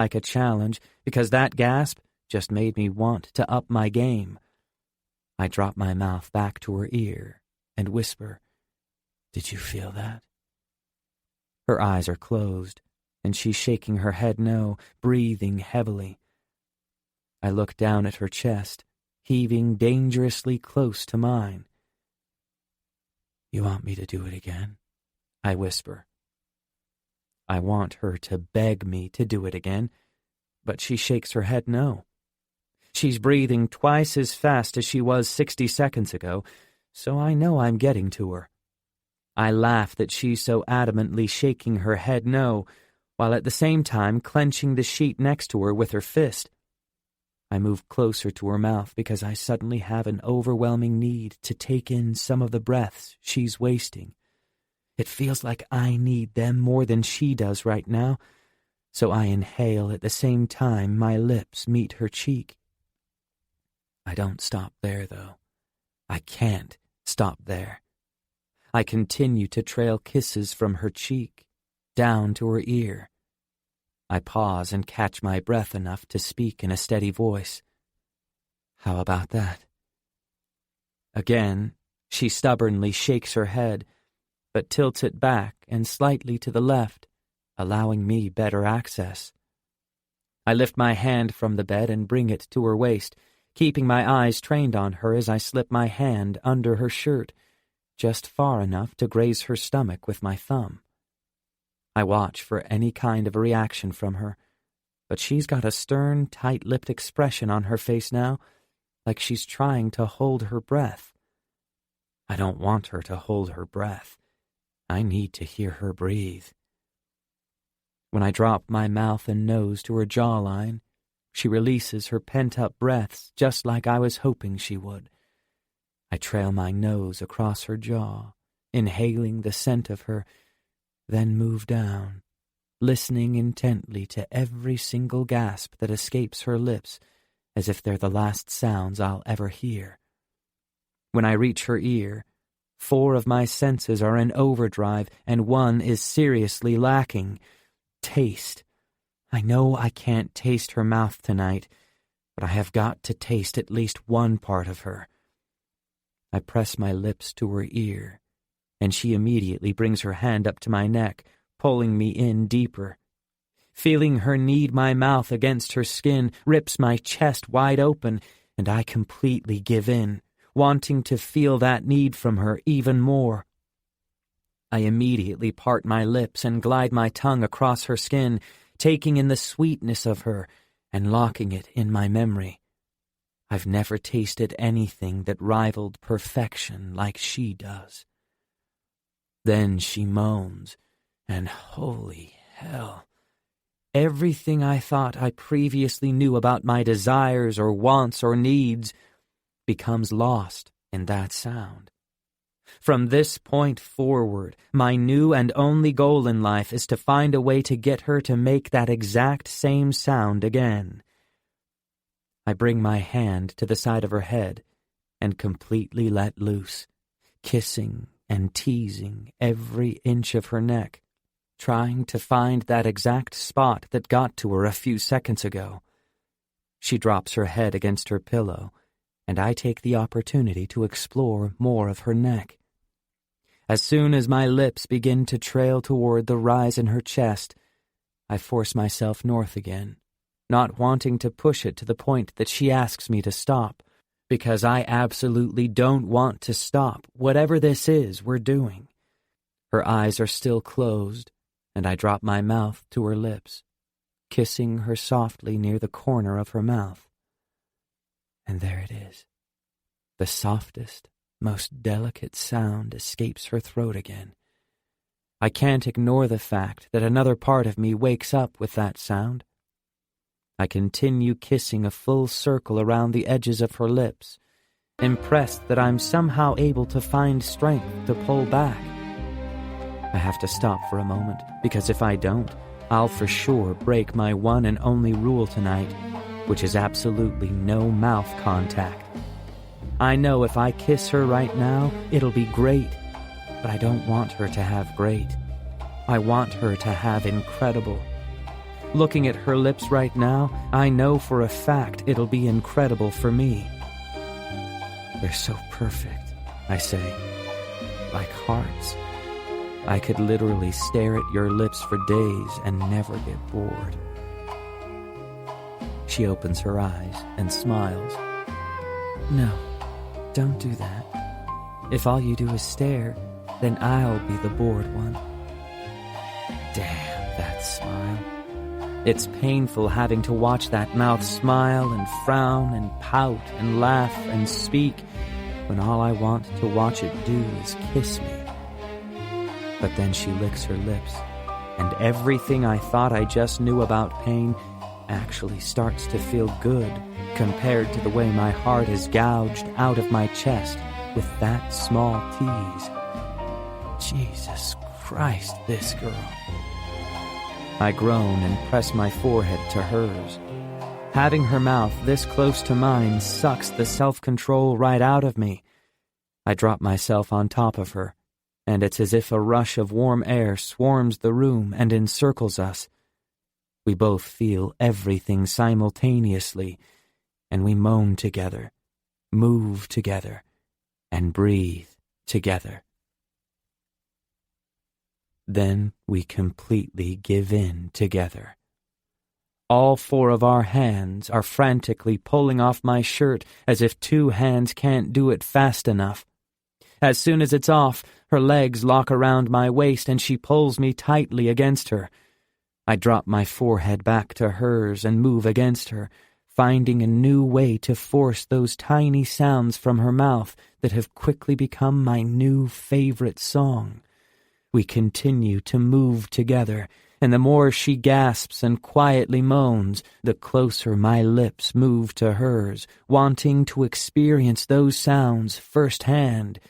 like a challenge, because that gasp just made me want to up my game. I drop my mouth back to her ear and whisper, "Did you feel that?" Her eyes are closed, and she's shaking her head no, breathing heavily. I look down at her chest, heaving dangerously close to mine. "You want me to do it again?" I whisper. I want her to beg me to do it again, but she shakes her head no. She's breathing twice as fast as she was 60 seconds ago, so I know I'm getting to her. I laugh that she's so adamantly shaking her head no, while at the same time clenching the sheet next to her with her fist. I move closer to her mouth because I suddenly have an overwhelming need to take in some of the breaths she's wasting. It feels like I need them more than she does right now, so I inhale at the same time my lips meet her cheek. I don't stop there, though. I can't stop there. I continue to trail kisses from her cheek, down to her ear. I pause and catch my breath enough to speak in a steady voice. "How about that?" Again, she stubbornly shakes her head, but tilts it back and slightly to the left, allowing me better access. I lift my hand from the bed and bring it to her waist, keeping my eyes trained on her as I slip my hand under her shirt, just far enough to graze her stomach with my thumb. I watch for any kind of a reaction from her, but she's got a stern, tight-lipped expression on her face now, like she's trying to hold her breath. I don't want her to hold her breath. I need to hear her breathe. When I drop my mouth and nose to her jawline, she releases her pent-up breaths just like I was hoping she would. I trail my nose across her jaw, inhaling the scent of her, then move down, listening intently to every single gasp that escapes her lips, as if they're the last sounds I'll ever hear. When I reach her ear, 4 of my senses are in overdrive, and 1 is seriously lacking. Taste. I know I can't taste her mouth tonight, but I have got to taste at least one part of her. I press my lips to her ear, and she immediately brings her hand up to my neck, pulling me in deeper. Feeling her knead my mouth against her skin rips my chest wide open, and I completely give in, wanting to feel that need from her even more. I immediately part my lips and glide my tongue across her skin, taking in the sweetness of her and locking it in my memory. I've never tasted anything that rivaled perfection like she does. Then she moans, and holy hell, everything I thought I previously knew about my desires or wants or needs becomes lost in that sound. From this point forward, my new and only goal in life is to find a way to get her to make that exact same sound again. I bring my hand to the side of her head and completely let loose, kissing and teasing every inch of her neck, trying to find that exact spot that got to her a few seconds ago. She drops her head against her pillow, and I take the opportunity to explore more of her neck. As soon as my lips begin to trail toward the rise in her chest, I force myself north again, not wanting to push it to the point that she asks me to stop, because I absolutely don't want to stop whatever this is we're doing. Her eyes are still closed, and I drop my mouth to her lips, kissing her softly near the corner of her mouth. And there it is. The softest, most delicate sound escapes her throat again. I can't ignore the fact that another part of me wakes up with that sound. I continue kissing a full circle around the edges of her lips, impressed that I'm somehow able to find strength to pull back. I have to stop for a moment, because if I don't, I'll for sure break my one and only rule tonight, which is absolutely no mouth contact. I know if I kiss her right now, it'll be great, but I don't want her to have great. I want her to have incredible. Looking at her lips right now, I know for a fact it'll be incredible for me. They're so perfect, I say, like hearts. I could literally stare at your lips for days and never get bored. She opens her eyes and smiles. No, don't do that. If all you do is stare, then I'll be the bored one. Damn, that smile. It's painful having to watch that mouth smile and frown and pout and laugh and speak when all I want to watch it do is kiss me. But then she licks her lips, and everything I thought I just knew about pain actually starts to feel good compared to the way my heart is gouged out of my chest with that small tease. Jesus Christ, this girl. I groan and press my forehead to hers. Having her mouth this close to mine sucks the self-control right out of me. I drop myself on top of her, and it's as if a rush of warm air swarms the room and encircles us. We both feel everything simultaneously, and we moan together, move together, and breathe together. Then we completely give in together. All four of our hands are frantically pulling off my shirt as if two hands can't do it fast enough. As soon as it's off, her legs lock around my waist and she pulls me tightly against her. I drop my forehead back to hers and move against her, finding a new way to force those tiny sounds from her mouth that have quickly become my new favorite song. We continue to move together, and the more she gasps and quietly moans, the closer my lips move to hers, wanting to experience those sounds firsthand.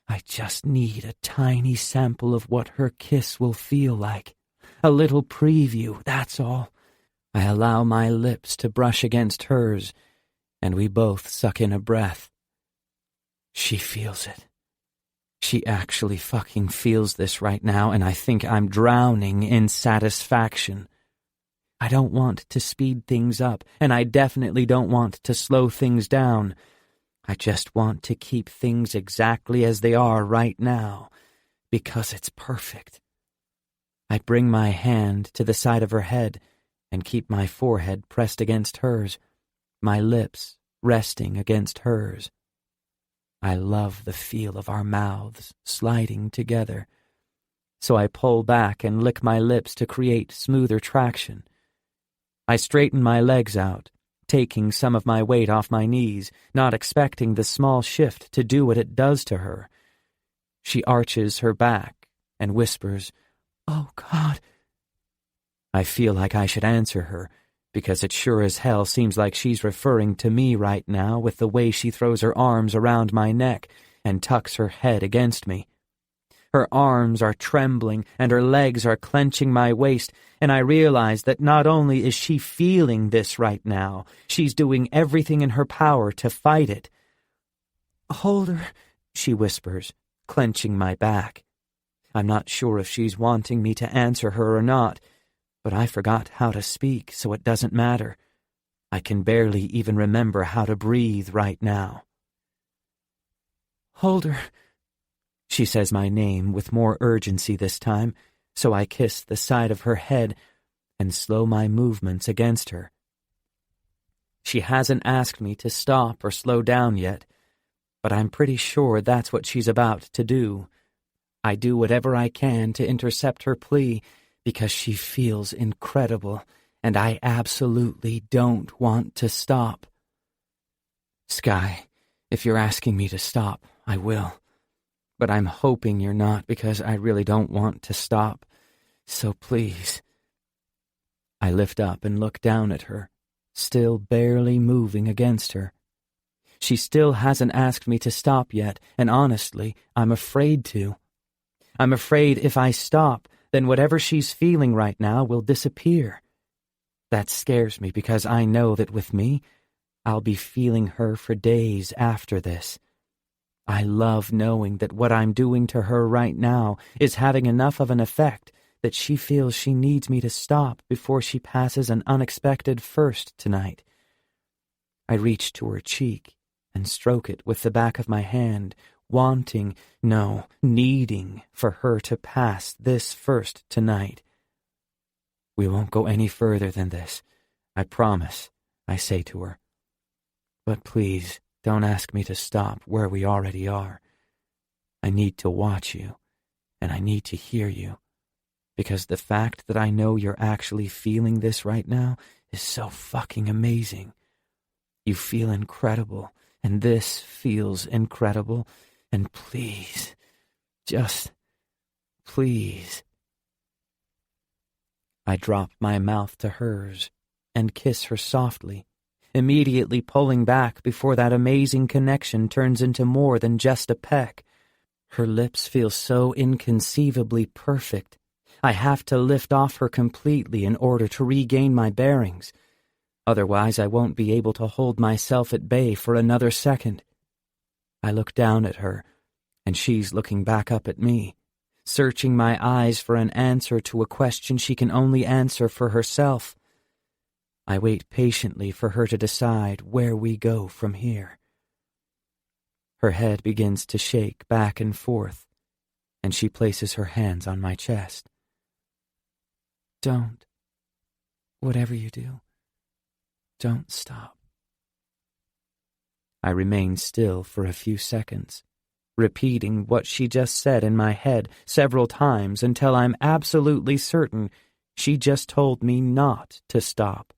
I just need a tiny sample of what her kiss will feel like. A little preview, that's all. I allow my lips to brush against hers, and we both suck in a breath. She feels it. She actually fucking feels this right now, and I think I'm drowning in satisfaction. I don't want to speed things up, and I definitely don't want to slow things down. I just want to keep things exactly as they are right now, because it's perfect. I bring my hand to the side of her head and keep my forehead pressed against hers, my lips resting against hers. I love the feel of our mouths sliding together, so I pull back and lick my lips to create smoother traction. I straighten my legs out, taking some of my weight off my knees, not expecting the small shift to do what it does to her. She arches her back and whispers, "Oh, God." I feel like I should answer her, because it sure as hell seems like she's referring to me right now with the way she throws her arms around my neck and tucks her head against me. Her arms are trembling and her legs are clenching my waist, and I realize that not only is she feeling this right now, she's doing everything in her power to fight it. "Hold her," she whispers, clenching my back. I'm not sure if she's wanting me to answer her or not, but I forgot how to speak, so it doesn't matter. I can barely even remember how to breathe right now. "Hold her." She says my name with more urgency this time, so I kiss the side of her head and slow my movements against her. She hasn't asked me to stop or slow down yet, but I'm pretty sure that's what she's about to do. I do whatever I can to intercept her plea, because she feels incredible, and I absolutely don't want to stop. "Sky, if you're asking me to stop, I will. But I'm hoping you're not, because I really don't want to stop. So please." I lift up and look down at her, still barely moving against her. She still hasn't asked me to stop yet, and honestly, I'm afraid to. I'm afraid if I stop, then whatever she's feeling right now will disappear. That scares me because I know that with me, I'll be feeling her for days after this. I love knowing that what I'm doing to her right now is having enough of an effect that she feels she needs me to stop before she passes an unexpected first tonight. I reach to her cheek and stroke it with the back of my hand, wanting, no, needing for her to pass this first tonight. We won't go any further than this, I promise, I say to her. But please, don't ask me to stop where we already are. I need to watch you, and I need to hear you, because the fact that I know you're actually feeling this right now is so fucking amazing. You feel incredible, and this feels incredible, and please, just please. I drop my mouth to hers and kiss her softly, immediately pulling back before that amazing connection turns into more than just a peck. Her lips feel so inconceivably perfect. I have to lift off her completely in order to regain my bearings. Otherwise, I won't be able to hold myself at bay for another second. I look down at her, and she's looking back up at me, searching my eyes for an answer to a question she can only answer for herself. I wait patiently for her to decide where we go from here. Her head begins to shake back and forth, and she places her hands on my chest. Don't. Whatever you do, don't stop. I remain still for a few seconds, repeating what she just said in my head several times until I'm absolutely certain she just told me not to stop.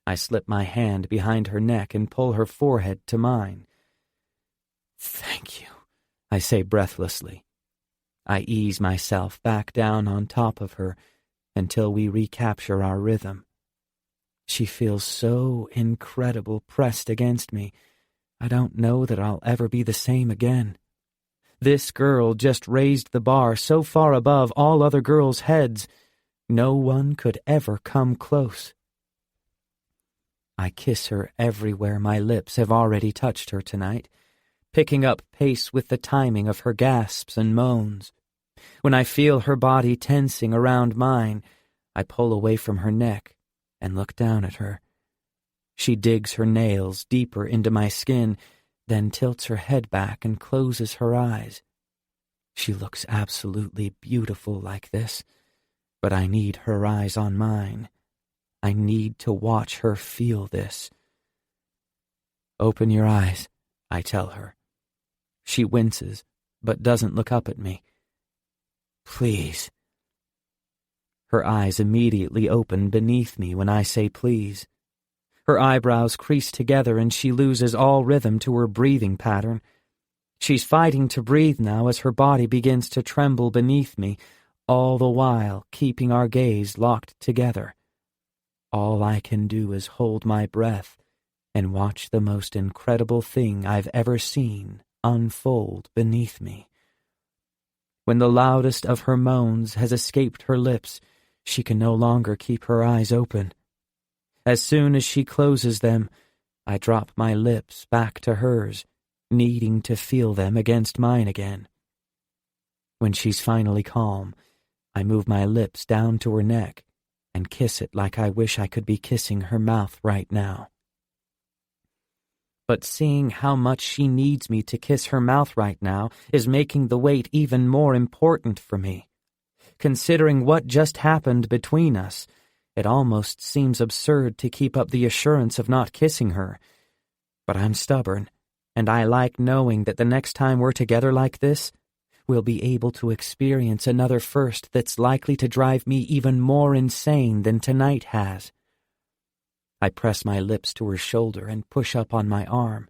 I slip my hand behind her neck and pull her forehead to mine. Thank you, I say breathlessly. I ease myself back down on top of her until we recapture our rhythm. She feels so incredible pressed against me. I don't know that I'll ever be the same again. This girl just raised the bar so far above all other girls' heads, no one could ever come close. I kiss her everywhere my lips have already touched her tonight, picking up pace with the timing of her gasps and moans. When I feel her body tensing around mine, I pull away from her neck and look down at her. She digs her nails deeper into my skin, then tilts her head back and closes her eyes. She looks absolutely beautiful like this, but I need her eyes on mine. I need to watch her feel this. Open your eyes, I tell her. She winces, but doesn't look up at me. Please. Her eyes immediately open beneath me when I say please. Her eyebrows crease together and she loses all rhythm to her breathing pattern. She's fighting to breathe now as her body begins to tremble beneath me, all the while keeping our gaze locked together. All I can do is hold my breath and watch the most incredible thing I've ever seen unfold beneath me. When the loudest of her moans has escaped her lips, she can no longer keep her eyes open. As soon as she closes them, I drop my lips back to hers, needing to feel them against mine again. When she's finally calm, I move my lips down to her neck and kiss it like I wish I could be kissing her mouth right now. But seeing how much she needs me to kiss her mouth right now is making the wait even more important for me. Considering what just happened between us, it almost seems absurd to keep up the assurance of not kissing her. But I'm stubborn, and I like knowing that the next time we're together like this, we'll be able to experience another first that's likely to drive me even more insane than tonight has. I press my lips to her shoulder and push up on my arm.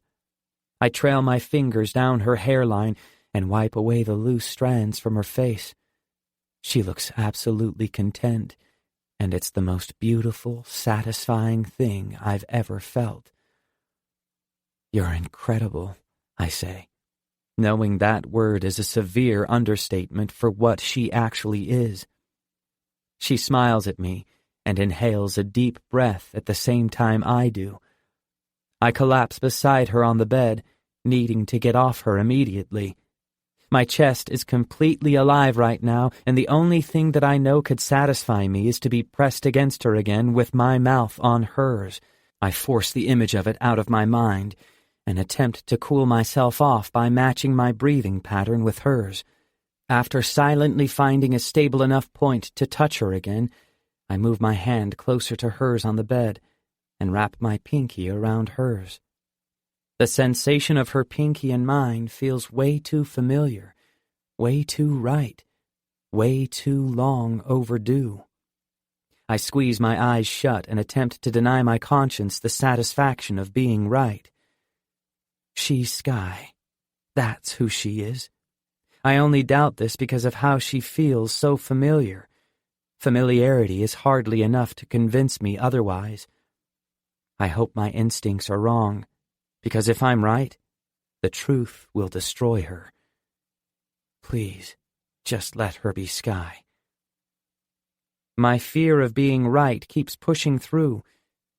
I trail my fingers down her hairline and wipe away the loose strands from her face. She looks absolutely content, and it's the most beautiful, satisfying thing I've ever felt. You're incredible, I say, knowing that word is a severe understatement for what she actually is. She smiles at me and inhales a deep breath at the same time I do. I collapse beside her on the bed, needing to get off her immediately. My chest is completely alive right now, and the only thing that I know could satisfy me is to be pressed against her again with my mouth on hers. I force the image of it out of my mind and attempt to cool myself off by matching my breathing pattern with hers. After silently finding a stable enough point to touch her again, I move my hand closer to hers on the bed and wrap my pinky around hers. The sensation of her pinky and mine feels way too familiar, way too right, way too long overdue. I squeeze my eyes shut and attempt to deny my conscience the satisfaction of being right. She's Sky. That's who she is. I only doubt this because of how she feels so familiar. Familiarity is hardly enough to convince me otherwise. I hope my instincts are wrong, because if I'm right, the truth will destroy her. Please, just let her be Sky. My fear of being right keeps pushing through,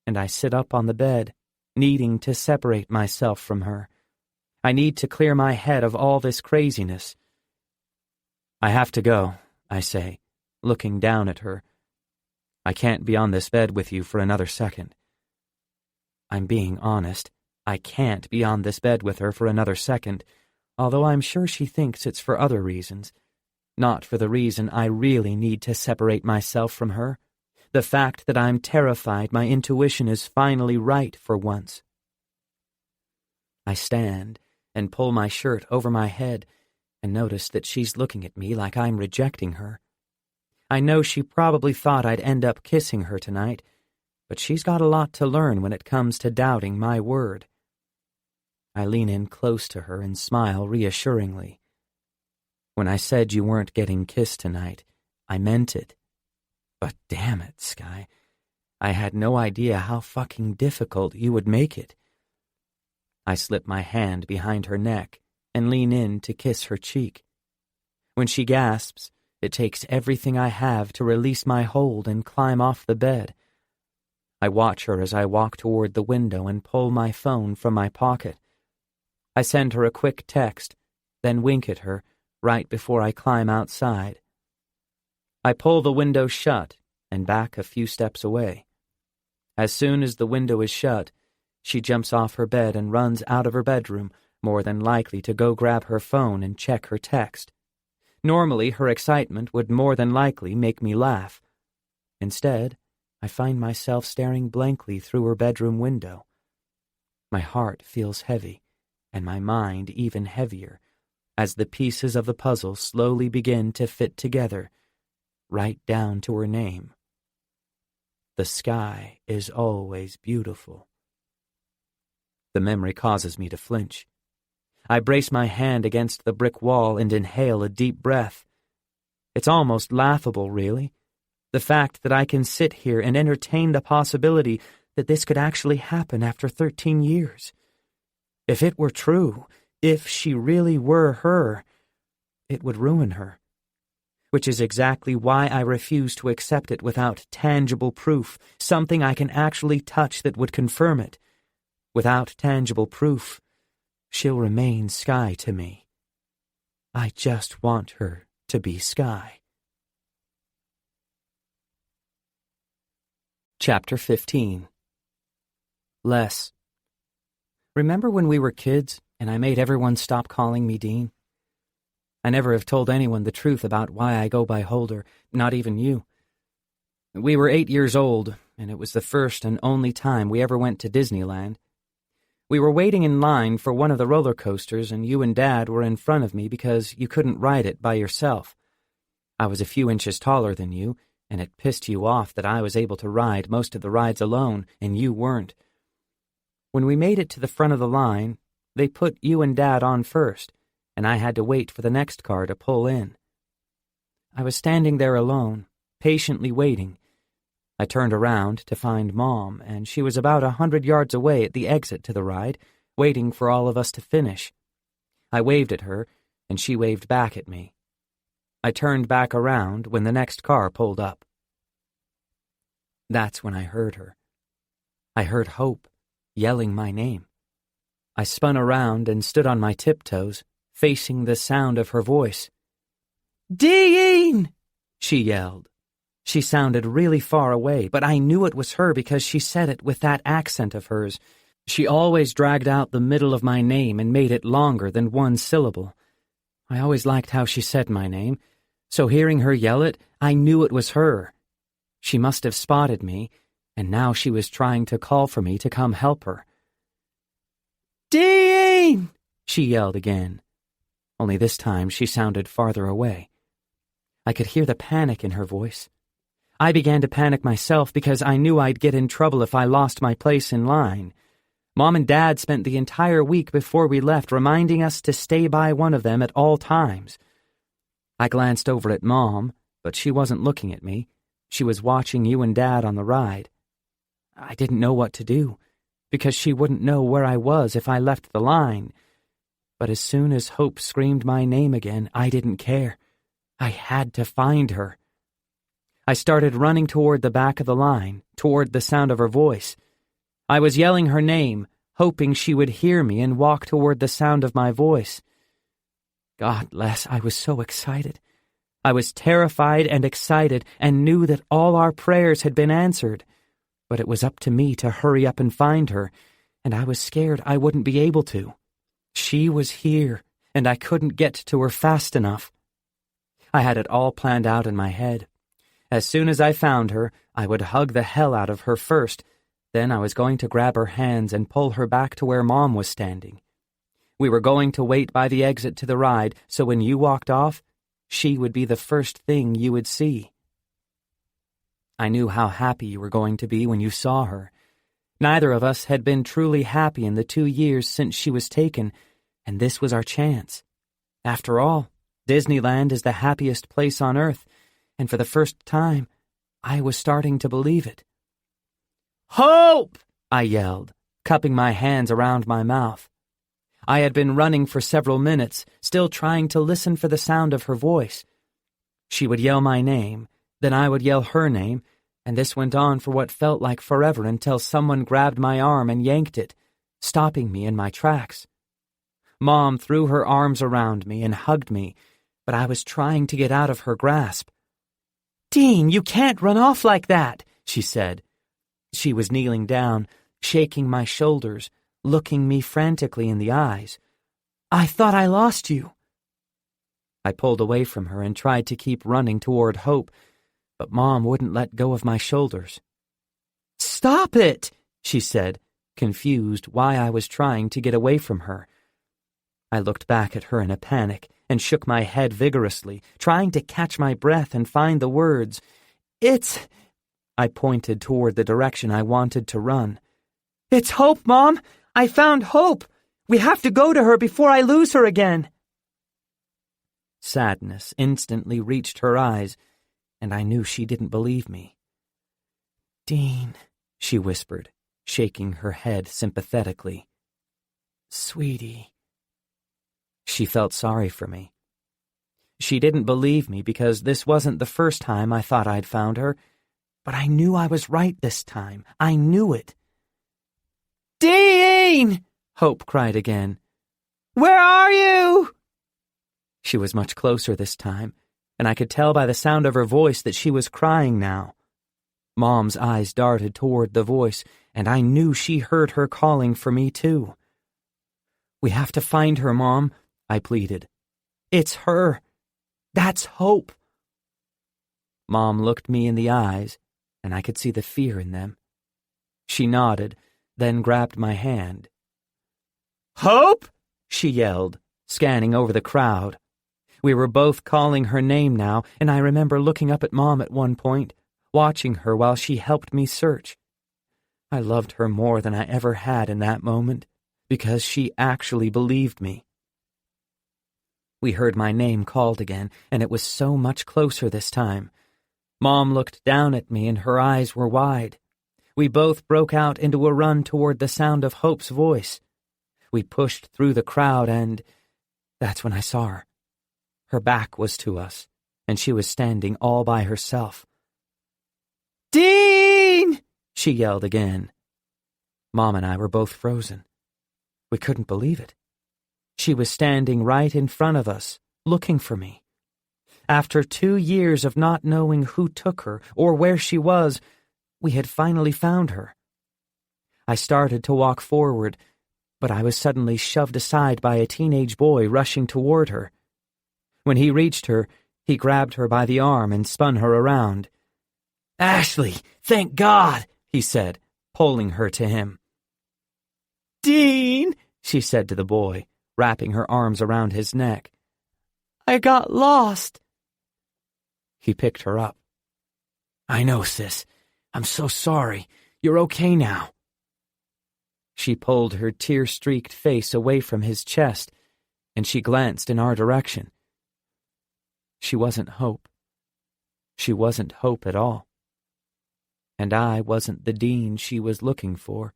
and I sit up on the bed, needing to separate myself from her. I need to clear my head of all this craziness. I have to go, I say, looking down at her. I can't be on this bed with you for another second. I'm being honest. I can't be on this bed with her for another second, although I'm sure she thinks it's for other reasons. Not for the reason I really need to separate myself from her. The fact that I'm terrified my intuition is finally right for once. I stand and pull my shirt over my head and notice that she's looking at me like I'm rejecting her. I know she probably thought I'd end up kissing her tonight, but she's got a lot to learn when it comes to doubting my word. I lean in close to her and smile reassuringly. When I said you weren't getting kissed tonight, I meant it. But damn it, Sky, I had no idea how fucking difficult you would make it. I slip my hand behind her neck and lean in to kiss her cheek. When she gasps, it takes everything I have to release my hold and climb off the bed. I watch her as I walk toward the window and pull my phone from my pocket. I send her a quick text, then wink at her right before I climb outside. I pull the window shut and back a few steps away. As soon as the window is shut, she jumps off her bed and runs out of her bedroom, more than likely to go grab her phone and check her text. Normally, her excitement would more than likely make me laugh. Instead, I find myself staring blankly through her bedroom window. My heart feels heavy, and my mind even heavier, as the pieces of the puzzle slowly begin to fit together, right down to her name. The sky is always beautiful. The memory causes me to flinch. I brace my hand against the brick wall and inhale a deep breath. It's almost laughable, really. The fact that I can sit here and entertain the possibility that this could actually happen after 13 years. If it were true, if she really were her, it would ruin her. Which is exactly why I refuse to accept it without tangible proof, something I can actually touch that would confirm it. Without tangible proof, she'll remain Sky to me. I just want her to be Sky. Chapter 15. Les. Remember when we were kids and I made everyone stop calling me Dean? I never have told anyone the truth about why I go by Holder, not even you. We were 8 years old, and it was the first and only time we ever went to Disneyland. We were waiting in line for one of the roller coasters, and you and Dad were in front of me because you couldn't ride it by yourself. I was a few inches taller than you, and it pissed you off that I was able to ride most of the rides alone, and you weren't. When we made it to the front of the line, they put you and Dad on first, and I had to wait for the next car to pull in. I was standing there alone, patiently waiting. I turned around to find Mom, and she was about 100 yards away at the exit to the ride, waiting for all of us to finish. I waved at her, and she waved back at me. I turned back around when the next car pulled up. That's when I heard her. I heard Hope yelling my name. I spun around and stood on my tiptoes, facing the sound of her voice. "Dean!" she yelled. She sounded really far away, but I knew it was her because she said it with that accent of hers. She always dragged out the middle of my name and made it longer than one syllable. I always liked how she said my name, so hearing her yell it, I knew it was her. She must have spotted me, and now she was trying to call for me to come help her. "Dean!" she yelled again. Only this time she sounded farther away. I could hear the panic in her voice. I began to panic myself because I knew I'd get in trouble if I lost my place in line. Mom and Dad spent the entire week before we left reminding us to stay by one of them at all times. I glanced over at Mom, but she wasn't looking at me. She was watching you and Dad on the ride. I didn't know what to do, because she wouldn't know where I was if I left the line. But as soon as Hope screamed my name again, I didn't care. I had to find her. I started running toward the back of the line, toward the sound of her voice. I was yelling her name, hoping she would hear me and walk toward the sound of my voice. God bless, I was so excited. I was terrified and excited and knew that all our prayers had been answered. But it was up to me to hurry up and find her, and I was scared I wouldn't be able to. She was here, and I couldn't get to her fast enough. I had it all planned out in my head. As soon as I found her, I would hug the hell out of her first. Then I was going to grab her hands and pull her back to where Mom was standing. We were going to wait by the exit to the ride, so when you walked off, she would be the first thing you would see. I knew how happy you were going to be when you saw her. Neither of us had been truly happy in the 2 years since she was taken, and this was our chance. After all, Disneyland is the happiest place on earth, and for the first time, I was starting to believe it. "Hope!" I yelled, cupping my hands around my mouth. I had been running for several minutes, still trying to listen for the sound of her voice. She would yell my name, then I would yell her name, and this went on for what felt like forever until someone grabbed my arm and yanked it, stopping me in my tracks. Mom threw her arms around me and hugged me, but I was trying to get out of her grasp. "Dean, you can't run off like that," she said. She was kneeling down, shaking my shoulders, looking me frantically in the eyes. "I thought I lost you." I pulled away from her and tried to keep running toward Hope, but Mom wouldn't let go of my shoulders. "Stop it," she said, confused why I was trying to get away from her. I looked back at her in a panic and shook my head vigorously, trying to catch my breath and find the words. I pointed toward the direction I wanted to run. "It's Hope, Mom! I found Hope! We have to go to her before I lose her again!" Sadness instantly reached her eyes, and I knew she didn't believe me. "Dean," she whispered, shaking her head sympathetically. "Sweetie." She felt sorry for me. She didn't believe me because this wasn't the first time I thought I'd found her, but I knew I was right this time. I knew it. "Dean!" Hope cried again. "Where are you?" She was much closer this time, and I could tell by the sound of her voice that she was crying now. Mom's eyes darted toward the voice, and I knew she heard her calling for me too. "We have to find her, Mom," I pleaded. "It's her. That's Hope." Mom looked me in the eyes, and I could see the fear in them. She nodded, then grabbed my hand. "Hope!" she yelled, scanning over the crowd. We were both calling her name now, and I remember looking up at Mom at one point, watching her while she helped me search. I loved her more than I ever had in that moment, because she actually believed me. We heard my name called again, and it was so much closer this time. Mom looked down at me, and her eyes were wide. We both broke out into a run toward the sound of Hope's voice. We pushed through the crowd, and that's when I saw her. Her back was to us, and she was standing all by herself. "Dean!" she yelled again. Mom and I were both frozen. We couldn't believe it. She was standing right in front of us, looking for me. After 2 years of not knowing who took her or where she was, we had finally found her. I started to walk forward, but I was suddenly shoved aside by a teenage boy rushing toward her. When he reached her, he grabbed her by the arm and spun her around. "Ashley, thank God," he said, pulling her to him. "Dean," she said to the boy, wrapping her arms around his neck. "I got lost." He picked her up. "I know, sis. I'm so sorry. You're okay now." She pulled her tear-streaked face away from his chest, and she glanced in our direction. She wasn't Hope. She wasn't Hope at all. And I wasn't the Dean she was looking for.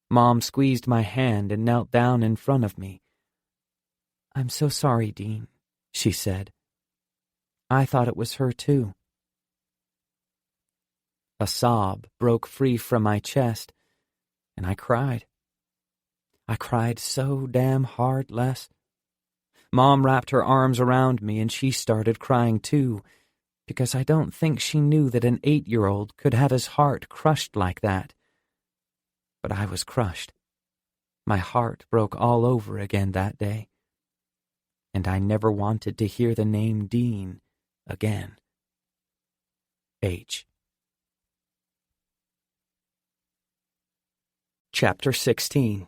Mom squeezed my hand and knelt down in front of me. "I'm so sorry, Dean," she said. "I thought it was her, too." A sob broke free from my chest, and I cried. I cried so damn hard, Les. Mom wrapped her arms around me and she started crying too, because I don't think she knew that an 8-year-old could have his heart crushed like that. But I was crushed. My heart broke all over again that day. And I never wanted to hear the name Dean again. H. Chapter 16.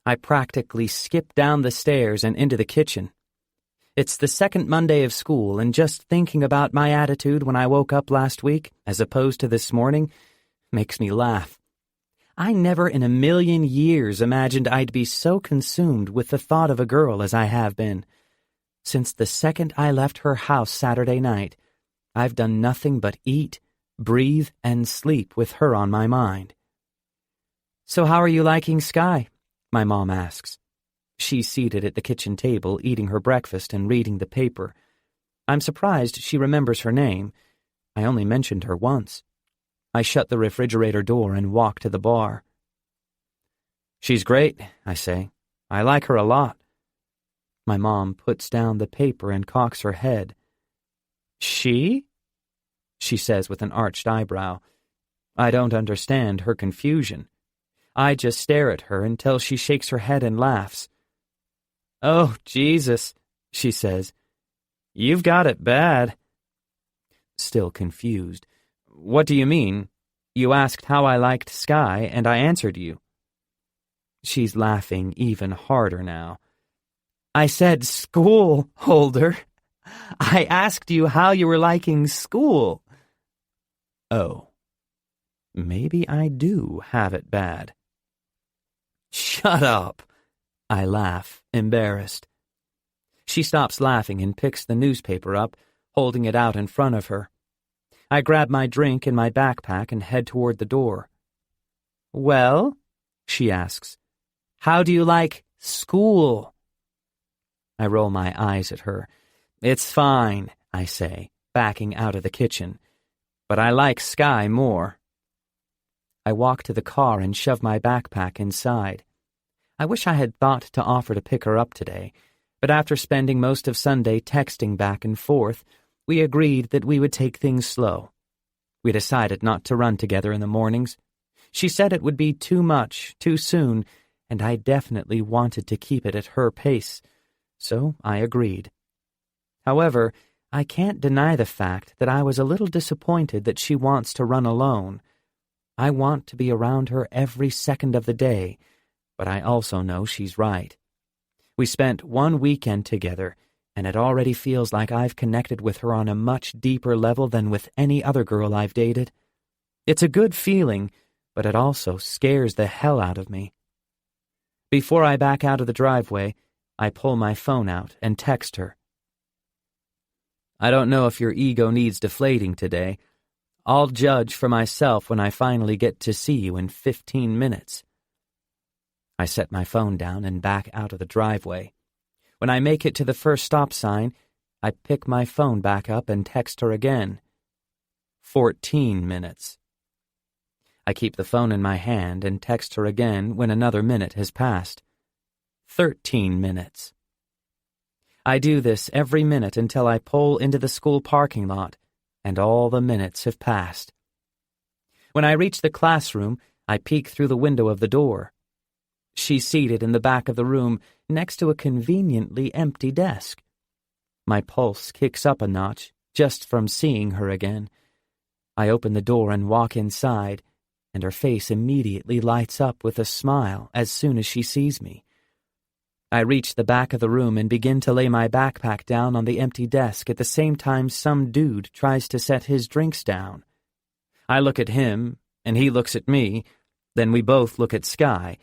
I practically skipped down the stairs and into the kitchen. It's the second Monday of school, and just thinking about my attitude when I woke up last week, as opposed to this morning, makes me laugh. I never in a million years imagined I'd be so consumed with the thought of a girl as I have been. Since the second I left her house Saturday night, I've done nothing but eat, breathe, and sleep with her on my mind. "So how are you liking Sky?" my mom asks. She's seated at the kitchen table, eating her breakfast and reading the paper. I'm surprised she remembers her name. I only mentioned her once. I shut the refrigerator door and walk to the bar. "She's great," I say. "I like her a lot." My mom puts down the paper and cocks her head. "She?" she says with an arched eyebrow. I don't understand her confusion. I just stare at her until she shakes her head and laughs. "Oh, Jesus," she says. "You've got it bad." Still confused. "What do you mean? You asked how I liked Sky, and I answered you." She's laughing even harder now. "I said school, Holder. I asked you how you were liking school." Oh, maybe I do have it bad. "Shut up," I laugh, embarrassed. She stops laughing and picks the newspaper up, holding it out in front of her. I grab my drink and my backpack and head toward the door. "Well," she asks, "how do you like school?" I roll my eyes at her. "It's fine," I say, backing out of the kitchen. "But I like Sky more." I walk to the car and shove my backpack inside. I wish I had thought to offer to pick her up today, but after spending most of Sunday texting back and forth, we agreed that we would take things slow. We decided not to run together in the mornings. She said it would be too much, too soon, and I definitely wanted to keep it at her pace, so I agreed. However, I can't deny the fact that I was a little disappointed that she wants to run alone. I want to be around her every second of the day, but I also know she's right. We spent one weekend together, and it already feels like I've connected with her on a much deeper level than with any other girl I've dated. It's a good feeling, but it also scares the hell out of me. Before I back out of the driveway, I pull my phone out and text her. "I don't know if your ego needs deflating today. I'll judge for myself when I finally get to see you in 15 minutes. I set my phone down and back out of the driveway. When I make it to the first stop sign, I pick my phone back up and text her again. 14 minutes. I keep the phone in my hand and text her again when another minute has passed. 13 minutes. I do this every minute until I pull into the school parking lot, and all the minutes have passed. When I reach the classroom, I peek through the window of the door. She's seated in the back of the room next to a conveniently empty desk. My pulse kicks up a notch just from seeing her again. I open the door and walk inside, and her face immediately lights up with a smile as soon as she sees me. I reach the back of the room and begin to lay my backpack down on the empty desk at the same time some dude tries to set his drinks down. I look at him, and he looks at me, then we both look at Sky,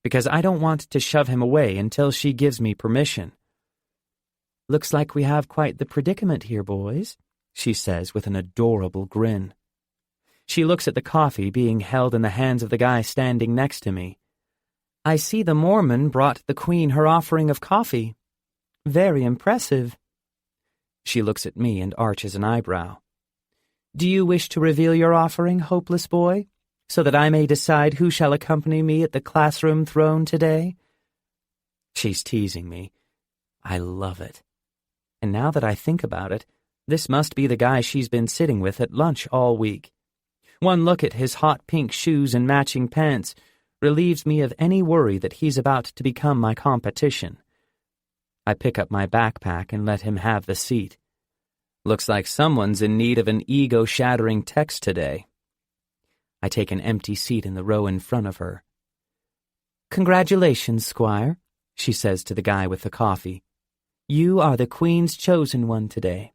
because I don't want to shove him away until she gives me permission. "Looks like we have quite the predicament here, boys," she says with an adorable grin. She looks at the coffee being held in the hands of the guy standing next to me. "I see the Mormon brought the Queen her offering of coffee. Very impressive." She looks at me and arches an eyebrow. "Do you wish to reveal your offering, hopeless boy, so that I may decide who shall accompany me at the classroom throne today?" She's teasing me. I love it. And now that I think about it, this must be the guy she's been sitting with at lunch all week. One look at his hot pink shoes and matching pants relieves me of any worry that he's about to become my competition. I pick up my backpack and let him have the seat. Looks like someone's in need of an ego-shattering text today. I take an empty seat in the row in front of her. "Congratulations, Squire," she says to the guy with the coffee. "You are the Queen's chosen one today.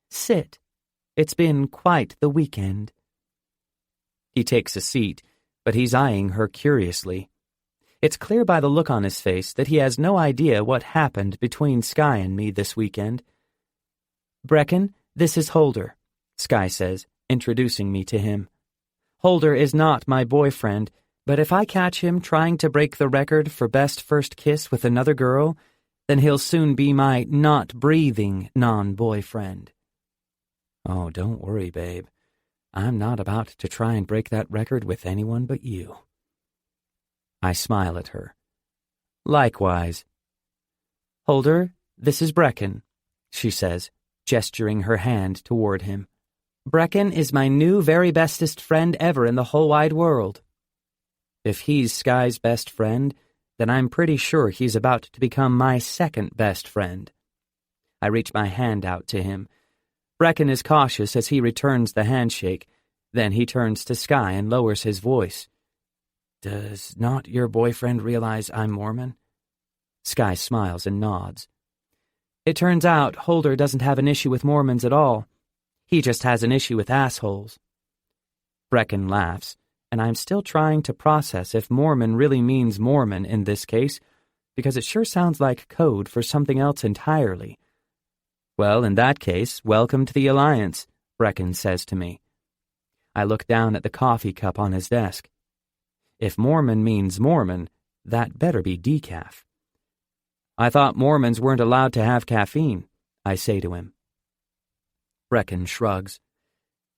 Sit. It's been quite the weekend." He takes a seat, but he's eyeing her curiously. It's clear by the look on his face that he has no idea what happened between Sky and me this weekend. "Brecken, this is Holder," Sky says, introducing me to him. "Holder is not my boyfriend, but if I catch him trying to break the record for best first kiss with another girl, then he'll soon be my not-breathing non-boyfriend." "Oh, don't worry, babe. I'm not about to try and break that record with anyone but you." I smile at her. "Likewise." "Holder, this is Brecken," she says, gesturing her hand toward him. "Brecken is my new very bestest friend ever in the whole wide world." If he's Sky's best friend, then I'm pretty sure he's about to become my second best friend. I reach my hand out to him. Brecken is cautious as he returns the handshake. Then he turns to Sky and lowers his voice. "Does not your boyfriend realize I'm Mormon?" Sky smiles and nods. "It turns out Holder doesn't have an issue with Mormons at all. He just has an issue with assholes." Brecken laughs, and I'm still trying to process if Mormon really means Mormon in this case, because it sure sounds like code for something else entirely. "Well, in that case, welcome to the Alliance," Brecken says to me. I look down at the coffee cup on his desk. If Mormon means Mormon, that better be decaf. "I thought Mormons weren't allowed to have caffeine," I say to him. Brecken shrugs.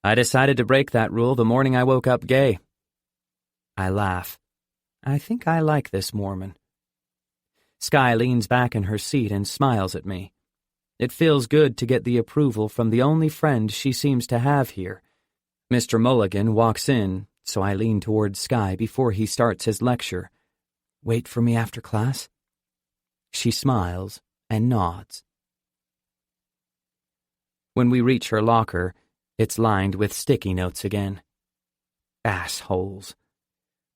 "I decided to break that rule the morning I woke up gay." I laugh. I think I like this Mormon. Sky leans back in her seat and smiles at me. It feels good to get the approval from the only friend she seems to have here. Mr. Mulligan walks in, so I lean towards Sky before he starts his lecture. "Wait for me after class?" She smiles and nods. When we reach her locker, it's lined with sticky notes again. Assholes.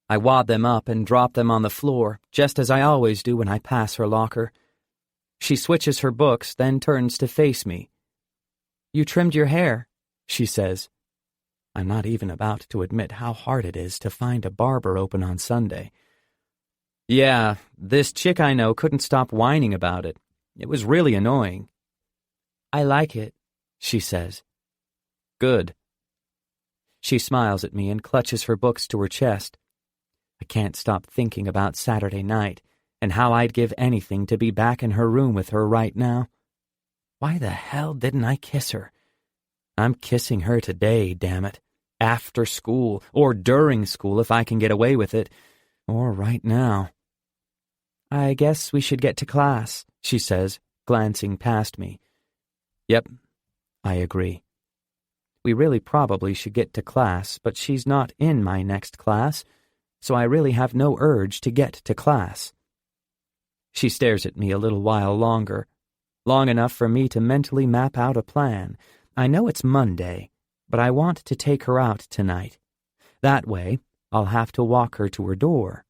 I wad them up and drop them on the floor, just as I always do when I pass her locker. She switches her books, then turns to face me. "You trimmed your hair," she says. I'm not even about to admit how hard it is to find a barber open on Sunday. "Yeah, this chick I know couldn't stop whining about it. It was really annoying." "I like it," she says. "Good." She smiles at me and clutches her books to her chest. I can't stop thinking about Saturday night and how I'd give anything to be back in her room with her right now. Why the hell didn't I kiss her? I'm kissing her today, damn it. After school, or during school if I can get away with it, or right now. I guess we should get to class, she says, glancing past me. Yep, I agree. We really probably should get to class, but she's not in my next class, so I really have no urge to get to class. She stares at me a little while longer, long enough for me to mentally map out a plan. I know it's Monday, but I want to take her out tonight. That way, I'll have to walk her to her door.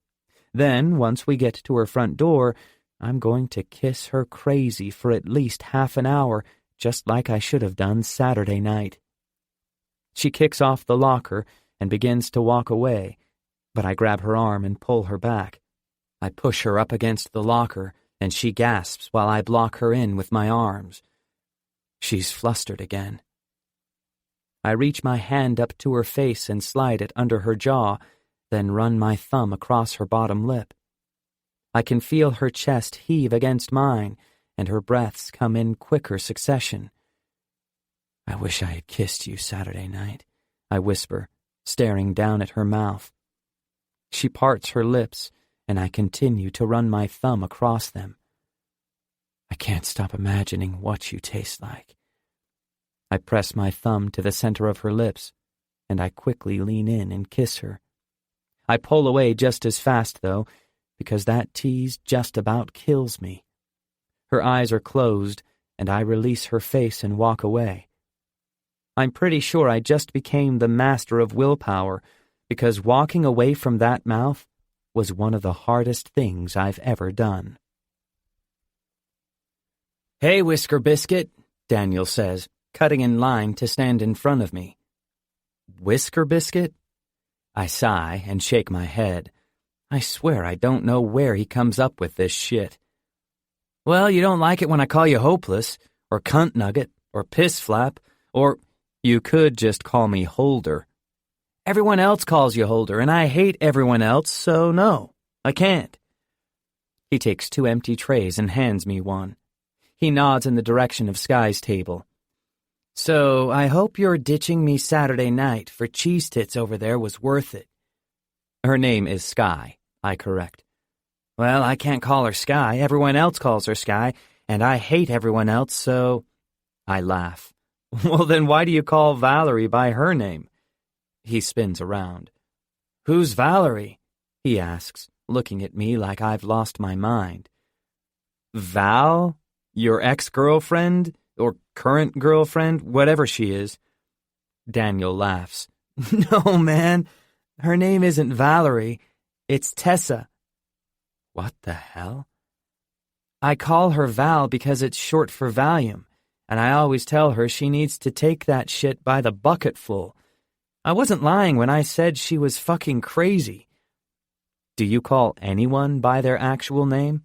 Then, once we get to her front door, I'm going to kiss her crazy for at least half an hour, just like I should have done Saturday night. She kicks off the locker and begins to walk away, but I grab her arm and pull her back. I push her up against the locker, and she gasps while I block her in with my arms. She's flustered again. I reach my hand up to her face and slide it under her jaw, then run my thumb across her bottom lip. I can feel her chest heave against mine, and her breaths come in quicker succession. I wish I had kissed you Saturday night, I whisper, staring down at her mouth. She parts her lips, and I continue to run my thumb across them. I can't stop imagining what you taste like. I press my thumb to the center of her lips, and I quickly lean in and kiss her. I pull away just as fast, though, because that tease just about kills me. Her eyes are closed, and I release her face and walk away. I'm pretty sure I just became the master of willpower, because walking away from that mouth was one of the hardest things I've ever done. Hey, Whisker Biscuit, Daniel says, cutting in line to stand in front of me. Whisker Biscuit? I sigh and shake my head. I swear I don't know where he comes up with this shit. Well, you don't like it when I call you hopeless, or cunt nugget, or piss flap, or you could just call me Holder. Everyone else calls you Holder, and I hate everyone else, so no, I can't. He takes 2 empty trays and hands me one. He nods in the direction of Sky's table. So, I hope your ditching me Saturday night for cheese tits over there was worth it. Her name is Sky, I correct. Well, I can't call her Sky. Everyone else calls her Sky, and I hate everyone else, so... I laugh. Well, then why do you call Valerie by her name? He spins around. Who's Valerie? He asks, looking at me like I've lost my mind. Val? Your ex-girlfriend? Or current girlfriend? Whatever she is. Daniel laughs. No, man. Her name isn't Valerie. It's Tessa. What the hell? I call her Val because it's short for Valium, and I always tell her she needs to take that shit by the bucketful. I wasn't lying when I said she was fucking crazy. Do you call anyone by their actual name?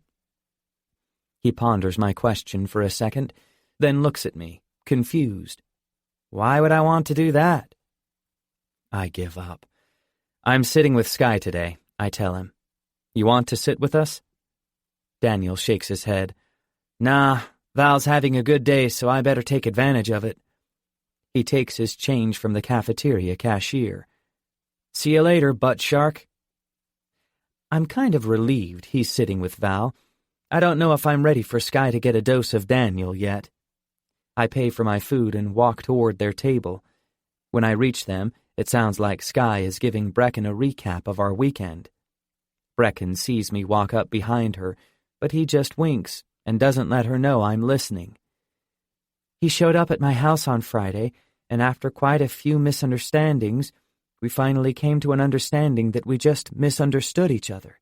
He ponders my question for a second, then looks at me, confused. Why would I want to do that? I give up. I'm sitting with Sky today, I tell him. You want to sit with us? Daniel shakes his head. Nah, Val's having a good day, so I better take advantage of it. He takes his change from the cafeteria cashier. See you later, butt shark. I'm kind of relieved he's sitting with Val. I don't know if I'm ready for Sky to get a dose of Daniel yet. I pay for my food and walk toward their table. When I reach them, it sounds like Sky is giving Brecken a recap of our weekend. Brecken sees me walk up behind her, but he just winks and doesn't let her know I'm listening. He showed up at my house on Friday, and after quite a few misunderstandings, we finally came to an understanding that we just misunderstood each other.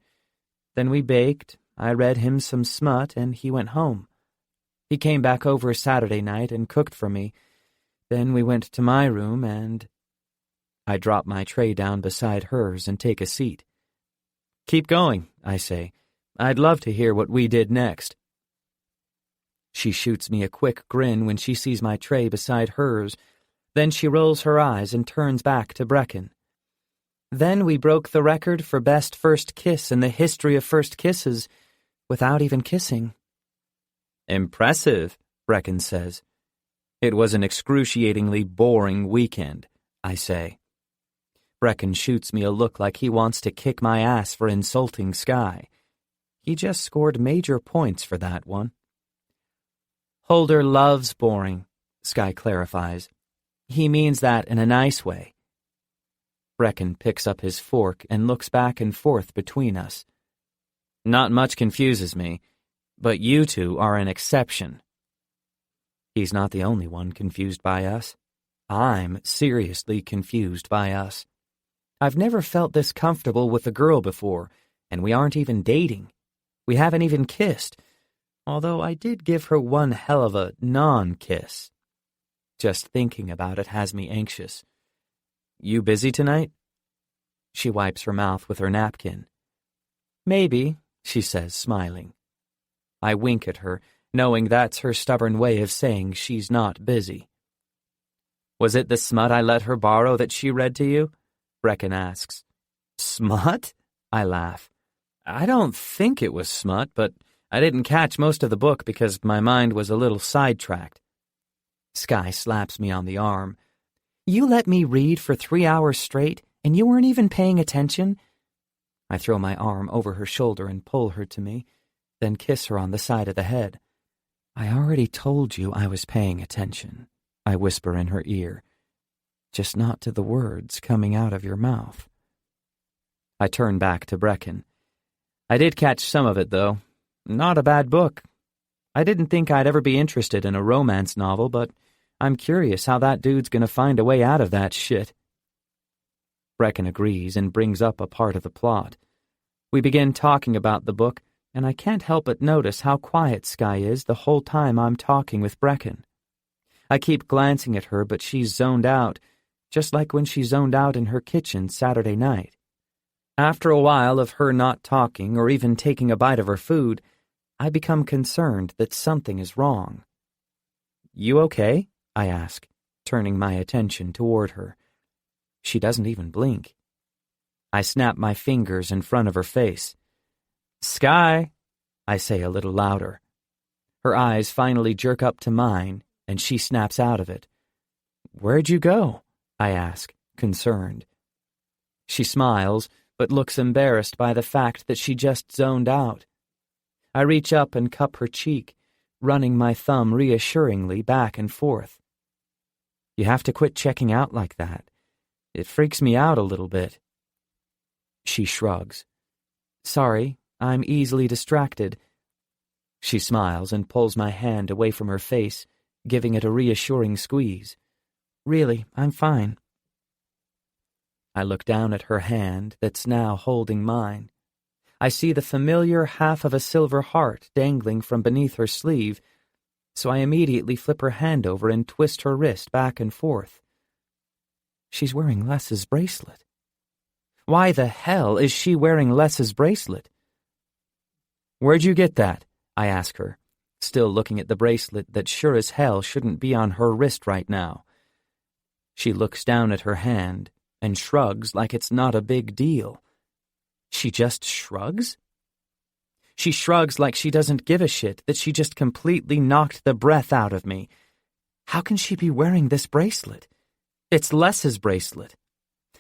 Then we baked, I read him some smut, and he went home. He came back over Saturday night and cooked for me. Then we went to my room and... I drop my tray down beside hers and take a seat. Keep going, I say. I'd love to hear what we did next. She shoots me a quick grin when she sees my tray beside hers. Then she rolls her eyes and turns back to Brecken. Then we broke the record for best first kiss in the history of first kisses without even kissing. Impressive, Brecken says. It was an excruciatingly boring weekend, I say. Brecken shoots me a look like he wants to kick my ass for insulting Sky. He just scored major points for that one. Holder loves boring, Sky clarifies. He means that in a nice way. Brecken picks up his fork and looks back and forth between us. Not much confuses me, but you two are an exception. He's not the only one confused by us. I'm seriously confused by us. I've never felt this comfortable with a girl before, and we aren't even dating. We haven't even kissed, although I did give her one hell of a non-kiss. Just thinking about it has me anxious. You busy tonight? She wipes her mouth with her napkin. Maybe, she says, smiling. I wink at her, knowing that's her stubborn way of saying she's not busy. Was it the smut I let her borrow that she read to you? Brecken asks. Smut? I laugh. I don't think it was smut, but I didn't catch most of the book because my mind was a little sidetracked. Sky slaps me on the arm. You let me read for 3 hours straight, and you weren't even paying attention? I throw my arm over her shoulder and pull her to me, then kiss her on the side of the head. I already told you I was paying attention, I whisper in her ear. Just not to the words coming out of your mouth. I turn back to Brecken. I did catch some of it, though. Not a bad book. I didn't think I'd ever be interested in a romance novel, but I'm curious how that dude's gonna find a way out of that shit. Brecken agrees and brings up a part of the plot. We begin talking about the book, and I can't help but notice how quiet Sky is the whole time I'm talking with Brecken. I keep glancing at her, but she's zoned out, just like when she zoned out in her kitchen Saturday night. After a while of her not talking or even taking a bite of her food, I become concerned that something is wrong. You okay? I ask, turning my attention toward her. She doesn't even blink. I snap my fingers in front of her face. Sky, I say a little louder. Her eyes finally jerk up to mine, and she snaps out of it. Where'd you go? I ask, concerned. She smiles, but looks embarrassed by the fact that she just zoned out. I reach up and cup her cheek, running my thumb reassuringly back and forth. You have to quit checking out like that. It freaks me out a little bit. She shrugs. Sorry, I'm easily distracted. She smiles and pulls my hand away from her face, giving it a reassuring squeeze. Really, I'm fine. I look down at her hand that's now holding mine. I see the familiar half of a silver heart dangling from beneath her sleeve, so I immediately flip her hand over and twist her wrist back and forth. She's wearing Les's bracelet. Why the hell is she wearing Les's bracelet? Where'd you get that? I ask her, still looking at the bracelet that sure as hell shouldn't be on her wrist right now. She looks down at her hand and shrugs like it's not a big deal. She just shrugs? She shrugs like she doesn't give a shit that she just completely knocked the breath out of me. How can she be wearing this bracelet? It's Les's bracelet.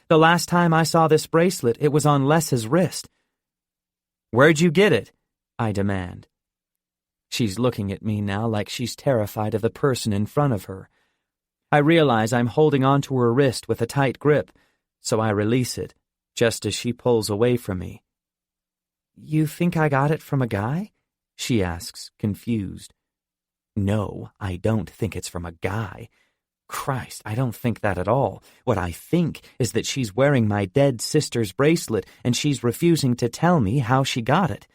The last time I saw this bracelet, it was on Les's wrist. Where'd you get it? I demand. She's looking at me now like she's terrified of the person in front of her. I realize I'm holding onto her wrist with a tight grip, so I release it, just as she pulls away from me. You think I got it from a guy? She asks, confused. No, I don't think it's from a guy. Christ, I don't think that at all. What I think is that she's wearing my dead sister's bracelet and she's refusing to tell me how she got it.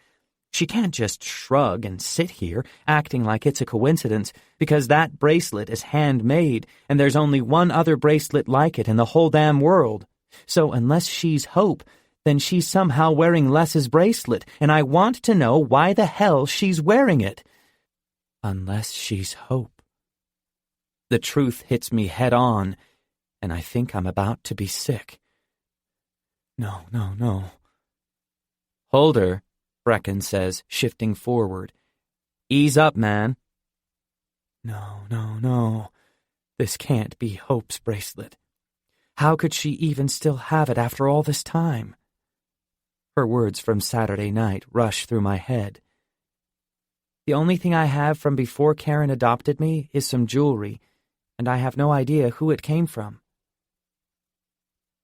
She can't just shrug and sit here acting like it's a coincidence because that bracelet is handmade and there's only one other bracelet like it in the whole damn world. So unless she's Hope, then she's somehow wearing Les's bracelet, and I want to know why the hell she's wearing it. Unless she's Hope. The truth hits me head on, and I think I'm about to be sick. No. Hold her, Brecken says, shifting forward. Ease up, man. No. This can't be Hope's bracelet. How could she even still have it after all this time? Her words from Saturday night rush through my head. The only thing I have from before Karen adopted me is some jewelry, and I have no idea who it came from.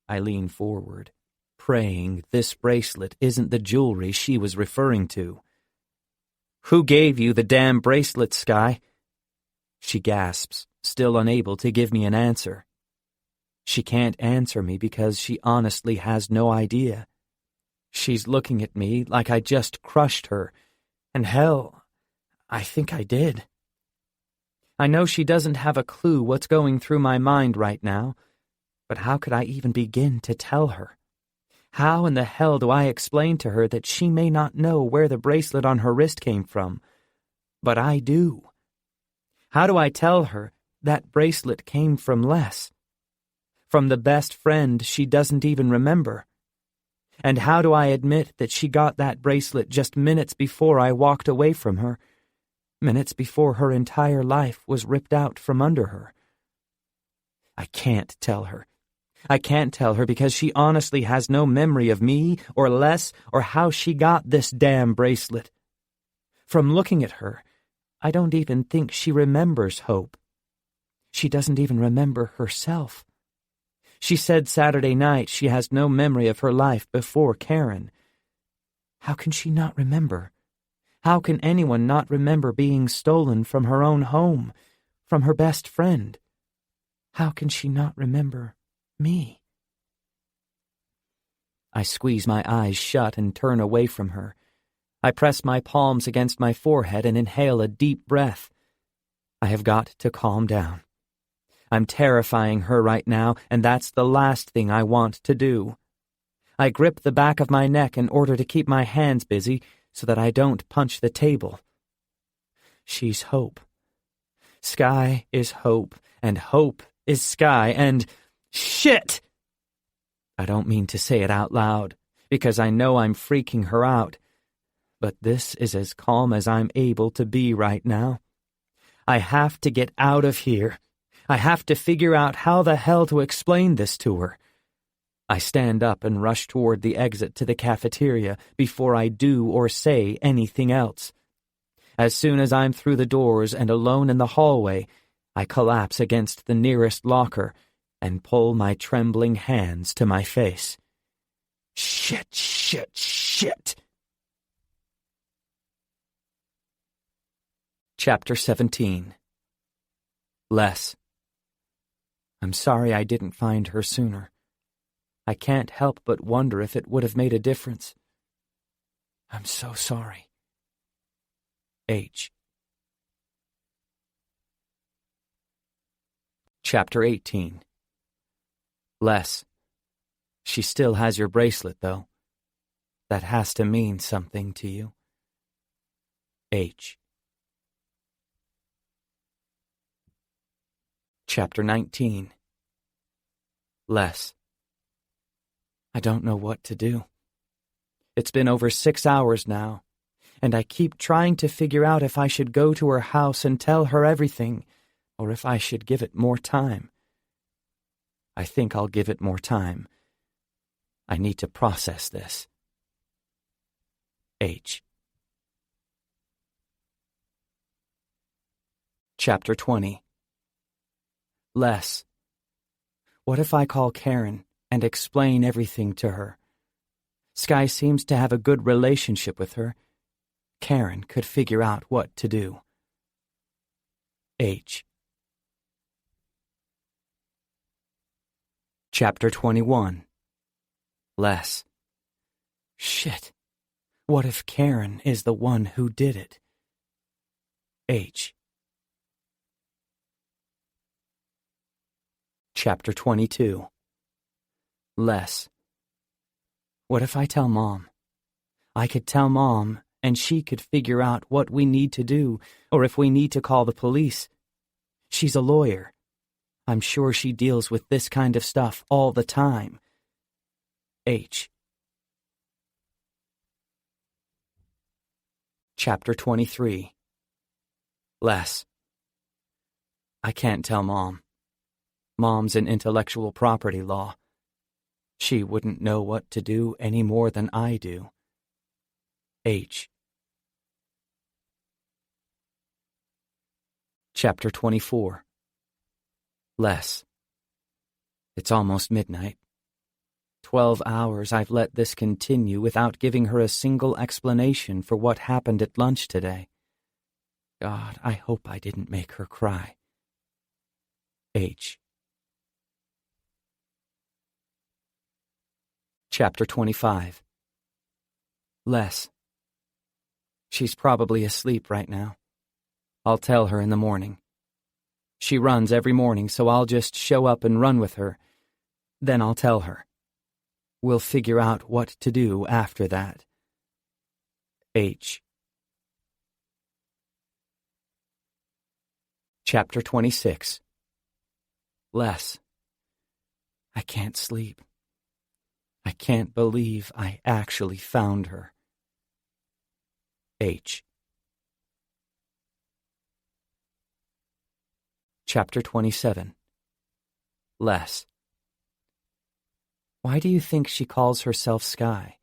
I lean forward, praying this bracelet isn't the jewelry she was referring to. Who gave you the damn bracelet, Sky? She gasps, still unable to give me an answer. She can't answer me because she honestly has no idea. She's looking at me like I just crushed her, and hell, I think I did. I know she doesn't have a clue what's going through my mind right now, but how could I even begin to tell her? How in the hell do I explain to her that she may not know where the bracelet on her wrist came from, but I do? How do I tell her that bracelet came from Les? From the best friend she doesn't even remember? And how do I admit that she got that bracelet just minutes before I walked away from her, minutes before her entire life was ripped out from under her? I can't tell her. I can't tell her because she honestly has no memory of me or Les or how she got this damn bracelet. From looking at her, I don't even think she remembers Hope. She doesn't even remember herself. She said Saturday night she has no memory of her life before Karen. How can she not remember? How can anyone not remember being stolen from her own home, from her best friend? How can she not remember me? I squeeze my eyes shut and turn away from her. I press my palms against my forehead and inhale a deep breath. I have got to calm down. I'm terrifying her right now, and that's the last thing I want to do. I grip the back of my neck in order to keep my hands busy so that I don't punch the table. She's Hope. Sky is Hope, and Hope is Sky, and shit! I don't mean to say it out loud, because I know I'm freaking her out, but this is as calm as I'm able to be right now. I have to get out of here. I have to figure out how the hell to explain this to her. I stand up and rush toward the exit to the cafeteria before I do or say anything else. As soon as I'm through the doors and alone in the hallway, I collapse against the nearest locker and pull my trembling hands to my face. Shit, shit, shit. Chapter 17. Les. I'm sorry I didn't find her sooner. I can't help but wonder if it would have made a difference. I'm so sorry. H. Chapter 18. Les. She still has your bracelet, though. That has to mean something to you. H. Chapter 19. Les. I don't know what to do. It's been over 6 hours now, and I keep trying to figure out if I should go to her house and tell her everything, or if I should give it more time. I think I'll give it more time. I need to process this. H. Chapter 20. Les. What if I call Karen and explain everything to her? Sky seems to have a good relationship with her. Karen could figure out what to do. H. Chapter 21. Les. Shit. What if Karen is the one who did it? H. Chapter 22. Les. What if I tell Mom? I could tell Mom, and she could figure out what we need to do, or if we need to call the police. She's a lawyer. I'm sure she deals with this kind of stuff all the time. H. Chapter 23. Les. I can't tell Mom. Mom's in intellectual property law. She wouldn't know what to do any more than I do. H. Chapter 24. Les. It's almost midnight. 12 hours I've let this continue without giving her a single explanation for what happened at lunch today. God, I hope I didn't make her cry. H. Chapter 25. Les. She's probably asleep right now. I'll tell her in the morning. She runs every morning, so I'll just show up and run with her. Then I'll tell her. We'll figure out what to do after that. H. Chapter 26. Les. I can't sleep. I can't believe I actually found her. H. Chapter 27. Les. Why do you think she calls herself Sky?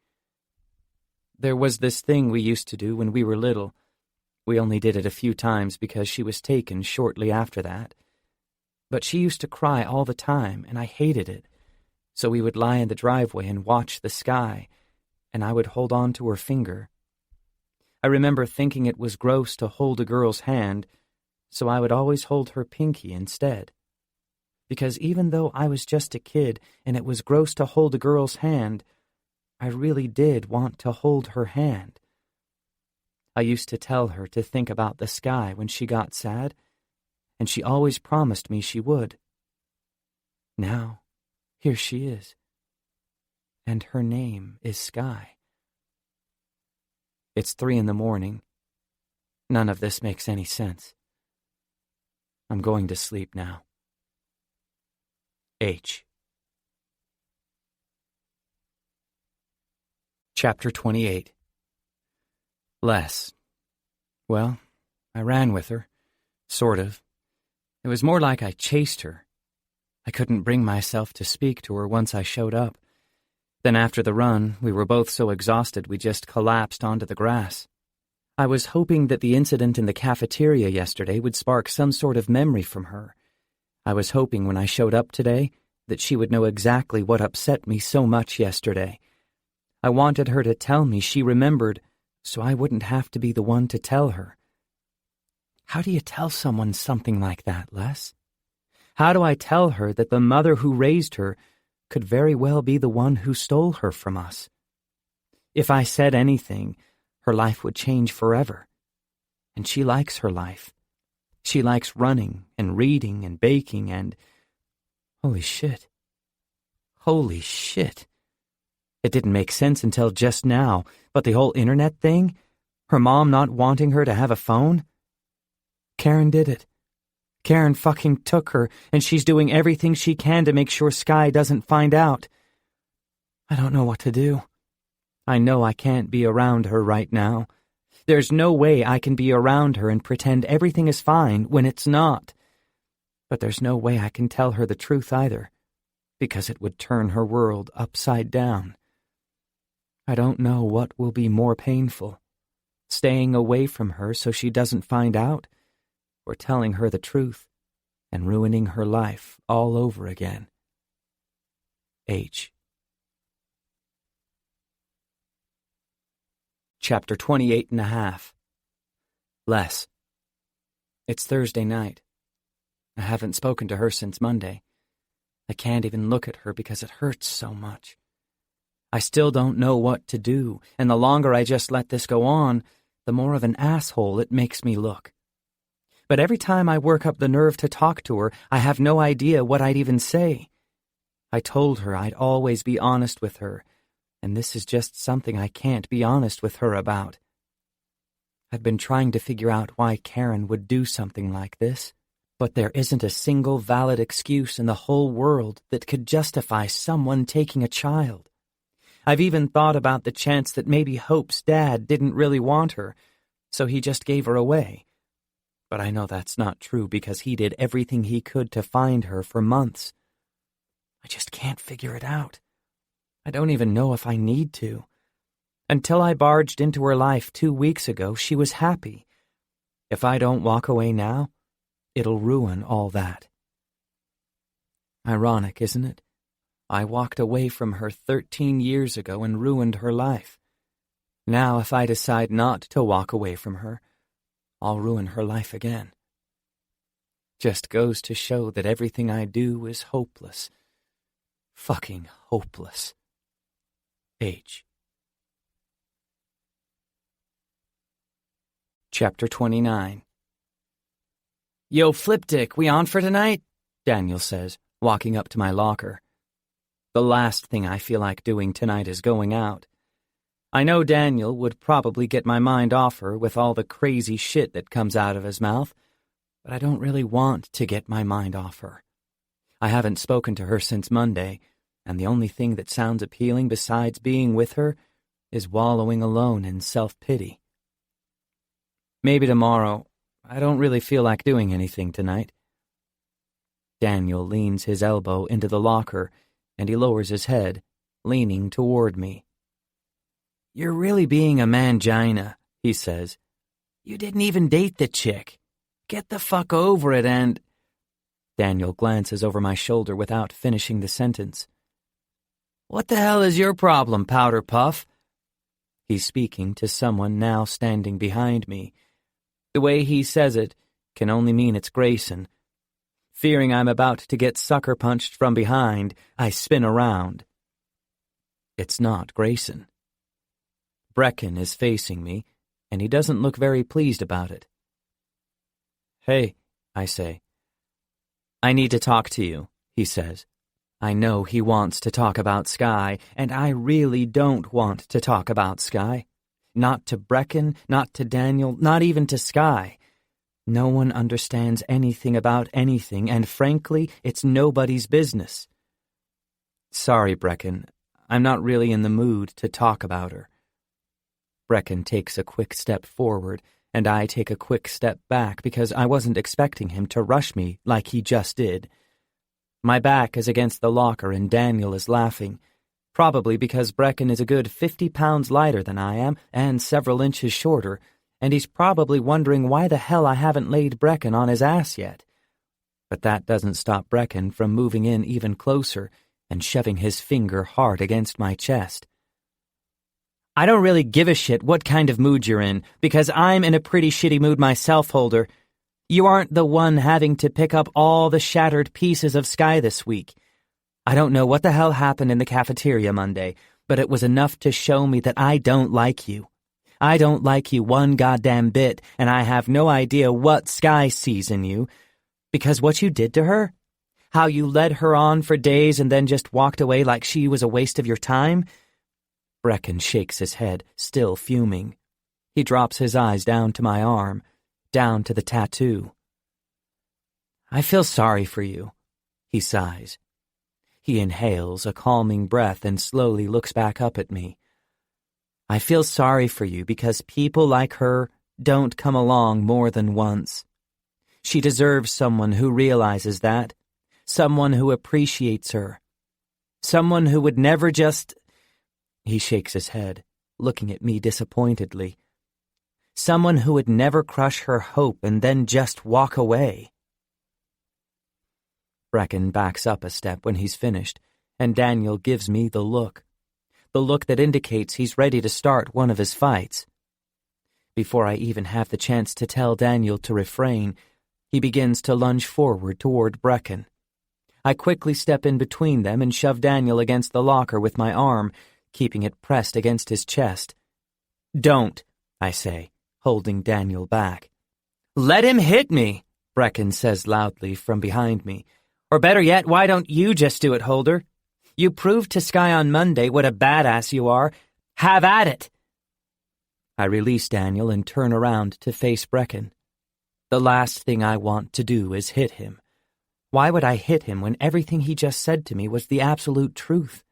There was this thing we used to do when we were little. We only did it a few times because she was taken shortly after that. But she used to cry all the time, and I hated it. So we would lie in the driveway and watch the sky, and I would hold on to her finger. I remember thinking it was gross to hold a girl's hand, so I would always hold her pinky instead. Because even though I was just a kid and it was gross to hold a girl's hand, I really did want to hold her hand. I used to tell her to think about the sky when she got sad, and she always promised me she would. Now, here she is, and her name is Sky. It's 3 a.m. None of this makes any sense. I'm going to sleep now. H. Chapter 28. Les. Well, I ran with her. Sort of. It was more like I chased her. I couldn't bring myself to speak to her once I showed up. Then after the run, we were both so exhausted we just collapsed onto the grass. I was hoping that the incident in the cafeteria yesterday would spark some sort of memory from her. I was hoping when I showed up today that she would know exactly what upset me so much yesterday. I wanted her to tell me she remembered, so I wouldn't have to be the one to tell her. How do you tell someone something like that, Les? How do I tell her that the mother who raised her could very well be the one who stole her from us? If I said anything, her life would change forever. And she likes her life. She likes running and reading and baking and... Holy shit. Holy shit. It didn't make sense until just now, but the whole internet thing? Her mom not wanting her to have a phone? Karen did it. Karen fucking took her, and she's doing everything she can to make sure Sky doesn't find out. I don't know what to do. I know I can't be around her right now. There's no way I can be around her and pretend everything is fine when it's not. But there's no way I can tell her the truth either, because it would turn her world upside down. I don't know what will be more painful, staying away from her so she doesn't find out, or telling her the truth and ruining her life all over again. H. Chapter 28.5. Les. It's Thursday night. I haven't spoken to her since Monday. I can't even look at her because it hurts so much. I still don't know what to do, and the longer I just let this go on, the more of an asshole it makes me look. But every time I work up the nerve to talk to her, I have no idea what I'd even say. I told her I'd always be honest with her, and this is just something I can't be honest with her about. I've been trying to figure out why Karen would do something like this, but there isn't a single valid excuse in the whole world that could justify someone taking a child. I've even thought about the chance that maybe Hope's dad didn't really want her, so he just gave her away. But I know that's not true because he did everything he could to find her for months. I just can't figure it out. I don't even know if I need to. Until I barged into her life 2 weeks ago, she was happy. If I don't walk away now, it'll ruin all that. Ironic, isn't it? I walked away from her 13 years ago and ruined her life. Now, if I decide not to walk away from her, I'll ruin her life again. Just goes to show that everything I do is hopeless. Fucking hopeless. H. Chapter 29. Yo, Flipdick, we on for tonight? Daniel says, walking up to my locker. The last thing I feel like doing tonight is going out. I know Daniel would probably get my mind off her with all the crazy shit that comes out of his mouth, but I don't really want to get my mind off her. I haven't spoken to her since Monday, and the only thing that sounds appealing besides being with her is wallowing alone in self-pity. Maybe tomorrow. I don't really feel like doing anything tonight. Daniel leans his elbow into the locker, and he lowers his head, leaning toward me. You're really being a mangina, he says. You didn't even date the chick. Get the fuck over it and... Daniel glances over my shoulder without finishing the sentence. What the hell is your problem, Powder Puff? He's speaking to someone now standing behind me. The way he says it can only mean it's Grayson. Fearing I'm about to get sucker-punched from behind, I spin around. It's not Grayson. Brecken is facing me, and he doesn't look very pleased about it. Hey, I say. I need to talk to you, he says. I know he wants to talk about Sky, and I really don't want to talk about Sky. Not to Brecken, not to Daniel, not even to Sky. No one understands anything about anything, and frankly, it's nobody's business. Sorry, Brecken. I'm not really in the mood to talk about her. Brecken takes a quick step forward, and I take a quick step back because I wasn't expecting him to rush me like he just did. My back is against the locker and Daniel is laughing, probably because Brecken is a good 50 pounds lighter than I am and several inches shorter, and he's probably wondering why the hell I haven't laid Brecken on his ass yet. But that doesn't stop Brecken from moving in even closer and shoving his finger hard against my chest. I don't really give a shit what kind of mood you're in, because I'm in a pretty shitty mood myself, Holder. You aren't the one having to pick up all the shattered pieces of Sky this week. I don't know what the hell happened in the cafeteria Monday, but it was enough to show me that I don't like you. I don't like you one goddamn bit, and I have no idea what Sky sees in you. Because what you did to her? How you led her on for days and then just walked away like she was a waste of your time? Brecken shakes his head, still fuming. He drops his eyes down to my arm, down to the tattoo. I feel sorry for you, he sighs. He inhales a calming breath and slowly looks back up at me. I feel sorry for you because people like her don't come along more than once. She deserves someone who realizes that, someone who appreciates her, someone who would never just... He shakes his head, looking at me disappointedly. Someone who would never crush her hope and then just walk away. Brecken backs up a step when he's finished, and Daniel gives me the look that indicates he's ready to start one of his fights. Before I even have the chance to tell Daniel to refrain, he begins to lunge forward toward Brecken. I quickly step in between them and shove Daniel against the locker with my arm, keeping it pressed against his chest. Don't, I say, holding Daniel back. Let him hit me, Brecken says loudly from behind me. Or better yet, why don't you just do it, Holder? You proved to Sky on Monday what a badass you are. Have at it. I release Daniel and turn around to face Brecken. The last thing I want to do is hit him. Why would I hit him when everything he just said to me was the absolute truth?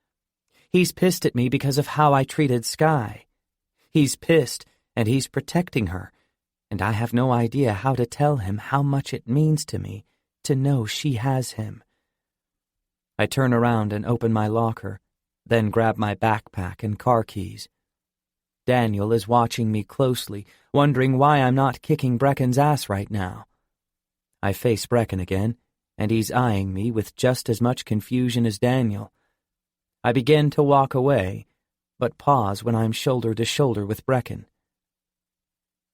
He's pissed at me because of how I treated Sky. He's pissed, and he's protecting her, and I have no idea how to tell him how much it means to me to know she has him. I turn around and open my locker, then grab my backpack and car keys. Daniel is watching me closely, wondering why I'm not kicking Brecken's ass right now. I face Brecken again, and he's eyeing me with just as much confusion as Daniel. I begin to walk away, but pause when I'm shoulder to shoulder with Brecken.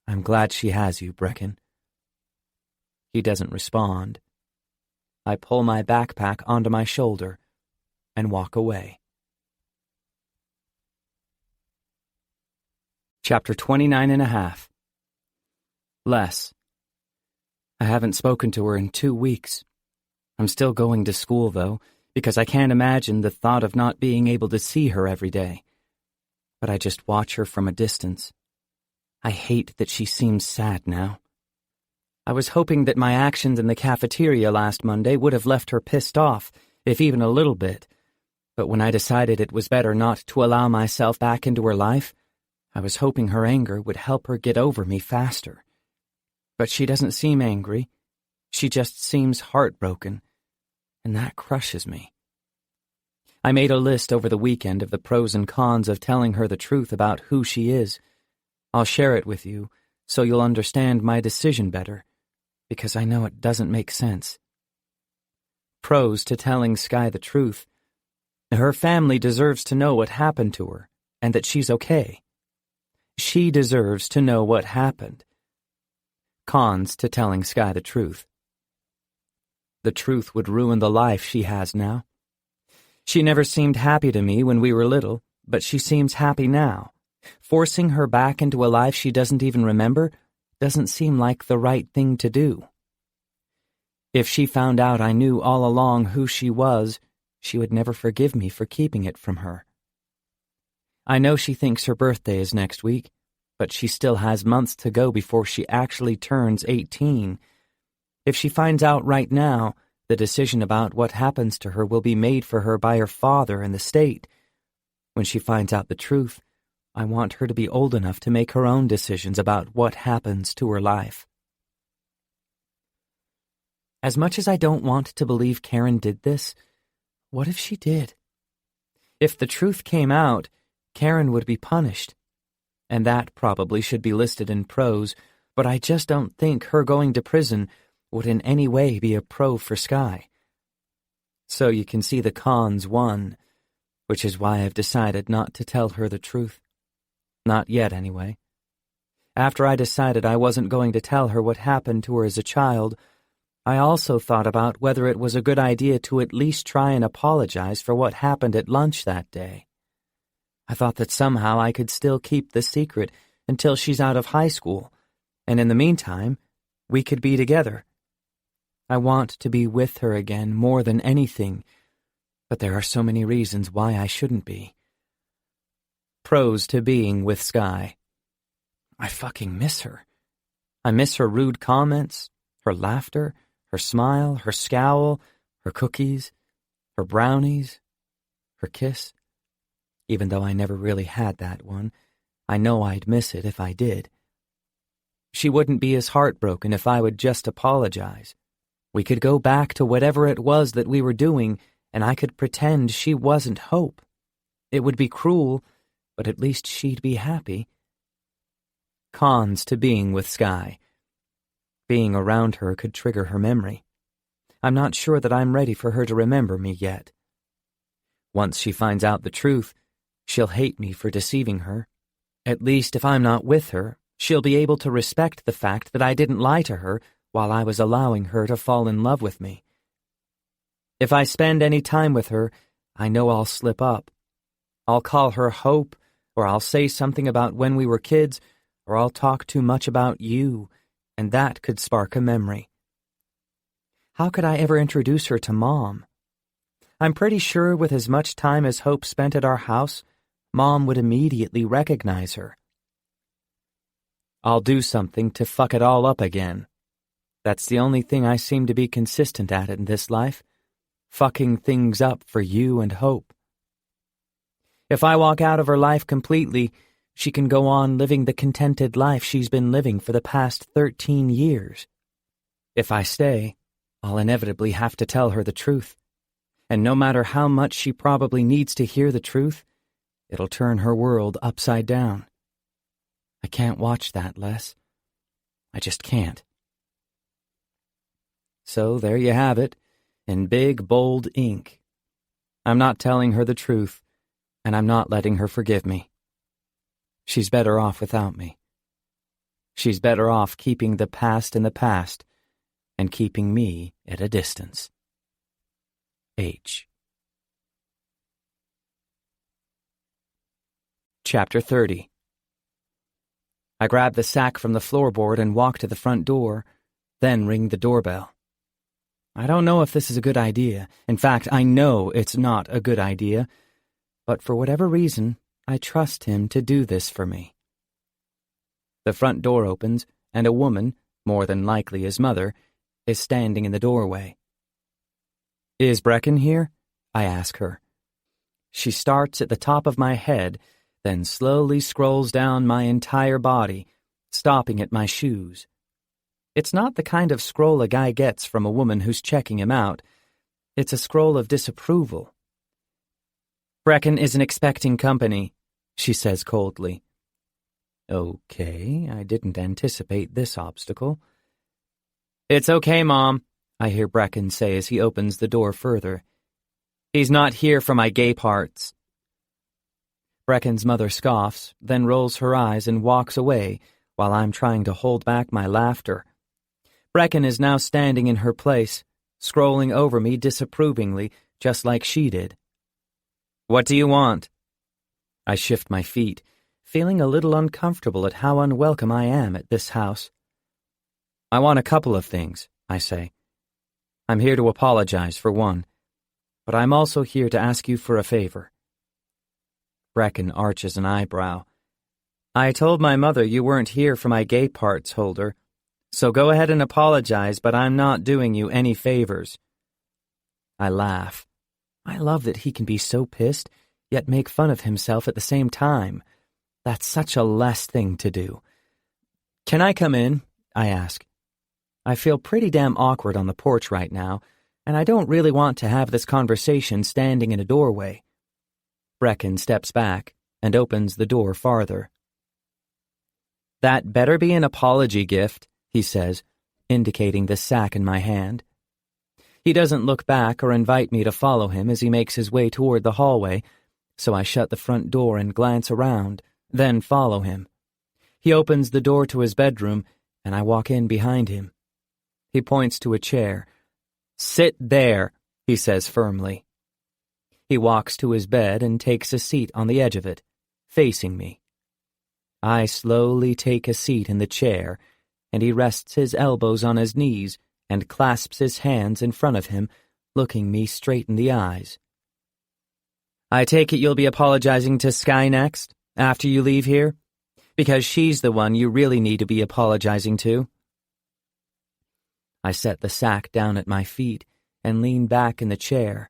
I'm glad she has you, Brecken. He doesn't respond. I pull my backpack onto my shoulder and walk away. Chapter 29.5. Les. I haven't spoken to her in 2 weeks. I'm still going to school, though, because I can't imagine the thought of not being able to see her every day. But I just watch her from a distance. I hate that she seems sad now. I was hoping that my actions in the cafeteria last Monday would have left her pissed off, if even a little bit. But when I decided it was better not to allow myself back into her life, I was hoping her anger would help her get over me faster. But she doesn't seem angry. She just seems heartbroken, and that crushes me. I made a list over the weekend of the pros and cons of telling her the truth about who she is. I'll share it with you so you'll understand my decision better, because I know it doesn't make sense. Pros to telling Skye the truth. Her family deserves to know what happened to her, and that she's okay. She deserves to know what happened. Cons to telling Skye the truth. The truth would ruin the life she has now. She never seemed happy to me when we were little, but she seems happy now. Forcing her back into a life she doesn't even remember doesn't seem like the right thing to do. If she found out I knew all along who she was, she would never forgive me for keeping it from her. I know she thinks her birthday is next week, but she still has months to go before she actually turns 18. If she finds out right now, the decision about what happens to her will be made for her by her father and the state. When she finds out the truth, I want her to be old enough to make her own decisions about what happens to her life. As much as I don't want to believe Karen did this, what if she did? If the truth came out, Karen would be punished. And that probably should be listed in pros, but I just don't think her going to prison would in any way be a pro for Skye. So you can see the cons won, which is why I've decided not to tell her the truth. Not yet, anyway. After I decided I wasn't going to tell her what happened to her as a child, I also thought about whether it was a good idea to at least try and apologize for what happened at lunch that day. I thought that somehow I could still keep the secret until she's out of high school, and in the meantime, we could be together. I want to be with her again more than anything, but there are so many reasons why I shouldn't be. Pros to being with Skye. I fucking miss her. I miss her rude comments, her laughter, her smile, her scowl, her cookies, her brownies, her kiss. Even though I never really had that one, I know I'd miss it if I did. She wouldn't be as heartbroken if I would just apologize. We could go back to whatever it was that we were doing, and I could pretend she wasn't Hope. It would be cruel, but at least she'd be happy. Cons to being with Skye. Being around her could trigger her memory. I'm not sure that I'm ready for her to remember me yet. Once she finds out the truth, she'll hate me for deceiving her. At least if I'm not with her, she'll be able to respect the fact that I didn't lie to her while I was allowing her to fall in love with me. If I spend any time with her, I know I'll slip up. I'll call her Hope, or I'll say something about when we were kids, or I'll talk too much about you, and that could spark a memory. How could I ever introduce her to Mom? I'm pretty sure with as much time as Hope spent at our house, Mom would immediately recognize her. I'll do something to fuck it all up again. That's the only thing I seem to be consistent at in this life, fucking things up for you and Hope. If I walk out of her life completely, she can go on living the contented life she's been living for the past 13 years. If I stay, I'll inevitably have to tell her the truth. and no matter how much she probably needs to hear the truth, it'll turn her world upside down. I can't watch that, Les. I just can't. So there you have it, in big, bold ink. I'm not telling her the truth, and I'm not letting her forgive me. She's better off without me. She's better off keeping the past in the past and keeping me at a distance. H. Chapter 30. I grab the sack from the floorboard and walk to the front door, then ring the doorbell. I don't know if this is a good idea. In fact, I know it's not a good idea, but for whatever reason, I trust him to do this for me. The front door opens, and a woman, more than likely his mother, is standing in the doorway. "Is Brecken here?" I ask her. She starts at the top of my head, then slowly scrolls down my entire body, stopping at my shoes. It's not the kind of scroll a guy gets from a woman who's checking him out. It's a scroll of disapproval. "Brecken isn't expecting company," she says coldly. Okay, I didn't anticipate this obstacle. "It's okay, Mom," I hear Brecken say as he opens the door further. "He's not here for my gay parts." Brecken's mother scoffs, then rolls her eyes and walks away while I'm trying to hold back my laughter. Brecken is now standing in her place, scrolling over me disapprovingly, just like she did. "What do you want?" I shift my feet, feeling a little uncomfortable at how unwelcome I am at this house. "I want a couple of things," I say. "I'm here to apologize for one, but I'm also here to ask you for a favor." Brecken arches an eyebrow. "I told my mother you weren't here for my gay parts, Holder, so go ahead and apologize, but I'm not doing you any favors." I laugh. I love that he can be so pissed, yet make fun of himself at the same time. That's such a Les thing to do. "Can I come in?" I ask. I feel pretty damn awkward on the porch right now, and I don't really want to have this conversation standing in a doorway. Brecken steps back and opens the door farther. "That better be an apology gift," he says, indicating the sack in my hand. He doesn't look back or invite me to follow him as he makes his way toward the hallway, so I shut the front door and glance around, then follow him. He opens the door to his bedroom, and I walk in behind him. He points to a chair. "Sit there," he says firmly. He walks to his bed and takes a seat on the edge of it, facing me. I slowly take a seat in the chair, and he rests his elbows on his knees and clasps his hands in front of him, looking me straight in the eyes. "I take it you'll be apologizing to Sky next, after you leave here? Because she's the one you really need to be apologizing to." I set the sack down at my feet and lean back in the chair.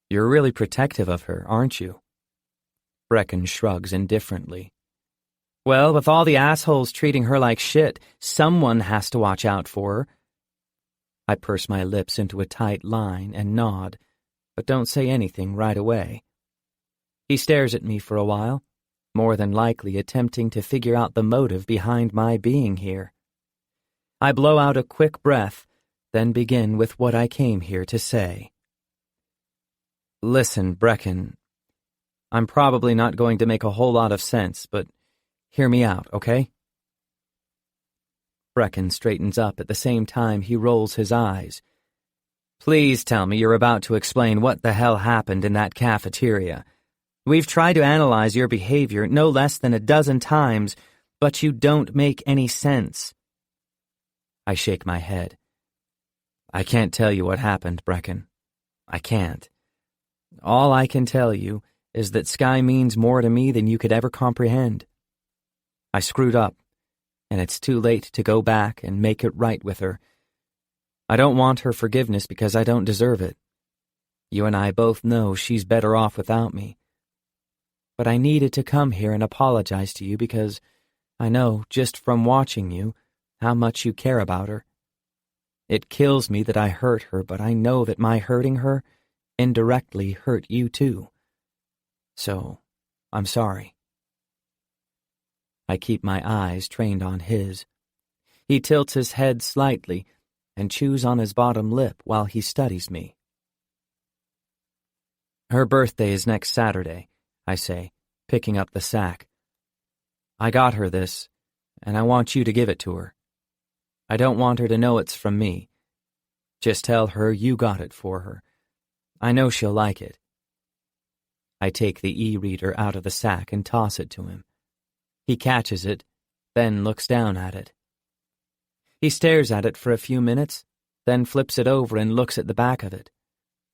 "You're really protective of her, aren't you?" Brecken shrugs indifferently. "Well, with all the assholes treating her like shit, someone has to watch out for her." I purse my lips into a tight line and nod, but don't say anything right away. He stares at me for a while, more than likely attempting to figure out the motive behind my being here. I blow out a quick breath, then begin with what I came here to say. "Listen, Brecken, I'm probably not going to make a whole lot of sense, but hear me out, okay?" Brecken straightens up at the same time he rolls his eyes. "Please tell me you're about to explain what the hell happened in that cafeteria. We've tried to analyze your behavior no less than a dozen times, but you don't make any sense." I shake my head. "I can't tell you what happened, Brecken. I can't. All I can tell you is that Sky means more to me than you could ever comprehend. I screwed up, and it's too late to go back and make it right with her. I don't want her forgiveness because I don't deserve it. You and I both know she's better off without me. But I needed to come here and apologize to you because I know, just from watching you, how much you care about her. It kills me that I hurt her, but I know that my hurting her indirectly hurt you too. So, I'm sorry. I keep my eyes trained on his. He tilts his head slightly and chews on his bottom lip while he studies me. Her birthday is next Saturday, I say, picking up the sack. I got her this, and I want you to give it to her. I don't want her to know it's from me. Just tell her you got it for her. I know she'll like it. I take the e-reader out of the sack and toss it to him. He catches it, then looks down at it. He stares at it for a few minutes, then flips it over and looks at the back of it.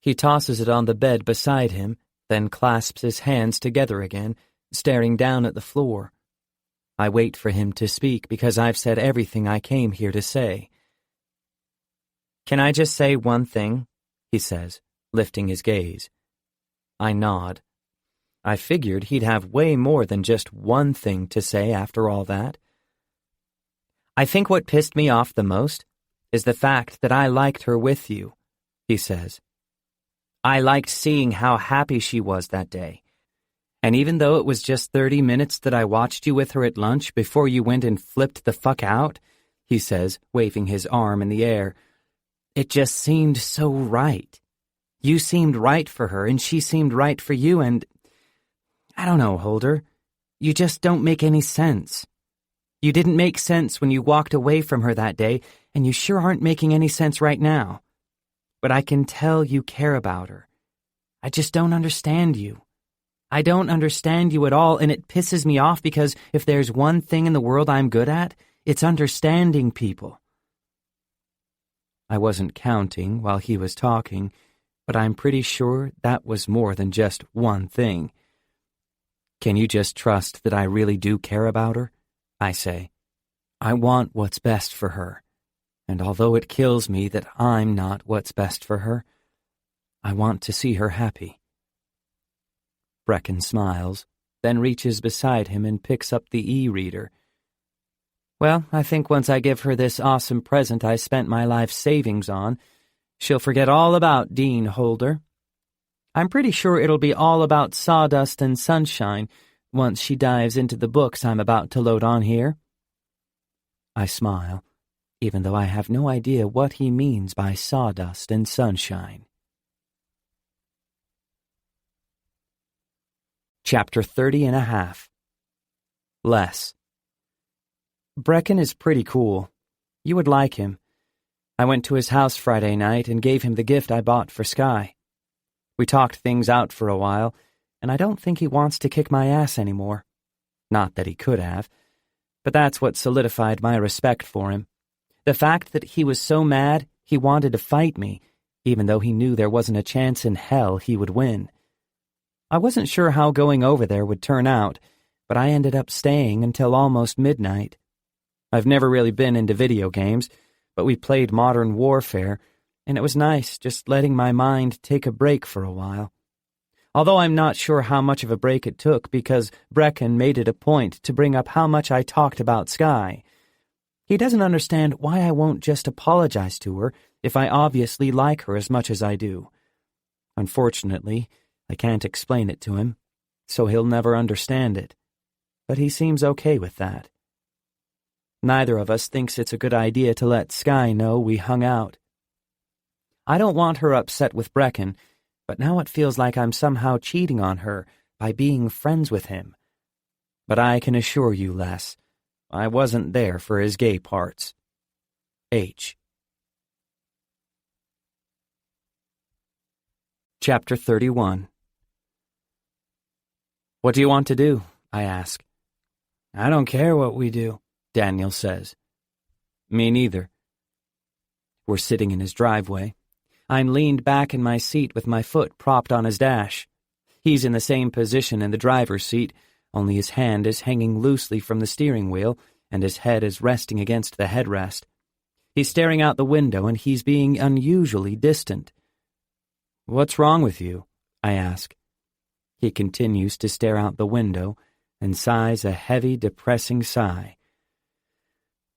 He tosses it on the bed beside him, then clasps his hands together again, staring down at the floor. I wait for him to speak because I've said everything I came here to say. Can I just say one thing? He says, lifting his gaze. I nod. I figured he'd have way more than just one thing to say after all that. I think what pissed me off the most is the fact that I liked her with you, he says. I liked seeing how happy she was that day. And even though it was just 30 minutes that I watched you with her at lunch before you went and flipped the fuck out, he says, waving his arm in the air, it just seemed so right. You seemed right for her and she seemed right for you and... I don't know, Holder. You just don't make any sense. You didn't make sense when you walked away from her that day, and you sure aren't making any sense right now. But I can tell you care about her. I just don't understand you. I don't understand you at all, and it pisses me off because if there's one thing in the world I'm good at, it's understanding people. I wasn't counting while he was talking, but I'm pretty sure that was more than just one thing. Can you just trust that I really do care about her? I say. I want what's best for her, and although it kills me that I'm not what's best for her, I want to see her happy. Brecken smiles, then reaches beside him and picks up the e-reader. Well, I think once I give her this awesome present I spent my life savings on, she'll forget all about Dean Holder. I'm pretty sure it'll be all about sawdust and sunshine once she dives into the books I'm about to load on here. I smile, even though I have no idea what he means by sawdust and sunshine. Chapter 30.5. Les. Brecken is pretty cool. You would like him. I went to his house Friday night and gave him the gift I bought for Sky. We talked things out for a while, and I don't think he wants to kick my ass anymore. Not that he could have, but that's what solidified my respect for him. The fact that he was so mad he wanted to fight me, even though he knew there wasn't a chance in hell he would win. I wasn't sure how going over there would turn out, but I ended up staying until almost midnight. I've never really been into video games, but we played Modern Warfare, and it was nice just letting my mind take a break for a while. Although I'm not sure how much of a break it took because Brecken made it a point to bring up how much I talked about Sky. He doesn't understand why I won't just apologize to her if I obviously like her as much as I do. Unfortunately, I can't explain it to him, so he'll never understand it. But he seems okay with that. Neither of us thinks it's a good idea to let Sky know we hung out. I don't want her upset with Brecken, but now it feels like I'm somehow cheating on her by being friends with him. But I can assure you, Les, I wasn't there for his gay parts. H. Chapter 31. What do you want to do? I ask. I don't care what we do, Daniel says. Me neither. We're sitting in his driveway. I'm leaned back in my seat with my foot propped on his dash. He's in the same position in the driver's seat, only his hand is hanging loosely from the steering wheel and his head is resting against the headrest. He's staring out the window and he's being unusually distant. What's wrong with you? I ask. He continues to stare out the window and sighs a heavy, depressing sigh.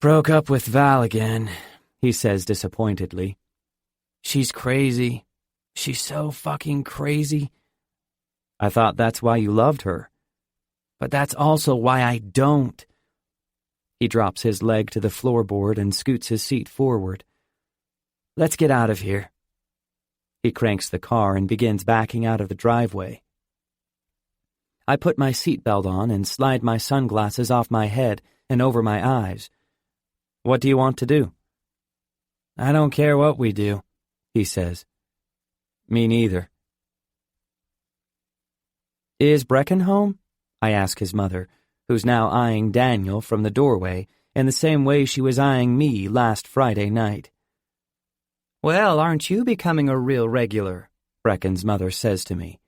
Broke up with Val again, he says disappointedly. She's crazy. She's so fucking crazy. I thought that's why you loved her. But that's also why I don't. He drops his leg to the floorboard and scoots his seat forward. Let's get out of here. He cranks the car and begins backing out of the driveway. I put my seatbelt on and slide my sunglasses off my head and over my eyes. What do you want to do? I don't care what we do, he says. Me neither. Is Brecken home? I ask his mother, who's now eyeing Daniel from the doorway in the same way she was eyeing me last Friday night. Well, aren't you becoming a real regular? Brecken's mother says to me.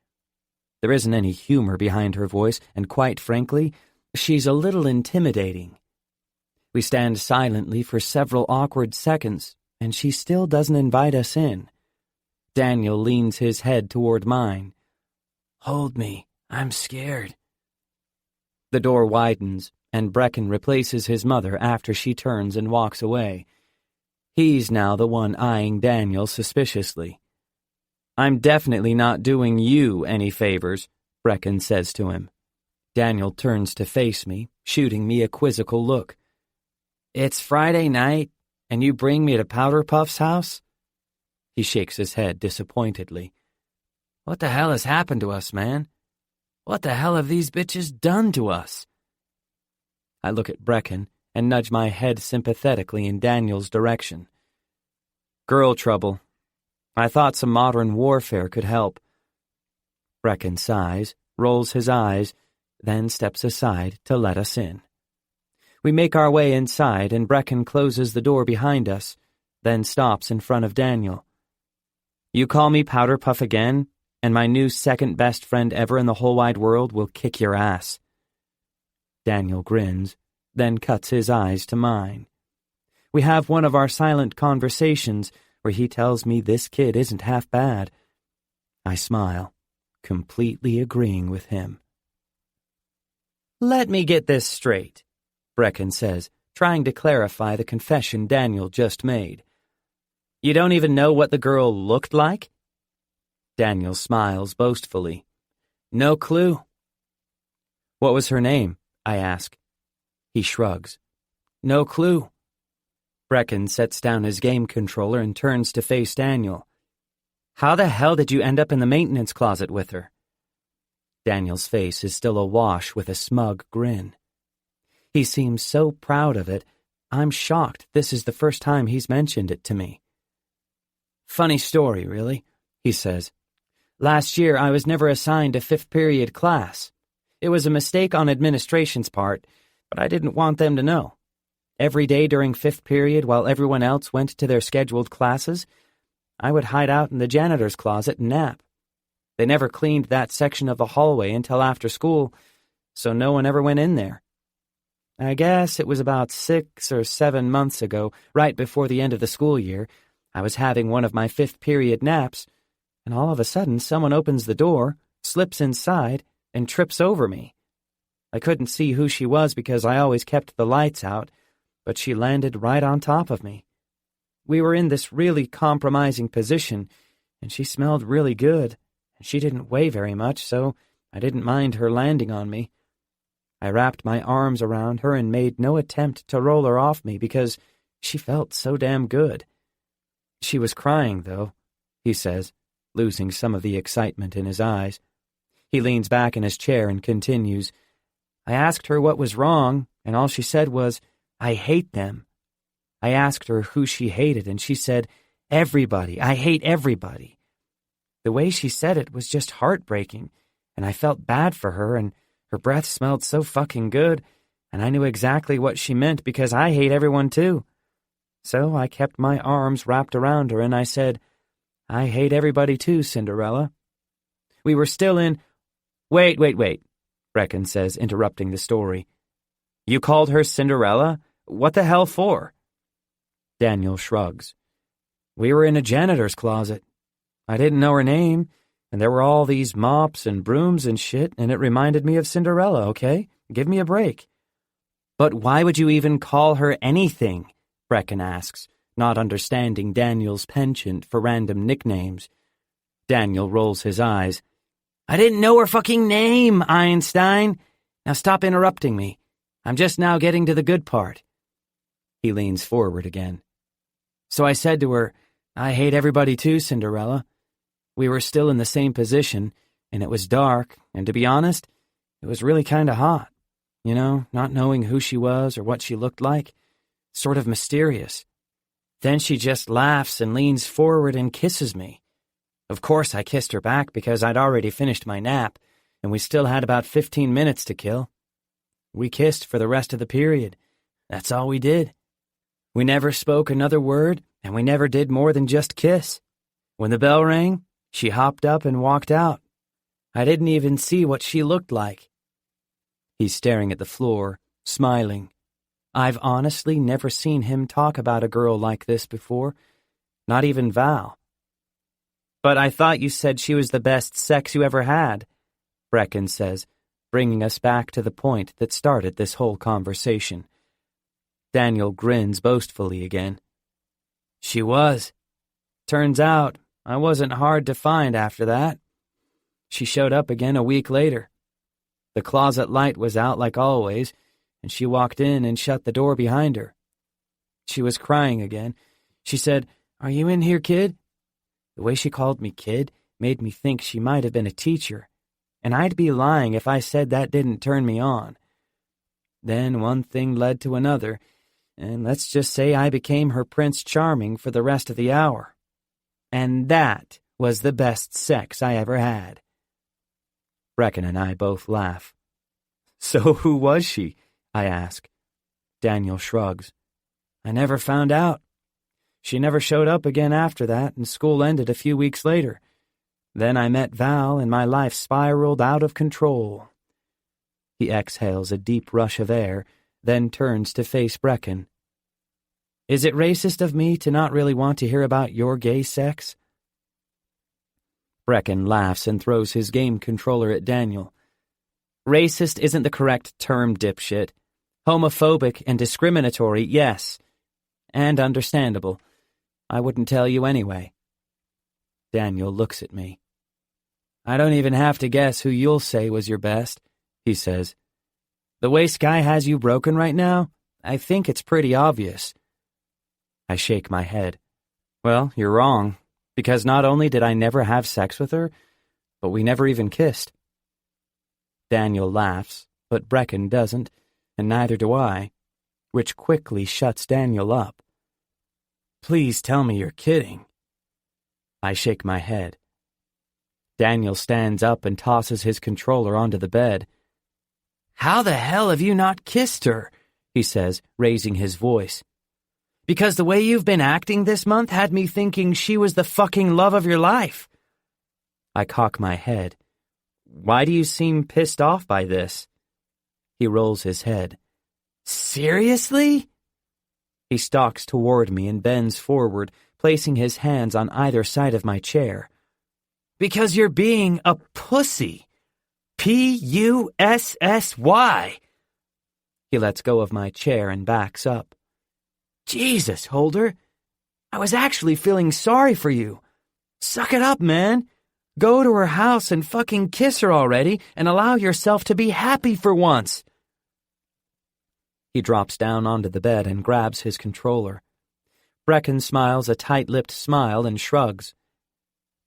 There isn't any humor behind her voice, and quite frankly, she's a little intimidating. We stand silently for several awkward seconds, and she still doesn't invite us in. Daniel leans his head toward mine. Hold me, I'm scared. The door widens, and Brecken replaces his mother after she turns and walks away. He's now the one eyeing Daniel suspiciously. I'm definitely not doing you any favors, Brecken says to him. Daniel turns to face me, shooting me a quizzical look. It's Friday night, and you bring me to Powder Puff's house? He shakes his head disappointedly. What the hell has happened to us, man? What the hell have these bitches done to us? I look at Brecken and nudge my head sympathetically in Daniel's direction. Girl trouble. I thought some modern warfare could help. Brecken sighs, rolls his eyes, then steps aside to let us in. We make our way inside, and Brecken closes the door behind us, then stops in front of Daniel. You call me Powder Puff again, and my new second best friend ever in the whole wide world will kick your ass. Daniel grins, then cuts his eyes to mine. We have one of our silent conversations where he tells me this kid isn't half bad. I smile, completely agreeing with him. Let me get this straight, Brecken says, trying to clarify the confession Daniel just made. You don't even know what the girl looked like? Daniel smiles boastfully. No clue. What was her name? I ask. He shrugs. No clue. Brecken sets down his game controller and turns to face Daniel. How the hell did you end up in the maintenance closet with her? Daniel's face is still awash with a smug grin. He seems so proud of it, I'm shocked this is the first time he's mentioned it to me. Funny story, really, he says. Last year I was never assigned a fifth period class. It was a mistake on administration's part, but I didn't want them to know. Every day during fifth period, while everyone else went to their scheduled classes, I would hide out in the janitor's closet and nap. They never cleaned that section of the hallway until after school, so no one ever went in there. I guess it was about 6 or 7 months ago, right before the end of the school year, I was having one of my fifth period naps, and all of a sudden someone opens the door, slips inside, and trips over me. I couldn't see who she was because I always kept the lights out, but she landed right on top of me. We were in this really compromising position, and she smelled really good, and she didn't weigh very much, so I didn't mind her landing on me. I wrapped my arms around her and made no attempt to roll her off me because she felt so damn good. She was crying, though, he says, losing some of the excitement in his eyes. He leans back in his chair and continues, I asked her what was wrong, and all she said was, I hate them. I asked her who she hated, and she said, everybody. I hate everybody. The way she said it was just heartbreaking, and I felt bad for her, and her breath smelled so fucking good, and I knew exactly what she meant because I hate everyone too. So I kept my arms wrapped around her, and I said, I hate everybody too, Cinderella. We were still in... Wait, Brecken says, interrupting the story. You called her Cinderella? What the hell for? Daniel shrugs. We were in a janitor's closet. I didn't know her name, and there were all these mops and brooms and shit, and it reminded me of Cinderella, okay? Give me a break. But why would you even call her anything? Brecken asks, not understanding Daniel's penchant for random nicknames. Daniel rolls his eyes. I didn't know her fucking name, Einstein. Now stop interrupting me. I'm just now getting to the good part. He leans forward again. So I said to her, I hate everybody too, Cinderella. We were still in the same position, and it was dark, and to be honest, it was really kinda hot. You know, not knowing who she was or what she looked like. Sort of mysterious. Then she just laughs and leans forward and kisses me. Of course I kissed her back because I'd already finished my nap, and we still had about 15 minutes to kill. We kissed for the rest of the period. That's all we did. We never spoke another word, and we never did more than just kiss. When the bell rang, she hopped up and walked out. I didn't even see what she looked like. He's staring at the floor, smiling. I've honestly never seen him talk about a girl like this before, not even Val. But I thought you said she was the best sex you ever had, Brecken says, bringing us back to the point that started this whole conversation. Daniel grins boastfully again. She was. Turns out I wasn't hard to find after that. She showed up again a week later. The closet light was out like always, and she walked in and shut the door behind her. She was crying again. She said, Are you in here, kid? The way she called me kid made me think she might have been a teacher, and I'd be lying if I said that didn't turn me on. Then one thing led to another, and let's just say I became her Prince Charming for the rest of the hour. And that was the best sex I ever had. Brecken and I both laugh. So who was she? I ask. Daniel shrugs. I never found out. She never showed up again after that, and school ended a few weeks later. Then I met Val, and my life spiraled out of control. He exhales a deep rush of air, then turns to face Brecken. Is it racist of me to not really want to hear about your gay sex? Brecken laughs and throws his game controller at Daniel. Racist isn't the correct term, dipshit. Homophobic and discriminatory, yes. And understandable. I wouldn't tell you anyway. Daniel looks at me. I don't even have to guess who you'll say was your best, he says. The way Sky has you broken right now, I think it's pretty obvious. I shake my head. Well, you're wrong, because not only did I never have sex with her, but we never even kissed. Daniel laughs, but Brecken doesn't, and neither do I, which quickly shuts Daniel up. Please tell me you're kidding. I shake my head. Daniel stands up and tosses his controller onto the bed. How the hell have you not kissed her? He says, raising his voice. Because the way you've been acting this month had me thinking she was the fucking love of your life. I cock my head. Why do you seem pissed off by this? He rolls his head. Seriously? He stalks toward me and bends forward, placing his hands on either side of my chair. Because you're being a pussy. Pussy. He lets go of my chair and backs up. Jesus, Holder. I was actually feeling sorry for you. Suck it up, man. Go to her house and fucking kiss her already and allow yourself to be happy for once. He drops down onto the bed and grabs his controller. Brecken smiles a tight-lipped smile and shrugs.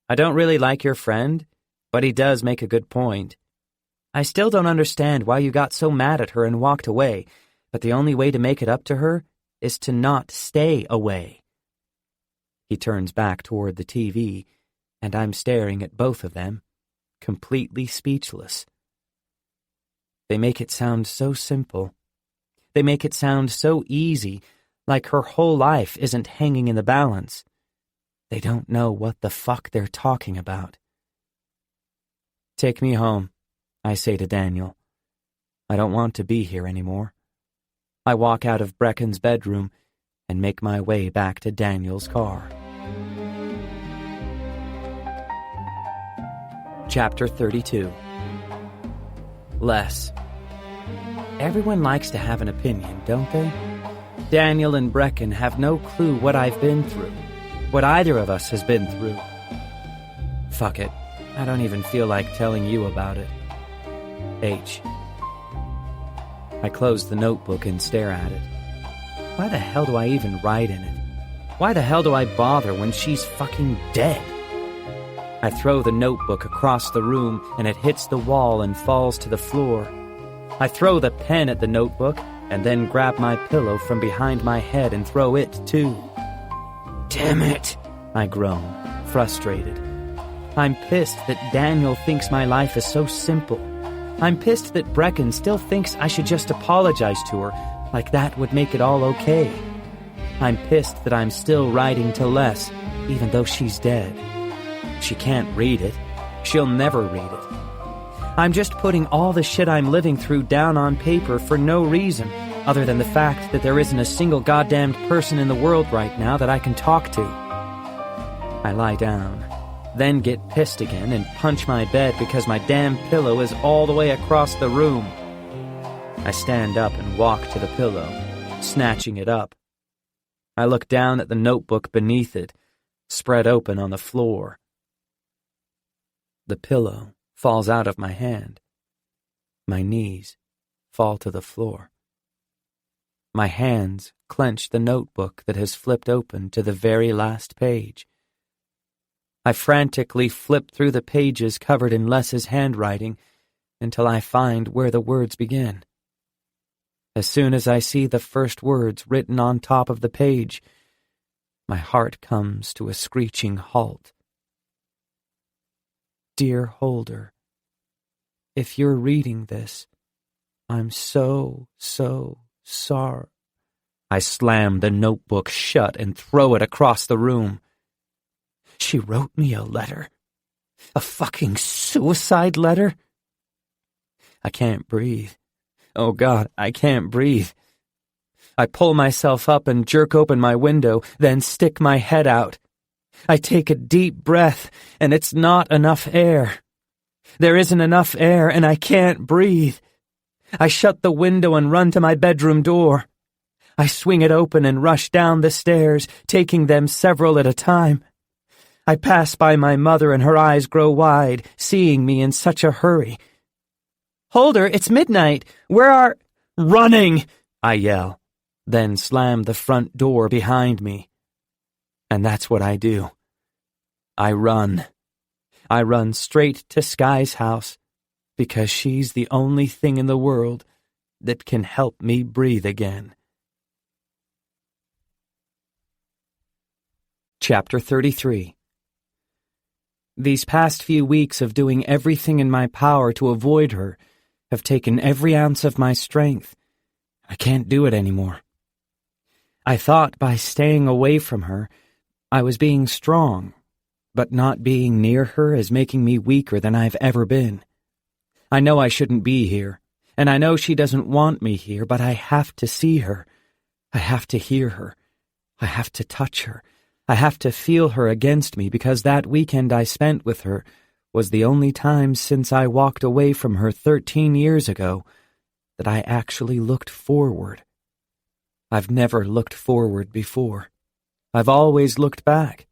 I don't really like your friend, but he does make a good point. I still don't understand why you got so mad at her and walked away, but the only way to make it up to her is to not stay away. He turns back toward the TV, and I'm staring at both of them, completely speechless. They make it sound so simple. They make it sound so easy, like her whole life isn't hanging in the balance. They don't know what the fuck they're talking about. Take me home, I say to Daniel. I don't want to be here anymore. I walk out of Brecken's bedroom and make my way back to Daniel's car. Chapter 32. Les. Everyone likes to have an opinion, don't they? Daniel and Brecken have no clue what I've been through, what either of us has been through. Fuck it. I don't even feel like telling you about it. H. I close the notebook and stare at it. Why the hell do I even write in it? Why the hell do I bother when she's fucking dead? I throw the notebook across the room and it hits the wall and falls to the floor. I throw the pen at the notebook and then grab my pillow from behind my head and throw it too. Damn it, I groan, frustrated. I'm pissed that Daniel thinks my life is so simple. I'm pissed that Brecken still thinks I should just apologize to her, like that would make it all okay. I'm pissed that I'm still writing to Les, even though she's dead. She can't read it. She'll never read it. I'm just putting all the shit I'm living through down on paper for no reason, other than the fact that there isn't a single goddamned person in the world right now that I can talk to. I lie down, then get pissed again and punch my bed because my damn pillow is all the way across the room. I stand up and walk to the pillow, snatching it up. I look down at the notebook beneath it, spread open on the floor. The pillow falls out of my hand. My knees fall to the floor. My hands clench the notebook that has flipped open to the very last page. I frantically flip through the pages covered in Les's handwriting until I find where the words begin. As soon as I see the first words written on top of the page, my heart comes to a screeching halt. Dear Holder, if you're reading this, I'm so sorry. I slam the notebook shut and throw it across the room. She wrote me a letter. A fucking suicide letter? I can't breathe. Oh God, I can't breathe. I pull myself up and jerk open my window, then stick my head out. I take a deep breath, and it's not enough air. There isn't enough air, and I can't breathe. I shut the window and run to my bedroom door. I swing it open and rush down the stairs, taking them several at a time. I pass by my mother, and her eyes grow wide, seeing me in such a hurry. Holder, it's midnight. Where are... Running, I yell, then slam the front door behind me. And that's what I do. I run. I run straight to Sky's house, because she's the only thing in the world that can help me breathe again. Chapter 33. These past few weeks of doing everything in my power to avoid her have taken every ounce of my strength. I can't do it anymore. I thought by staying away from her, I was being strong, but not being near her is making me weaker than I've ever been. I know I shouldn't be here, and I know she doesn't want me here, but I have to see her. I have to hear her. I have to touch her. I have to feel her against me because that weekend I spent with her was the only time since I walked away from her 13 years ago that I actually looked forward. I've never looked forward before. I've always looked back.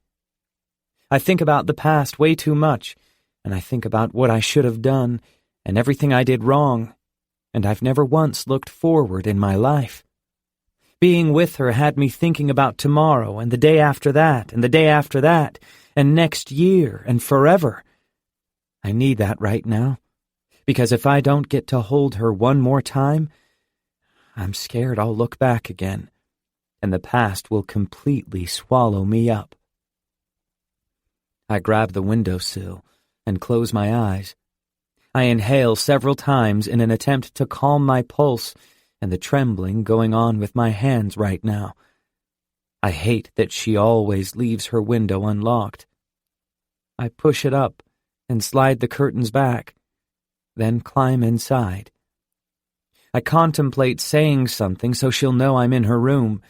I think about the past way too much, and I think about what I should have done and everything I did wrong, and I've never once looked forward in my life. Being with her had me thinking about tomorrow and the day after that and the day after that and next year and forever. I need that right now, because if I don't get to hold her one more time, I'm scared I'll look back again, and the past will completely swallow me up. I grab the windowsill and close my eyes. I inhale several times in an attempt to calm my pulse and the trembling going on with my hands right now. I hate that she always leaves her window unlocked. I push it up and slide the curtains back, then climb inside. I contemplate saying something so she'll know I'm in her room,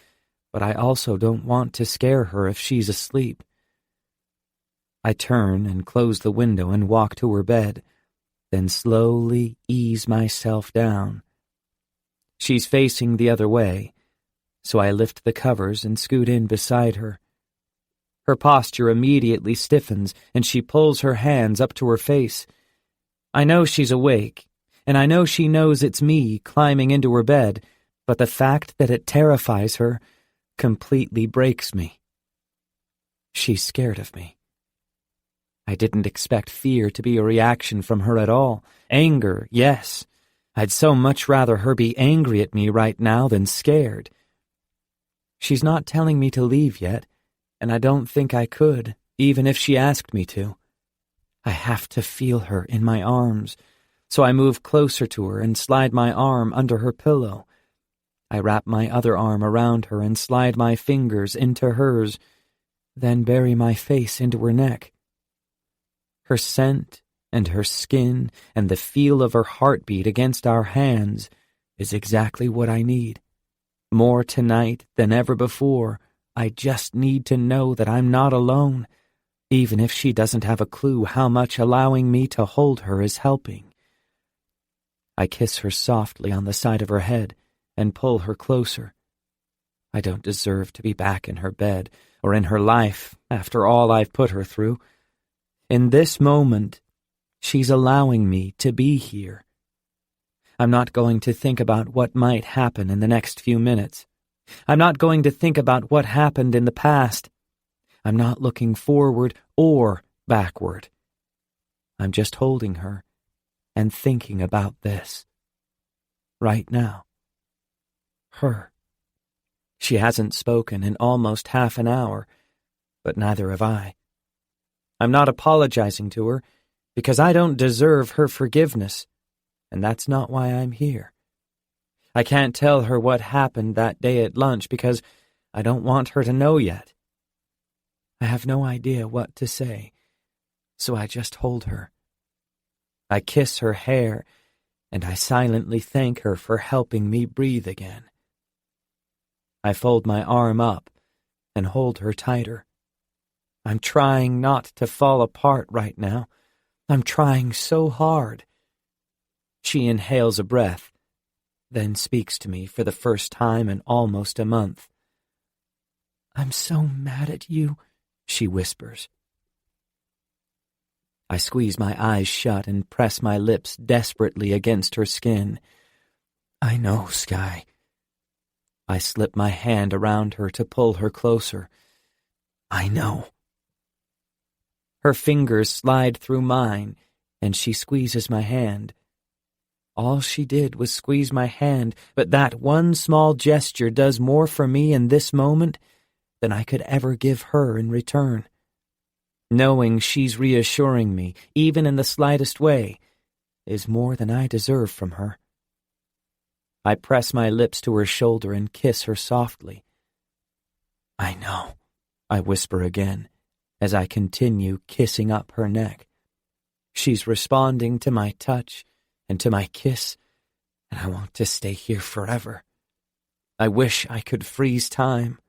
but I also don't want to scare her if she's asleep. I turn and close the window and walk to her bed, then slowly ease myself down. She's facing the other way, so I lift the covers and scoot in beside her. Her posture immediately stiffens, and she pulls her hands up to her face. I know she's awake, and I know she knows it's me climbing into her bed, but the fact that it terrifies her completely breaks me. She's scared of me. I didn't expect fear to be a reaction from her at all. Anger, yes. I'd so much rather her be angry at me right now than scared. She's not telling me to leave yet, and I don't think I could, even if she asked me to. I have to feel her in my arms, so I move closer to her and slide my arm under her pillow. I wrap my other arm around her and slide my fingers into hers, then bury my face into her neck. Her scent and her skin and the feel of her heartbeat against our hands is exactly what I need. More tonight than ever before, I just need to know that I'm not alone, even if she doesn't have a clue how much allowing me to hold her is helping. I kiss her softly on the side of her head and pull her closer. I don't deserve to be back in her bed or in her life after all I've put her through. In this moment, she's allowing me to be here. I'm not going to think about what might happen in the next few minutes. I'm not going to think about what happened in the past. I'm not looking forward or backward. I'm just holding her and thinking about this. Right now. Her. She hasn't spoken in almost half an hour, but neither have I. I'm not apologizing to her because I don't deserve her forgiveness, and that's not why I'm here. I can't tell her what happened that day at lunch because I don't want her to know yet. I have no idea what to say, so I just hold her. I kiss her hair, and I silently thank her for helping me breathe again. I fold my arm up and hold her tighter. I'm trying not to fall apart right now. I'm trying so hard. She inhales a breath, then speaks to me for the first time in almost a month. I'm so mad at you, she whispers. I squeeze my eyes shut and press my lips desperately against her skin. I know, Sky. I slip my hand around her to pull her closer. I know. Her fingers slide through mine, and she squeezes my hand. All she did was squeeze my hand, but that one small gesture does more for me in this moment than I could ever give her in return. Knowing she's reassuring me, even in the slightest way, is more than I deserve from her. I press my lips to her shoulder and kiss her softly. I know, I whisper again, as I continue kissing up her neck. She's responding to my touch and to my kiss, and I want to stay here forever. I wish I could freeze time.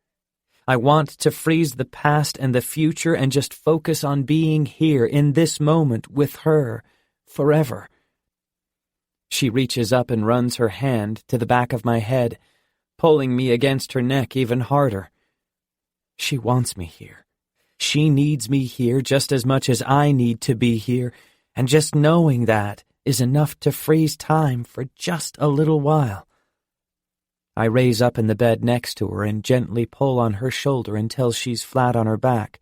I want to freeze the past and the future and just focus on being here in this moment with her forever. She reaches up and runs her hand to the back of my head, pulling me against her neck even harder. She wants me here. She needs me here just as much as I need to be here, and just knowing that is enough to freeze time for just a little while. I raise up in the bed next to her and gently pull on her shoulder until she's flat on her back,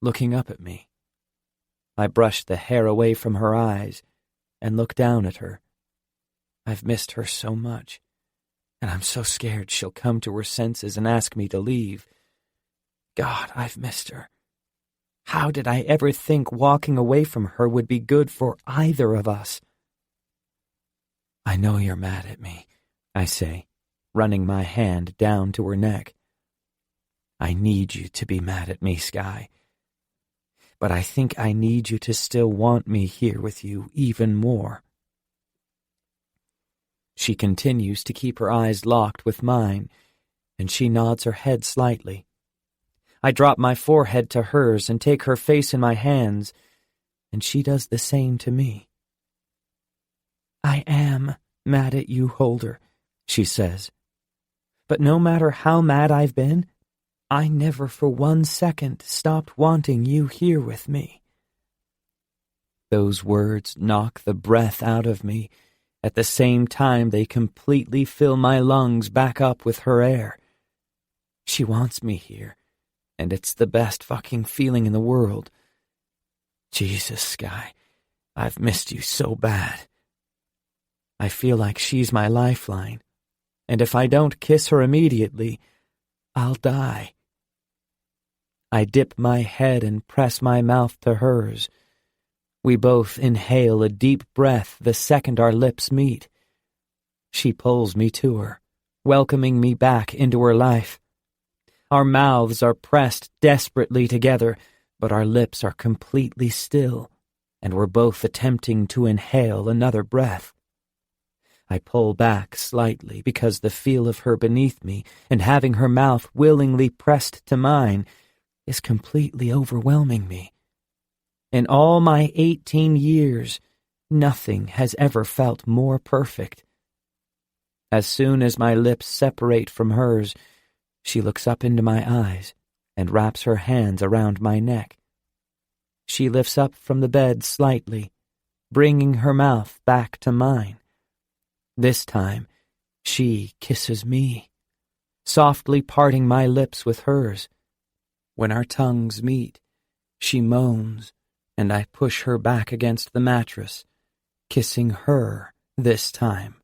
looking up at me. I brush the hair away from her eyes and look down at her. I've missed her so much, and I'm so scared she'll come to her senses and ask me to leave. God, I've missed her. How did I ever think walking away from her would be good for either of us? I know you're mad at me, I say, running my hand down to her neck. I need you to be mad at me, Sky. But I think I need you to still want me here with you even more. She continues to keep her eyes locked with mine, and she nods her head slightly. I drop my forehead to hers and take her face in my hands, and she does the same to me. I am mad at you, Holder, she says. But no matter how mad I've been, I never for 1 second stopped wanting you here with me." Those words knock the breath out of me. At the same time, they completely fill my lungs back up with her air. She wants me here, and it's the best fucking feeling in the world. Jesus, Sky, I've missed you so bad. I feel like she's my lifeline, and if I don't kiss her immediately, I'll die. I dip my head and press my mouth to hers. We both inhale a deep breath the second our lips meet. She pulls me to her, welcoming me back into her life. Our mouths are pressed desperately together, but our lips are completely still, and we're both attempting to inhale another breath. I pull back slightly because the feel of her beneath me and having her mouth willingly pressed to mine is completely overwhelming me. In all my 18 years, nothing has ever felt more perfect. As soon as my lips separate from hers, she looks up into my eyes and wraps her hands around my neck. She lifts up from the bed slightly, bringing her mouth back to mine. This time, she kisses me, softly parting my lips with hers. When our tongues meet, she moans, and I push her back against the mattress, kissing her this time.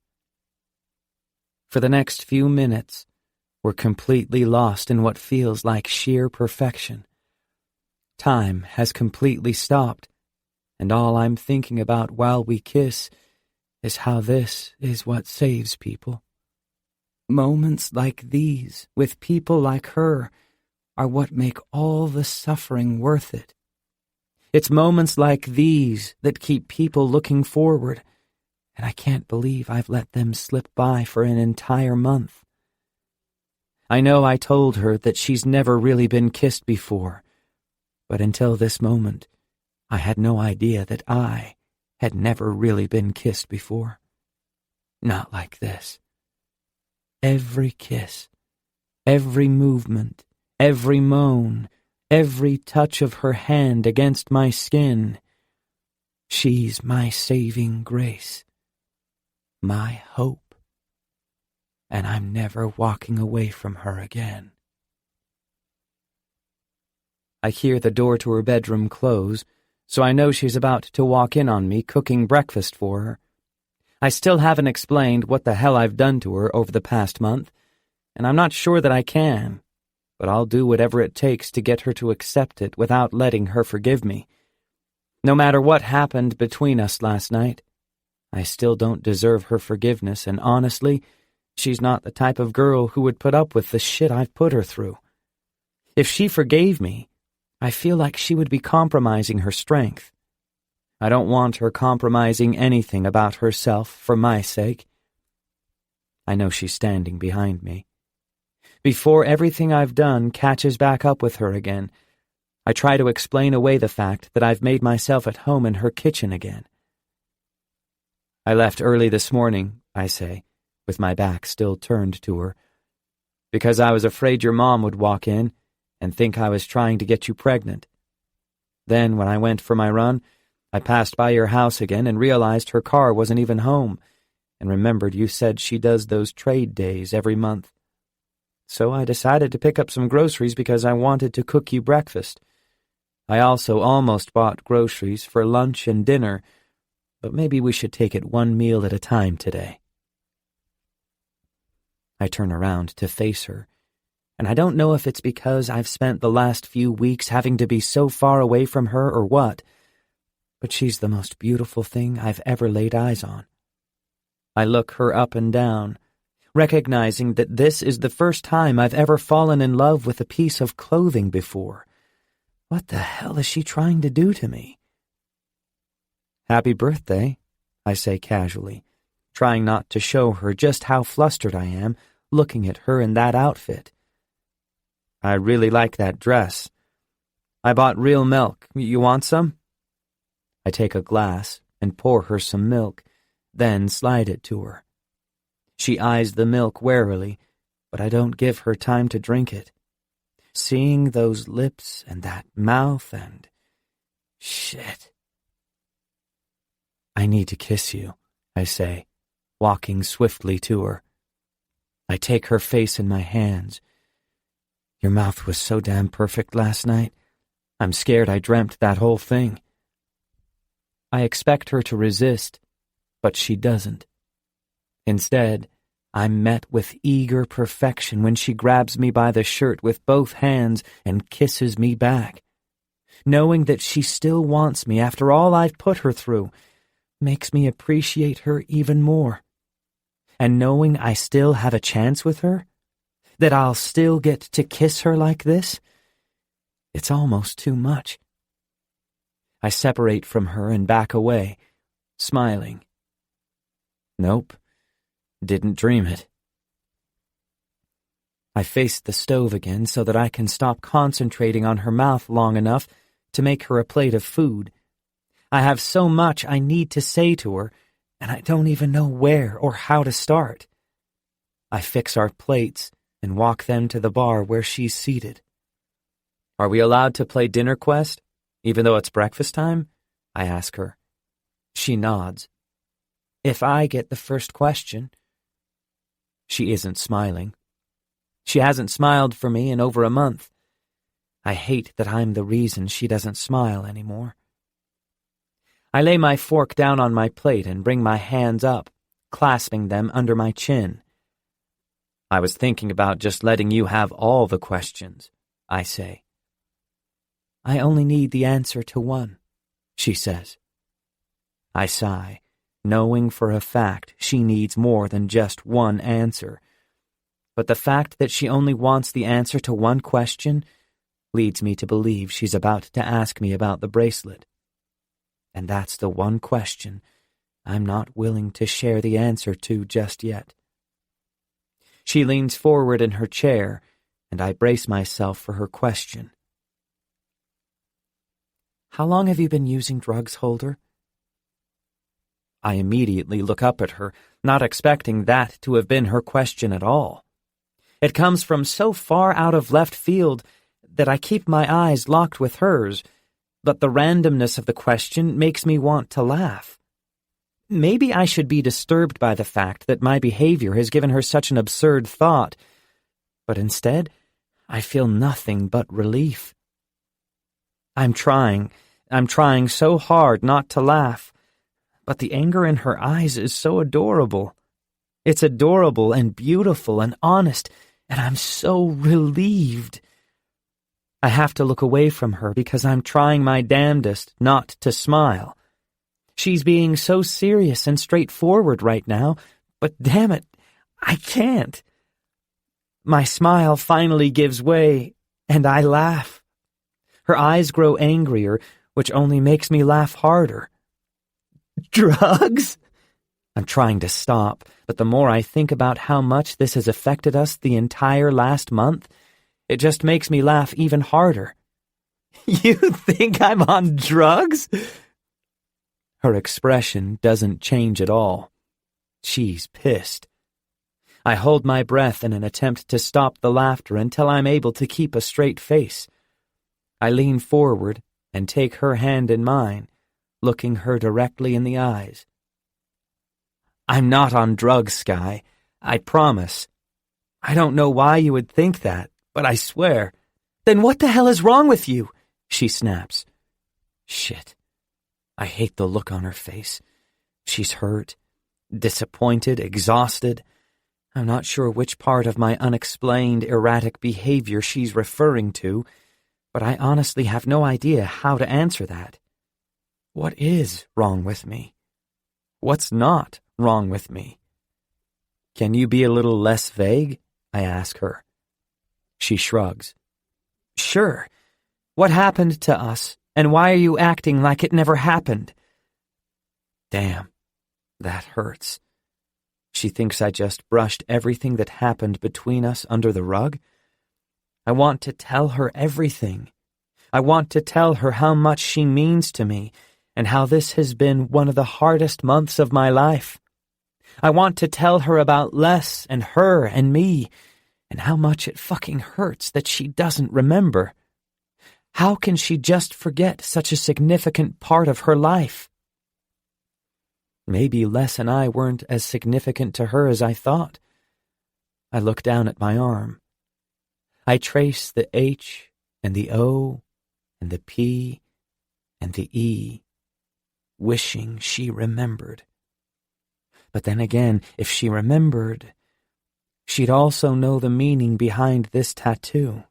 For the next few minutes, we're completely lost in what feels like sheer perfection. Time has completely stopped, and all I'm thinking about while we kiss is how this is what saves people. Moments like these, with people like her, are what make all the suffering worth it. It's moments like these that keep people looking forward, and I can't believe I've let them slip by for an entire month. I know I told her that she's never really been kissed before, but until this moment, I had no idea that I had never really been kissed before. Not like this. Every kiss, every movement, every moan, every touch of her hand against my skin. She's my saving grace, my hope, and I'm never walking away from her again. I hear the door to her bedroom close, so I know she's about to walk in on me cooking breakfast for her. I still haven't explained what the hell I've done to her over the past month, and I'm not sure that I can, but I'll do whatever it takes to get her to accept it without letting her forgive me. No matter what happened between us last night, I still don't deserve her forgiveness, and honestly, she's not the type of girl who would put up with the shit I've put her through. If she forgave me, I feel like she would be compromising her strength. I don't want her compromising anything about herself for my sake. I know she's standing behind me. Before everything I've done catches back up with her again, I try to explain away the fact that I've made myself at home in her kitchen again. I left early this morning, I say, with my back still turned to her, because I was afraid your mom would walk in and think I was trying to get you pregnant. Then, when I went for my run, I passed by your house again and realized her car wasn't even home, and remembered you said she does those trade days every month. So I decided to pick up some groceries because I wanted to cook you breakfast. I also almost bought groceries for lunch and dinner, but maybe we should take it one meal at a time today. I turn around to face her, and I don't know if it's because I've spent the last few weeks having to be so far away from her or what, but she's the most beautiful thing I've ever laid eyes on. I look her up and down, recognizing that this is the first time I've ever fallen in love with a piece of clothing before. What the hell is she trying to do to me? Happy birthday, I say casually, trying not to show her just how flustered I am looking at her in that outfit. I really like that dress. I bought real milk. You want some? I take a glass and pour her some milk, then slide it to her. She eyes the milk warily, but I don't give her time to drink it. seeing those lips and that mouth and... shit. I need to kiss you, I say, walking swiftly to her. I take her face in my hands. Your mouth was so damn perfect last night. I'm scared I dreamt that whole thing. I expect her to resist, but she doesn't. Instead, I'm met with eager perfection when she grabs me by the shirt with both hands and kisses me back. Knowing that she still wants me after all I've put her through makes me appreciate her even more. And knowing I still have a chance with her, that I'll still get to kiss her like this, it's almost too much. I separate from her and back away, smiling. Nope, didn't dream it. I face the stove again so that I can stop concentrating on her mouth long enough to make her a plate of food. I have so much I need to say to her, and I don't even know where or how to start. I fix our plates and walk them to the bar where she's seated. Are we allowed to play Dinner Quest, even though it's breakfast time? I ask her. She nods. If I get the first question. She isn't smiling. She hasn't smiled for me in over a month. I hate that I'm the reason she doesn't smile anymore. I lay my fork down on my plate and bring my hands up, clasping them under my chin. I was thinking about just letting you have all the questions, I say. I only need the answer to one, she says. I sigh, knowing for a fact she needs more than just one answer. But the fact that she only wants the answer to one question leads me to believe she's about to ask me about the bracelet. And that's the one question I'm not willing to share the answer to just yet. She leans forward in her chair, and I brace myself for her question. How long have you been using drugs, Holder? I immediately look up at her, not expecting that to have been her question at all. It comes from so far out of left field that I keep my eyes locked with hers, but the randomness of the question makes me want to laugh. Maybe I should be disturbed by the fact that my behavior has given her such an absurd thought, but instead, I feel nothing but relief. I'm trying so hard not to laugh, but the anger in her eyes is so adorable. It's adorable and beautiful and honest, and I'm so relieved. I have to look away from her because I'm trying my damnedest not to smile. She's being so serious and straightforward right now, but damn it, I can't. My smile finally gives way, and I laugh. Her eyes grow angrier, which only makes me laugh harder. Drugs? I'm trying to stop, but the more I think about how much this has affected us the entire last month, it just makes me laugh even harder. You think I'm on drugs? Her expression doesn't change at all. She's pissed. I hold my breath in an attempt to stop the laughter until I'm able to keep a straight face. I lean forward and take her hand in mine, looking her directly in the eyes. I'm not on drugs, Skye. I promise. I don't know why you would think that, but I swear. Then what the hell is wrong with you? She snaps. Shit. I hate the look on her face. She's hurt, disappointed, exhausted. I'm not sure which part of my unexplained, erratic behavior she's referring to, but I honestly have no idea how to answer that. What is wrong with me? What's not wrong with me? Can you be a little less vague? I ask her. She shrugs. Sure. What happened to us, and why are you acting like it never happened? Damn, that hurts. She thinks I just brushed everything that happened between us under the rug? I want to tell her everything. I want to tell her how much she means to me, and how this has been one of the hardest months of my life. I want to tell her about Les and her and me, And how much it fucking hurts that she doesn't remember. How can she just forget such a significant part of her life? Maybe Les and I weren't as significant to her as I thought. I look down at my arm. I trace the H and the O and the P and the E, wishing she remembered. But then again, if she remembered, she'd also know the meaning behind this tattoo.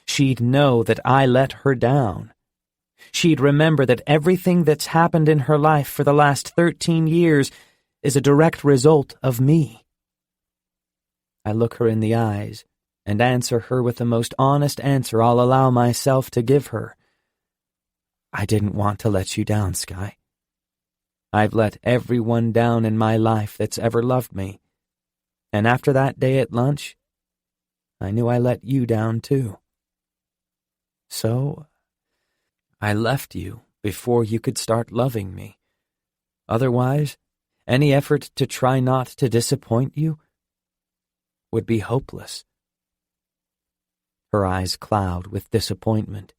She'd know that I let her down. She'd remember that everything that's happened in her life for the last 13 years is a direct result of me. I look her in the eyes and answer her with the most honest answer I'll allow myself to give her. I didn't want to let you down, Sky. I've let everyone down in my life that's ever loved me. And after that day at lunch, I knew I let you down too. So, I left you before you could start loving me. Otherwise, any effort to try not to disappoint you would be hopeless. Her eyes cloud with disappointment.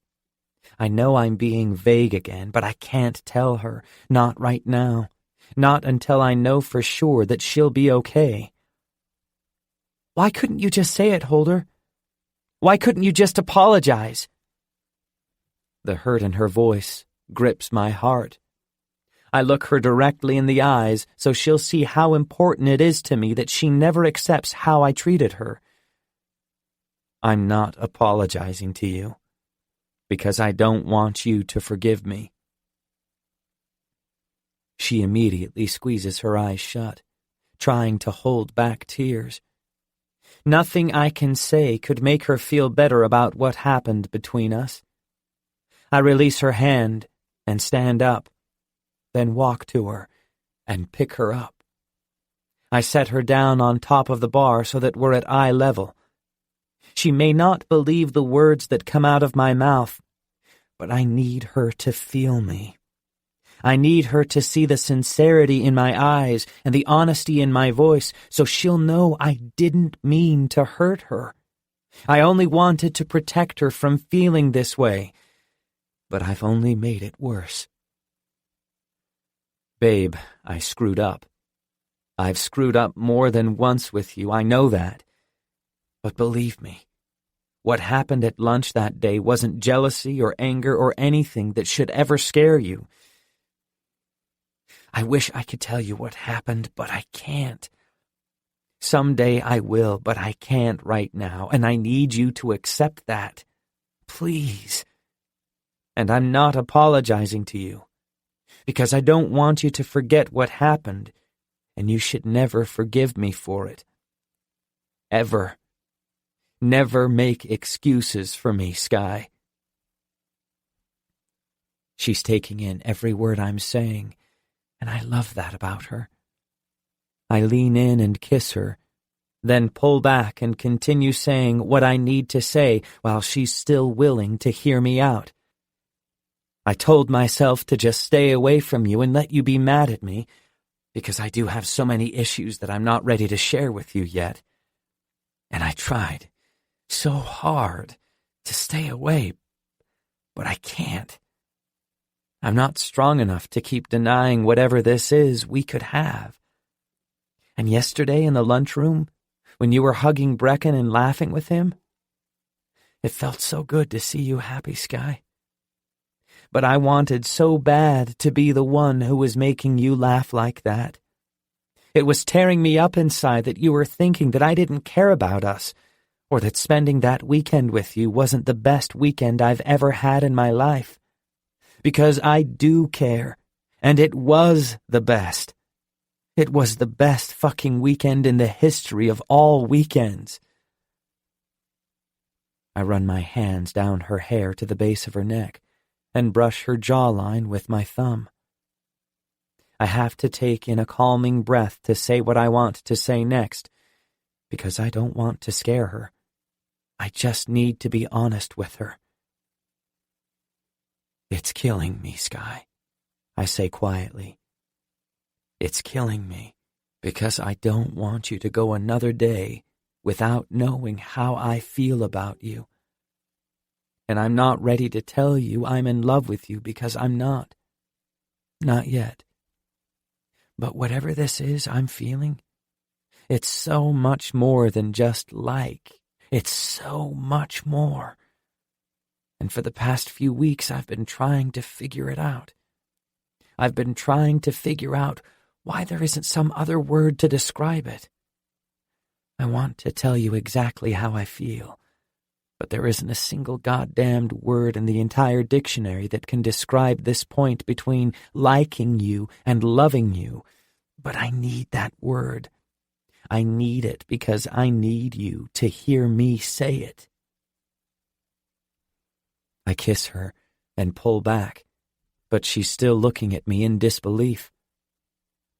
I know I'm being vague again, but I can't tell her. Not right now. Not until I know for sure that she'll be okay. Why couldn't you just say it, Holder? Why couldn't you just apologize? The hurt in her voice grips my heart. I look her directly in the eyes so she'll see how important it is to me that she never accepts how I treated her. I'm not apologizing to you, because I don't want you to forgive me. She immediately squeezes her eyes shut, trying to hold back tears. Nothing I can say could make her feel better about what happened between us. I release her hand and stand up, then walk to her and pick her up. I set her down on top of the bar so that we're at eye level. She may not believe the words that come out of my mouth, but I need her to feel me. I need her to see the sincerity in my eyes and the honesty in my voice so she'll know I didn't mean to hurt her. I only wanted to protect her from feeling this way, but I've only made it worse. Babe, I screwed up. I've screwed up more than once with you, I know that. But believe me, what happened at lunch that day wasn't jealousy or anger or anything that should ever scare you. I wish I could tell you what happened, but I can't. Someday I will, but I can't right now, and I need you to accept that. Please. And I'm not apologizing to you, because I don't want you to forget what happened, and you should never forgive me for it. Ever. Never make excuses for me, Sky. She's taking in every word I'm saying, and I love that about her. I lean in and kiss her, then pull back and continue saying what I need to say while she's still willing to hear me out. I told myself to just stay away from you and let you be mad at me, because I do have so many issues that I'm not ready to share with you yet. And I tried so hard to stay away, but I can't. I'm not strong enough to keep denying whatever this is we could have. And yesterday in the lunchroom, when you were hugging Brecken and laughing with him, it felt so good to see you happy, Sky. But I wanted so bad to be the one who was making you laugh like that. It was tearing me up inside that you were thinking that I didn't care about us, or that spending that weekend with you wasn't the best weekend I've ever had in my life. Because I do care, and it was the best. It was the best fucking weekend in the history of all weekends. I run my hands down her hair to the base of her neck and brush her jawline with my thumb. I have to take in a calming breath to say what I want to say next, because I don't want to scare her. I just need to be honest with her. It's killing me, Sky, I say quietly. It's killing me because I don't want you to go another day without knowing how I feel about you. And I'm not ready to tell you I'm in love with you because I'm not. Not yet. But whatever this is I'm feeling, it's so much more than just like. It's so much more. And for the past few weeks I've been trying to figure it out. I've been trying to figure out why there isn't some other word to describe it. I want to tell you exactly how I feel, but there isn't a single goddamned word in the entire dictionary that can describe this point between liking you and loving you. But I need that word. I need it because I need you to hear me say it. I kiss her and pull back, but she's still looking at me in disbelief.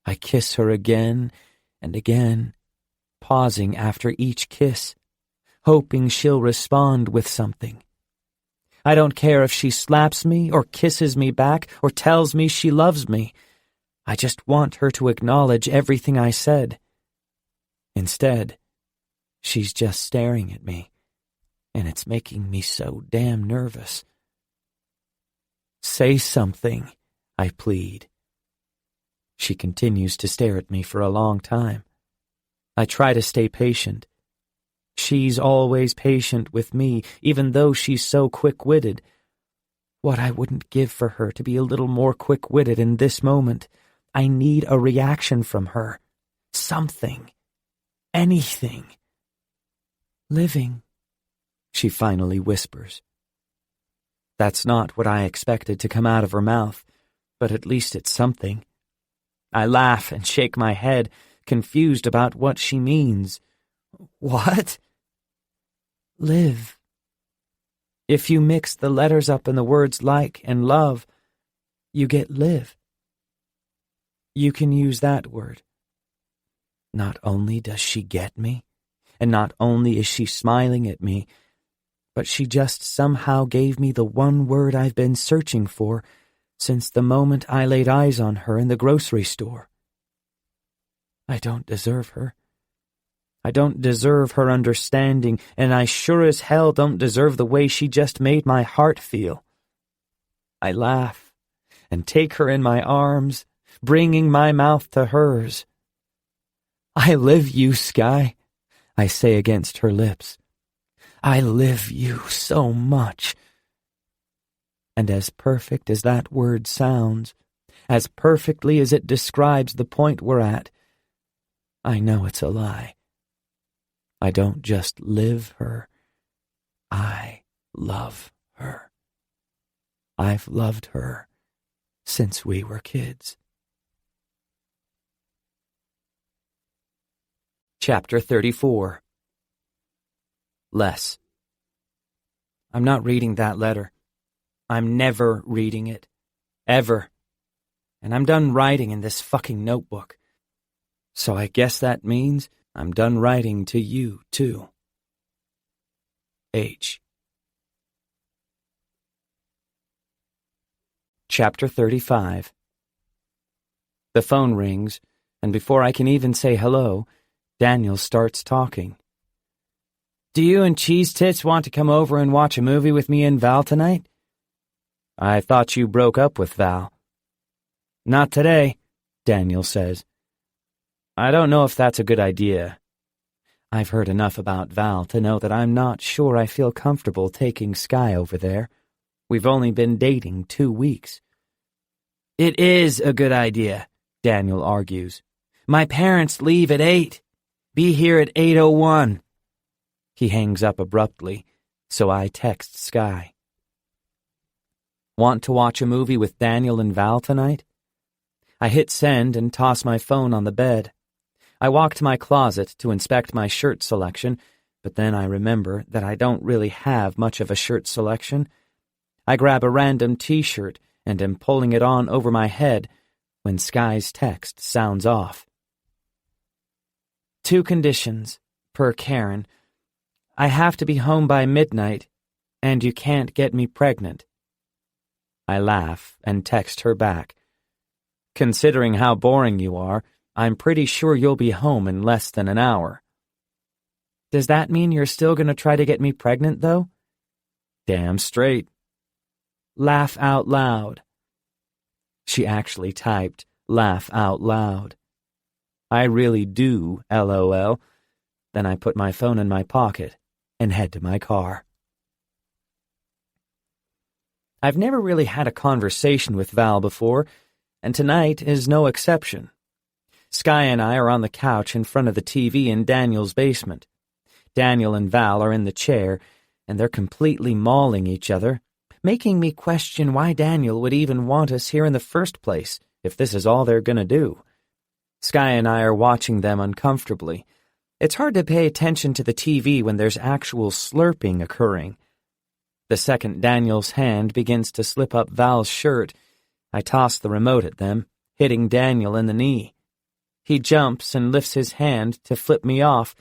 I kiss her again and again, pausing after each kiss, hoping she'll respond with something. I don't care if she slaps me or kisses me back or tells me she loves me. I just want her to acknowledge everything I said. Instead, she's just staring at me, and it's making me so damn nervous. Say something, I plead. She continues to stare at me for a long time. I try to stay patient. She's always patient with me, even though she's so quick-witted. What I wouldn't give for her to be a little more quick-witted in this moment. I need a reaction from her. Something. Anything. Living, she finally whispers. That's not what I expected to come out of her mouth, but at least it's something. I laugh and shake my head, confused about what she means. What? Live. If you mix the letters up in the words like and love, you get live. You can use that word. Not only does she get me, and not only is she smiling at me, but she just somehow gave me the one word I've been searching for since the moment I laid eyes on her in the grocery store. I don't deserve her. I don't deserve her understanding, and I sure as hell don't deserve the way she just made my heart feel. I laugh and take her in my arms, bringing my mouth to hers. I live you, Sky, I say against her lips. I live you so much. And as perfect as that word sounds, as perfectly as it describes the point we're at, I know it's a lie. I don't just live her, I love her. I've loved her since we were kids. Chapter 34. Les. I'm not reading that letter. I'm never reading it. Ever. And I'm done writing in this fucking notebook. So I guess that means I'm done writing to you, too. H. Chapter 35. The phone rings, and before I can even say hello, Daniel starts talking. Do you and Cheese Tits want to come over and watch a movie with me and Val tonight? I thought you broke up with Val. Not today, Daniel says. I don't know if that's a good idea. I've heard enough about Val to know that I'm not sure I feel comfortable taking Sky over there. We've only been dating 2 weeks. It is a good idea, Daniel argues. My parents leave at 8. Be here at 8:01. He hangs up abruptly, so I text Sky. Want to watch a movie with Daniel and Val tonight? I hit send and toss my phone on the bed. I walk to my closet to inspect my shirt selection, but then I remember that I don't really have much of a shirt selection. I grab a random t-shirt and am pulling it on over my head when Sky's text sounds off. 2 conditions, per Karen. I have to be home by midnight, and you can't get me pregnant. I laugh and text her back. Considering how boring you are, I'm pretty sure you'll be home in less than an hour. Does that mean you're still going to try to get me pregnant, though? Damn straight. Laugh out loud. She actually typed, laugh out loud. I really do, LOL. Then I put my phone in my pocket and head to my car. I've never really had a conversation with Val before, and tonight is no exception. Sky and I are on the couch in front of the TV in Daniel's basement. Daniel and Val are in the chair, and they're completely mauling each other, making me question why Daniel would even want us here in the first place, if this is all they're gonna do. Sky and I are watching them uncomfortably. It's hard to pay attention to the TV when there's actual slurping occurring. The second Daniel's hand begins to slip up Val's shirt, I toss the remote at them, hitting Daniel in the knee. He jumps and lifts his hand to flip me off,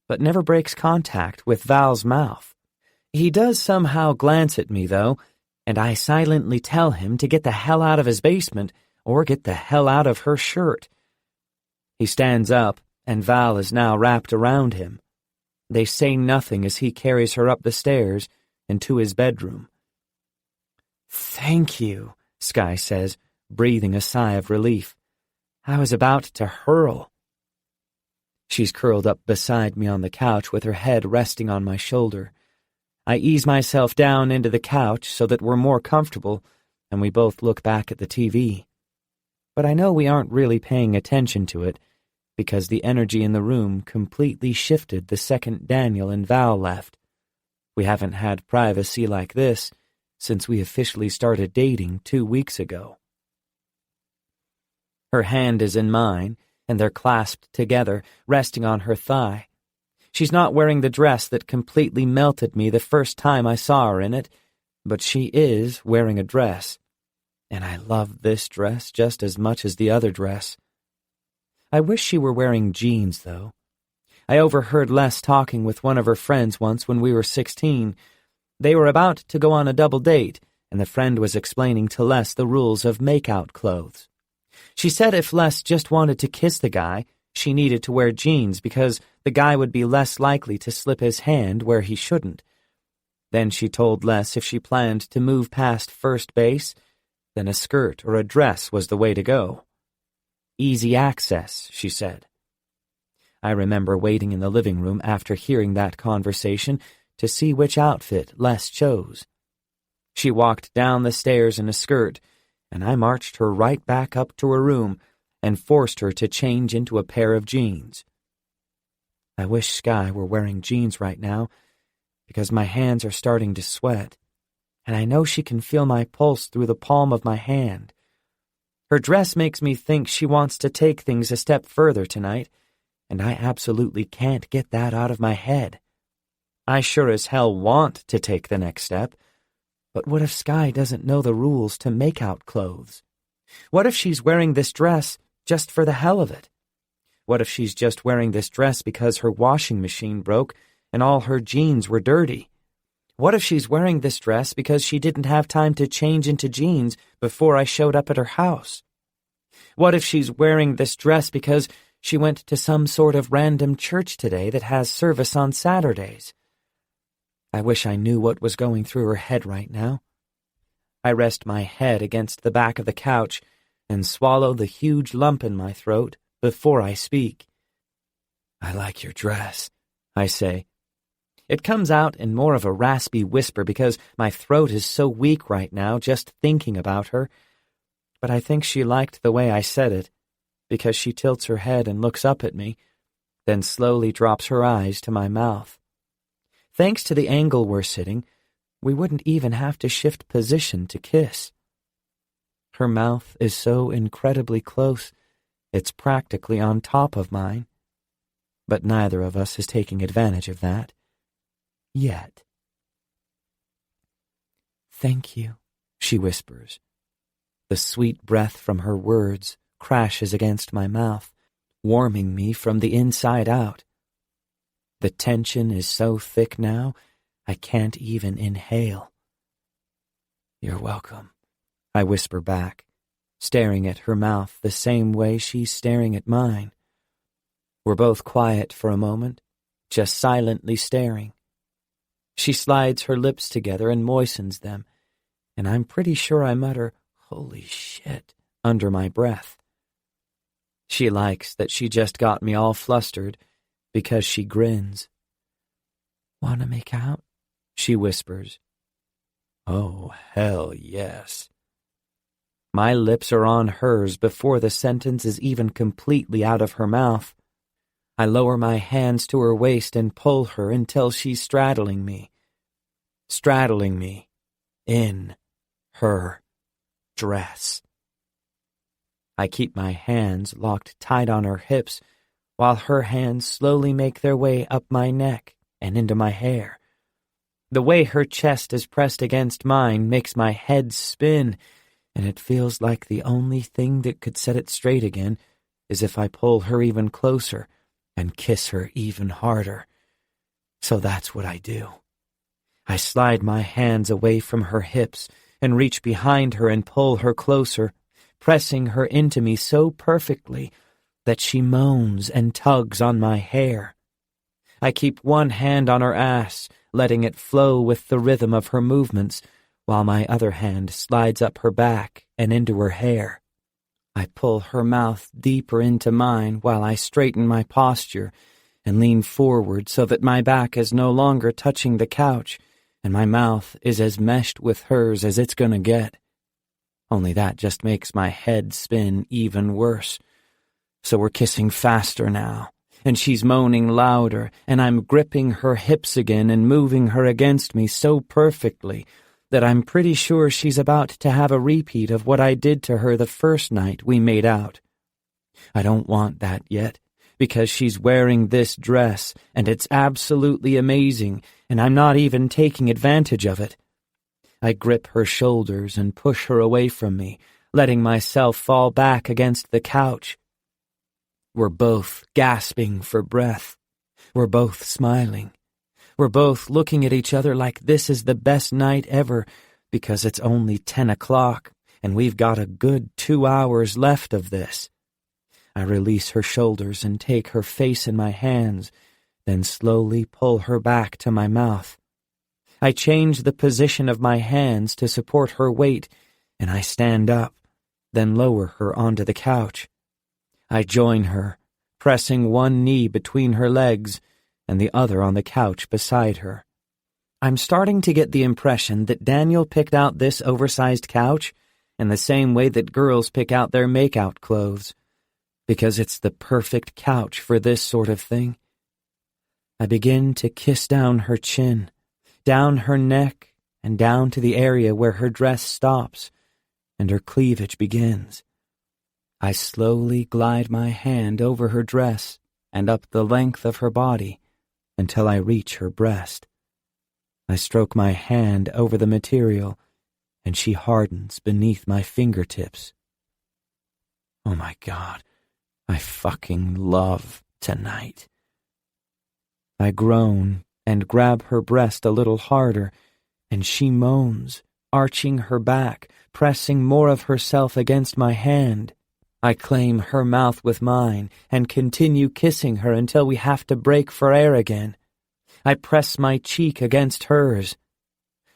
but never breaks contact with Val's mouth. He does somehow glance at me, though, and I silently tell him to get the hell out of his basement or get the hell out of her shirt. He stands up, and Val is now wrapped around him. They say nothing as he carries her up the stairs and to his bedroom. "Thank you," Sky says, breathing a sigh of relief. I was about to hurl. She's curled up beside me on the couch with her head resting on my shoulder. I ease myself down into the couch so that we're more comfortable, and we both look back at the TV. But I know we aren't really paying attention to it, because the energy in the room completely shifted the second Daniel and Val left. We haven't had privacy like this since we officially started dating 2 weeks ago. Her hand is in mine, and they're clasped together, resting on her thigh. She's not wearing the dress that completely melted me the first time I saw her in it, but she is wearing a dress, and I love this dress just as much as the other dress. I wish she were wearing jeans, though. I overheard Les talking with one of her friends once when we were 16. They were about to go on a double date, and the friend was explaining to Les the rules of make-out clothes. She said if Les just wanted to kiss the guy, she needed to wear jeans because the guy would be less likely to slip his hand where he shouldn't. Then she told Les if she planned to move past first base, then a skirt or a dress was the way to go. Easy access, she said. I remember waiting in the living room after hearing that conversation to see which outfit Les chose. She walked down the stairs in a skirt, and I marched her right back up to her room and forced her to change into a pair of jeans. I wish Sky were wearing jeans right now, because my hands are starting to sweat, and I know she can feel my pulse through the palm of my hand. Her dress makes me think she wants to take things a step further tonight, and I absolutely can't get that out of my head. I sure as hell want to take the next step, but what if Sky doesn't know the rules to make-out clothes? What if she's wearing this dress just for the hell of it? What if she's just wearing this dress because her washing machine broke and all her jeans were dirty? What if she's wearing this dress because she didn't have time to change into jeans before I showed up at her house? What if she's wearing this dress because she went to some sort of random church today that has service on Saturdays? I wish I knew what was going through her head right now. I rest my head against the back of the couch and swallow the huge lump in my throat before I speak. I like your dress, I say. It comes out in more of a raspy whisper because my throat is so weak right now just thinking about her. But I think she liked the way I said it, because she tilts her head and looks up at me, then slowly drops her eyes to my mouth. Thanks to the angle we're sitting, we wouldn't even have to shift position to kiss. Her mouth is so incredibly close, it's practically on top of mine. But neither of us is taking advantage of that. Yet. Thank you, she whispers. The sweet breath from her words crashes against my mouth, warming me from the inside out. The tension is so thick now, I can't even inhale. You're welcome, I whisper back, staring at her mouth the same way she's staring at mine. We're both quiet for a moment, just silently staring. She slides her lips together and moistens them, and I'm pretty sure I mutter, "Holy shit," under my breath. She likes that she just got me all flustered because she grins. "Wanna make out?" she whispers. Oh, hell yes. My lips are on hers before the sentence is even completely out of her mouth. I lower my hands to her waist and pull her until she's straddling me in her dress. I keep my hands locked tight on her hips while her hands slowly make their way up my neck and into my hair. The way her chest is pressed against mine makes my head spin, and it feels like the only thing that could set it straight again is if I pull her even closer and kiss her even harder. So that's what I do. I slide my hands away from her hips and reach behind her and pull her closer, pressing her into me so perfectly that she moans and tugs on my hair. I keep one hand on her ass, letting it flow with the rhythm of her movements, while my other hand slides up her back and into her hair. I pull her mouth deeper into mine while I straighten my posture and lean forward so that my back is no longer touching the couch and my mouth is as meshed with hers as it's gonna get. Only that just makes my head spin even worse. So we're kissing faster now, and she's moaning louder, and I'm gripping her hips again and moving her against me so perfectly that I'm pretty sure she's about to have a repeat of what I did to her the first night we made out. I don't want that yet, because she's wearing this dress, and it's absolutely amazing, and I'm not even taking advantage of it. I grip her shoulders and push her away from me, letting myself fall back against the couch. We're both gasping for breath. We're both smiling. We're both looking at each other like this is the best night ever because it's only 10 o'clock and we've got a good 2 hours left of this. I release her shoulders and take her face in my hands, then slowly pull her back to my mouth. I change the position of my hands to support her weight, and I stand up, then lower her onto the couch. I join her, pressing one knee between her legs and the other on the couch beside her. I'm starting to get the impression that Daniel picked out this oversized couch in the same way that girls pick out their make-out clothes, because it's the perfect couch for this sort of thing. I begin to kiss down her chin, down her neck, and down to the area where her dress stops and her cleavage begins. I slowly glide my hand over her dress and up the length of her body until I reach her breast. I stroke my hand over the material, and she hardens beneath my fingertips. Oh my God, I fucking love tonight. I groan and grab her breast a little harder, and she moans, arching her back, pressing more of herself against my hand. I claim her mouth with mine and continue kissing her until we have to break for air again. I press my cheek against hers.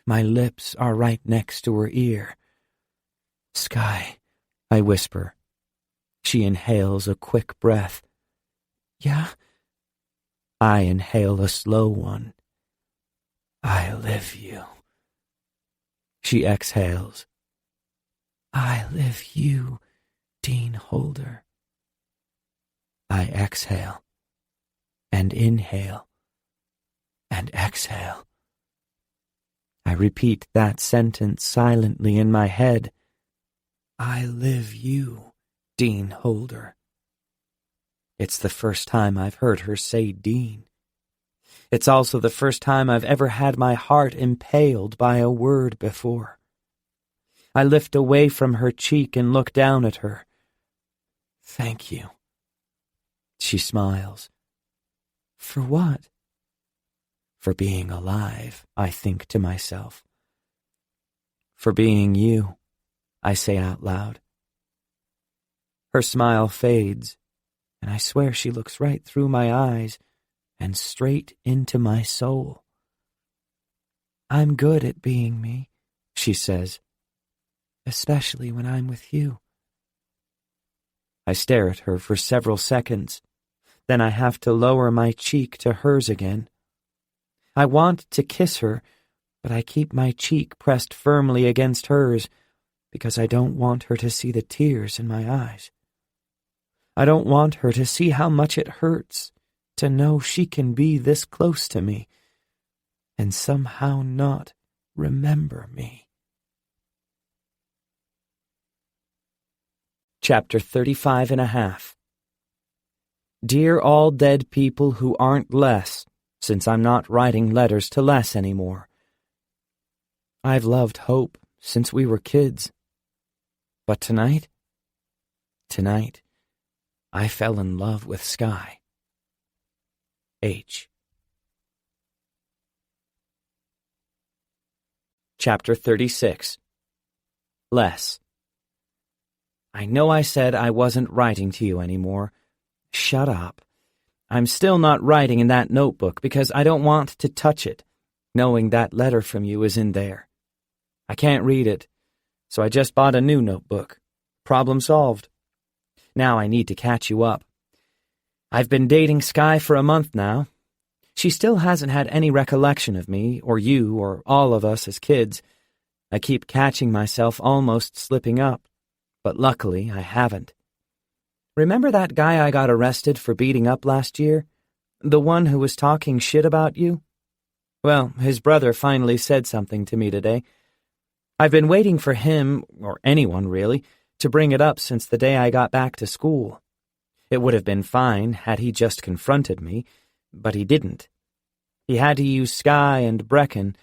My lips are right next to her ear. "Sky," I whisper. She inhales a quick breath. "Yeah?" I inhale a slow one. "I live you." She exhales. "I live you, Dean Holder." I exhale, and inhale, and exhale. I repeat that sentence silently in my head. "I live you, Dean Holder." It's the first time I've heard her say Dean. It's also the first time I've ever had my heart impaled by a word before. I lift away from her cheek and look down at her. "Thank you." She smiles. "For what?" "For being alive," I think to myself. "For being you," I say out loud. Her smile fades, and I swear she looks right through my eyes and straight into my soul. "I'm good at being me," she says, "especially when I'm with you." I stare at her for several seconds. Then I have to lower my cheek to hers again. I want to kiss her, but I keep my cheek pressed firmly against hers because I don't want her to see the tears in my eyes. I don't want her to see how much it hurts to know she can be this close to me and somehow not remember me. Chapter 35.5. Dear all dead people who aren't less, since I'm not writing letters to Les anymore. I've loved Hope since we were kids. But tonight, I fell in love with Sky. H. Chapter 36. Les. I know I said I wasn't writing to you anymore. Shut up. I'm still not writing in that notebook because I don't want to touch it, knowing that letter from you is in there. I can't read it, so I just bought a new notebook. Problem solved. Now I need to catch you up. I've been dating Sky for a month now. She still hasn't had any recollection of me, or you, or all of us as kids. I keep catching myself almost slipping up, but luckily I haven't. Remember that guy I got arrested for beating up last year? The one who was talking shit about you? Well, his brother finally said something to me today. I've been waiting for him, or anyone really, to bring it up since the day I got back to school. It would have been fine had he just confronted me, but he didn't. He had to use Sky and Brecken,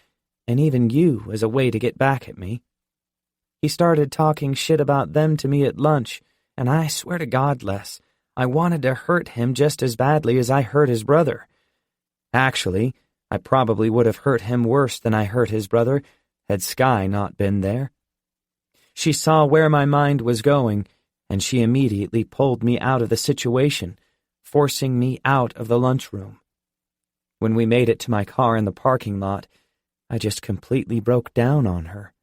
and even you, as a way to get back at me. He started talking shit about them to me at lunch, and I swear to God, Les, I wanted to hurt him just as badly as I hurt his brother. Actually, I probably would have hurt him worse than I hurt his brother had Sky not been there. She saw where my mind was going, and she immediately pulled me out of the situation, forcing me out of the lunchroom. When we made it to my car in the parking lot, I just completely broke down on her.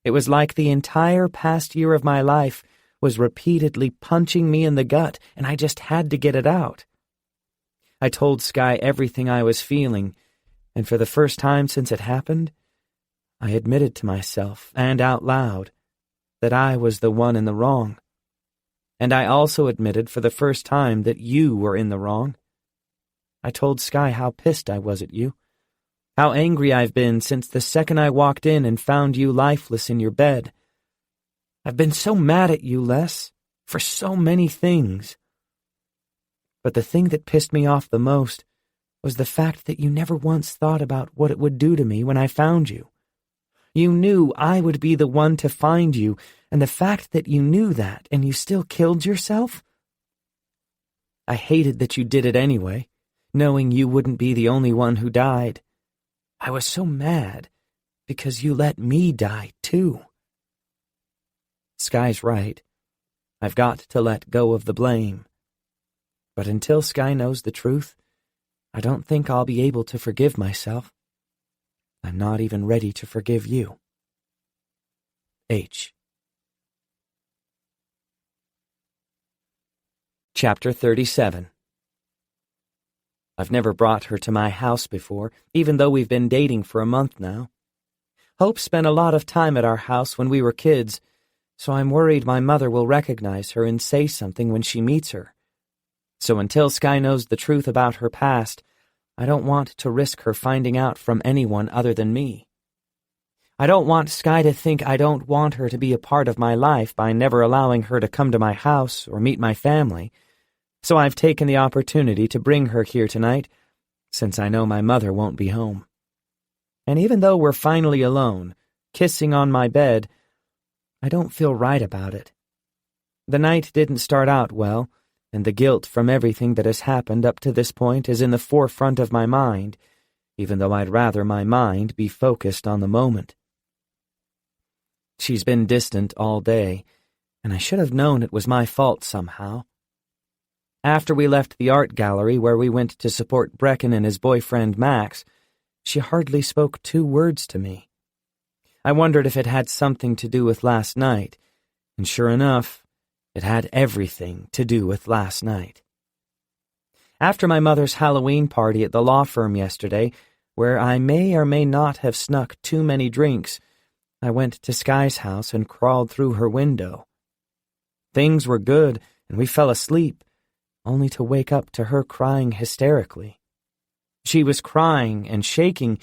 It was like the entire past year of my life was repeatedly punching me in the gut, and I just had to get it out. I told Sky everything I was feeling, and for the first time since it happened, I admitted to myself, and out loud, that I was the one in the wrong. And I also admitted for the first time that you were in the wrong. I told Sky how pissed I was at you, how angry I've been since the second I walked in and found you lifeless in your bed. I've been so mad at you, Les, for so many things. But the thing that pissed me off the most was the fact that you never once thought about what it would do to me when I found you. You knew I would be the one to find you, and the fact that you knew that and you still killed yourself? I hated that you did it anyway, knowing you wouldn't be the only one who died. I was so mad because you let me die too. Sky's right. I've got to let go of the blame. But until Sky knows the truth, I don't think I'll be able to forgive myself. I'm not even ready to forgive you. H. Chapter 37. I've never brought her to my house before, even though we've been dating for a month now. Hope spent a lot of time at our house when we were kids, so I'm worried my mother will recognize her and say something when she meets her. So until Sky knows the truth about her past, I don't want to risk her finding out from anyone other than me. I don't want Sky to think I don't want her to be a part of my life by never allowing her to come to my house or meet my family, so I've taken the opportunity to bring her here tonight, since I know my mother won't be home. And even though we're finally alone, kissing on my bed, I don't feel right about it. The night didn't start out well, and the guilt from everything that has happened up to this point is in the forefront of my mind, even though I'd rather my mind be focused on the moment. She's been distant all day, and I should have known it was my fault somehow. After we left the art gallery where we went to support Brecken and his boyfriend Max, she hardly spoke 2 words to me. I wondered if it had something to do with last night, and sure enough, it had everything to do with last night. After my mother's Halloween party at the law firm yesterday, where I may or may not have snuck too many drinks, I went to Sky's house and crawled through her window. Things were good, and we fell asleep, only to wake up to her crying hysterically. She was crying and shaking,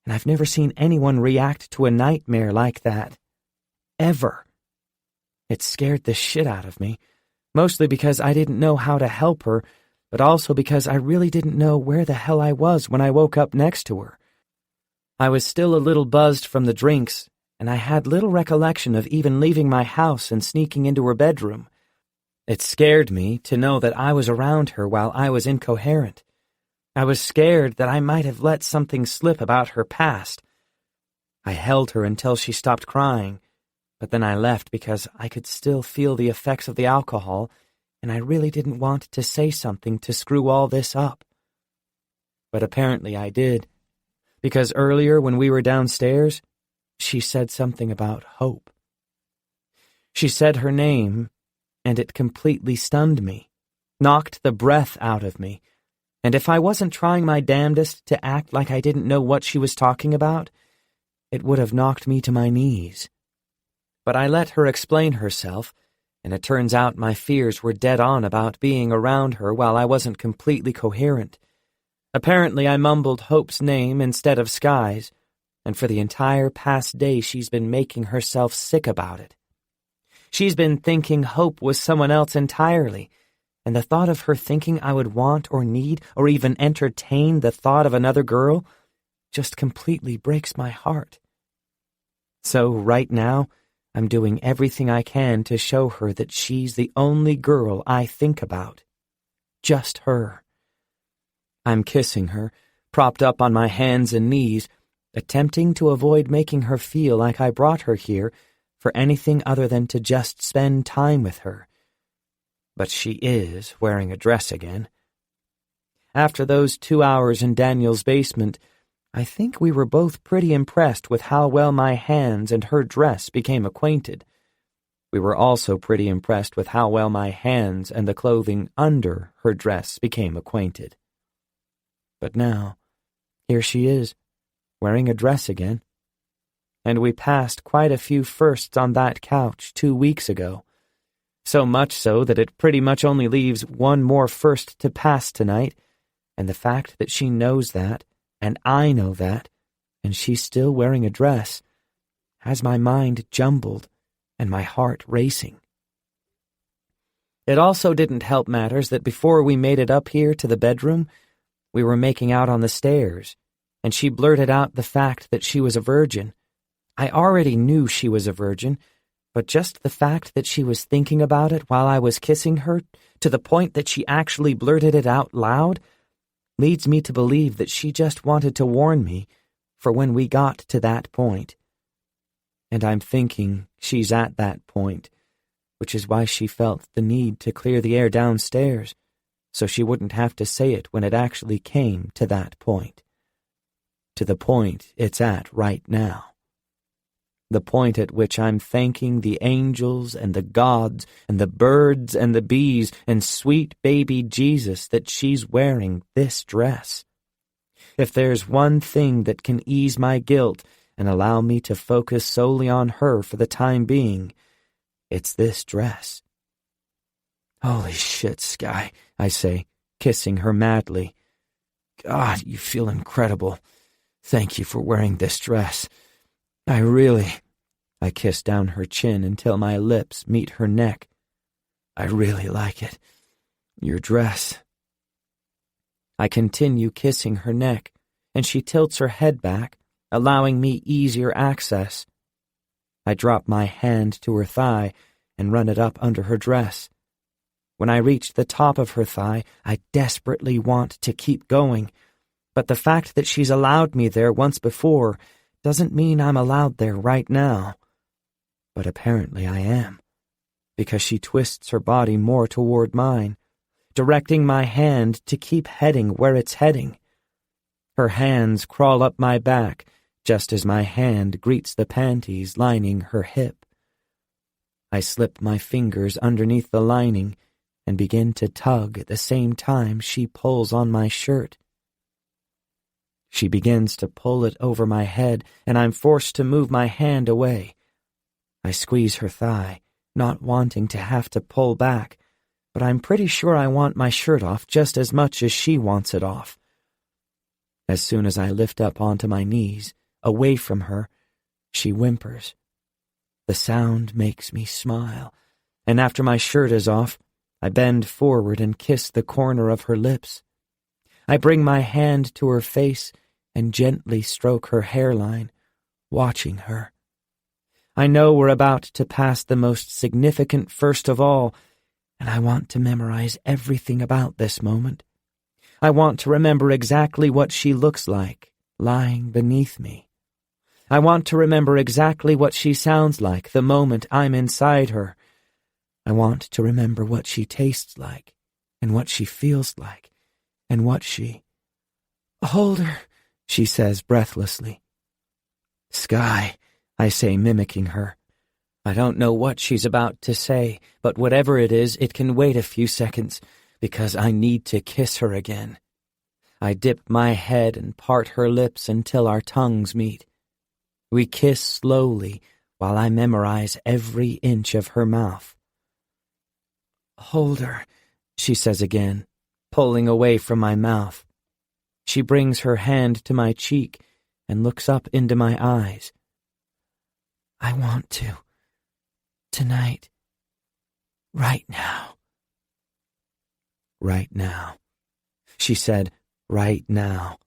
and I've never seen anyone react to a nightmare like that. Ever. It scared the shit out of me, mostly because I didn't know how to help her, but also because I really didn't know where the hell I was when I woke up next to her. I was still a little buzzed from the drinks, and I had little recollection of even leaving my house and sneaking into her bedroom. It scared me to know that I was around her while I was incoherent. I was scared that I might have let something slip about her past. I held her until she stopped crying, but then I left because I could still feel the effects of the alcohol, and I really didn't want to say something to screw all this up. But apparently I did, because earlier when we were downstairs, she said something about hope. She said her name, and it completely stunned me, knocked the breath out of me, and if I wasn't trying my damnedest to act like I didn't know what she was talking about, it would have knocked me to my knees. But I let her explain herself, and it turns out my fears were dead on about being around her while I wasn't completely coherent. Apparently I mumbled Hope's name instead of Sky's, and for the entire past day she's been making herself sick about it. She's been thinking Hope was someone else entirely, and the thought of her thinking I would want or need or even entertain the thought of another girl just completely breaks my heart. So right now, I'm doing everything I can to show her that she's the only girl I think about. Just her. I'm kissing her, propped up on my hands and knees, attempting to avoid making her feel like I brought her here for anything other than to just spend time with her. But she is wearing a dress again. After those 2 hours in Daniel's basement, I think we were both pretty impressed with how well my hands and her dress became acquainted. We were also pretty impressed with how well my hands and the clothing under her dress became acquainted. But now, here she is, wearing a dress again. And we passed quite a few firsts on that couch 2 weeks ago. So much so that it pretty much only leaves one more first to pass tonight, and the fact that she knows that, and I know that, and she's still wearing a dress, has my mind jumbled and my heart racing. It also didn't help matters that before we made it up here to the bedroom, we were making out on the stairs, and she blurted out the fact that she was a virgin. I already knew she was a virgin, but just the fact that she was thinking about it while I was kissing her, to the point that she actually blurted it out loud, leads me to believe that she just wanted to warn me for when we got to that point. And I'm thinking she's at that point, which is why she felt the need to clear the air downstairs, so she wouldn't have to say it when it actually came to that point. To the point it's at right now. The point at which I'm thanking the angels and the gods and the birds and the bees and sweet baby Jesus that she's wearing this dress. If there's one thing that can ease my guilt and allow me to focus solely on her for the time being, it's this dress. Holy shit, Sky, I say, kissing her madly. God, you feel incredible. Thank you for wearing this dress. I kiss down her chin until my lips meet her neck. I really like it. Your dress. I continue kissing her neck, and she tilts her head back, allowing me easier access. I drop my hand to her thigh and run it up under her dress. When I reach the top of her thigh, I desperately want to keep going, but the fact that she's allowed me there once before doesn't mean I'm allowed there right now. But apparently I am, because she twists her body more toward mine, directing my hand to keep heading where it's heading. Her hands crawl up my back, just as my hand greets the panties lining her hip. I slip my fingers underneath the lining and begin to tug at the same time she pulls on my shirt. She begins to pull it over my head, and I'm forced to move my hand away. I squeeze her thigh, not wanting to have to pull back, but I'm pretty sure I want my shirt off just as much as she wants it off. As soon as I lift up onto my knees, away from her, she whimpers. The sound makes me smile, and after my shirt is off, I bend forward and kiss the corner of her lips. I bring my hand to her face and gently stroke her hairline, watching her. I know we're about to pass the most significant first of all, and I want to memorize everything about this moment. I want to remember exactly what she looks like, lying beneath me. I want to remember exactly what she sounds like the moment I'm inside her. I want to remember what she tastes like, and what she feels like, and what she... "Hold her," she says breathlessly. "Sky," I say, mimicking her. I don't know what she's about to say, but whatever it is, it can wait a few seconds, because I need to kiss her again. I dip my head and part her lips until our tongues meet. We kiss slowly while I memorize every inch of her mouth. "Hold her," she says again, pulling away from my mouth. She brings her hand to my cheek and looks up into my eyes. "I want to. Tonight. Right now." "Right now." She said, "right now."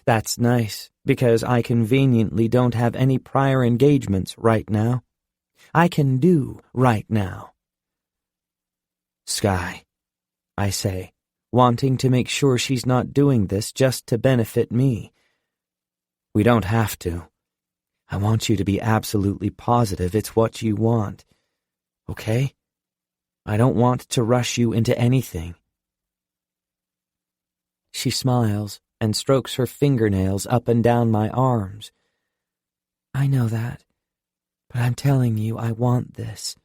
That's nice, because I conveniently don't have any prior engagements right now. I can do right now. "Sky," I say, wanting to make sure she's not doing this just to benefit me. "We don't have to. I want you to be absolutely positive it's what you want. Okay? I don't want to rush you into anything." She smiles and strokes her fingernails up and down my arms. "I know that, but I'm telling you I want this.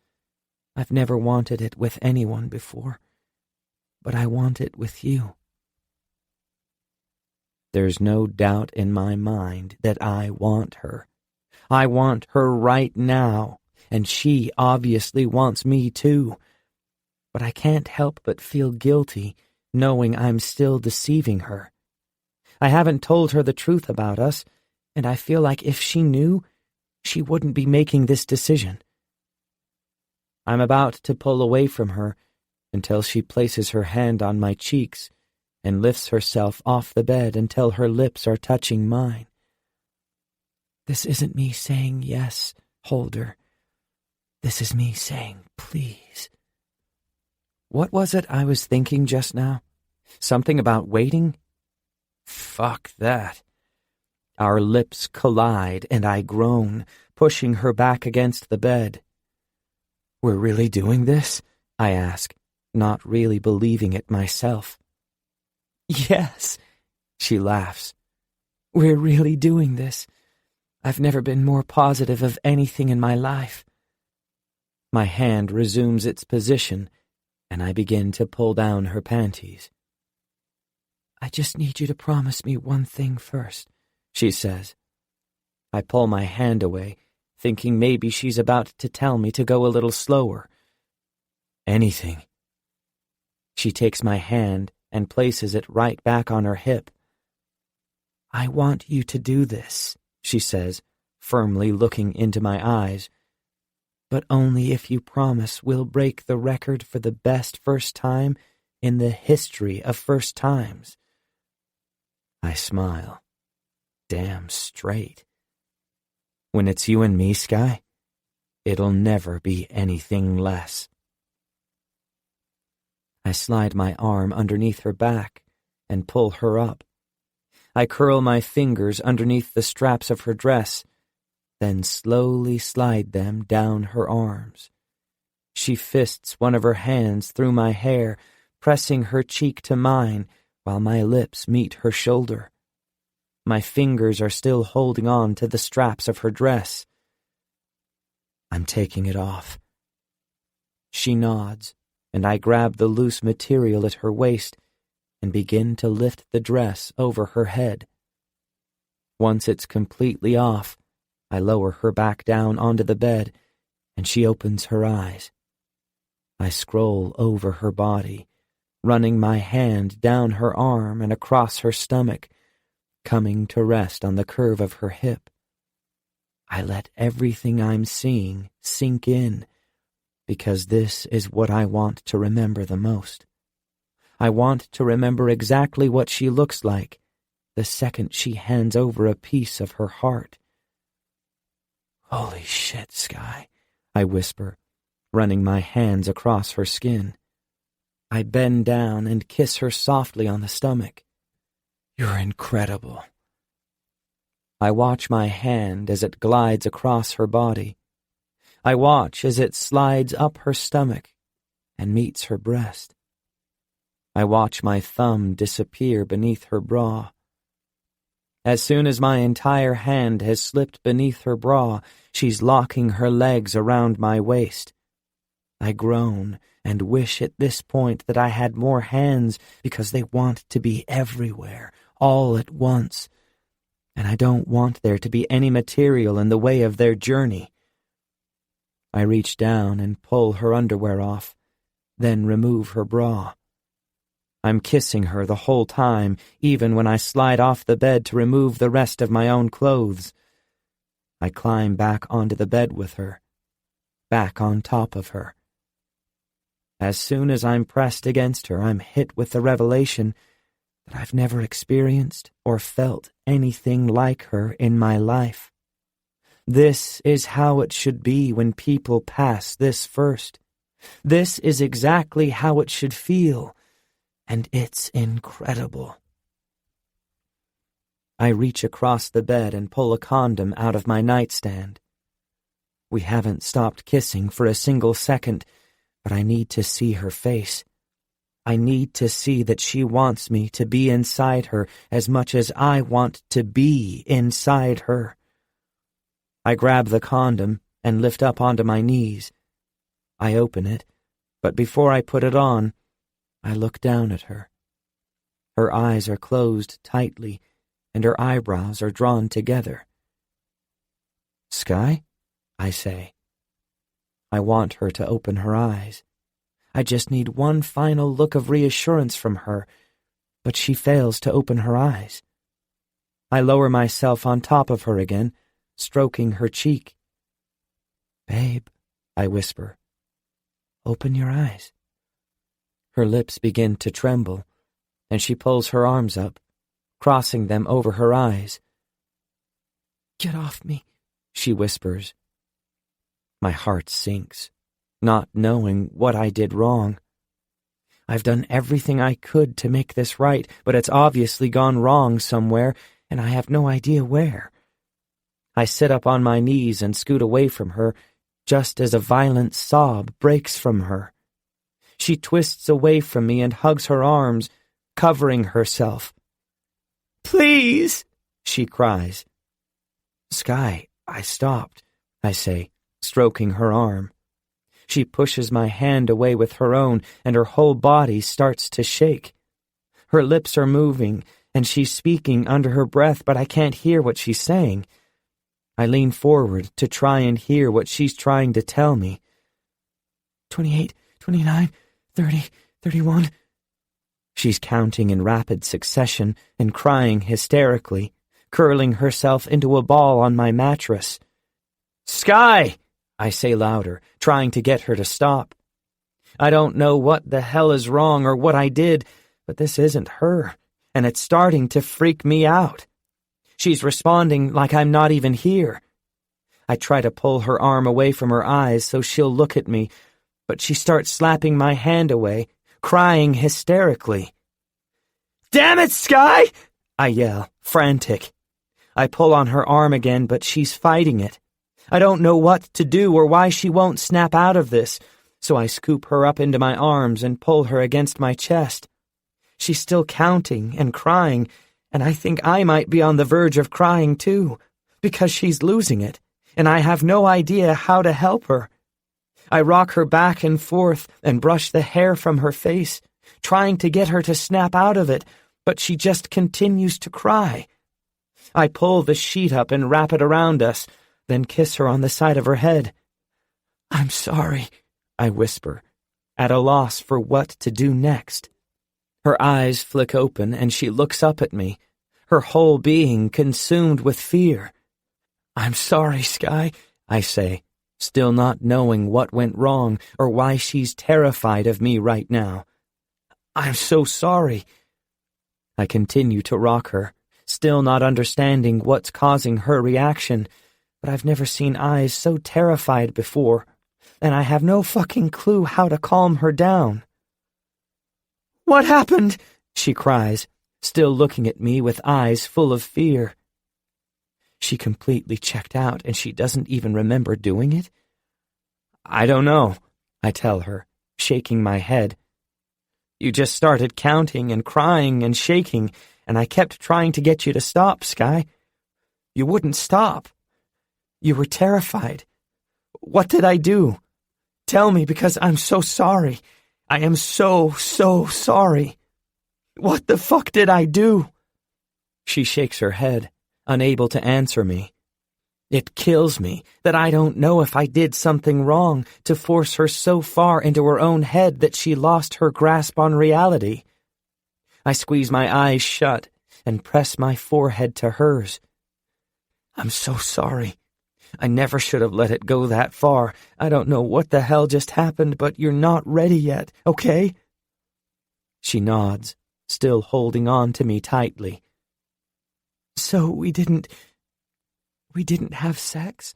I've never wanted it with anyone before, but I want it with you." There's no doubt in my mind that I want her. I want her right now, and she obviously wants me too. But I can't help but feel guilty knowing I'm still deceiving her. I haven't told her the truth about us, and I feel like if she knew, she wouldn't be making this decision. I'm about to pull away from her until she places her hand on my cheeks and lifts herself off the bed until her lips are touching mine. This isn't me saying yes, hold her. This is me saying please. What was it I was thinking just now? Something about waiting? Fuck that. Our lips collide and I groan, pushing her back against the bed. "We're really doing this?" I ask, not really believing it myself. "Yes," she laughs. "We're really doing this. I've never been more positive of anything in my life." My hand resumes its position, and I begin to pull down her panties. "I just need you to promise me one thing first," she says. I pull my hand away, thinking maybe she's about to tell me to go a little slower. "Anything." She takes my hand and places it right back on her hip. "I want you to do this," she says, firmly looking into my eyes. "But only if you promise we'll break the record for the best first time in the history of first times." I smile. Damn straight. When it's you and me, Sky, it'll never be anything less. I slide my arm underneath her back and pull her up. I curl my fingers underneath the straps of her dress, then slowly slide them down her arms. She fists one of her hands through my hair, pressing her cheek to mine while my lips meet her shoulder. My fingers are still holding on to the straps of her dress. I'm taking it off. She nods, and I grab the loose material at her waist and begin to lift the dress over her head. Once it's completely off, I lower her back down onto the bed, and she opens her eyes. I scroll over her body, running my hand down her arm and across her stomach, coming to rest on the curve of her hip. I let everything I'm seeing sink in, because this is what I want to remember the most. I want to remember exactly what she looks like the second she hands over a piece of her heart. "Holy shit, Sky," I whisper, running my hands across her skin. I bend down and kiss her softly on the stomach. "You're incredible." I watch my hand as it glides across her body. I watch as it slides up her stomach and meets her breast. I watch my thumb disappear beneath her bra. As soon as my entire hand has slipped beneath her bra, she's locking her legs around my waist. I groan and wish at this point that I had more hands, because they want to be everywhere, all at once, and I don't want there to be any material in the way of their journey. I reach down and pull her underwear off, then remove her bra. I'm kissing her the whole time, even when I slide off the bed to remove the rest of my own clothes. I climb back onto the bed with her, back on top of her. As soon as I'm pressed against her, I'm hit with the revelation that I've never experienced or felt anything like her in my life. This is how it should be when people pass this first. This is exactly how it should feel, and it's incredible. I reach across the bed and pull a condom out of my nightstand. We haven't stopped kissing for a single second, but I need to see her face. I need to see that she wants me to be inside her as much as I want to be inside her. I grab the condom and lift up onto my knees. I open it, but before I put it on, I look down at her. Her eyes are closed tightly, and her eyebrows are drawn together. "Sky?" I say. I want her to open her eyes. I just need one final look of reassurance from her, but she fails to open her eyes. I lower myself on top of her again, stroking her cheek. "Babe," I whisper, "open your eyes." Her lips begin to tremble, and she pulls her arms up, crossing them over her eyes. "Get off me," she whispers. My heart sinks, not knowing what I did wrong. I've done everything I could to make this right, but it's obviously gone wrong somewhere, and I have no idea where. I sit up on my knees and scoot away from her, just as a violent sob breaks from her. She twists away from me and hugs her arms, covering herself. "Please," she cries. "Sky, I stopped," I say, stroking her arm. She pushes my hand away with her own, and her whole body starts to shake. Her lips are moving, and she's speaking under her breath, but I can't hear what she's saying. I lean forward to try and hear what she's trying to tell me. 28, 29, 30, 31. She's counting in rapid succession and crying hysterically, curling herself into a ball on my mattress. "Sky!" I say louder, trying to get her to stop. I don't know what the hell is wrong or what I did, but this isn't her, and it's starting to freak me out. She's responding like I'm not even here. I try to pull her arm away from her eyes so she'll look at me, but she starts slapping my hand away, crying hysterically. "Damn it, Sky!" I yell, frantic. I pull on her arm again, but she's fighting it. I don't know what to do or why she won't snap out of this, so I scoop her up into my arms and pull her against my chest. She's still counting and crying, and I think I might be on the verge of crying too, because she's losing it, and I have no idea how to help her. I rock her back and forth and brush the hair from her face, trying to get her to snap out of it, but she just continues to cry. I pull the sheet up and wrap it around us, then kiss her on the side of her head. "I'm sorry," I whisper, at a loss for what to do next. Her eyes flick open and she looks up at me, her whole being consumed with fear. "I'm sorry, Sky," I say, still not knowing what went wrong or why she's terrified of me right now. "I'm so sorry." I continue to rock her, still not understanding what's causing her reaction, but I've never seen eyes so terrified before, and I have no fucking clue how to calm her down. "What happened?" she cries, still looking at me with eyes full of fear. She completely checked out and she doesn't even remember doing it? "I don't know," I tell her, shaking my head. "You just started counting and crying and shaking, and I kept trying to get you to stop, Sky. You wouldn't stop. You were terrified. What did I do? Tell me, because I'm so sorry. I am so sorry. What the fuck did I do?" She shakes her head, unable to answer me. It kills me that I don't know if I did something wrong to force her so far into her own head that she lost her grasp on reality. I squeeze my eyes shut and press my forehead to hers. "I'm so sorry. I never should have let it go that far. I don't know what the hell just happened, but you're not ready yet, okay?" She nods, still holding on to me tightly. "So we didn't have sex?"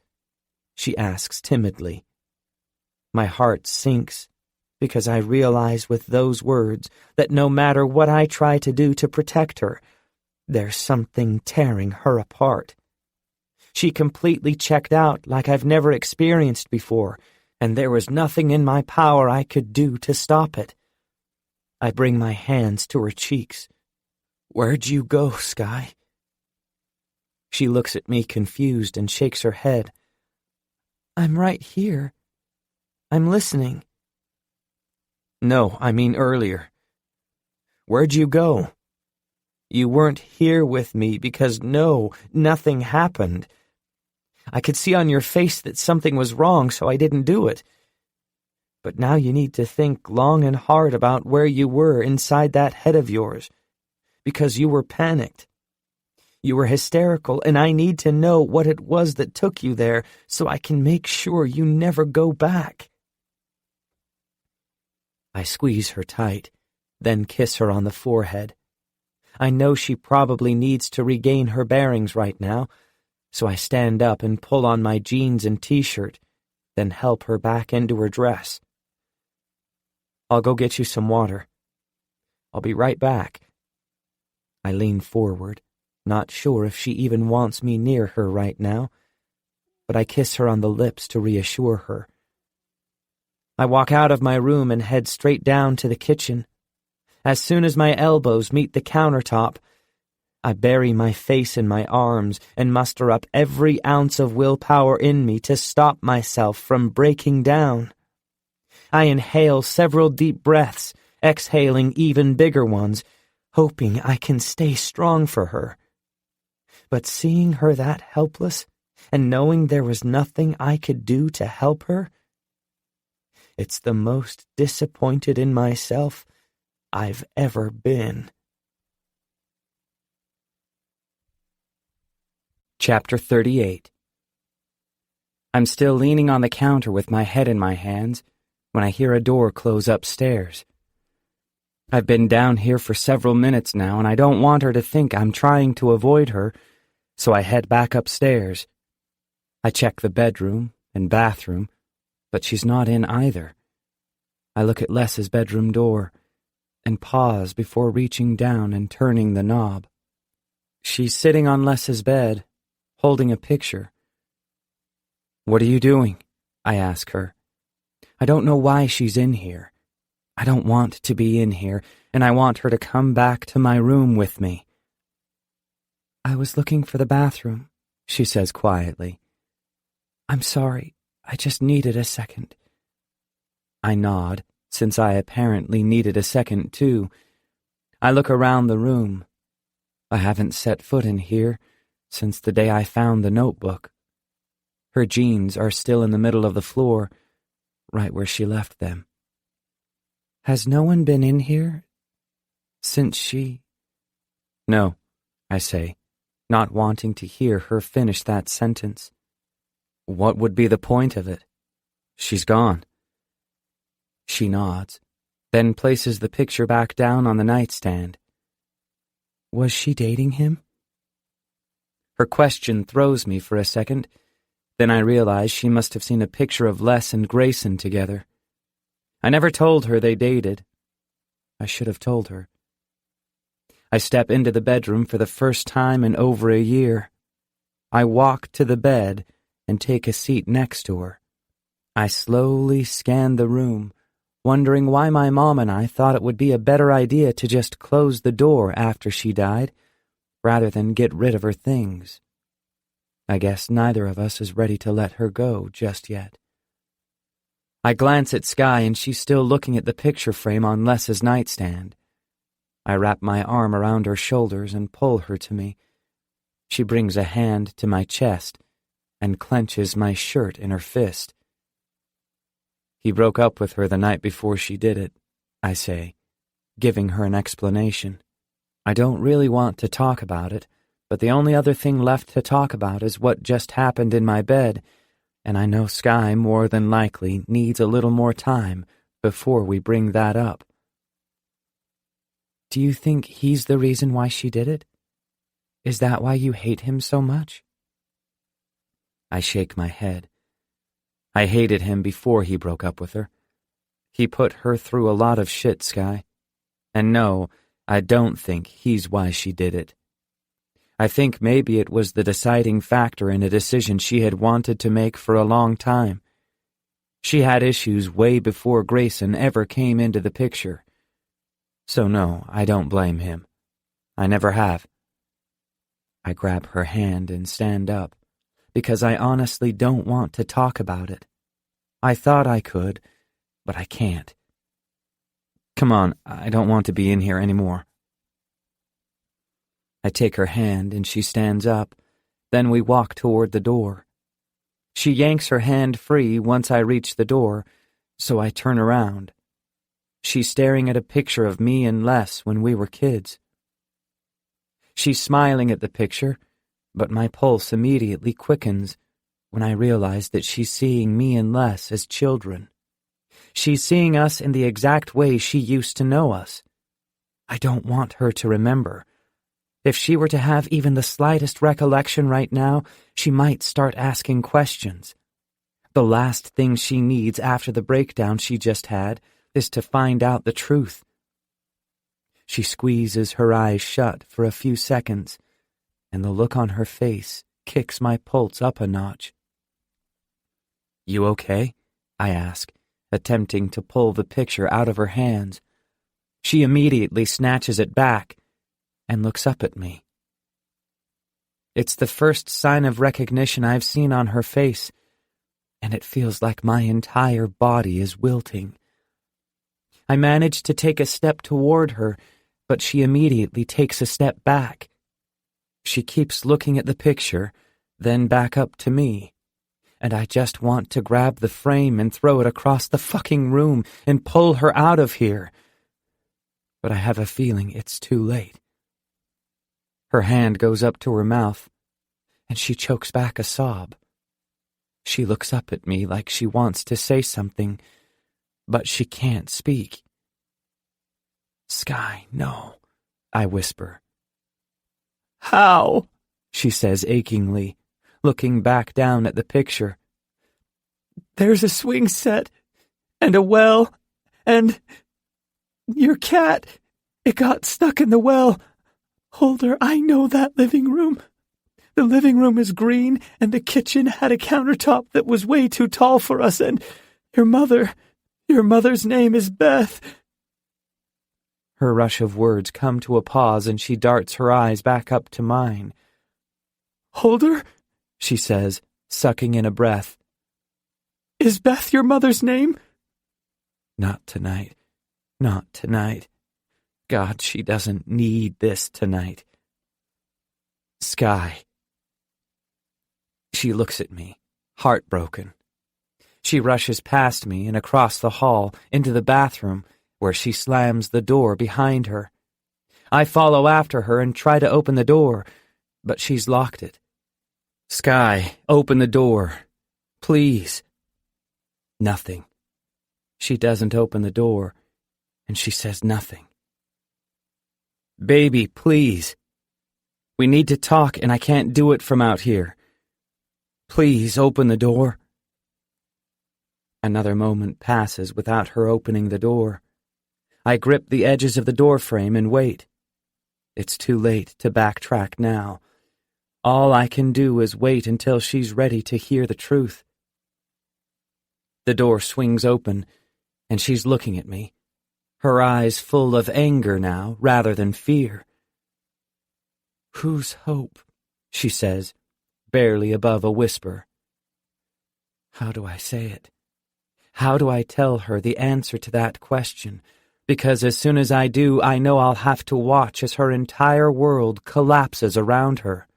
she asks timidly. My heart sinks, because I realize with those words that no matter what I try to do to protect her, there's something tearing her apart. She completely checked out like I've never experienced before, and there was nothing in my power I could do to stop it. I bring my hands to her cheeks. "Where'd you go, Sky?" She looks at me confused and shakes her head. "I'm right here. I'm listening." "No, I mean earlier. Where'd you go? You weren't here with me because nothing happened. I could see on your face that something was wrong, so I didn't do it. But now you need to think long and hard about where you were inside that head of yours, because you were panicked. You were hysterical, and I need to know what it was that took you there so I can make sure you never go back." I squeeze her tight, then kiss her on the forehead. I know she probably needs to regain her bearings right now, so I stand up and pull on my jeans and t-shirt, then help her back into her dress. "I'll go get you some water. I'll be right back." I lean forward, not sure if she even wants me near her right now, but I kiss her on the lips to reassure her. I walk out of my room and head straight down to the kitchen. As soon as my elbows meet the countertop, I bury my face in my arms and muster up every ounce of willpower in me to stop myself from breaking down. I inhale several deep breaths, exhaling even bigger ones, hoping I can stay strong for her. But seeing her that helpless, and knowing there was nothing I could do to help her, it's the most disappointed in myself I've ever been. Chapter 38. I'm still leaning on the counter with my head in my hands when I hear a door close upstairs. I've been down here for several minutes now, and I don't want her to think I'm trying to avoid her, so I head back upstairs. I check the bedroom and bathroom, but she's not in either. I look at Les's bedroom door and pause before reaching down and turning the knob. She's sitting on Les's bed, holding a picture. "What are you doing?" I ask her. I don't know why she's in here. I don't want to be in here, and I want her to come back to my room with me. I was looking for the bathroom, she says quietly. I'm sorry, I just needed a second. I nod, since I apparently needed a second too. I look around the room. I haven't set foot in here since the day I found the notebook. Her jeans are still in the middle of the floor, right where she left them. Has no one been in here since she... No, I say, not wanting to hear her finish that sentence. What would be the point of it? She's gone. She nods, then places the picture back down on the nightstand. Was she dating him? Her question throws me for a second. Then I realize she must have seen a picture of Les and Grayson together. I never told her they dated. I should have told her. I step into the bedroom for the first time in over a year. I walk to the bed and take a seat next to her. I slowly scan the room, wondering why my mom and I thought it would be a better idea to just close the door after she died, rather than get rid of her things. I guess neither of us is ready to let her go just yet. I glance at Skye and she's still looking at the picture frame on Les's nightstand. I wrap my arm around her shoulders and pull her to me. She brings a hand to my chest and clenches my shirt in her fist. He broke up with her the night before she did it, I say, giving her an explanation. I don't really want to talk about it, but the only other thing left to talk about is what just happened in my bed, and I know Skye more than likely needs a little more time before we bring that up. Do you think he's the reason why she did it? Is that why you hate him so much? I shake my head. I hated him before he broke up with her. He put her through a lot of shit, Skye. And no, I don't think he's why she did it. I think maybe it was the deciding factor in a decision she had wanted to make for a long time. She had issues way before Grayson ever came into the picture. So no, I don't blame him. I never have. I grab her hand and stand up, because I honestly don't want to talk about it. I thought I could, but I can't. Come on, I don't want to be in here anymore. I take her hand and she stands up. Then we walk toward the door. She yanks her hand free once I reach the door, so I turn around. She's staring at a picture of me and Les when we were kids. She's smiling at the picture, but my pulse immediately quickens when I realize that she's seeing me and Les as children. She's seeing us in the exact way she used to know us. I don't want her to remember. If she were to have even the slightest recollection right now, she might start asking questions. The last thing she needs after the breakdown she just had is to find out the truth. She squeezes her eyes shut for a few seconds, and the look on her face kicks my pulse up a notch. You okay? I ask, attempting to pull the picture out of her hands. She immediately snatches it back and looks up at me. It's the first sign of recognition I've seen on her face, and it feels like my entire body is wilting. I manage to take a step toward her, but she immediately takes a step back. She keeps looking at the picture, then back up to me, and I just want to grab the frame and throw it across the fucking room and pull her out of here. But I have a feeling it's too late. Her hand goes up to her mouth, and she chokes back a sob. She looks up at me like she wants to say something, but she can't speak. Skye, no, I whisper. How? She says achingly, looking back down at the picture. There's a swing set, and a well, and your cat. It got stuck in the well. Holder, I know that living room. The living room is green, and the kitchen had a countertop that was way too tall for us, and your mother, Your mother's name is Beth." Her rush of words come to a pause, and she darts her eyes back up to mine. "Hold her," she says, sucking in a breath. "Is Beth your mother's name?" Not tonight. Not tonight. God, she doesn't need this tonight. Sky. She looks at me, heartbroken. She rushes past me and across the hall into the bathroom, where she slams the door behind her. I follow after her and try to open the door, but she's locked it. "Sky, open the door. Please." Nothing. She doesn't open the door, and she says nothing. "Baby, please. We need to talk, and I can't do it from out here. Please open the door." Another moment passes without her opening the door. I grip the edges of the doorframe and wait. It's too late to backtrack now. All I can do is wait until she's ready to hear the truth. The door swings open, and she's looking at me, her eyes full of anger now rather than fear. "Whose hope?" she says, barely above a whisper. How do I say it? How do I tell her the answer to that question? Because as soon as I do, I know I'll have to watch as her entire world collapses around her.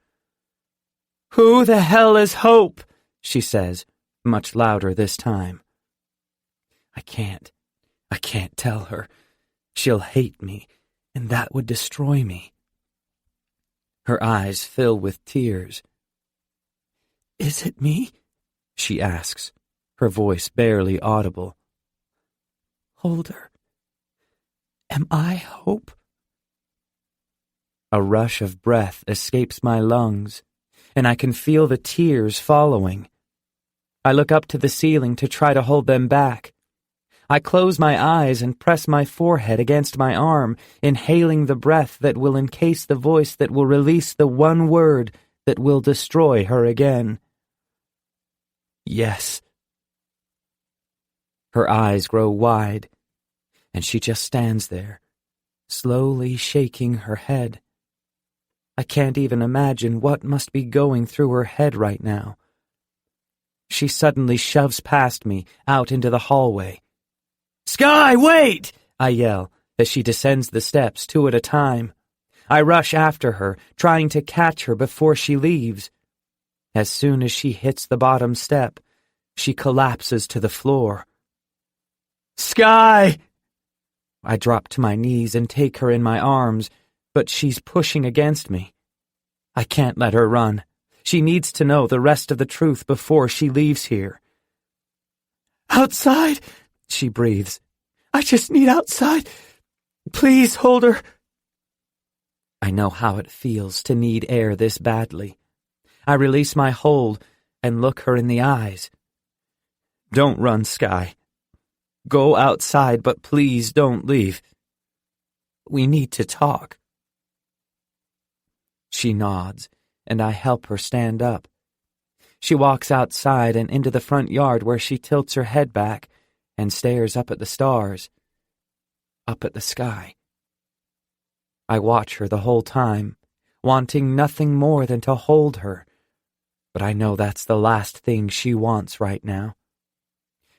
"Who the hell is Hope?" she says, much louder this time. I can't tell her. She'll hate me, and that would destroy me. Her eyes fill with tears. "Is it me?" she asks, her voice barely audible. "Hold her. Am I Hope?" A rush of breath escapes my lungs, and I can feel the tears following. I look up to the ceiling to try to hold them back. I close my eyes and press my forehead against my arm, inhaling the breath that will encase the voice that will release the one word that will destroy her again. Yes. Her eyes grow wide, and she just stands there, slowly shaking her head. I can't even imagine what must be going through her head right now. She suddenly shoves past me, out into the hallway. "Sky, wait!" I yell, as she descends the steps 2 at a time. I rush after her, trying to catch her before she leaves. As soon as she hits the bottom step, she collapses to the floor. "Sky!" I drop to my knees and take her in my arms, but she's pushing against me. I can't let her run. She needs to know the rest of the truth before she leaves here. "Outside," she breathes. "I just need outside. Please hold her." I know how it feels to need air this badly. I release my hold and look her in the eyes. "Don't run, Sky. Go outside, but please don't leave. We need to talk." She nods, and I help her stand up. She walks outside and into the front yard where she tilts her head back and stares up at the stars, up at the sky. I watch her the whole time, wanting nothing more than to hold her, but I know that's the last thing she wants right now.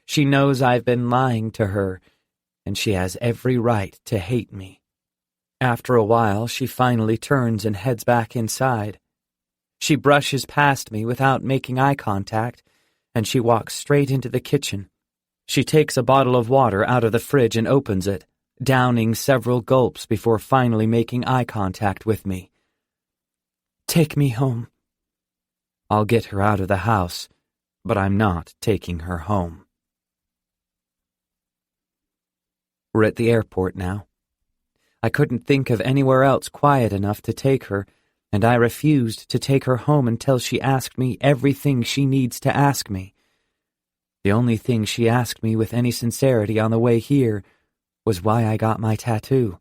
She knows I've been lying to her, and she has every right to hate me. After a while, she finally turns and heads back inside. She brushes past me without making eye contact, and she walks straight into the kitchen. She takes a bottle of water out of the fridge and opens it, downing several gulps before finally making eye contact with me. "Take me home." I'll get her out of the house, but I'm not taking her home. We're at the airport now. I couldn't think of anywhere else quiet enough to take her, and I refused to take her home until she asked me everything she needs to ask me. The only thing she asked me with any sincerity on the way here was why I got my tattoo.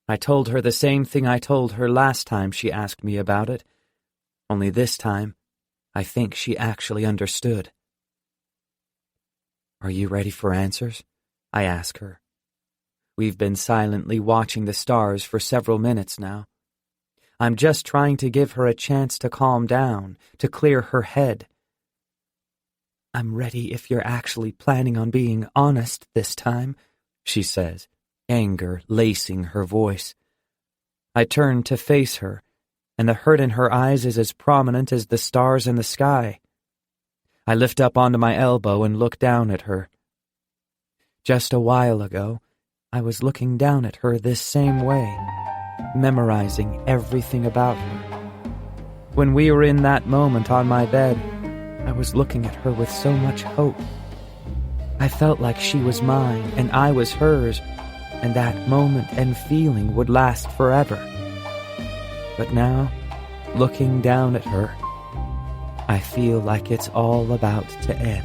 I told her the same thing I told her last time she asked me about it, only this time I think she actually understood. "Are you ready for answers?" I ask her. We've been silently watching the stars for several minutes now. I'm just trying to give her a chance to calm down, to clear her head. I'm ready if you're actually planning on being honest this time, she says, anger lacing her voice. I turn to face her, and the hurt in her eyes is as prominent as the stars in the sky. I lift up onto my elbow and look down at her. Just a while ago, I was looking down at her this same way, memorizing everything about her. When we were in that moment on my bed, I was looking at her with so much hope. I felt like she was mine and I was hers, and that moment and feeling would last forever. But now, looking down at her, I feel like it's all about to end.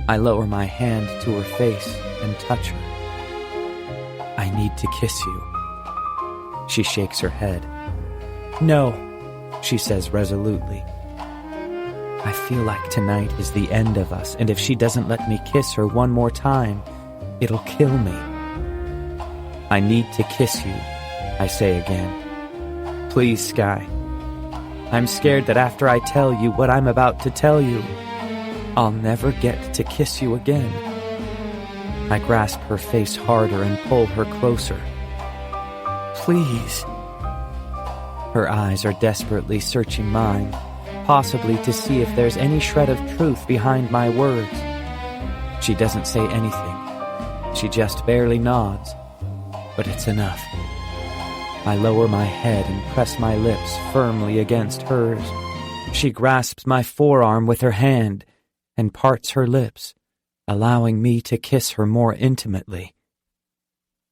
I lower my hand to her face and touch her. I need to kiss you. She shakes her head. No, she says resolutely. I feel like tonight is the end of us, and if she doesn't let me kiss her one more time, it'll kill me. I need to kiss you, I say again. Please, Sky. I'm scared that after I tell you what I'm about to tell you, I'll never get to kiss you again. I grasp her face harder and pull her closer. Please. Her eyes are desperately searching mine, possibly to see if there's any shred of truth behind my words. She doesn't say anything. She just barely nods, but it's enough. I lower my head and press my lips firmly against hers. She grasps my forearm with her hand and parts her lips, allowing me to kiss her more intimately.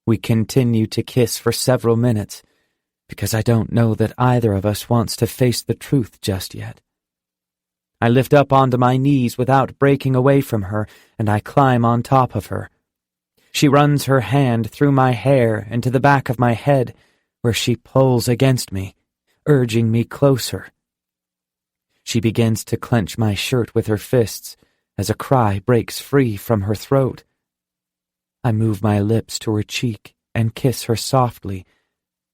We continue to kiss for several minutes, because I don't know that either of us wants to face the truth just yet. I lift up onto my knees without breaking away from her, and I climb on top of her. She runs her hand through my hair and to the back of my head, where she pulls against me, urging me closer. She begins to clench my shirt with her fists as a cry breaks free from her throat. I move my lips to her cheek and kiss her softly,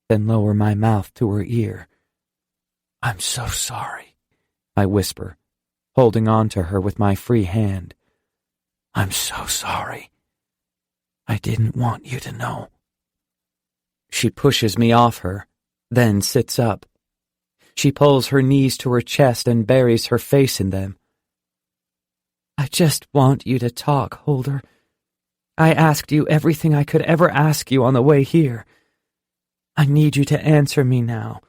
then lower my mouth to her ear. I'm so sorry, I whisper, holding on to her with my free hand. I'm so sorry. I didn't want you to know. She pushes me off her, then sits up. She pulls her knees to her chest and buries her face in them. I just want you to talk, Holder. I asked you everything I could ever ask you on the way here. I need you to answer me now,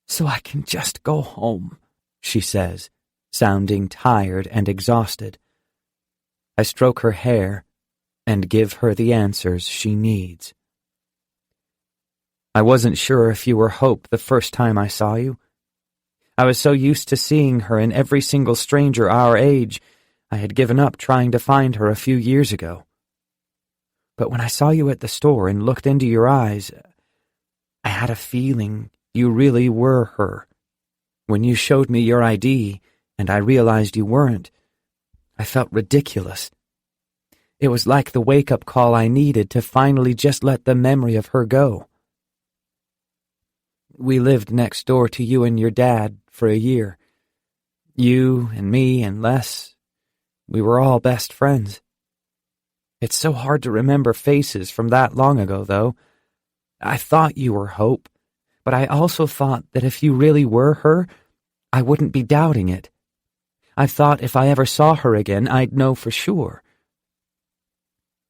so I can just go home, she says, sounding tired and exhausted. I stroke her hair and give her the answers she needs. I wasn't sure if you were Hope the first time I saw you. I was so used to seeing her in every single stranger our age, I had given up trying to find her a few years ago. But when I saw you at the store and looked into your eyes, I had a feeling you really were her. When you showed me your ID, and I realized you weren't, I felt ridiculous. It was like the wake-up call I needed to finally just let the memory of her go. We lived next door to you and your dad for a year. You and me and Les, we were all best friends. It's so hard to remember faces from that long ago, though. I thought you were Hope, but I also thought that if you really were her, I wouldn't be doubting it. I thought if I ever saw her again, I'd know for sure.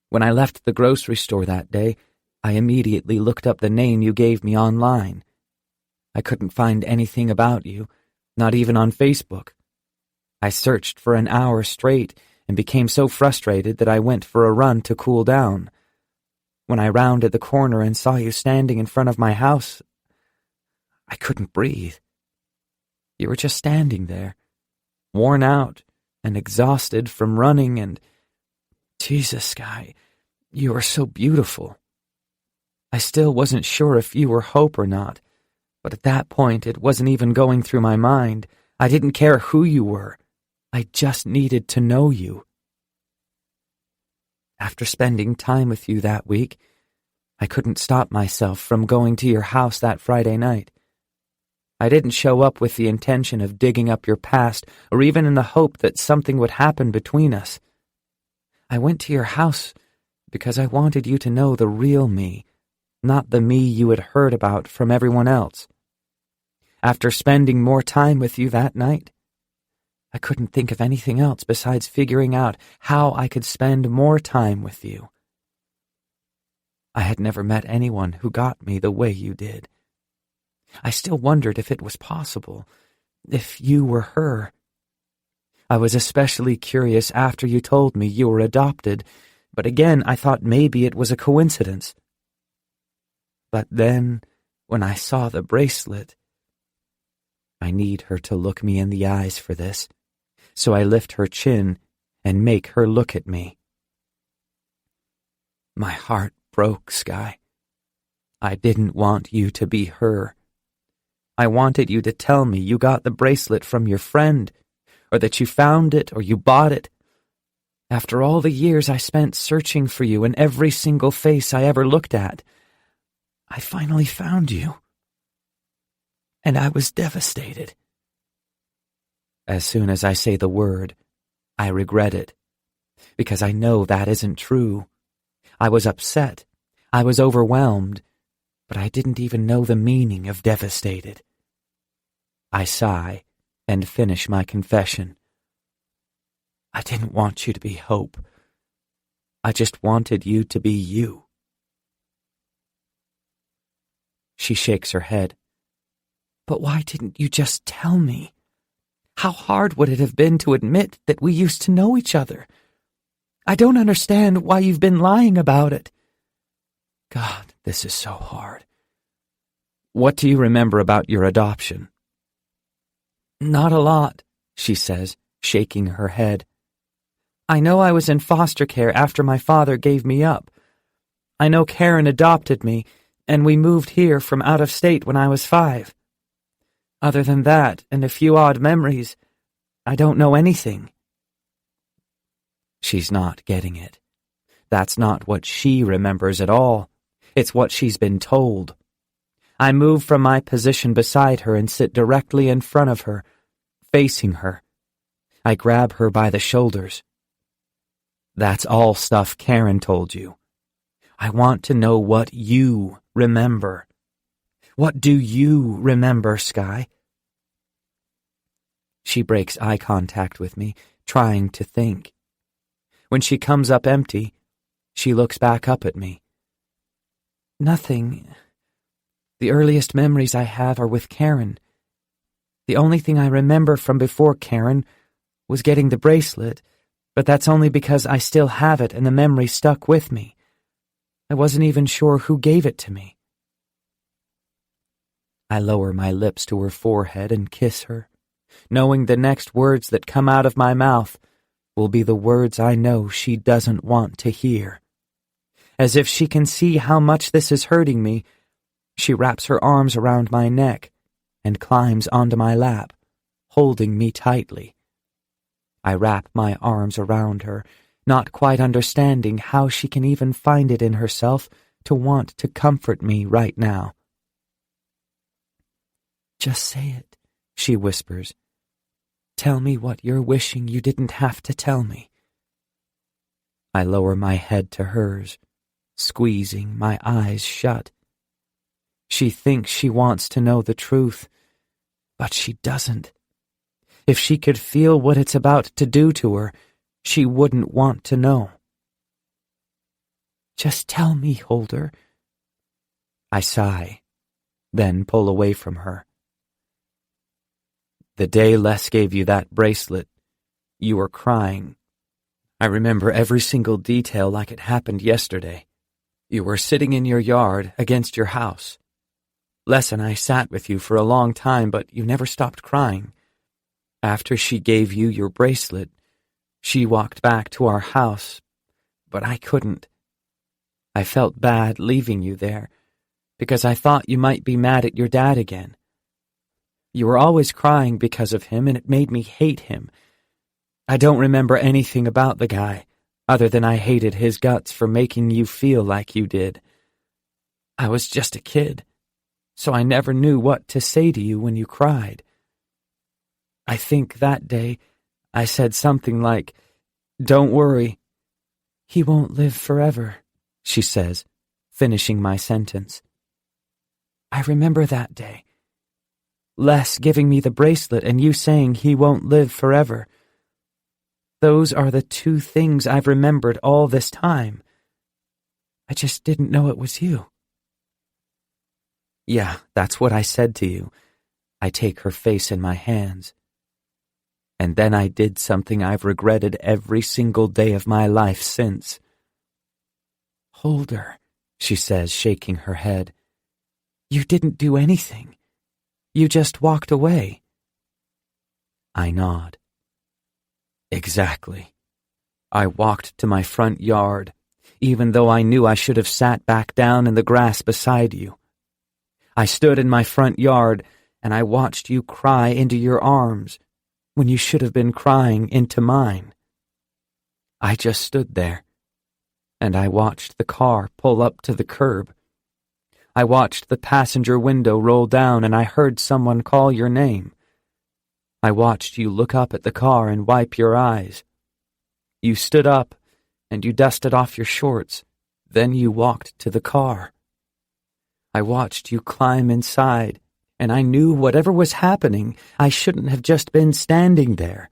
When I left the grocery store that day, I immediately looked up the name you gave me online. I couldn't find anything about you, not even on Facebook. I searched for an hour straight and became so frustrated that I went for a run to cool down. When I rounded the corner and saw you standing in front of my house, I couldn't breathe. You were just standing there, worn out and exhausted from running, and Jesus, Sky, you were so beautiful. I still wasn't sure if you were Hope or not, but at that point it wasn't even going through my mind. I didn't care who you were. I just needed to know you. After spending time with you that week, I couldn't stop myself from going to your house that Friday night. I didn't show up with the intention of digging up your past or even in the hope that something would happen between us. I went to your house because I wanted you to know the real me, not the me you had heard about from everyone else. After spending more time with you that night, I couldn't think of anything else besides figuring out how I could spend more time with you. I had never met anyone who got me the way you did. I still wondered if it was possible, if you were her. I was especially curious after you told me you were adopted, but again I thought maybe it was a coincidence. But then, when I saw the bracelet, I need her to look me in the eyes for this, so I lift her chin and make her look at me. My heart broke, Sky. I didn't want you to be her. I wanted you to tell me you got the bracelet from your friend, or that you found it or you bought it. After all the years I spent searching for you in every single face I ever looked at, I finally found you. And I was devastated. As soon as I say the word, I regret it, because I know that isn't true. I was upset, I was overwhelmed, but I didn't even know the meaning of devastated. I sigh and finish my confession. I didn't want you to be Hope. I just wanted you to be you. She shakes her head. But why didn't you just tell me? How hard would it have been to admit that we used to know each other? I don't understand why you've been lying about it. God, this is so hard. What do you remember about your adoption? Not a lot, she says, shaking her head. I know I was in foster care after my father gave me up. I know Karen adopted me, and we moved here from out of state when I was 5. Other than that, and a few odd memories, I don't know anything. She's not getting it. That's not what she remembers at all. It's what she's been told. I move from my position beside her and sit directly in front of her, facing her. I grab her by the shoulders. That's all stuff Karen told you. I want to know what you remember. What do you remember, Sky? She breaks eye contact with me, trying to think. When she comes up empty, she looks back up at me. Nothing. The earliest memories I have are with Karen. The only thing I remember from before Karen was getting the bracelet, but that's only because I still have it and the memory stuck with me. I wasn't even sure who gave it to me. I lower my lips to her forehead and kiss her, knowing the next words that come out of my mouth will be the words I know she doesn't want to hear. As if she can see how much this is hurting me, she wraps her arms around my neck and climbs onto my lap, holding me tightly. I wrap my arms around her, not quite understanding how she can even find it in herself to want to comfort me right now. Just say it, she whispers. Tell me what you're wishing you didn't have to tell me. I lower my head to hers, squeezing my eyes shut. She thinks she wants to know the truth, but she doesn't. If she could feel what it's about to do to her, she wouldn't want to know. Just tell me, Holder. I sigh, then pull away from her. The day Les gave you that bracelet, you were crying. I remember every single detail like it happened yesterday. You were sitting in your yard against your house. Les and I sat with you for a long time, but you never stopped crying. After she gave you your bracelet, she walked back to our house, but I couldn't. I felt bad leaving you there, because I thought you might be mad at your dad again. You were always crying because of him, and it made me hate him. I don't remember anything about the guy. other than I hated his guts for making you feel like you did. I was just a kid, so I never knew what to say to you when you cried. I think that day I said something like, "Don't worry, he won't live forever," she says, finishing my sentence. I remember that day. Les giving me the bracelet and you saying he won't live forever. Those are the two things I've remembered all this time. I just didn't know it was you. Yeah, that's what I said to you. I take her face in my hands. And then I did something I've regretted every single day of my life since. Hold her, she says, shaking her head. You didn't do anything. You just walked away. I nod. Exactly. I walked to my front yard, even though I knew I should have sat back down in the grass beside you. I stood in my front yard and I watched you cry into your arms when you should have been crying into mine. I just stood there, and I watched the car pull up to the curb. I watched the passenger window roll down and I heard someone call your name. I watched you look up at the car and wipe your eyes. You stood up and you dusted off your shorts. Then you walked to the car. I watched you climb inside, and I knew whatever was happening, I shouldn't have just been standing there.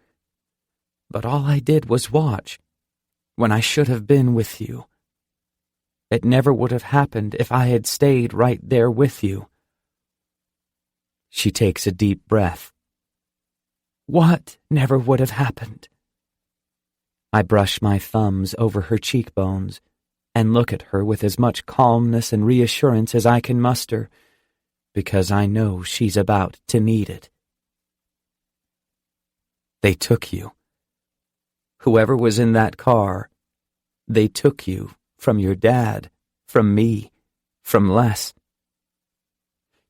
But all I did was watch, when I should have been with you. It never would have happened if I had stayed right there with you. She takes a deep breath. What never would have happened? I brush my thumbs over her cheekbones and look at her with as much calmness and reassurance as I can muster, because I know she's about to need it. They took you. Whoever was in that car, they took you from your dad, from me, from Les.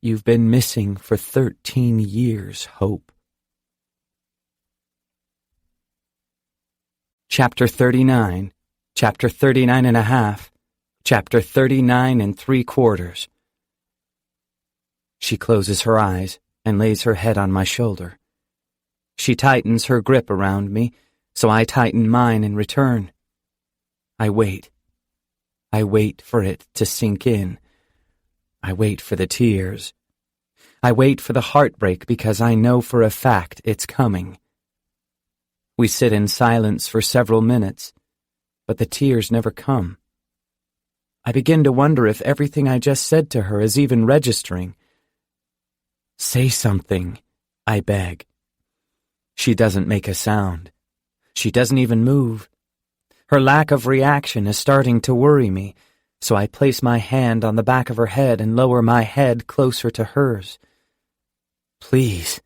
You've been missing for 13 years, Hope. Chapter 39, Chapter 39 and a half, Chapter 39 and 3/4. She closes her eyes and lays her head on my shoulder. She tightens her grip around me, so I tighten mine in return. I wait. I wait for it to sink in. I wait for the tears. I wait for the heartbreak because I know for a fact it's coming. We sit in silence for several minutes, but the tears never come. I begin to wonder if everything I just said to her is even registering. Say something, I beg. She doesn't make a sound. She doesn't even move. Her lack of reaction is starting to worry me, so I place my hand on the back of her head and lower my head closer to hers. Please,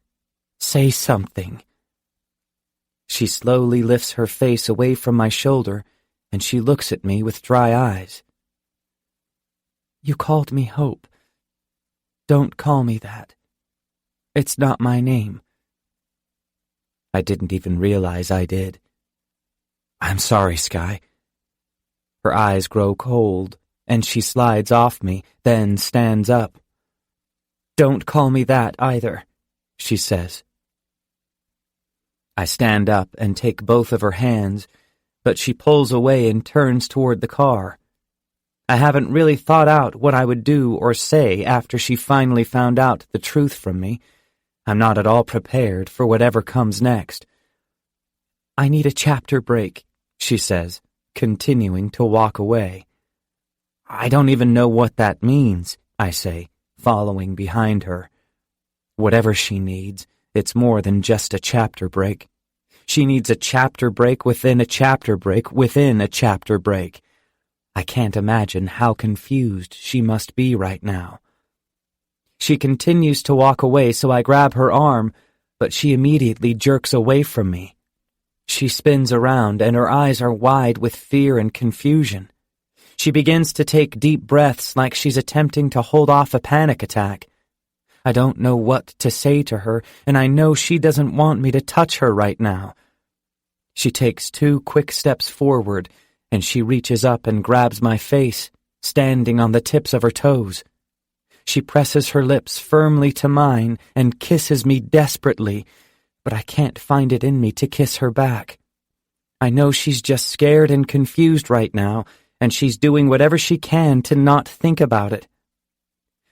say something. She slowly lifts her face away from my shoulder, and she looks at me with dry eyes. You called me Hope. Don't call me that. It's not my name. I didn't even realize I did. I'm sorry, Sky. Her eyes grow cold, and she slides off me, then stands up. Don't call me that either, she says. I stand up and take both of her hands, but she pulls away and turns toward the car. I haven't really thought out what I would do or say after she finally found out the truth from me. I'm not at all prepared for whatever comes next. I need a chapter break, she says, continuing to walk away. I don't even know what that means, I say, following behind her. Whatever she needs, it's more than just a chapter break. She needs a chapter break within a chapter break within a chapter break. I can't imagine how confused she must be right now. She continues to walk away, so I grab her arm, but she immediately jerks away from me. She spins around, and her eyes are wide with fear and confusion. She begins to take deep breaths like she's attempting to hold off a panic attack. I don't know what to say to her, and I know she doesn't want me to touch her right now. She takes 2 quick steps forward, and she reaches up and grabs my face, standing on the tips of her toes. She presses her lips firmly to mine and kisses me desperately, but I can't find it in me to kiss her back. I know she's just scared and confused right now, and she's doing whatever she can to not think about it.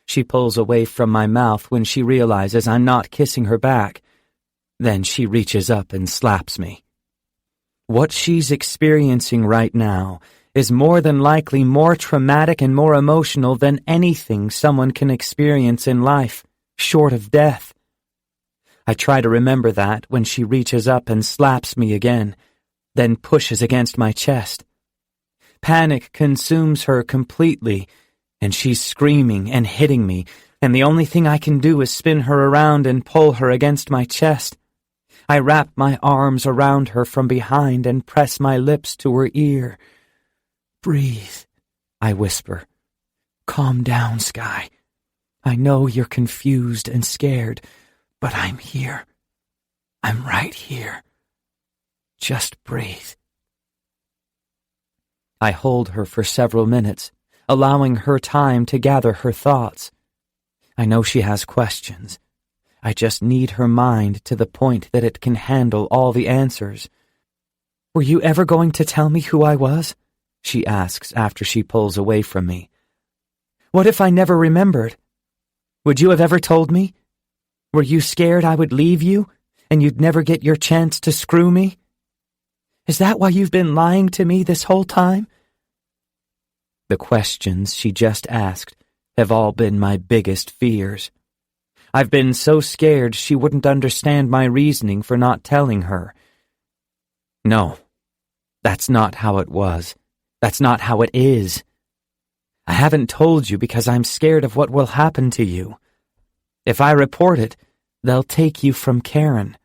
She pulls away from my mouth when she realizes I'm not kissing her back. Then she reaches up and slaps me. What she's experiencing right now is more than likely more traumatic and more emotional than anything someone can experience in life, short of death. I try to remember that when she reaches up and slaps me again, then pushes against my chest. Panic consumes her completely, and she's screaming and hitting me, and the only thing I can do is spin her around and pull her against my chest. I wrap my arms around her from behind and press my lips to her ear. "Breathe," I whisper. "Calm down, Sky. I know you're confused and scared, but I'm here. I'm right here. Just breathe." I hold her for several minutes, allowing her time to gather her thoughts. I know she has questions. I just need her mind to the point that it can handle all the answers. "Were you ever going to tell me who I was?" she asks after she pulls away from me. "What if I never remembered? Would you have ever told me? Were you scared I would leave you, and you'd never get your chance to screw me? Is that why you've been lying to me this whole time?" The questions she just asked have all been my biggest fears. I've been so scared she wouldn't understand my reasoning for not telling her. No, that's not how it was. That's not how it is. I haven't told you because I'm scared of what will happen to you. If I report it, they'll take you from Karen.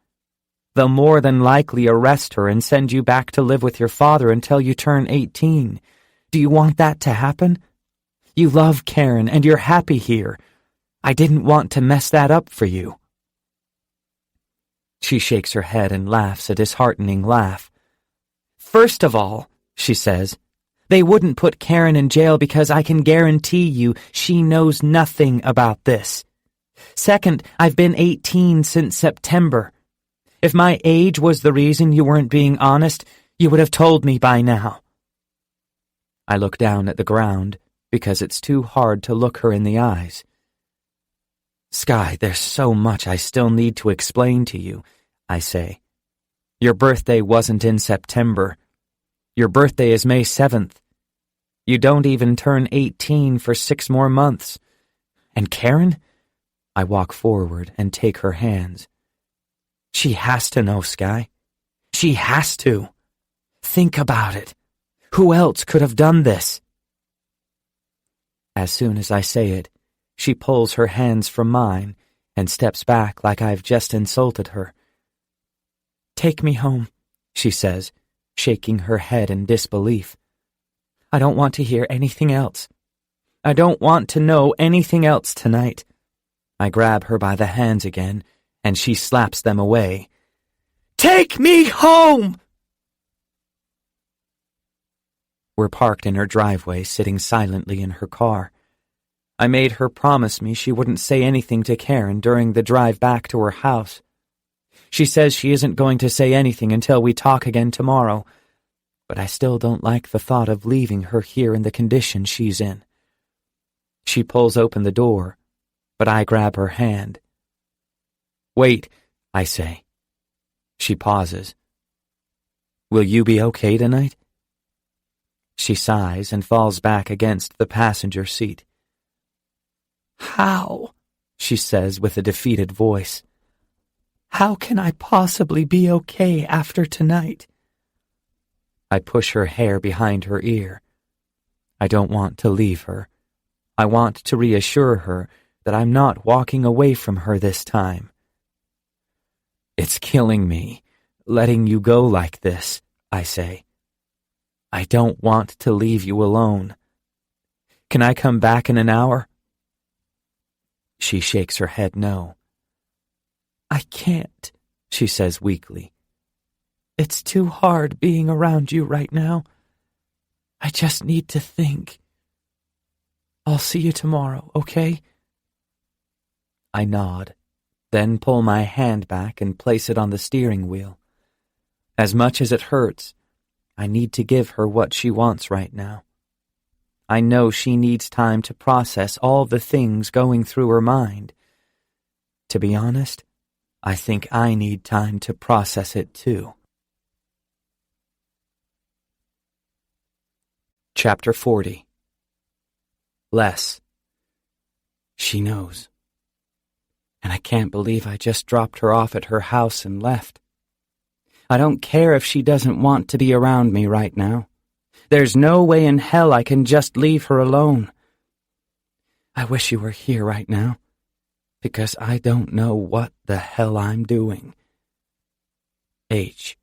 They'll more than likely arrest her and send you back to live with your father until you turn 18. Do you want that to happen? You love Karen and you're happy here. I didn't want to mess that up for you. She shakes her head and laughs a disheartening laugh. "First of all," she says, "they wouldn't put Karen in jail because I can guarantee you she knows nothing about this. Second, I've been 18 since September. If my age was the reason you weren't being honest, you would have told me by now." I look down at the ground because it's too hard to look her in the eyes. "Sky, there's so much I still need to explain to you," I say. "Your birthday wasn't in September. Your birthday is May 7th. You don't even turn 18 for 6 more months. And Karen?" I walk forward and take her hands. "She has to know, Sky. She has to. Think about it. Who else could have done this?" As soon as I say it, she pulls her hands from mine and steps back like I've just insulted her. "Take me home," she says, shaking her head in disbelief. "I don't want to hear anything else. I don't want to know anything else tonight." I grab her by the hands again, and she slaps them away. "Take me home!" We're parked in her driveway, sitting silently in her car. I made her promise me she wouldn't say anything to Karen during the drive back to her house. She says she isn't going to say anything until we talk again tomorrow, but I still don't like the thought of leaving her here in the condition she's in. She pulls open the door, but I grab her hand. "Wait," I say. She pauses. "Will you be okay tonight?" She sighs and falls back against the passenger seat. "How?" she says with a defeated voice. "How can I possibly be okay after tonight?" I push her hair behind her ear. I don't want to leave her. I want to reassure her that I'm not walking away from her this time. "It's killing me, letting you go like this," I say. "I don't want to leave you alone. Can I come back in an hour?" She shakes her head no. "I can't," she says weakly. "It's too hard being around you right now. I just need to think. I'll see you tomorrow, okay? I nod, then pull my hand back and place it on the steering wheel. As much as it hurts, I need to give her what she wants right now. I know she needs time to process all the things going through her mind. To be honest, I think I need time to process it too. Chapter 40. Les. She knows. And I can't believe I just dropped her off at her house and left. I don't care if she doesn't want to be around me right now. There's no way in hell I can just leave her alone. I wish you were here right now, because I don't know what the hell I'm doing. H.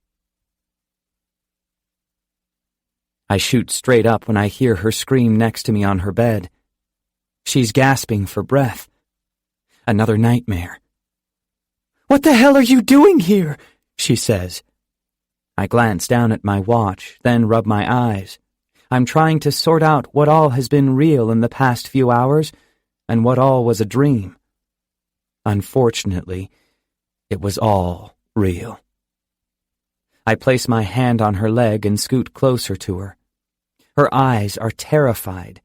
I shoot straight up when I hear her scream next to me on her bed. She's gasping for breath. Another nightmare. "What the hell are you doing here?" she says. I glance down at my watch, then rub my eyes. I'm trying to sort out what all has been real in the past few hours and what all was a dream. Unfortunately, it was all real. I place my hand on her leg and scoot closer to her. Her eyes are terrified.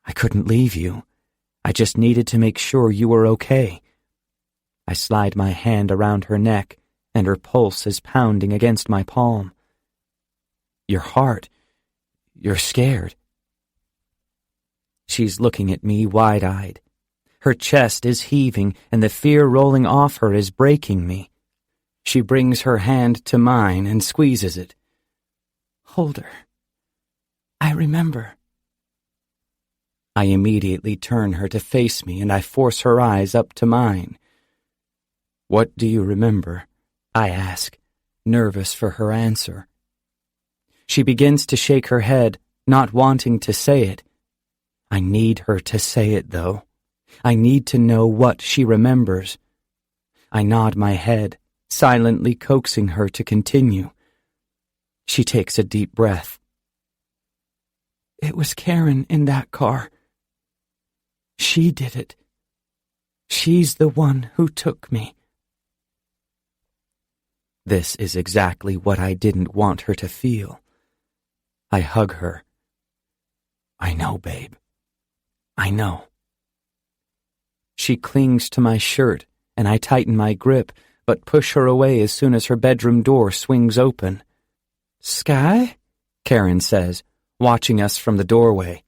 "I couldn't leave you. I just needed to make sure you were okay." I slide my hand around her neck, and her pulse is pounding against my palm. "Your heart. You're scared." She's looking at me wide-eyed. Her chest is heaving, and the fear rolling off her is breaking me. She brings her hand to mine and squeezes it. "Hold her. I remember." I immediately turn her to face me, and I force her eyes up to mine. "What do you remember?" I ask, nervous for her answer. She begins to shake her head, not wanting to say it. I need her to say it, though. I need to know what she remembers. I nod my head, silently coaxing her to continue. She takes a deep breath. "It was Karen in that car. She did it. She's the one who took me." This is exactly what I didn't want her to feel. I hug her. "I know, babe. I know." She clings to my shirt, and I tighten my grip, but push her away as soon as her bedroom door swings open. "Sky?" Karen says, watching us from the doorway.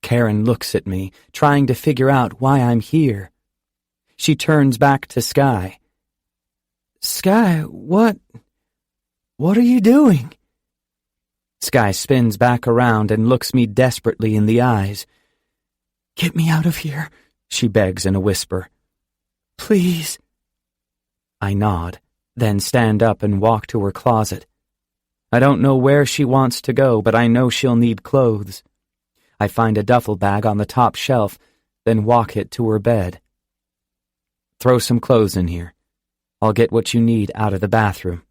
Karen looks at me, trying to figure out why I'm here. She turns back to Sky. "Sky, what are you doing?" Sky spins back around and looks me desperately in the eyes. "Get me out of here," she begs in a whisper. "Please." I nod, then stand up and walk to her closet. I don't know where she wants to go, but I know she'll need clothes. I find a duffel bag on the top shelf, then walk it to her bed. "Throw some clothes in here. I'll get what you need out of the bathroom."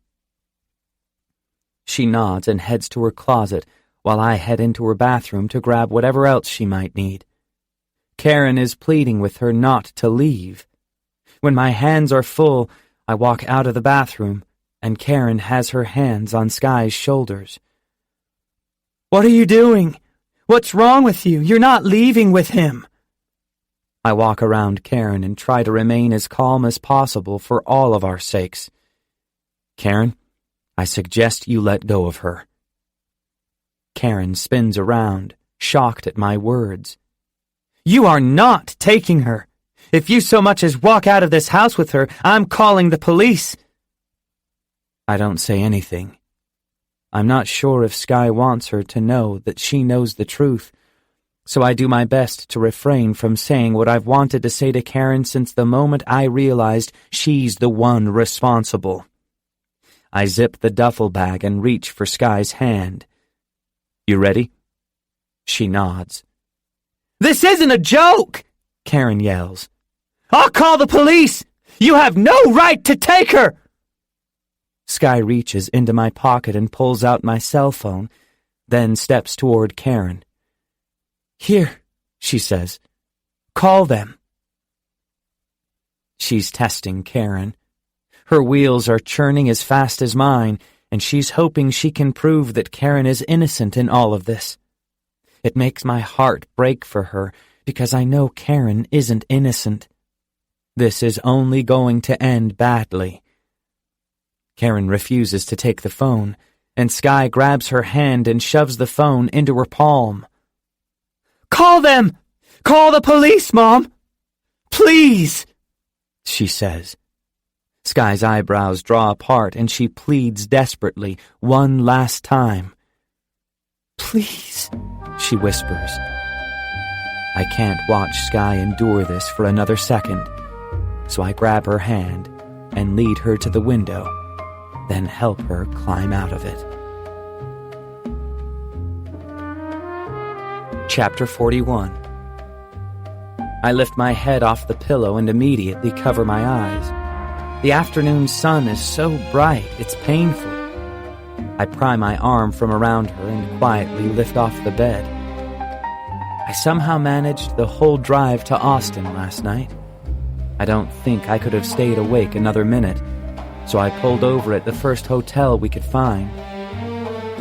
She nods and heads to her closet, while I head into her bathroom to grab whatever else she might need. Karen is pleading with her not to leave. When my hands are full, I walk out of the bathroom, and Karen has her hands on Sky's shoulders. "What are you doing? What's wrong with you? You're not leaving with him." I walk around Karen and try to remain as calm as possible for all of our sakes. "Karen, I suggest you let go of her." Karen spins around, shocked at my words. "You are not taking her. If you so much as walk out of this house with her, I'm calling the police." I don't say anything. I'm not sure if Sky wants her to know that she knows the truth, so I do my best to refrain from saying what I've wanted to say to Karen since the moment I realized she's the one responsible. I zip the duffel bag and reach for Sky's hand. "You ready?" She nods. "This isn't a joke!" Karen yells. "I'll call the police! You have no right to take her!" Sky reaches into my pocket and pulls out my cell phone, then steps toward Karen. "Here," she says. "Call them." She's testing Karen. Her wheels are churning as fast as mine, and she's hoping she can prove that Karen is innocent in all of this. It makes my heart break for her, because I know Karen isn't innocent. This is only going to end badly. Karen refuses to take the phone, and Sky grabs her hand and shoves the phone into her palm. "Call them! Call the police, Mom! Please!" she says. Sky's eyebrows draw apart, and she pleads desperately, one last time. "Please," she whispers. I can't watch Sky endure this for another second, so I grab her hand and lead her to the window, then help her climb out of it. Chapter 41. I lift my head off the pillow and immediately cover my eyes. The afternoon sun is so bright, it's painful. I pry my arm from around her and quietly lift off the bed. I somehow managed the whole drive to Austin last night. I don't think I could have stayed awake another minute, so I pulled over at the first hotel we could find.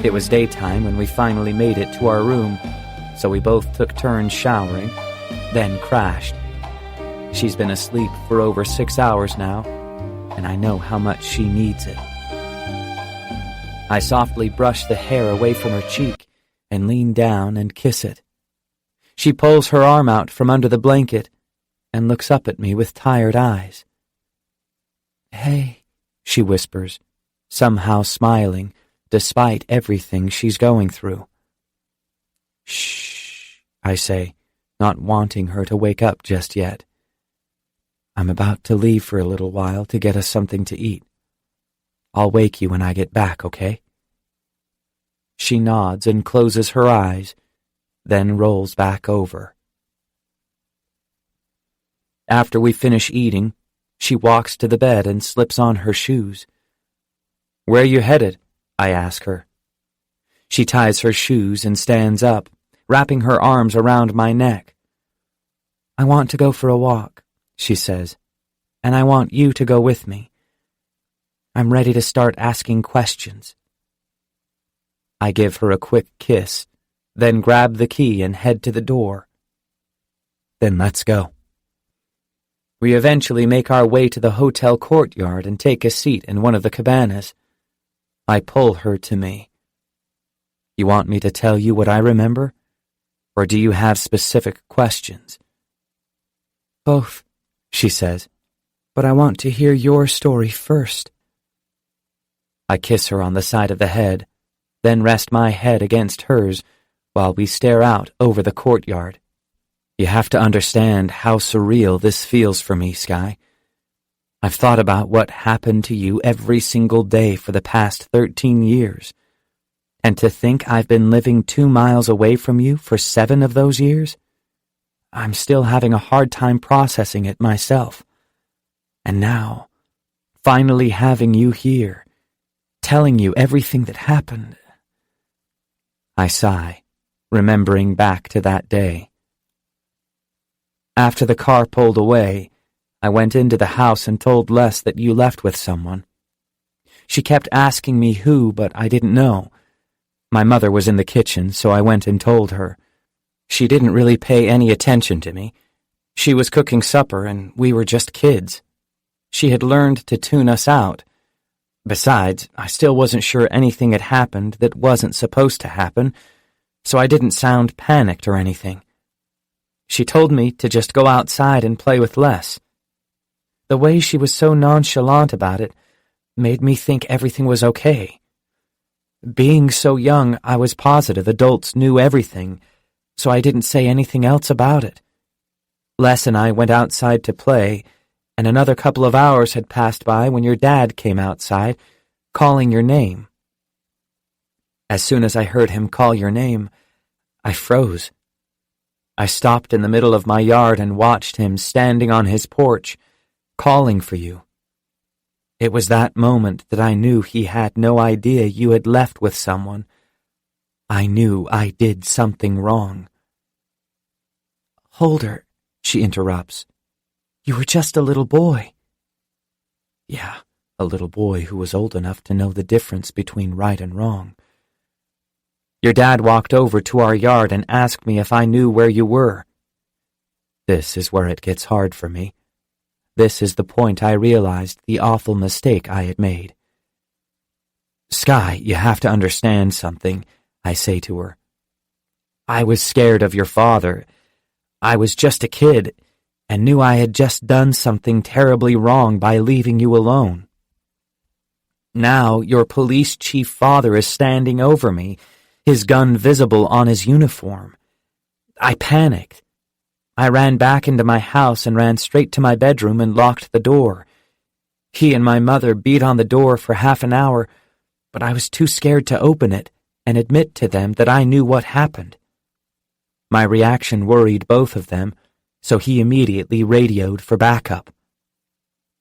It was daytime when we finally made it to our room, so we both took turns showering, then crashed. She's been asleep for over 6 hours now, and I know how much she needs it. I softly brush the hair away from her cheek and lean down and kiss it. She pulls her arm out from under the blanket and looks up at me with tired eyes. "Hey," she whispers, somehow smiling despite everything she's going through. "Shh," I say, not wanting her to wake up just yet. "I'm about to leave for a little while to get us something to eat. I'll wake you when I get back, okay?" She nods and closes her eyes, then rolls back over. After we finish eating, she walks to the bed and slips on her shoes. "Where are you headed?" I ask her. She ties her shoes and stands up, wrapping her arms around my neck. "I want to go for a walk," she says, "and I want you to go with me. I'm ready to start asking questions." I give her a quick kiss, then grab the key and head to the door. "Then let's go." We eventually make our way to the hotel courtyard and take a seat in one of the cabanas. I pull her to me. "You want me to tell you what I remember? Or do you have specific questions?" "Both," she says, "but I want to hear your story first." I kiss her on the side of the head, then rest my head against hers while we stare out over the courtyard. You have to understand how surreal this feels for me, Sky. I've thought about what happened to you every single day for the past 13 years. And to think I've been living 2 miles away from you for 7 of those years? I'm still having a hard time processing it myself. And now, finally having you here, telling you everything that happened. I sigh, remembering back to that day. After the car pulled away, I went into the house and told Les that you left with someone. She kept asking me who, but I didn't know. My mother was in the kitchen, so I went and told her. She didn't really pay any attention to me. She was cooking supper, and we were just kids. She had learned to tune us out. Besides, I still wasn't sure anything had happened that wasn't supposed to happen, so I didn't sound panicked or anything. She told me to just go outside and play with Les. The way she was so nonchalant about it made me think everything was okay. Being so young, I was positive adults knew everything, so I didn't say anything else about it. Les and I went outside to play, and another couple of hours had passed by when your dad came outside, calling your name. As soon as I heard him call your name, I froze. I stopped in the middle of my yard and watched him standing on his porch, calling for you. It was that moment that I knew he had no idea you had left with someone, I knew I did something wrong. "Holder," she interrupts. "You were just a little boy." Yeah, a little boy who was old enough to know the difference between right and wrong. "Your dad walked over to our yard and asked me if I knew where you were." This is where it gets hard for me. This is the point I realized the awful mistake I had made. "Sky, you have to understand something," I say to her. "I was scared of your father. I was just a kid and knew I had just done something terribly wrong by leaving you alone. Now your police chief father is standing over me, his gun visible on his uniform. I panicked. I ran back into my house and ran straight to my bedroom and locked the door. He and my mother beat on the door for half an hour, but I was too scared to open it and admit to them that I knew what happened. My reaction worried both of them, so he immediately radioed for backup.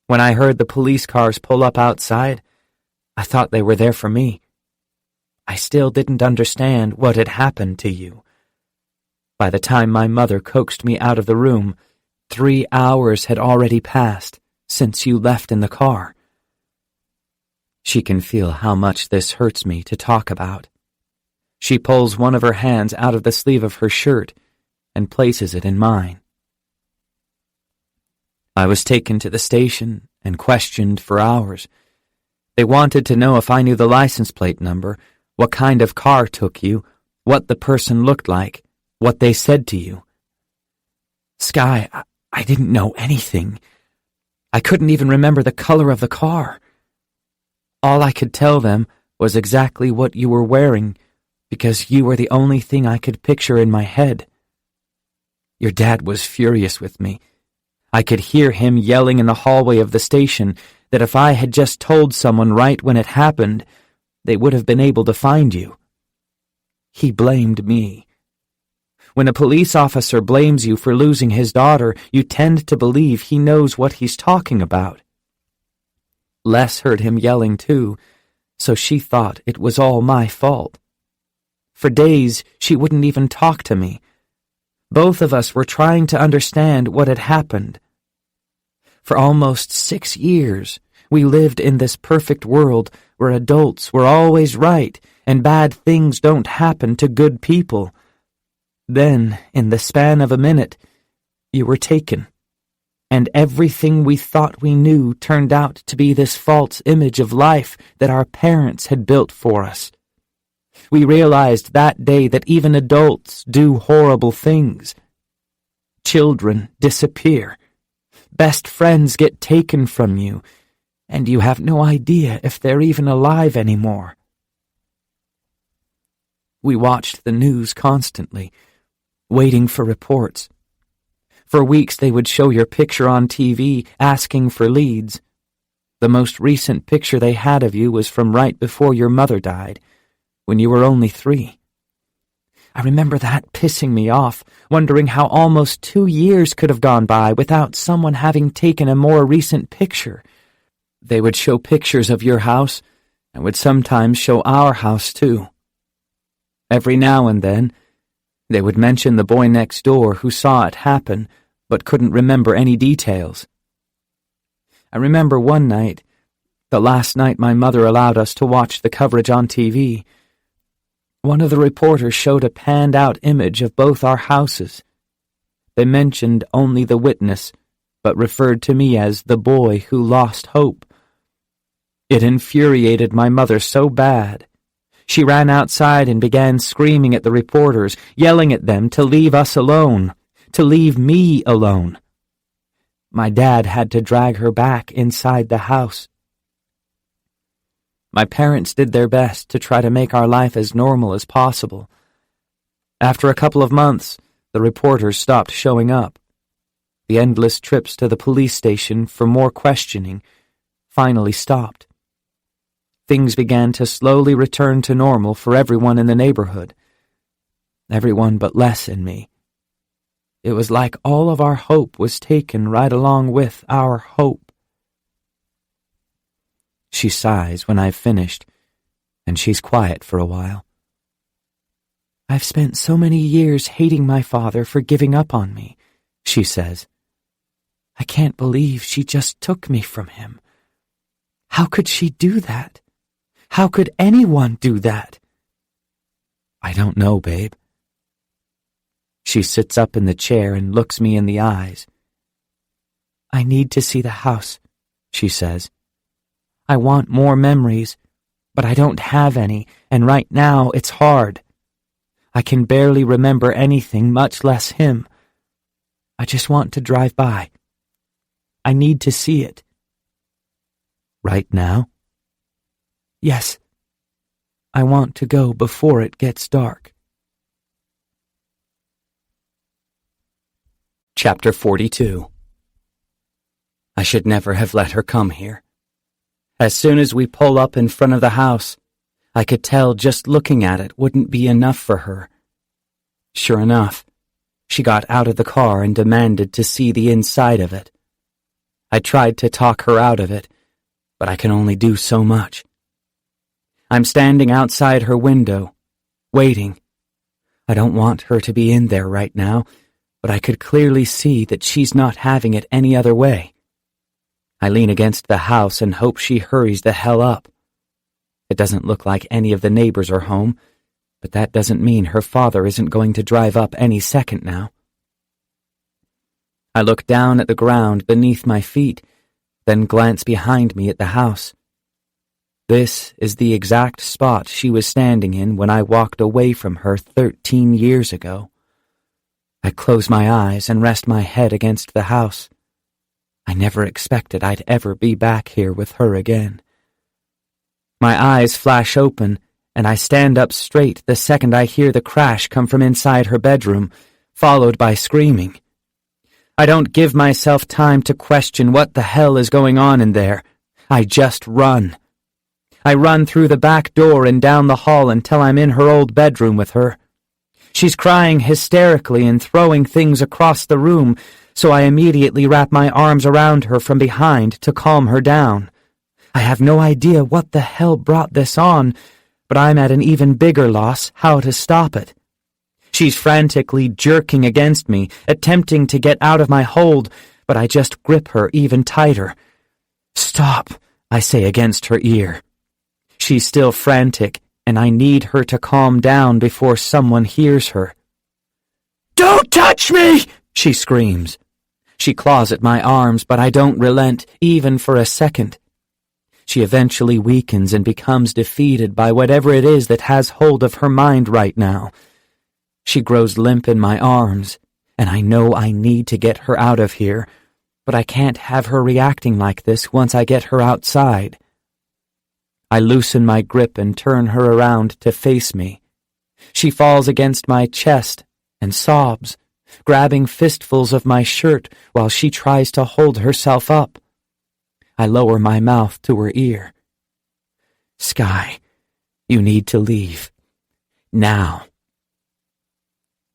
When I heard the police cars pull up outside, I thought they were there for me. I still didn't understand what had happened to you. By the time my mother coaxed me out of the room, 3 hours had already passed since you left in the car." She can feel how much this hurts me to talk about. She pulls one of her hands out of the sleeve of her shirt and places it in mine. "I was taken to the station and questioned for hours. They wanted to know if I knew the license plate number, what kind of car took you, what the person looked like, what they said to you. Sky, I didn't know anything. I couldn't even remember the color of the car. All I could tell them was exactly what you were wearing, because you were the only thing I could picture in my head. Your dad was furious with me. I could hear him yelling in the hallway of the station that if I had just told someone right when it happened, they would have been able to find you. He blamed me. When a police officer blames you for losing his daughter, you tend to believe he knows what he's talking about. Les heard him yelling too, so she thought it was all my fault. For days, she wouldn't even talk to me. Both of us were trying to understand what had happened. For almost 6 years, we lived in this perfect world where adults were always right and bad things don't happen to good people. Then, in the span of a minute, you were taken, and everything we thought we knew turned out to be this false image of life that our parents had built for us. We realized that day that even adults do horrible things. Children disappear. Best friends get taken from you, and you have no idea if they're even alive anymore. We watched the news constantly, waiting for reports. For weeks they would show your picture on TV, asking for leads. The most recent picture they had of you was from right before your mother died, when you were only 3. I remember that pissing me off, wondering how almost 2 years could have gone by without someone having taken a more recent picture. They would show pictures of your house, and would sometimes show our house too. Every now and then, they would mention the boy next door who saw it happen, but couldn't remember any details. I remember one night, the last night my mother allowed us to watch the coverage on TV, one of the reporters showed a panned-out image of both our houses. They mentioned only the witness, but referred to me as the boy who lost hope. It infuriated my mother so bad. She ran outside and began screaming at the reporters, yelling at them to leave us alone, to leave me alone. My dad had to drag her back inside the house. My parents did their best to try to make our life as normal as possible. After a couple of months, the reporters stopped showing up. The endless trips to the police station for more questioning finally stopped. Things began to slowly return to normal for everyone in the neighborhood. Everyone but Les and me. It was like all of our hope was taken right along with our hope. She sighs when I've finished, and she's quiet for a while. "I've spent so many years hating my father for giving up on me," she says. "I can't believe she just took me from him. How could she do that? How could anyone do that?" "I don't know, babe." She sits up in the chair and looks me in the eyes. "I need to see the house," she says. "I want more memories, but I don't have any, and right now it's hard. I can barely remember anything, much less him. I just want to drive by. I need to see it." "Right now?" "Yes. I want to go before it gets dark." Chapter 42. I should never have let her come here. As soon as we pull up in front of the house, I could tell just looking at it wouldn't be enough for her. Sure enough, she got out of the car and demanded to see the inside of it. I tried to talk her out of it, but I can only do so much. I'm standing outside her window, waiting. I don't want her to be in there right now, but I could clearly see that she's not having it any other way. I lean against the house and hope she hurries the hell up. It doesn't look like any of the neighbors are home, but that doesn't mean her father isn't going to drive up any second now. I look down at the ground beneath my feet, then glance behind me at the house. This is the exact spot she was standing in when I walked away from her 13 years ago. I close my eyes and rest my head against the house. I never expected I'd ever be back here with her again. My eyes flash open, and I stand up straight the second I hear the crash come from inside her bedroom, followed by screaming. I don't give myself time to question what the hell is going on in there. I just run. I run through the back door and down the hall until I'm in her old bedroom with her. She's crying hysterically and throwing things across the room, so I immediately wrap my arms around her from behind to calm her down. I have no idea what the hell brought this on, but I'm at an even bigger loss how to stop it. She's frantically jerking against me, attempting to get out of my hold, but I just grip her even tighter. "Stop," I say against her ear. She's still frantic, and I need her to calm down before someone hears her. "Don't touch me!" she screams. She claws at my arms, but I don't relent, even for a second. She eventually weakens and becomes defeated by whatever it is that has hold of her mind right now. She grows limp in my arms, and I know I need to get her out of here, but I can't have her reacting like this once I get her outside. I loosen my grip and turn her around to face me. She falls against my chest and sobs, grabbing fistfuls of my shirt while she tries to hold herself up. I lower my mouth to her ear. "Sky, you need to leave. Now."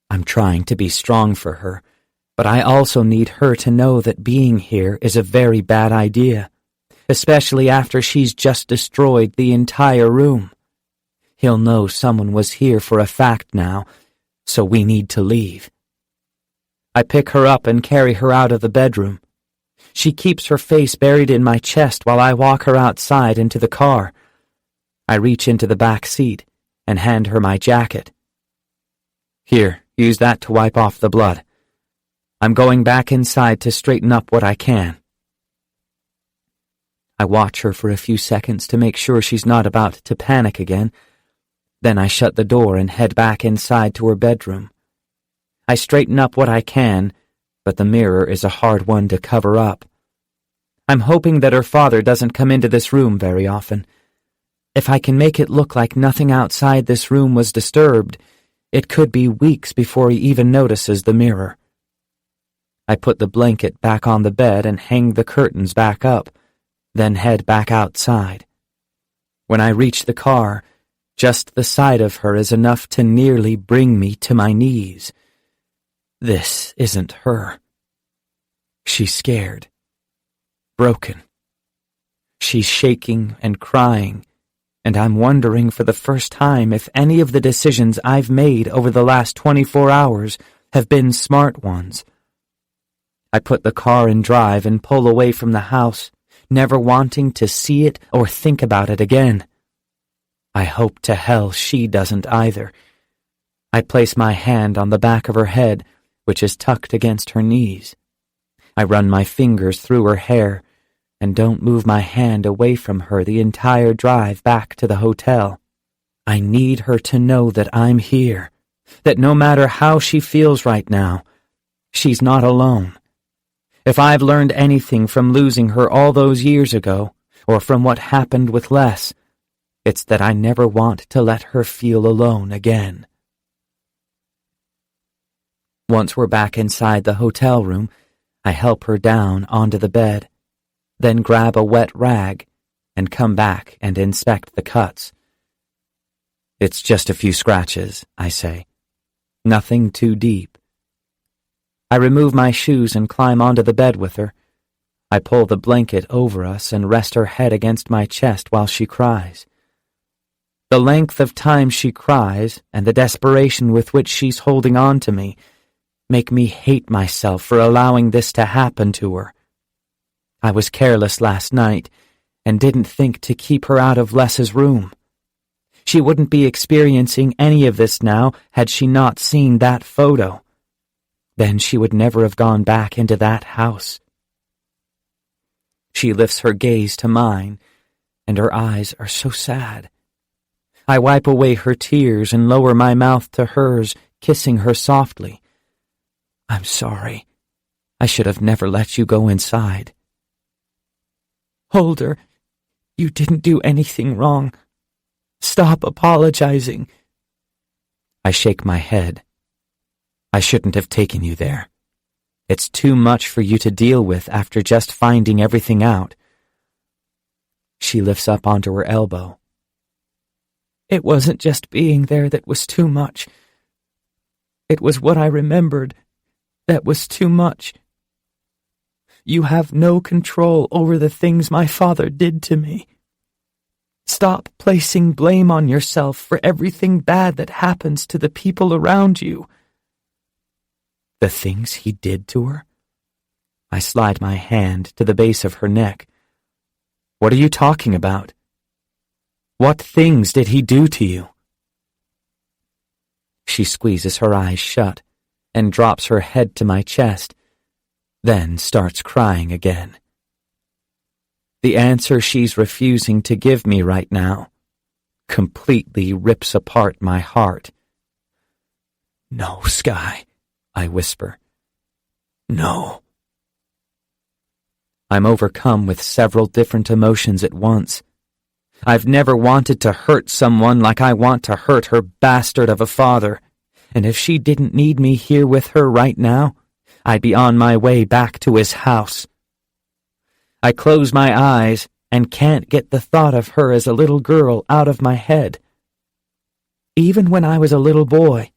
I'm trying to be strong for her, but I also need her to know that being here is a very bad idea, especially after she's just destroyed the entire room. He'll know someone was here for a fact now, so we need to leave. I pick her up and carry her out of the bedroom. She keeps her face buried in my chest while I walk her outside into the car. I reach into the back seat and hand her my jacket. "Here, use that to wipe off the blood. I'm going back inside to straighten up what I can." I watch her for a few seconds to make sure she's not about to panic again. Then I shut the door and head back inside to her bedroom. I straighten up what I can, but the mirror is a hard one to cover up. I'm hoping that her father doesn't come into this room very often. If I can make it look like nothing outside this room was disturbed, it could be weeks before he even notices the mirror. I put the blanket back on the bed and hang the curtains back up, then head back outside. When I reach the car, just the sight of her is enough to nearly bring me to my knees. This isn't her. She's scared, broken. She's shaking and crying, and I'm wondering for the first time if any of the decisions I've made over the last 24 hours have been smart ones. I put the car in drive and pull away from the house, never wanting to see it or think about it again. I hope to hell she doesn't either. I place my hand on the back of her head, which is tucked against her knees. I run my fingers through her hair and don't move my hand away from her the entire drive back to the hotel. I need her to know that I'm here, that no matter how she feels right now, she's not alone. If I've learned anything from losing her all those years ago, or from what happened with Les, it's that I never want to let her feel alone again. Once we're back inside the hotel room, I help her down onto the bed, then grab a wet rag and come back and inspect the cuts. It's just a few scratches, I say. Nothing too deep. I remove my shoes and climb onto the bed with her. I pull the blanket over us and rest her head against my chest while she cries. The length of time she cries and the desperation with which she's holding on to me make me hate myself for allowing this to happen to her. I was careless last night and didn't think to keep her out of Les's room. She wouldn't be experiencing any of this now had she not seen that photo. Then she would never have gone back into that house. She lifts her gaze to mine, and her eyes are so sad. I wipe away her tears and lower my mouth to hers, kissing her softly. I'm sorry. I should have never let you go inside. Hold her. You didn't do anything wrong. Stop apologizing. I shake my head. I shouldn't have taken you there. It's too much for you to deal with after just finding everything out. She lifts up onto her elbow. It wasn't just being there that was too much. It was what I remembered that was too much. You have no control over the things my father did to me. Stop placing blame on yourself for everything bad that happens to the people around you. The things he did to her? I slide my hand to the base of her neck. What are you talking about? What things did he do to you? She squeezes her eyes shut and drops her head to my chest, then starts crying again. The answer she's refusing to give me right now completely rips apart my heart. No, Sky, I whisper. No. I'm overcome with several different emotions at once. I've never wanted to hurt someone like I want to hurt her bastard of a father, and if she didn't need me here with her right now, I'd be on my way back to his house. I close my eyes and can't get the thought of her as a little girl out of my head. Even when I was a little boy,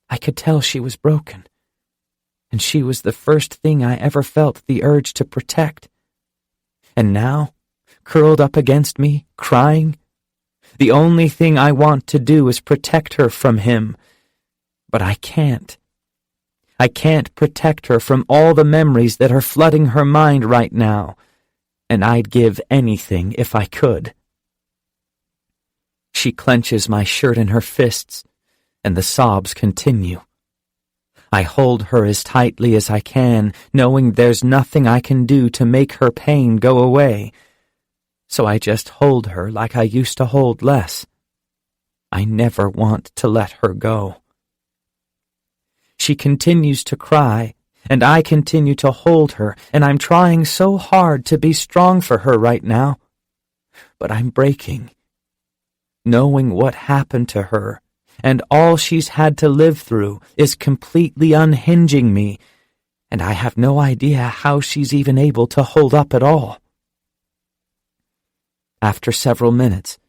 I could tell she was broken, and she was the first thing I ever felt the urge to protect. And now, curled up against me, crying, the only thing I want to do is protect her from him, but I can't. I can't protect her from all the memories that are flooding her mind right now, and I'd give anything if I could. She clenches my shirt in her fists, and the sobs continue. I hold her as tightly as I can, knowing there's nothing I can do to make her pain go away, so I just hold her like I used to hold Les. I never want to let her go. She continues to cry, and I continue to hold her, and I'm trying so hard to be strong for her right now. But I'm breaking. Knowing what happened to her, and all she's had to live through, is completely unhinging me, and I have no idea how she's even able to hold up at all. After several minutes,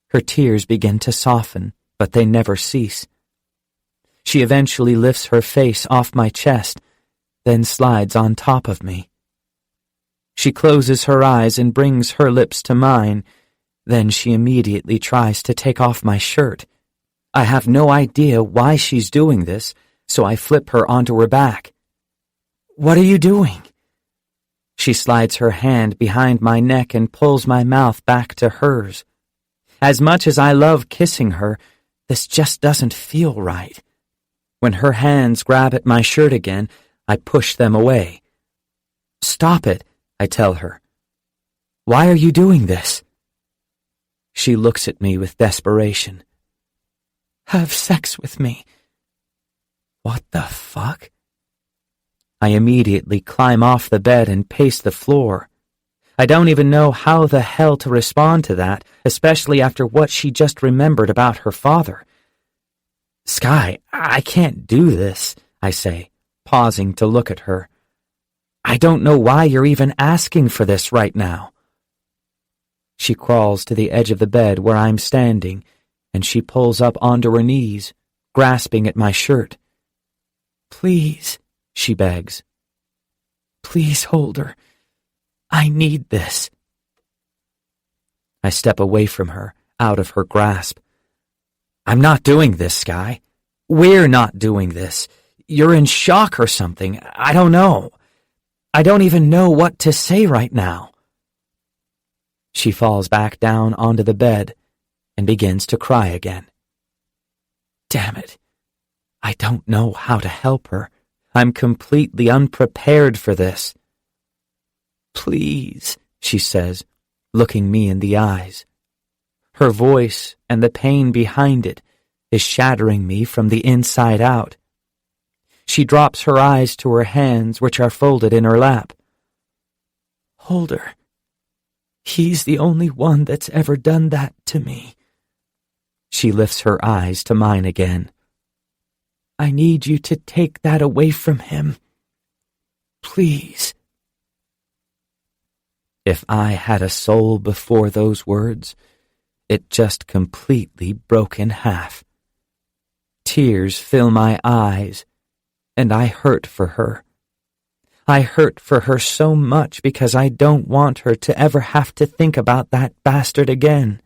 her tears begin to soften, but they never cease. She eventually lifts her face off my chest, then slides on top of me. She closes her eyes and brings her lips to mine, Then she immediately tries to take off my shirt. I have no idea why she's doing this, so I flip her onto her back. "What are you doing?" She slides her hand behind my neck and pulls my mouth back to hers. As much as I love kissing her, this just doesn't feel right. When her hands grab at my shirt again, I push them away. "Stop it," I tell her. "Why are you doing this?" She looks at me with desperation. "Have sex with me." What the fuck? I immediately climb off the bed and pace the floor. I don't even know how the hell to respond to that, especially after what she just remembered about her father. "Sky, I can't do this," I say, pausing to look at her. "I don't know why you're even asking for this right now." She crawls to the edge of the bed where I'm standing, and she pulls up onto her knees, grasping at my shirt. "Please," she begs. "Please, Holder. I need this." I step away from her, out of her grasp. "I'm not doing this, Sky. We're not doing this. You're in shock or something. I don't know. I don't even know what to say right now." She falls back down onto the bed and begins to cry again. Damn it. I don't know how to help her. I'm completely unprepared for this. "Please," she says, looking me in the eyes. Her voice and the pain behind it is shattering me from the inside out. She drops her eyes to her hands, which are folded in her lap. "Holder, he's the only one that's ever done that to me." She lifts her eyes to mine again. "I need you to take that away from him. Please." If I had a soul before those words, it just completely broke in half. Tears fill my eyes, and I hurt for her. I hurt for her so much because I don't want her to ever have to think about that bastard again.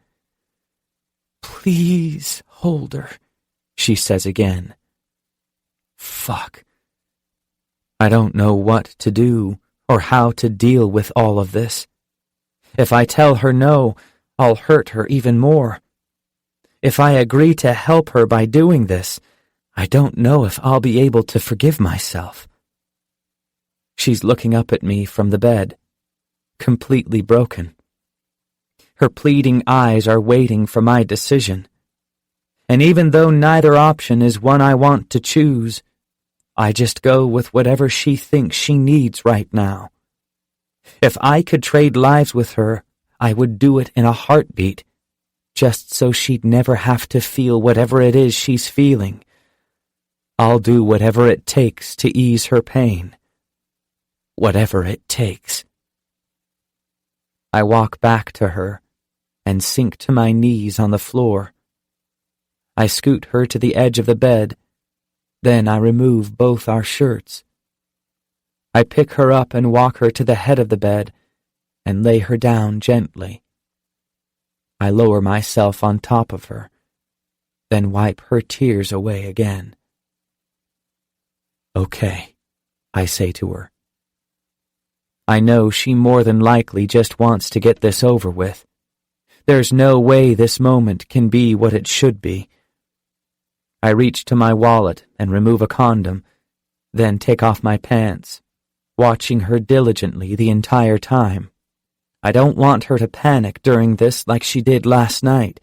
"Please, Holder," she says again. Fuck. I don't know what to do or how to deal with all of this. If I tell her no, I'll hurt her even more. If I agree to help her by doing this, I don't know if I'll be able to forgive myself. She's looking up at me from the bed, completely broken. Her pleading eyes are waiting for my decision. And even though neither option is one I want to choose, I just go with whatever she thinks she needs right now. If I could trade lives with her, I would do it in a heartbeat, just so she'd never have to feel whatever it is she's feeling. I'll do whatever it takes to ease her pain. Whatever it takes. I walk back to her and sink to my knees on the floor. I scoot her to the edge of the bed, then I remove both our shirts. I pick her up and walk her to the head of the bed and lay her down gently. I lower myself on top of her, then wipe her tears away again. "Okay," I say to her. I know she more than likely just wants to get this over with. There's no way this moment can be what it should be. I reach to my wallet and remove a condom, then take off my pants, watching her diligently the entire time. I don't want her to panic during this like she did last night,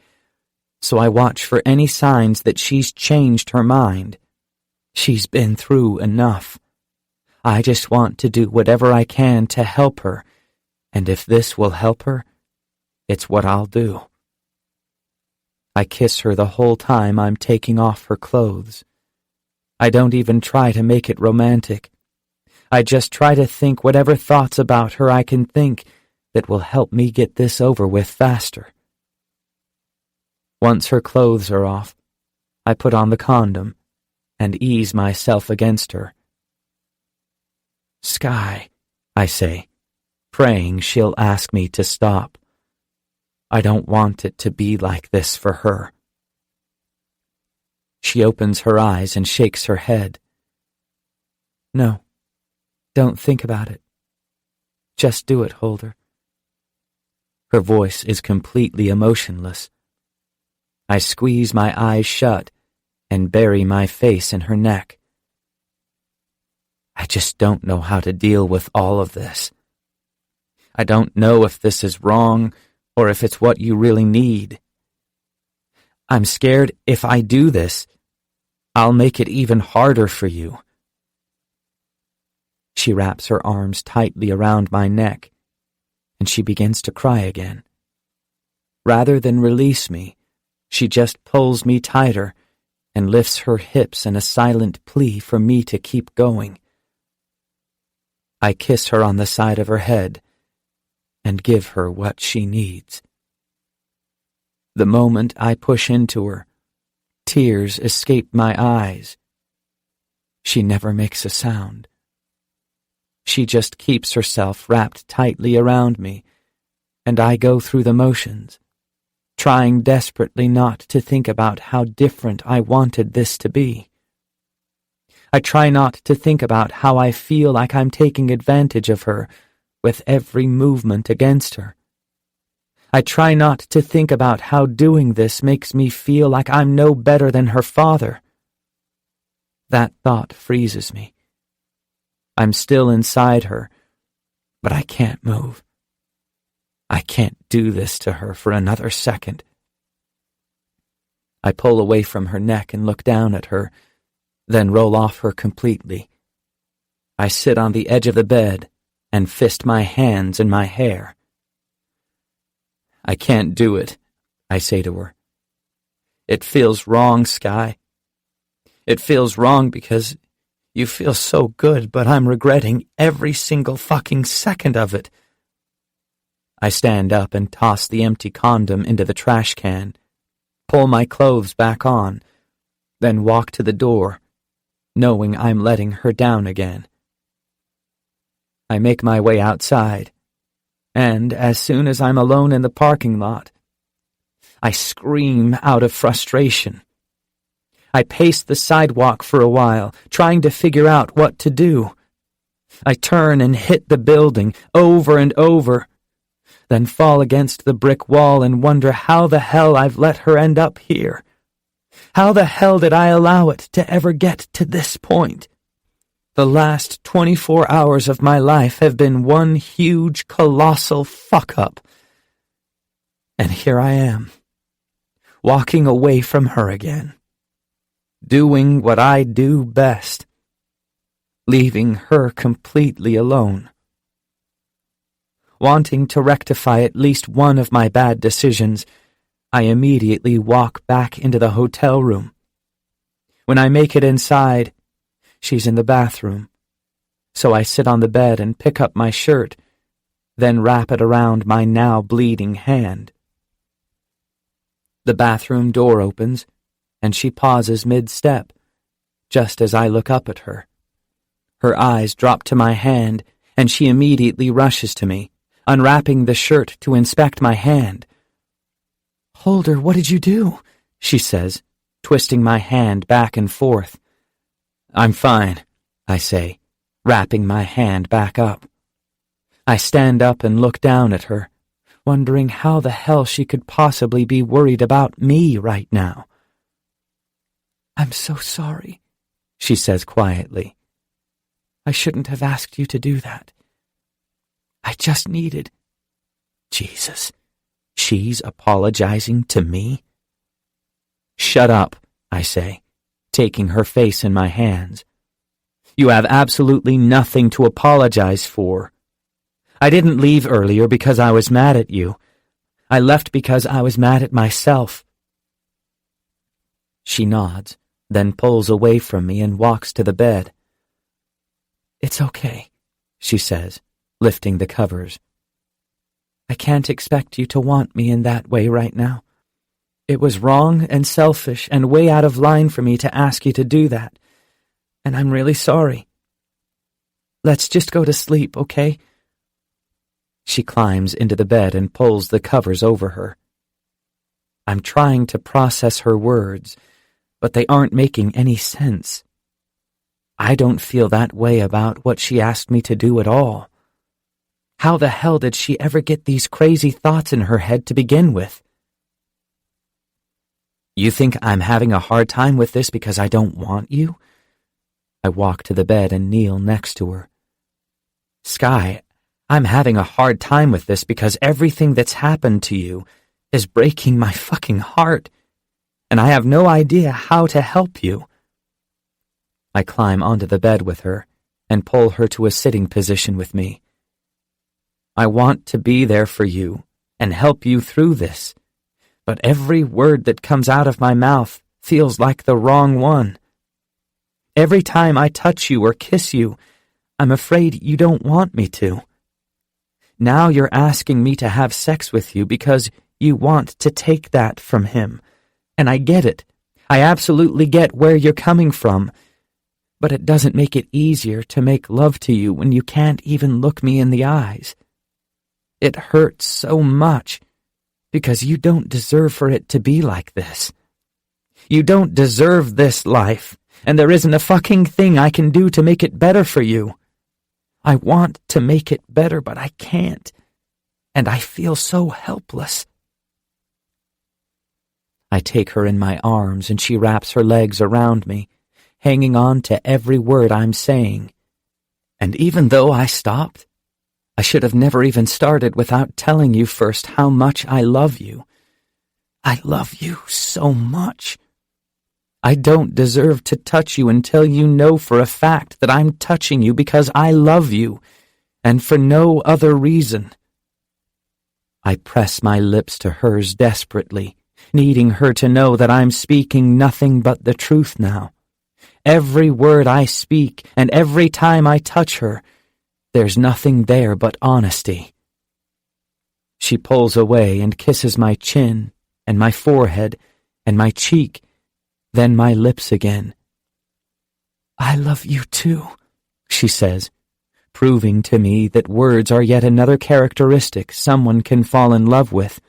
so I watch for any signs that she's changed her mind. She's been through enough. I just want to do whatever I can to help her, and if this will help her, it's what I'll do. I kiss her the whole time I'm taking off her clothes. I don't even try to make it romantic. I just try to think whatever thoughts about her I can think that will help me get this over with faster. Once her clothes are off, I put on the condom and ease myself against her. "Sky," I say, praying she'll ask me to stop. I don't want it to be like this for her. She opens her eyes and shakes her head. No, don't think about it. Just do it, Holder. Her voice is completely emotionless. I squeeze my eyes shut and bury my face in her neck. I just don't know how to deal with all of this. I don't know if this is wrong or if it's what you really need. I'm scared if I do this, I'll make it even harder for you. She wraps her arms tightly around my neck, and she begins to cry again. Rather than release me, she just pulls me tighter and lifts her hips in a silent plea for me to keep going. I kiss her on the side of her head and give her what she needs. The moment I push into her, tears escape my eyes. She never makes a sound. She just keeps herself wrapped tightly around me, and I go through the motions, trying desperately not to think about how different I wanted this to be. I try not to think about how I feel like I'm taking advantage of her with every movement against her. I try not to think about how doing this makes me feel like I'm no better than her father. That thought freezes me. I'm still inside her, but I can't move. I can't do this to her for another second. I pull away from her neck and look down at her, then roll off her completely. I sit on the edge of the bed and fist my hands in my hair. I can't do it, I say to her. It feels wrong, Sky. It feels wrong because you feel so good, but I'm regretting every single fucking second of it. I stand up and toss the empty condom into the trash can, pull my clothes back on, then walk to the door, knowing I'm letting her down again. I make my way outside, and as soon as I'm alone in the parking lot, I scream out of frustration. I pace the sidewalk for a while, trying to figure out what to do. I turn and hit the building over and over, then fall against the brick wall and wonder how the hell I've let her end up here. How the hell did I allow it to ever get to this point? The last 24 hours of my life have been one huge, colossal fuck-up. And here I am, walking away from her again, doing what I do best, leaving her completely alone. Wanting to rectify at least one of my bad decisions, I immediately walk back into the hotel room. When I make it inside, she's in the bathroom, so I sit on the bed and pick up my shirt, then wrap it around my now bleeding hand. The bathroom door opens, and she pauses mid-step, just as I look up at her. Her eyes drop to my hand, and she immediately rushes to me, unwrapping the shirt to inspect my hand. "Holder, what did you do?" she says, twisting my hand back and forth. "I'm fine," I say, wrapping my hand back up. I stand up and look down at her, wondering how the hell she could possibly be worried about me right now. "I'm so sorry," she says quietly. "I shouldn't have asked you to do that. I just needed—" Jesus, she's apologizing to me? "Shut up," I say, taking her face in my hands. "You have absolutely nothing to apologize for. I didn't leave earlier because I was mad at you. I left because I was mad at myself." She nods, then pulls away from me and walks to the bed. "It's okay," she says, lifting the covers. "I can't expect you to want me in that way right now. It was wrong and selfish and way out of line for me to ask you to do that, and I'm really sorry. Let's just go to sleep, okay?" She climbs into the bed and pulls the covers over her, I'm trying to process her words, but they aren't making any sense. I don't feel that way about what she asked me to do at all. How the hell did she ever get these crazy thoughts in her head to begin with? You think I'm having a hard time with this because I don't want you? I walk to the bed and kneel next to her. Sky, I'm having a hard time with this because everything that's happened to you is breaking my fucking heart, and I have no idea how to help you. I climb onto the bed with her and pull her to a sitting position with me. I want to be there for you and help you through this, but every word that comes out of my mouth feels like the wrong one. Every time I touch you or kiss you, I'm afraid you don't want me to. Now you're asking me to have sex with you because you want to take that from him, and I get it. I absolutely get where you're coming from, but it doesn't make it easier to make love to you when you can't even look me in the eyes. It hurts so much because you don't deserve for it to be like this. You don't deserve this life, and there isn't a fucking thing I can do to make it better for you. I want to make it better, but I can't, and I feel so helpless. I take her in my arms and she wraps her legs around me, hanging on to every word I'm saying. And even though I stopped, I should have never even started without telling you first how much I love you. I love you so much. I don't deserve to touch you until you know for a fact that I'm touching you because I love you, and for no other reason. I press my lips to hers desperately, needing her to know that I'm speaking nothing but the truth now. Every word I speak, and every time I touch her, there's nothing there but honesty. She pulls away and kisses my chin, and my forehead, and my cheek, then my lips again. I love you too, she says, proving to me that words are yet another characteristic someone can fall in love with.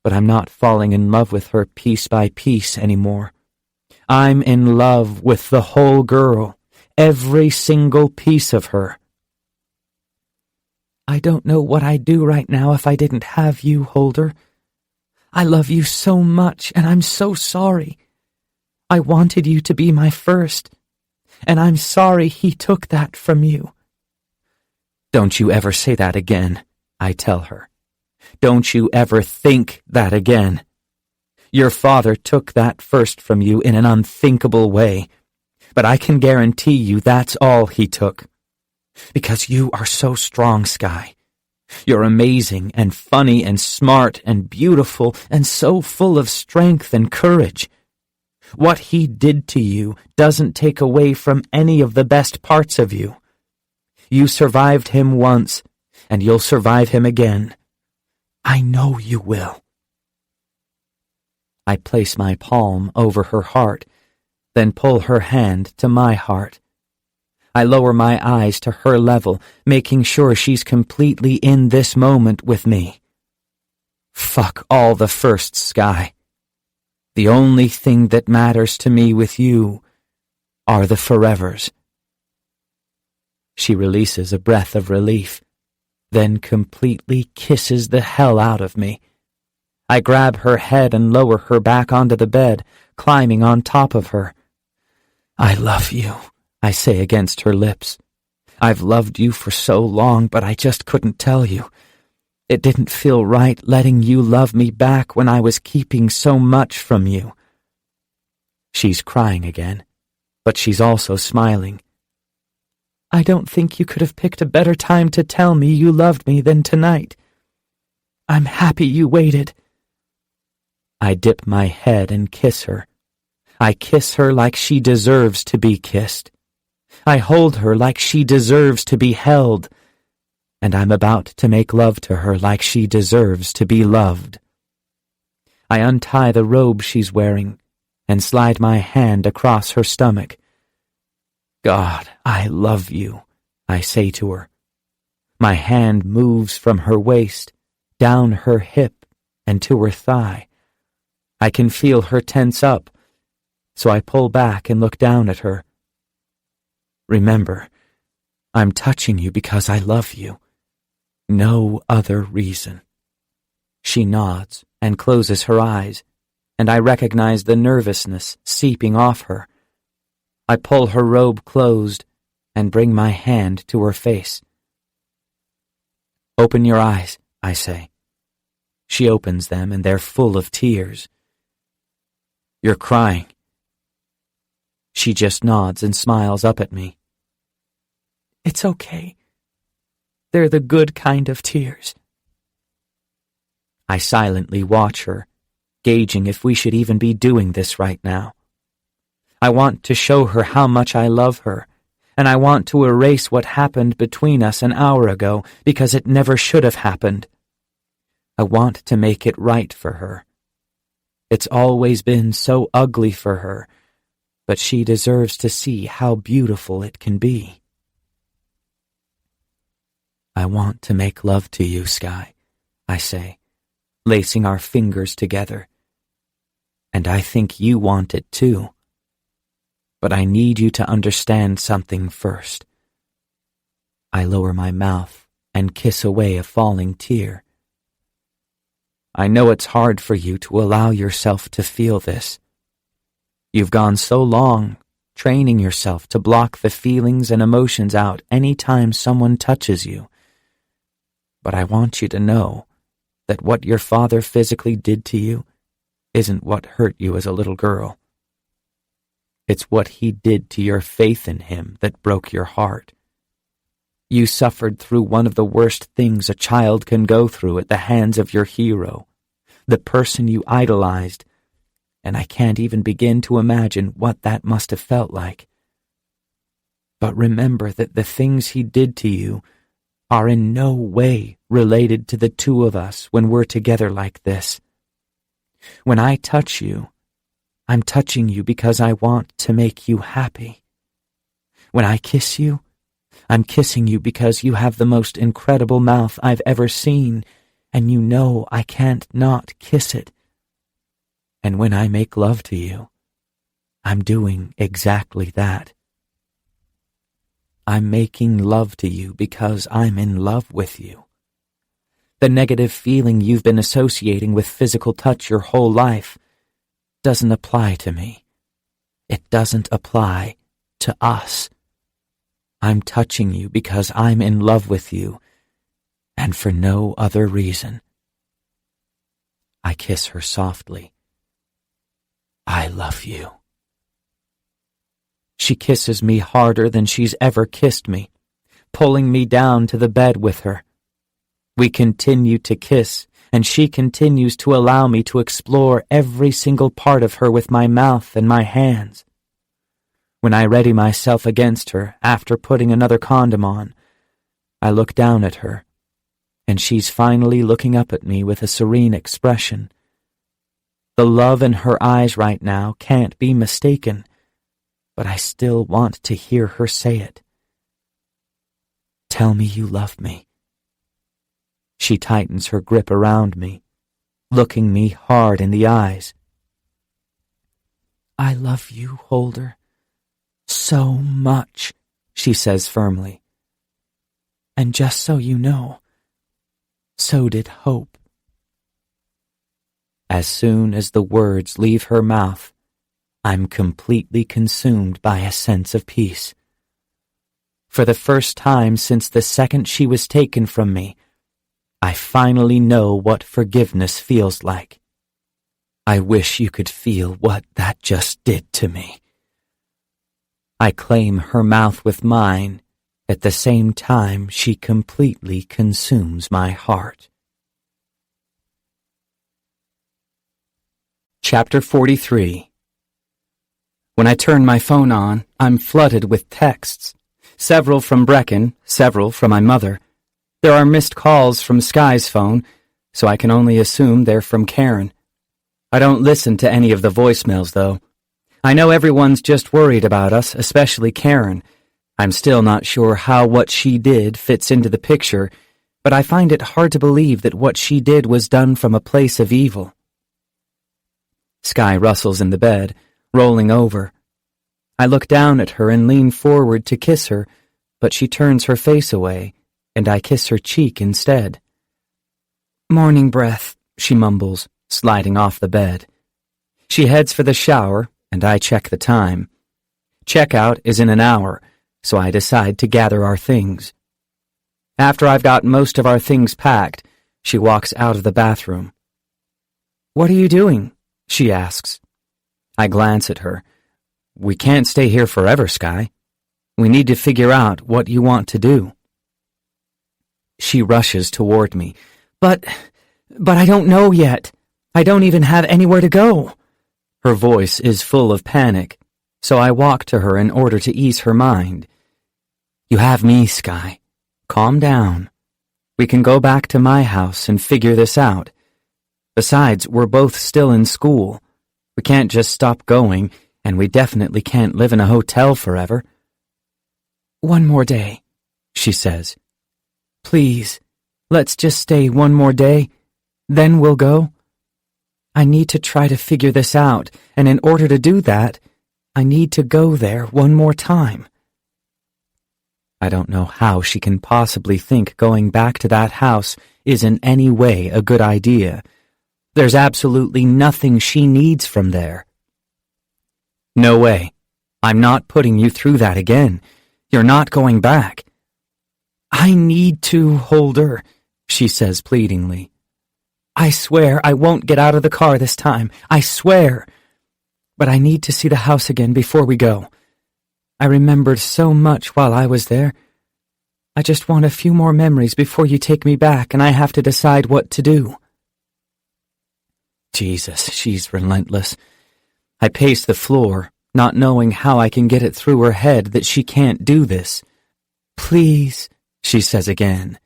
But I'm not falling in love with her piece by piece anymore. I'm in love with the whole girl, every single piece of her. I don't know what I'd do right now if I didn't have you, Holder. I love you so much, and I'm so sorry. I wanted you to be my first, and I'm sorry he took that from you. Don't you ever say that again, I tell her. Don't you ever think that again. Your father took that first from you in an unthinkable way, but I can guarantee you that's all he took. Because you are so strong, Sky. You're amazing and funny and smart and beautiful and so full of strength and courage. What he did to you doesn't take away from any of the best parts of you. You survived him once, and you'll survive him again. I know you will. I place my palm over her heart, then pull her hand to my heart. I lower my eyes to her level, making sure she's completely in this moment with me. Fuck all the firsts, Sky. The only thing that matters to me with you are the forevers. She releases a breath of relief, then completely kisses the hell out of me. I grab her head and lower her back onto the bed, climbing on top of her. I love you, I say against her lips. I've loved you for so long, but I just couldn't tell you. It didn't feel right letting you love me back when I was keeping so much from you. She's crying again, but she's also smiling. I don't think you could have picked a better time to tell me you loved me than tonight. I'm happy you waited. I dip my head and kiss her. I kiss her like she deserves to be kissed. I hold her like she deserves to be held. And I'm about to make love to her like she deserves to be loved. I untie the robe she's wearing and slide my hand across her stomach. God, I love you, I say to her. My hand moves from her waist, down her hip, and to her thigh. I can feel her tense up, so I pull back and look down at her. Remember, I'm touching you because I love you. No other reason. She nods and closes her eyes, and I recognize the nervousness seeping off her. I pull her robe closed and bring my hand to her face. Open your eyes, I say. She opens them and they're full of tears. You're crying. She just nods and smiles up at me. It's okay. They're the good kind of tears. I silently watch her, gauging if we should even be doing this right now. I want to show her how much I love her, and I want to erase what happened between us an hour ago because it never should have happened. I want to make it right for her. It's always been so ugly for her, but she deserves to see how beautiful it can be. I want to make love to you, Sky, I say, lacing our fingers together. And I think you want it too. But I need you to understand something first. I lower my mouth and kiss away a falling tear. I know it's hard for you to allow yourself to feel this. You've gone so long training yourself to block the feelings and emotions out any time someone touches you. But I want you to know that what your father physically did to you isn't what hurt you as a little girl. It's what he did to your faith in him that broke your heart. You suffered through one of the worst things a child can go through at the hands of your hero, the person you idolized, and I can't even begin to imagine what that must have felt like. But remember that the things he did to you are in no way related to the two of us when we're together like this. When I touch you, I'm touching you because I want to make you happy. When I kiss you, I'm kissing you because you have the most incredible mouth I've ever seen, and you know I can't not kiss it. And when I make love to you, I'm doing exactly that. I'm making love to you because I'm in love with you. The negative feeling you've been associating with physical touch your whole life doesn't apply to me. It doesn't apply to us. I'm touching you because I'm in love with you, and for no other reason. I kiss her softly. I love you. She kisses me harder than she's ever kissed me, pulling me down to the bed with her. We continue to kiss, and she continues to allow me to explore every single part of her with my mouth and my hands. When I ready myself against her after putting another condom on, I look down at her, and she's finally looking up at me with a serene expression. The love in her eyes right now can't be mistaken, but I still want to hear her say it. Tell me you love me. She tightens her grip around me, looking me hard in the eyes. I love you, Holder, so much, she says firmly. And just so you know, so did Hope. As soon as the words leave her mouth, I'm completely consumed by a sense of peace. For the first time since the second she was taken from me, I finally know what forgiveness feels like. I wish you could feel what that just did to me. I claim her mouth with mine at the same time she completely consumes my heart. Chapter 43. When I turn my phone on, I'm flooded with texts. Several from Brecken, several from my mother. There are missed calls from Sky's phone, so I can only assume they're from Karen. I don't listen to any of the voicemails, though. I know everyone's just worried about us, especially Karen. I'm still not sure how what she did fits into the picture, but I find it hard to believe that what she did was done from a place of evil. Sky rustles in the bed, rolling over. I look down at her and lean forward to kiss her, but she turns her face away, and I kiss her cheek instead. "Morning breath," she mumbles, sliding off the bed. She heads for the shower, and I check the time. Checkout is in an hour, so I decide to gather our things. After I've got most of our things packed, she walks out of the bathroom. "What are you doing?" she asks. I glance at her. "We can't stay here forever, Sky. We need to figure out what you want to do." She rushes toward me. But I don't know yet. I don't even have anywhere to go." Her voice is full of panic, so I walk to her in order to ease her mind. "You have me, Sky. Calm down. We can go back to my house and figure this out. Besides, we're both still in school. We can't just stop going, and we definitely can't live in a hotel forever." "One more day," she says. "Please, let's just stay one more day, then we'll go. I need to try to figure this out, and in order to do that, I need to go there one more time." I don't know how she can possibly think going back to that house is in any way a good idea. There's absolutely nothing she needs from there. "No way. I'm not putting you through that again. You're not going back." "I need to hold her," she says pleadingly. "I swear I won't get out of the car this time. I swear. But I need to see the house again before we go. I remembered so much while I was there. I just want a few more memories before you take me back and I have to decide what to do." Jesus, she's relentless. I pace the floor, not knowing how I can get it through her head that she can't do this. "Please," she says again.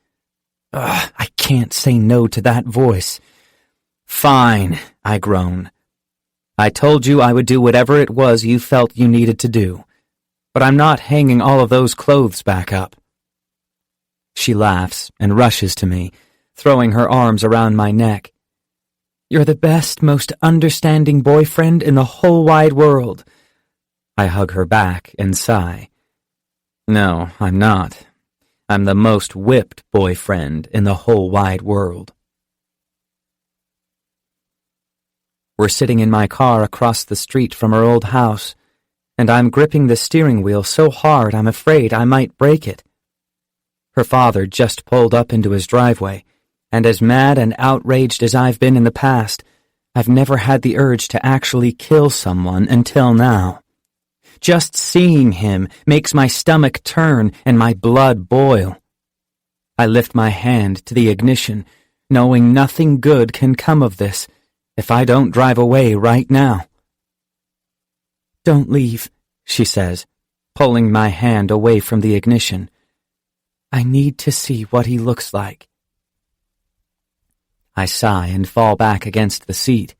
Ugh, I can't say no to that voice. "Fine," I groan. "I told you I would do whatever it was you felt you needed to do. But I'm not hanging all of those clothes back up." She laughs and rushes to me, throwing her arms around my neck. "You're the best, most understanding boyfriend in the whole wide world." I hug her back and sigh. "No, I'm not. I'm the most whipped boyfriend in the whole wide world." We're sitting in my car across the street from our old house, and I'm gripping the steering wheel so hard I'm afraid I might break it. Her father just pulled up into his driveway, and as mad and outraged as I've been in the past, I've never had the urge to actually kill someone until now. Just seeing him makes my stomach turn and my blood boil. I lift my hand to the ignition, knowing nothing good can come of this if I don't drive away right now. "Don't leave," she says, pulling my hand away from the ignition. "I need to see what he looks like." I sigh and fall back against the seat.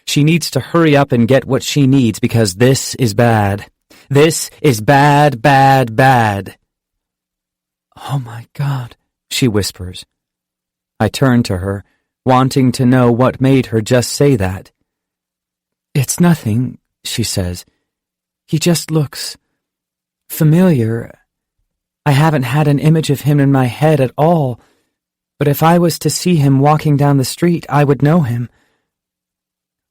She needs to hurry up and get what she needs because this is bad. This is bad, bad, bad. "Oh my God," she whispers. I turn to her, wanting to know what made her just say that. "It's nothing," she says. "He just looks familiar. I haven't had an image of him in my head at all, but if I was to see him walking down the street, I would know him."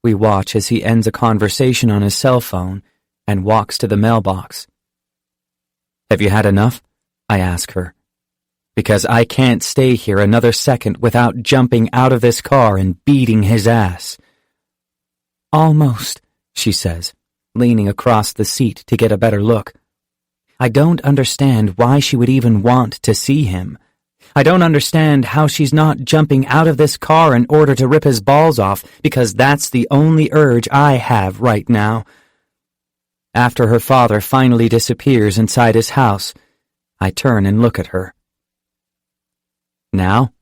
We watch as he ends a conversation on his cell phone and walks to the mailbox. "Have you had enough?" I ask her. Because I can't stay here another second without jumping out of this car and beating his ass. "Almost," she says, leaning across the seat to get a better look. I don't understand why she would even want to see him. I don't understand how she's not jumping out of this car in order to rip his balls off, because that's the only urge I have right now. After her father finally disappears inside his house, I turn and look at her. "Now?"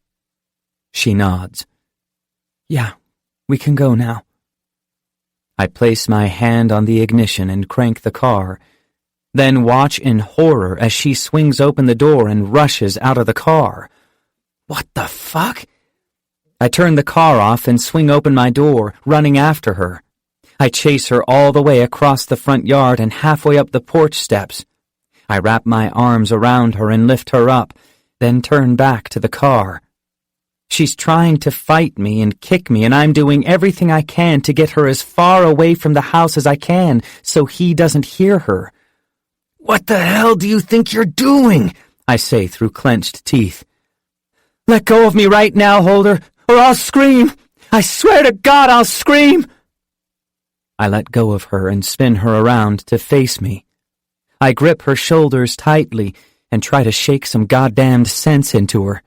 She nods. "Yeah, we can go now." I place my hand on the ignition and crank the car, then watch in horror as she swings open the door and rushes out of the car. What the fuck? I turn the car off and swing open my door, running after her, I chase her all the way across the front yard and halfway up the porch steps. I wrap my arms around her and lift her up, then turn back to the car. She's trying to fight me and kick me, and I'm doing everything I can to get her as far away from the house as I can so he doesn't hear her. "What the hell do you think you're doing?" I say through clenched teeth. "Let go of me right now, Holder, or I'll scream. I swear to God I'll scream." I let go of her and spin her around to face me. I grip her shoulders tightly and try to shake some goddamned sense into her.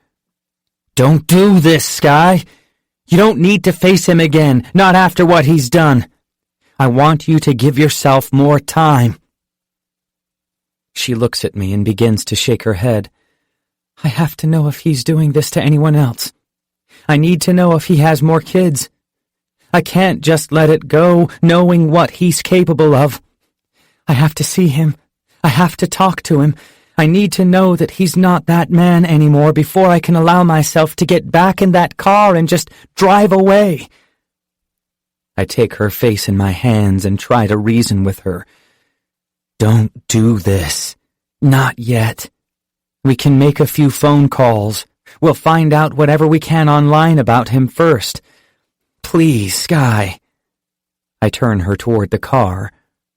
"Don't do this, Sky. You don't need to face him again, not after what he's done. I want you to give yourself more time." She looks at me and begins to shake her head. "I have to know if he's doing this to anyone else. I need to know if he has more kids. I can't just let it go, knowing what he's capable of. I have to see him. I have to talk to him. I need to know that he's not that man anymore before I can allow myself to get back in that car and just drive away." I take her face in my hands and try to reason with her. "Don't do this. Not yet. We can make a few phone calls. We'll find out whatever we can online about him first. Please, Sky." I turn her toward the car,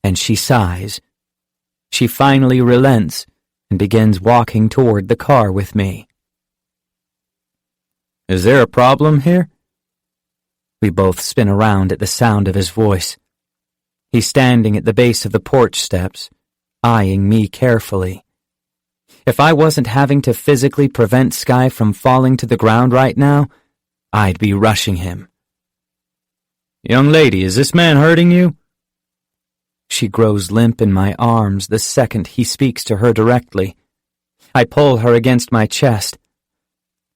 and she sighs. She finally relents and begins walking toward the car with me. "Is there a problem here?" We both spin around at the sound of his voice. He's standing at the base of the porch steps, eyeing me carefully. If I wasn't having to physically prevent Sky from falling to the ground right now, I'd be rushing him. "Young lady, is this man hurting you?" She grows limp in my arms the second he speaks to her directly. I pull her against my chest.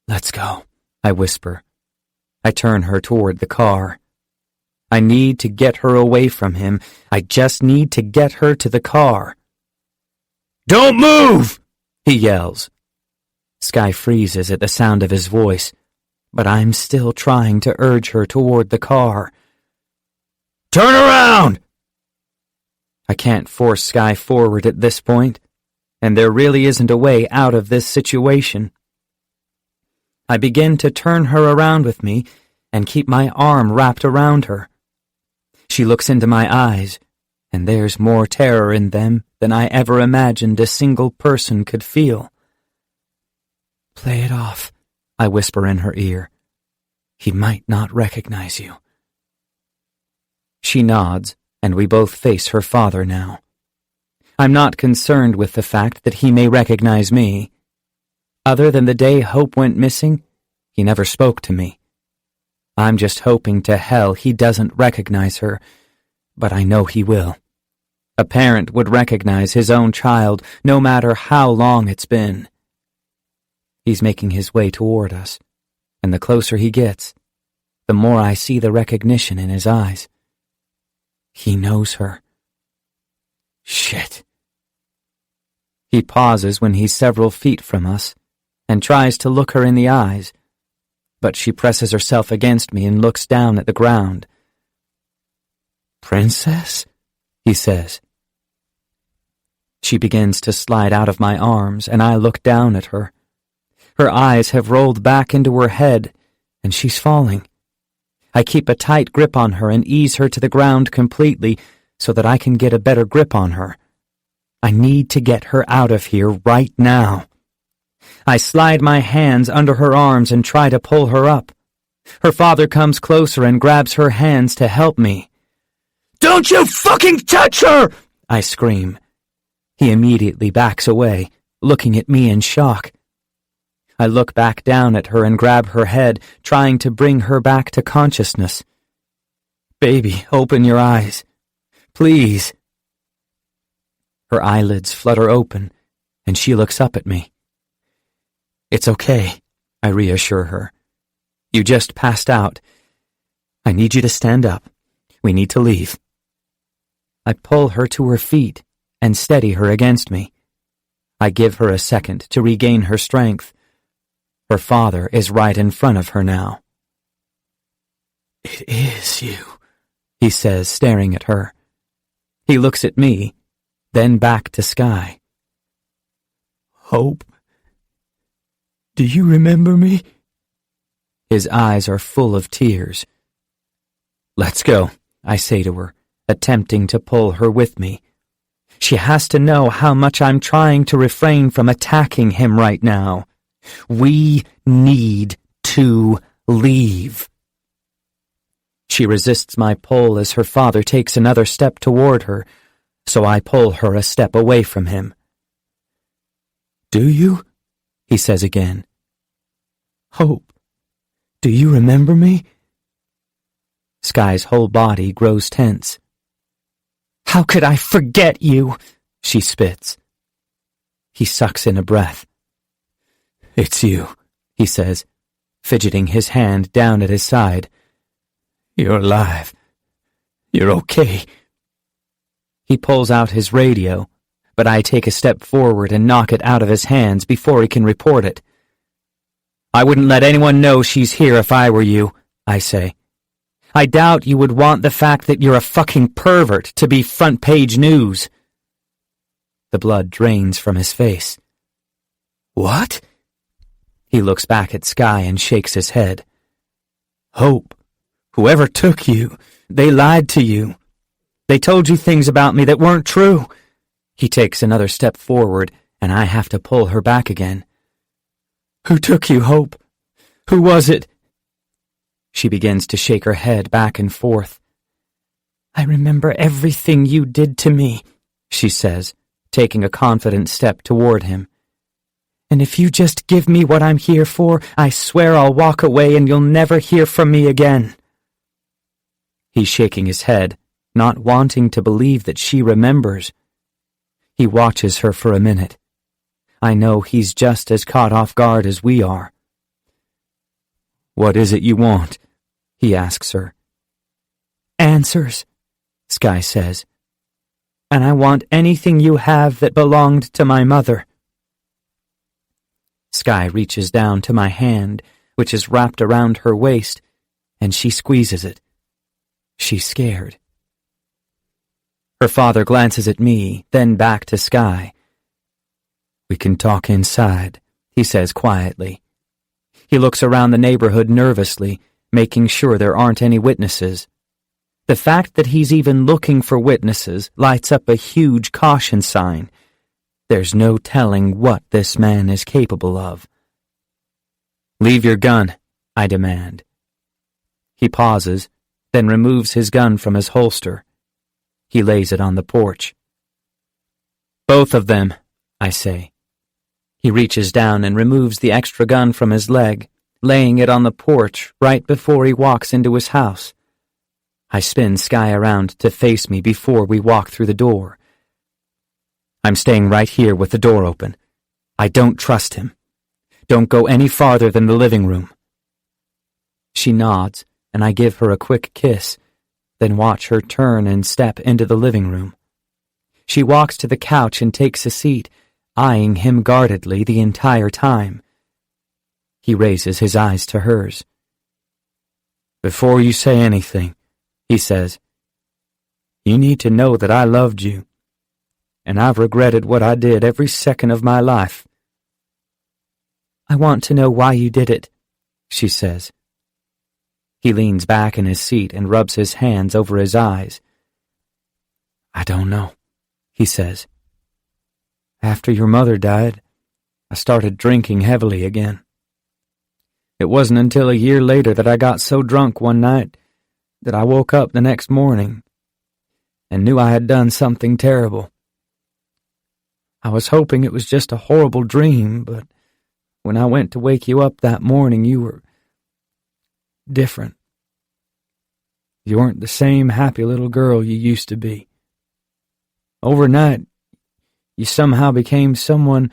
"Let's go," I whisper. I turn her toward the car. I need to get her away from him. I just need to get her to the car. "Don't move!" he yells. Sky freezes at the sound of his voice, but I'm still trying to urge her toward the car. "Turn around!" I can't force Sky forward at this point, and there really isn't a way out of this situation. I begin to turn her around with me and keep my arm wrapped around her. She looks into my eyes, and there's more terror in them than I ever imagined a single person could feel. "Play it off," I whisper in her ear. "He might not recognize you." She nods, and we both face her father now. I'm not concerned with the fact that he may recognize me. Other than the day Hope went missing, he never spoke to me. I'm just hoping to hell he doesn't recognize her, but I know he will. A parent would recognize his own child, no matter how long it's been. He's making his way toward us, and the closer he gets, the more I see the recognition in his eyes. He knows her. Shit. He pauses when he's several feet from us and tries to look her in the eyes, but she presses herself against me and looks down at the ground. "Princess?" he says. She begins to slide out of my arms, and I look down at her. Her eyes have rolled back into her head, and she's falling. I keep a tight grip on her and ease her to the ground completely so that I can get a better grip on her. I need to get her out of here right now. I slide my hands under her arms and try to pull her up. Her father comes closer and grabs her hands to help me. "Don't you fucking touch her!" I scream. He immediately backs away, looking at me in shock. I look back down at her and grab her head, trying to bring her back to consciousness. "Baby, open your eyes. Please." Her eyelids flutter open, and she looks up at me. "It's okay," I reassure her. "You just passed out. I need you to stand up. We need to leave." I pull her to her feet and steady her against me. I give her a second to regain her strength. Her father is right in front of her now. "It is you," he says, staring at her. He looks at me, then back to Sky. Hope, do you remember me? His eyes are full of tears. Let's go, I say to her, attempting to pull her with me. She has to know how much I'm trying to refrain from attacking him right now. We need to leave. She resists my pull as her father takes another step toward her, so I pull her a step away from him. Do you? He says again. Hope, do you remember me? Sky's whole body grows tense. How could I forget you? She spits. He sucks in a breath. It's you, he says, fidgeting his hand down at his side. You're alive. You're okay. He pulls out his radio, but I take a step forward and knock it out of his hands before he can report it. I wouldn't let anyone know she's here if I were you, I say. I doubt you would want the fact that you're a fucking pervert to be front-page news. The blood drains from his face. What? He looks back at Sky and shakes his head. Hope, whoever took you, they lied to you. They told you things about me that weren't true. He takes another step forward, and I have to pull her back again. Who took you, Hope? Who was it? She begins to shake her head back and forth. I remember everything you did to me, she says, taking a confident step toward him. And if you just give me what I'm here for, I swear I'll walk away and you'll never hear from me again. He's shaking his head, not wanting to believe that she remembers. He watches her for a minute. I know he's just as caught off guard as we are. What is it you want? He asks her. Answers, Sky says. And I want anything you have that belonged to my mother. Sky reaches down to my hand, which is wrapped around her waist, and she squeezes it. She's scared. Her father glances at me, then back to Sky. We can talk inside, he says quietly. He looks around the neighborhood nervously, making sure there aren't any witnesses. The fact that he's even looking for witnesses lights up a huge caution sign. There's no telling what this man is capable of. Leave your gun, I demand. He pauses, then removes his gun from his holster. He lays it on the porch. Both of them, I say. He reaches down and removes the extra gun from his leg, laying it on the porch right before he walks into his house. I spin Sky around to face me before we walk through the door. I'm staying right here with the door open. I don't trust him. Don't go any farther than the living room. She nods, and I give her a quick kiss, then watch her turn and step into the living room. She walks to the couch and takes a seat, eyeing him guardedly the entire time. He raises his eyes to hers. Before you say anything, he says, you need to know that I loved you, and I've regretted what I did every second of my life. I want to know why you did it, she says. He leans back in his seat and rubs his hands over his eyes. I don't know, he says. After your mother died, I started drinking heavily again. It wasn't until a year later that I got so drunk one night that I woke up the next morning and knew I had done something terrible. I was hoping it was just a horrible dream, but when I went to wake you up that morning, you were different. You weren't the same happy little girl you used to be. Overnight, you somehow became someone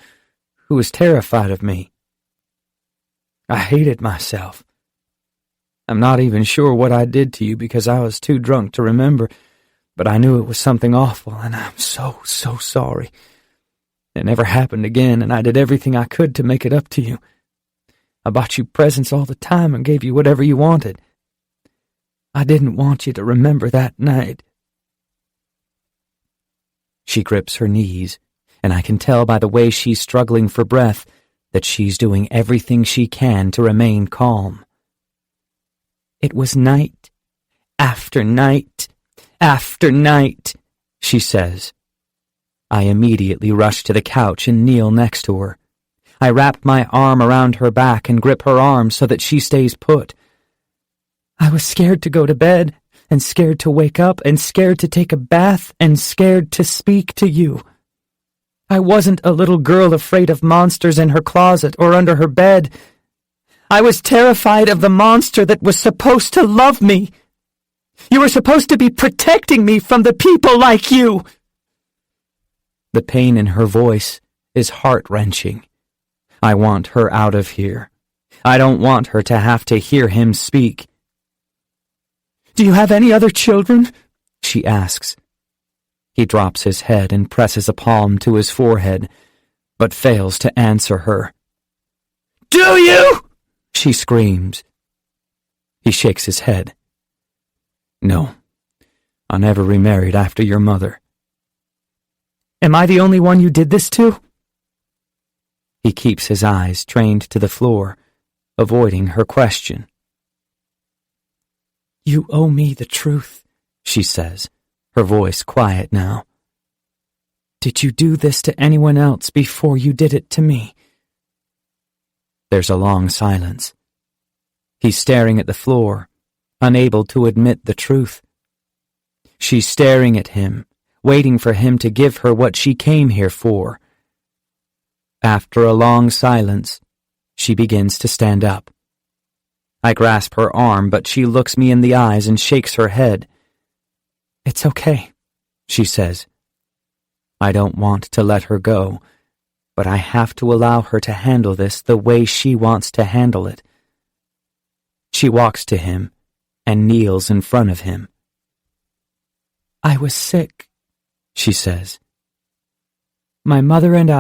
who was terrified of me. I hated myself. I'm not even sure what I did to you because I was too drunk to remember, but I knew it was something awful, and I'm so sorry. It never happened again, and I did everything I could to make it up to you. I bought you presents all the time and gave you whatever you wanted. I didn't want you to remember that night. She grips her knees, and I can tell by the way she's struggling for breath that she's doing everything she can to remain calm. It was night after night after night, she says. I immediately rush to the couch and kneel next to her. I wrap my arm around her back and grip her arm so that she stays put. I was scared to go to bed, and scared to wake up, and scared to take a bath, and scared to speak to you. I wasn't a little girl afraid of monsters in her closet or under her bed. I was terrified of the monster that was supposed to love me. You were supposed to be protecting me from the people like you. The pain in her voice is heart-wrenching. I want her out of here. I don't want her to have to hear him speak. Do you have any other children? She asks. He drops his head and presses a palm to his forehead, but fails to answer her. Do you? She screams. He shakes his head. No, I never remarried after your mother. Am I the only one you did this to? He keeps his eyes trained to the floor, avoiding her question. You owe me the truth, she says, her voice quiet now. Did you do this to anyone else before you did it to me? There's a long silence. He's staring at the floor, unable to admit the truth. She's staring at him, waiting for him to give her what she came here for. After a long silence, she begins to stand up. I grasp her arm, but she looks me in the eyes and shakes her head. It's okay, she says. I don't want to let her go, but I have to allow her to handle this the way she wants to handle it. She walks to him and kneels in front of him. I was sick, she says. My mother and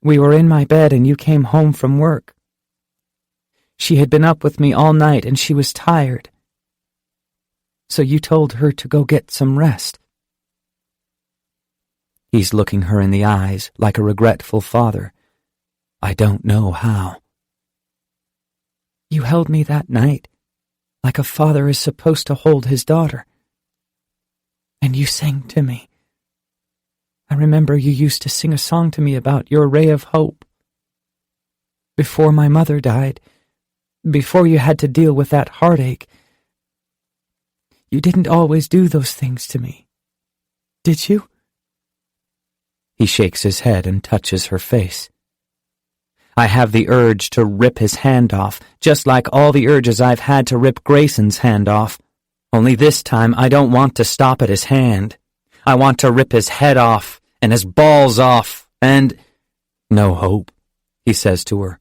we were in my bed and you came home from work. She had been up with me all night and she was tired. So you told her to go get some rest. He's looking her in the eyes like a regretful father. I don't know how. You held me that night like a father is supposed to hold his daughter. And you sang to me. I remember you used to sing a song to me about your ray of hope. Before my mother died, before you had to deal with that heartache, you didn't always do those things to me, did you? He shakes his head and touches her face. I have the urge to rip his hand off, just like all the urges I've had to rip Grayson's hand off. Only this time I don't want to stop at his hand. I want to rip his head off and his balls off and... No hope, he says to her.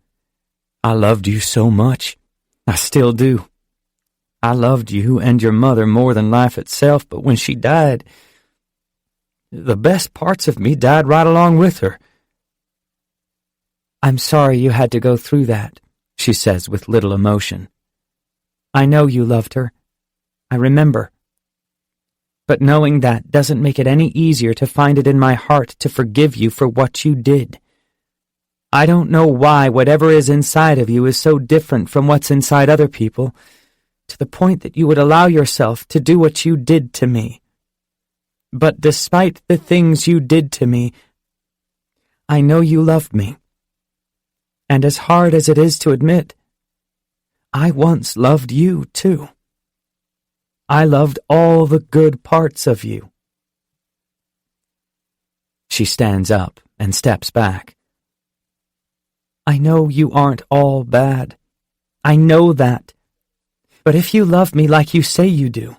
I loved you so much. I still do. I loved you and your mother more than life itself, but when she died, the best parts of me died right along with her. I'm sorry you had to go through that, she says with little emotion. I know you loved her. I remember. But knowing that doesn't make it any easier to find it in my heart to forgive you for what you did. I don't know why whatever is inside of you is so different from what's inside other people, to the point that you would allow yourself to do what you did to me. But despite the things you did to me, I know you loved me. And as hard as it is to admit, I once loved you too. I loved all the good parts of you. She stands up and steps back. I know you aren't all bad. I know that. But if you love me like you say you do,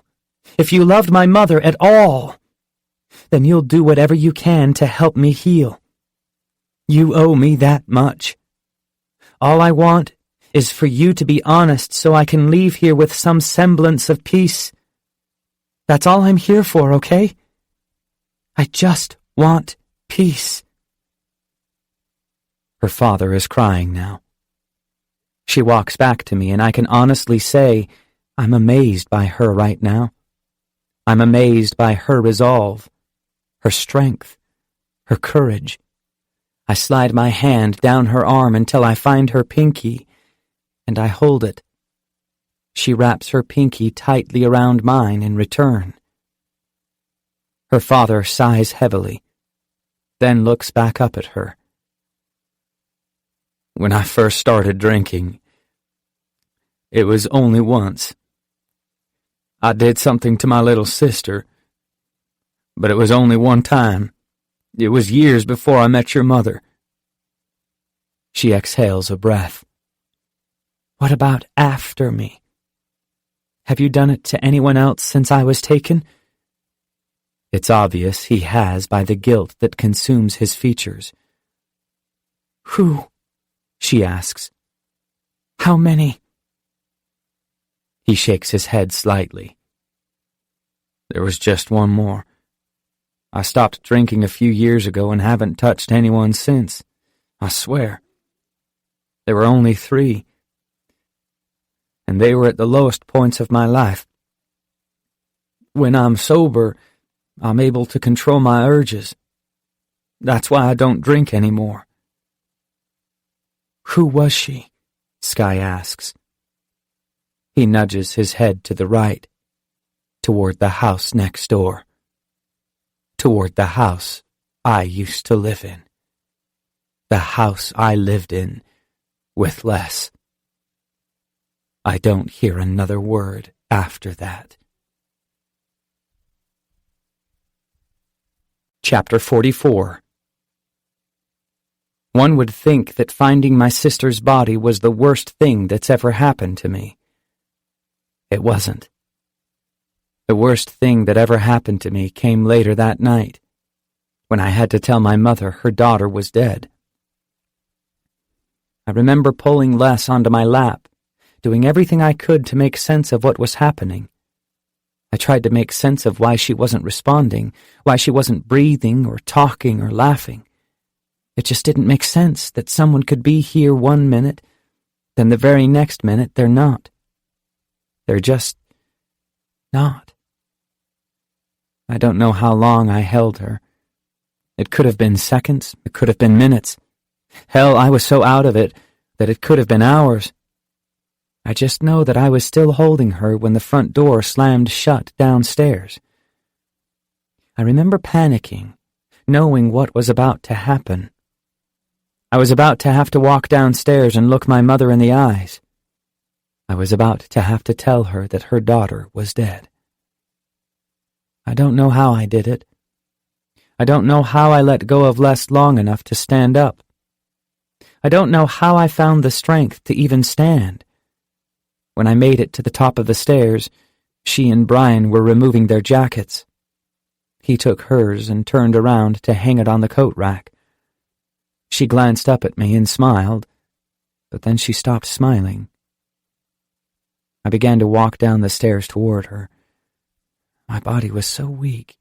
if you loved my mother at all, then you'll do whatever you can to help me heal. You owe me that much. All I want is for you to be honest so I can leave here with some semblance of peace. That's all I'm here for, okay? I just want peace. Her father is crying now. She walks back to me, and I can honestly say I'm amazed by her right now. I'm amazed by her resolve, her strength, her courage. I slide my hand down her arm until I find her pinky, and I hold it. She wraps her pinky tightly around mine in return. Her father sighs heavily, then looks back up at her. When I first started drinking, it was only once. I did something to my little sister, but it was only one time. It was years before I met your mother. She exhales a breath. What about after me? Have you done it to anyone else since I was taken? It's obvious he has by the guilt that consumes his features. Who? She asks. How many? He shakes his head slightly. There was just one more. I stopped drinking a few years ago and haven't touched anyone since. I swear. There were only 3. And they were at the lowest points of my life. When I'm sober, I'm able to control my urges. That's why I don't drink anymore. Who was she? Sky asks. He nudges his head to the right, toward the house next door. Toward the house I used to live in. The house I lived in with less. I don't hear another word after that. Chapter 44. One would think that finding my sister's body was the worst thing that's ever happened to me. It wasn't. The worst thing that ever happened to me came later that night, when I had to tell my mother her daughter was dead. I remember pulling Les onto my lap, doing everything I could to make sense of what was happening. I tried to make sense of why she wasn't responding, why she wasn't breathing or talking or laughing. It just didn't make sense that someone could be here one minute, then the very next minute they're not. They're just not. I don't know how long I held her. It could have been seconds, it could have been minutes. Hell, I was so out of it that it could have been hours. I just know that I was still holding her when the front door slammed shut downstairs. I remember panicking, knowing what was about to happen. I was about to have to walk downstairs and look my mother in the eyes. I was about to have to tell her that her daughter was dead. I don't know how I did it. I don't know how I let go of Les long enough to stand up. I don't know how I found the strength to even stand. When I made it to the top of the stairs, she and Brian were removing their jackets. He took hers and turned around to hang it on the coat rack. She glanced up at me and smiled, but then she stopped smiling. I began to walk down the stairs toward her. My body was so weak.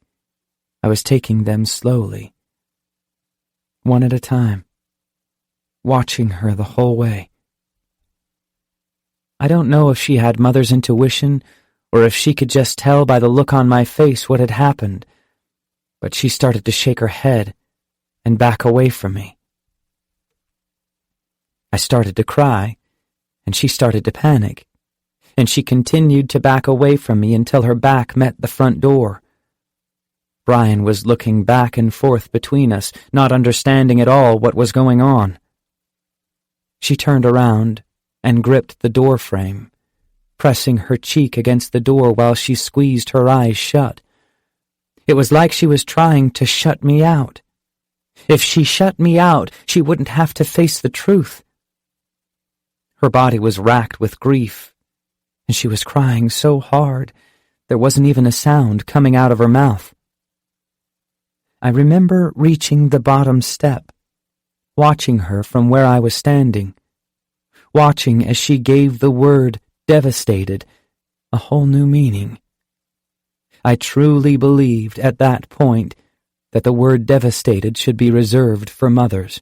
I was taking them slowly, one at a time, watching her the whole way. I don't know if she had mother's intuition or if she could just tell by the look on my face what had happened, but she started to shake her head and back away from me. I started to cry, and she started to panic, and she continued to back away from me until her back met the front door. Brian was looking back and forth between us, not understanding at all what was going on. She turned around and gripped the door frame, pressing her cheek against the door while she squeezed her eyes shut. It was like she was trying to shut me out. If she shut me out, she wouldn't have to face the truth. Her body was racked with grief, and she was crying so hard there wasn't even a sound coming out of her mouth. I remember reaching the bottom step, watching her from where I was standing, watching as she gave the word devastated a whole new meaning. I truly believed at that point that the word devastated should be reserved for mothers.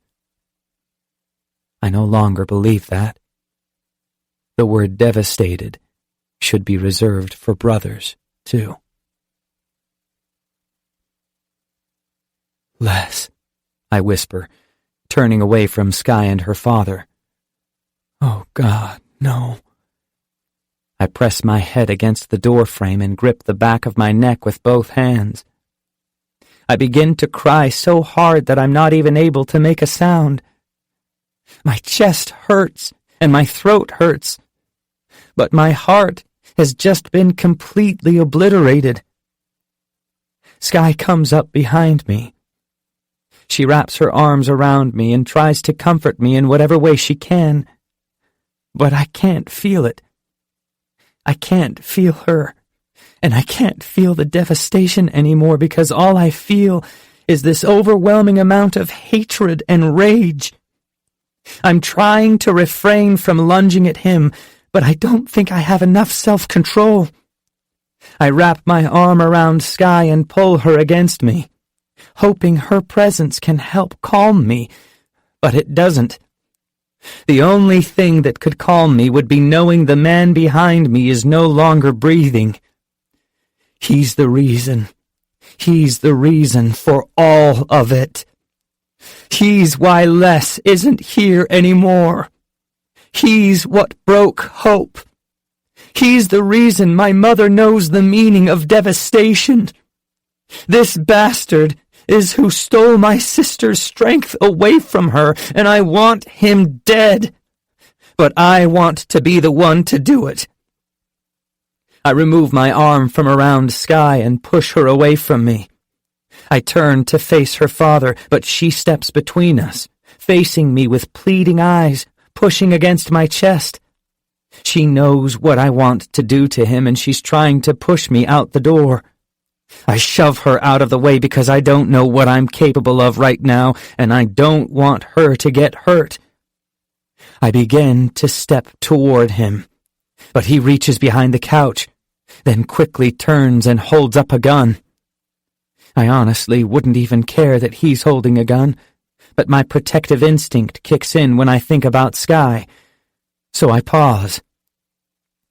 I no longer believe that. The word devastated should be reserved for brothers, too. Les, I whisper, turning away from Sky and her father. Oh, God, no. I press my head against the door frame and grip the back of my neck with both hands. I begin to cry so hard that I'm not even able to make a sound. My chest hurts and my throat hurts, but my heart has just been completely obliterated. Sky comes up behind me. She wraps her arms around me and tries to comfort me in whatever way she can, but I can't feel it. I can't feel her, and I can't feel the devastation anymore because all I feel is this overwhelming amount of hatred and rage. I'm trying to refrain from lunging at him, but I don't think I have enough self-control. I wrap my arm around Sky and pull her against me, hoping her presence can help calm me, but it doesn't. The only thing that could calm me would be knowing the man behind me is no longer breathing. He's the reason. He's the reason for all of it. He's why Les isn't here anymore. He's what broke hope. He's the reason my mother knows the meaning of devastation. This bastard is who stole my sister's strength away from her, and I want him dead. But I want to be the one to do it. I remove my arm from around Sky and push her away from me. I turn to face her father, but she steps between us, facing me with pleading eyes, pushing against my chest. She knows what I want to do to him, and she's trying to push me out the door. I shove her out of the way because I don't know what I'm capable of right now, and I don't want her to get hurt. I begin to step toward him, but he reaches behind the couch, then quickly turns and holds up a gun. I honestly wouldn't even care that he's holding a gun, but my protective instinct kicks in when I think about Sky, so I pause.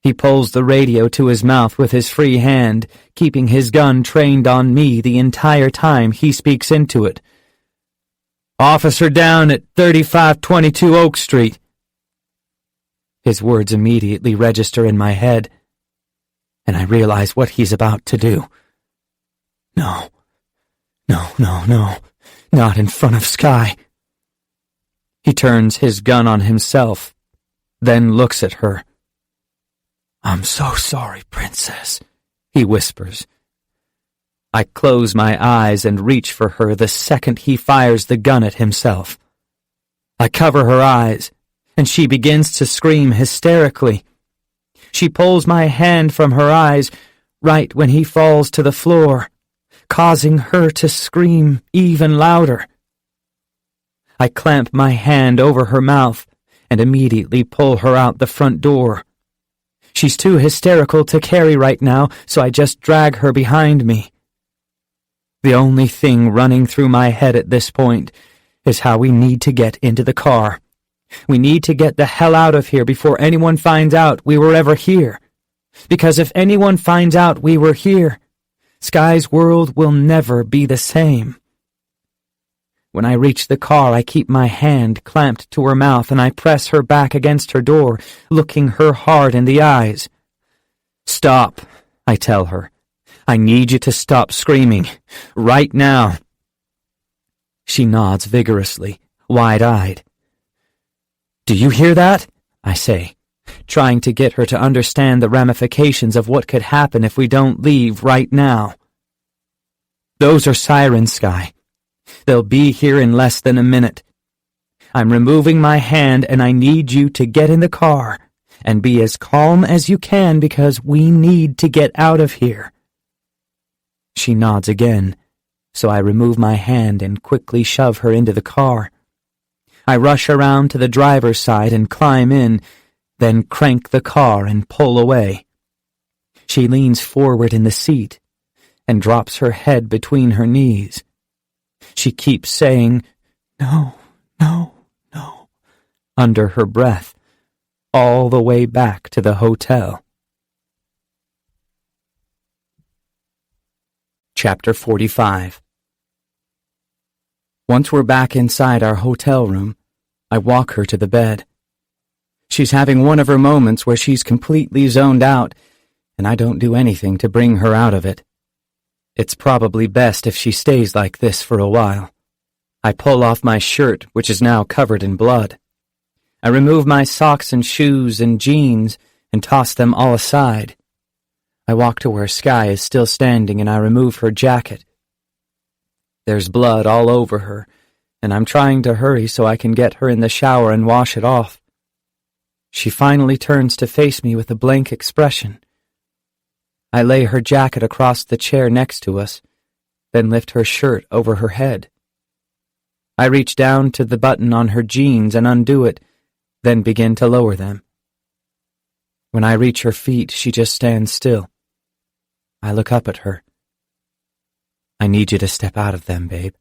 He pulls the radio to his mouth with his free hand, keeping his gun trained on me the entire time he speaks into it. Officer down at 3522 Oak Street. His words immediately register in my head, and I realize what he's about to do. No, not in front of Sky. He turns his gun on himself, then looks at her. I'm so sorry, Princess, he whispers. I close my eyes and reach for her the second he fires the gun at himself. I cover her eyes, and she begins to scream hysterically. She pulls my hand from her eyes right when he falls to the floor, causing her to scream even louder. I clamp my hand over her mouth and immediately pull her out the front door. She's too hysterical to carry right now, so I just drag her behind me. The only thing running through my head at this point is how we need to get into the car. We need to get the hell out of here before anyone finds out we were ever here. Because if anyone finds out we were here, Sky's world will never be the same. When I reach the car, I keep my hand clamped to her mouth and I press her back against her door, looking her hard in the eyes. Stop, I tell her. I need you to stop screaming. Right now. She nods vigorously, wide-eyed. Do you hear that? I say, trying to get her to understand the ramifications of what could happen if we don't leave right now. Those are sirens, Sky. They'll be here in less than a minute. I'm removing my hand and I need you to get in the car and be as calm as you can because we need to get out of here. She nods again, so I remove my hand and quickly shove her into the car. I rush around to the driver's side and climb in, then crank the car and pull away. She leans forward in the seat and drops her head between her knees. She keeps saying, "No, no, no," under her breath, all the way back to the hotel. Chapter 45. Once we're back inside our hotel room, I walk her to the bed. She's having one of her moments where she's completely zoned out, and I don't do anything to bring her out of it. It's probably best if she stays like this for a while. I pull off my shirt, which is now covered in blood. I remove my socks and shoes and jeans and toss them all aside. I walk to where Sky is still standing and I remove her jacket. There's blood all over her, and I'm trying to hurry so I can get her in the shower and wash it off. She finally turns to face me with a blank expression. I lay her jacket across the chair next to us, then lift her shirt over her head. I reach down to the button on her jeans and undo it, then begin to lower them. When I reach her feet, she just stands still. I look up at her. I need you to step out of them, babe.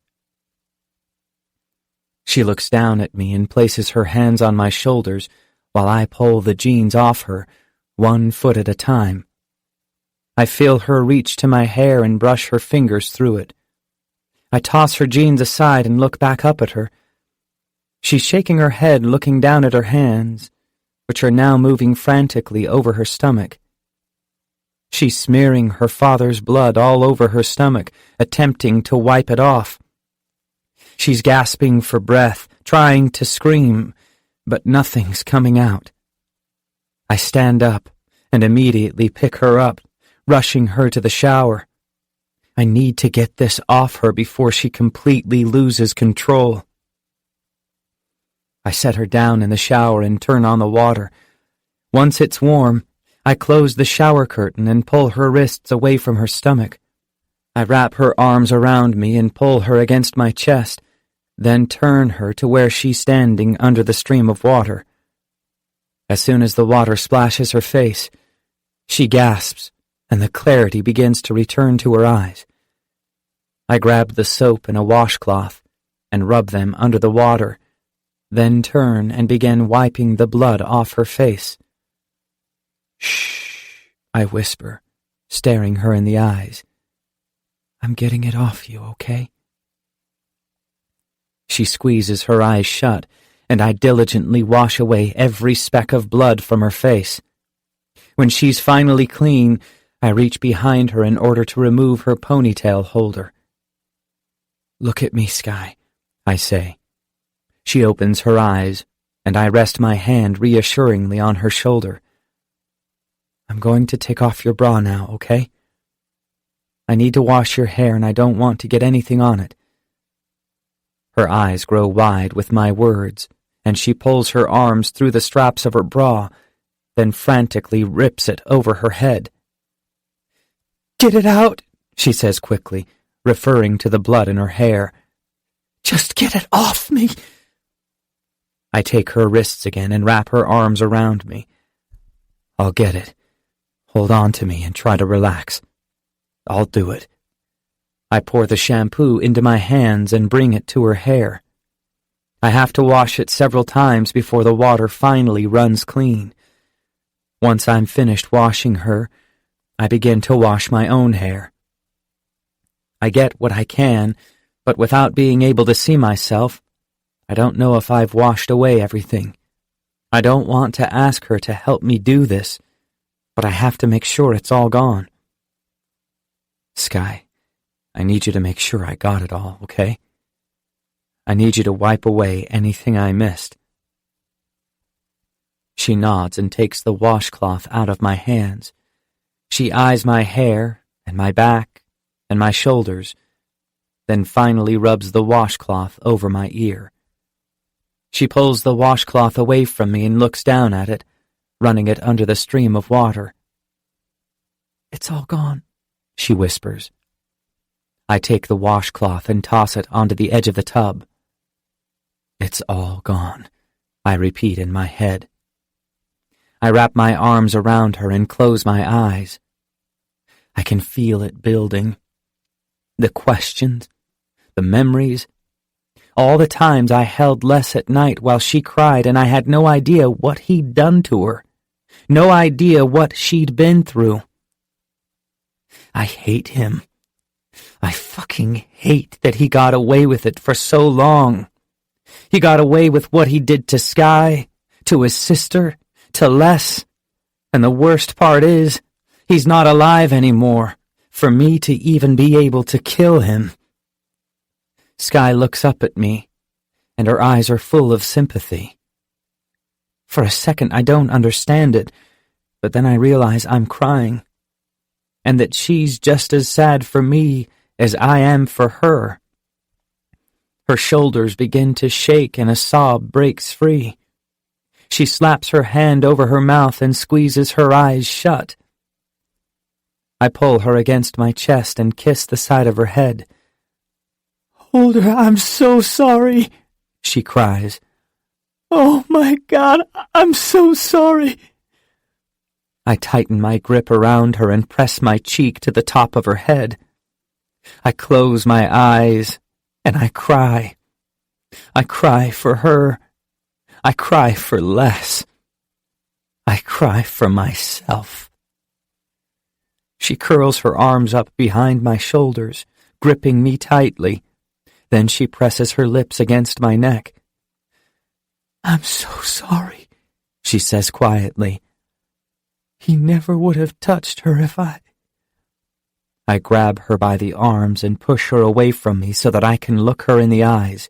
She looks down at me and places her hands on my shoulders while I pull the jeans off her, 1 foot at a time. I feel her reach to my hair and brush her fingers through it. I toss her jeans aside and look back up at her. She's shaking her head, looking down at her hands, which are now moving frantically over her stomach. She's smearing her father's blood all over her stomach, attempting to wipe it off. She's gasping for breath, trying to scream, but nothing's coming out. I stand up and immediately pick her up, rushing her to the shower. I need to get this off her before she completely loses control. I set her down in the shower and turn on the water. Once it's warm, I close the shower curtain and pull her wrists away from her stomach. I wrap her arms around me and pull her against my chest, then turn her to where she's standing under the stream of water. As soon as the water splashes her face, she gasps, and the clarity begins to return to her eyes. I grab the soap and a washcloth and rub them under the water, then turn and begin wiping the blood off her face. "Shh," I whisper, staring her in the eyes. "I'm getting it off you, okay?" She squeezes her eyes shut, and I diligently wash away every speck of blood from her face. When she's finally clean, I reach behind her in order to remove her ponytail holder. "Look at me, Sky," I say. She opens her eyes, and I rest my hand reassuringly on her shoulder. "I'm going to take off your bra now, okay? I need to wash your hair and I don't want to get anything on it." Her eyes grow wide with my words, and she pulls her arms through the straps of her bra, then frantically rips it over her head. "Get it out," she says quickly, referring to the blood in her hair. "Just get it off me." I take her wrists again and wrap her arms around me. "I'll get it. Hold on to me and try to relax. I'll do it." I pour the shampoo into my hands and bring it to her hair. I have to wash it several times before the water finally runs clean. Once I'm finished washing her, I begin to wash my own hair. I get what I can, but without being able to see myself, I don't know if I've washed away everything. I don't want to ask her to help me do this, but I have to make sure it's all gone. "Sky, I need you to make sure I got it all, okay? I need you to wipe away anything I missed." She nods and takes the washcloth out of my hands. She eyes my hair and my back and my shoulders, then finally rubs the washcloth over my ear. She pulls the washcloth away from me and looks down at it, running it under the stream of water. "It's all gone," she whispers. I take the washcloth and toss it onto the edge of the tub. "It's all gone," I repeat in my head. I wrap my arms around her and close my eyes. I can feel it building. The questions, the memories, all the times I held Les at night while she cried and I had no idea what he'd done to her, no idea what she'd been through. I hate him. I fucking hate that he got away with it for so long. He got away with what he did to Sky, to his sister, to Les. And the worst part is, he's not alive anymore, for me to even be able to kill him. Sky looks up at me, and her eyes are full of sympathy. For a second I don't understand it, but then I realize I'm crying, and that she's just as sad for me as I am for her. Her shoulders begin to shake and a sob breaks free. She slaps her hand over her mouth and squeezes her eyes shut. I pull her against my chest and kiss the side of her head. "Holder, I'm so sorry," she cries. "Oh my God, I'm so sorry." I tighten my grip around her and press my cheek to the top of her head. I close my eyes and I cry. I cry for her. I cry for Les. I cry for myself. She curls her arms up behind my shoulders, gripping me tightly. Then she presses her lips against my neck. "I'm so sorry," she says quietly. "He never would have touched her if I..." I grab her by the arms and push her away from me so that I can look her in the eyes.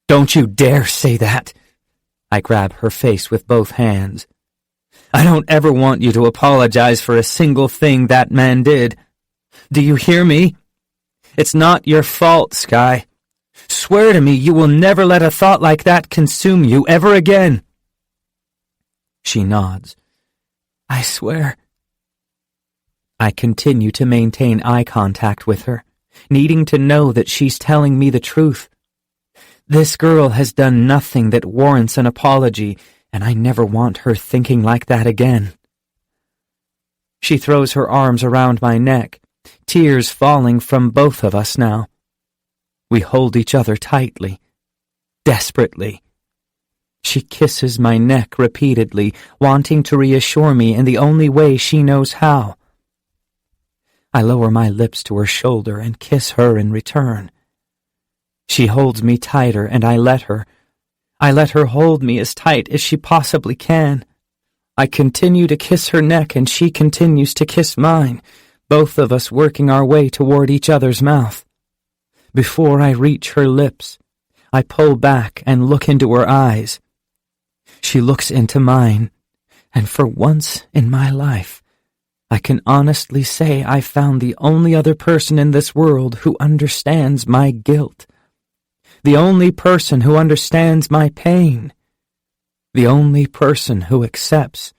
"Don't you dare say that!" I grab her face with both hands. "I don't ever want you to apologize for a single thing that man did. Do you hear me? It's not your fault, Sky. Swear to me you will never let a thought like that consume you ever again." She nods. "I swear." I continue to maintain eye contact with her, needing to know that she's telling me the truth. This girl has done nothing that warrants an apology, and I never want her thinking like that again. She throws her arms around my neck, tears falling from both of us now. We hold each other tightly, desperately. She kisses my neck repeatedly, wanting to reassure me in the only way she knows how. I lower my lips to her shoulder and kiss her in return. She holds me tighter, and I let her. I let her hold me as tight as she possibly can. I continue to kiss her neck, and she continues to kiss mine, both of us working our way toward each other's mouth. Before I reach her lips, I pull back and look into her eyes. She looks into mine, and for once in my life, I can honestly say I found the only other person in this world who understands my guilt. The only person who understands my pain. The only person who accepts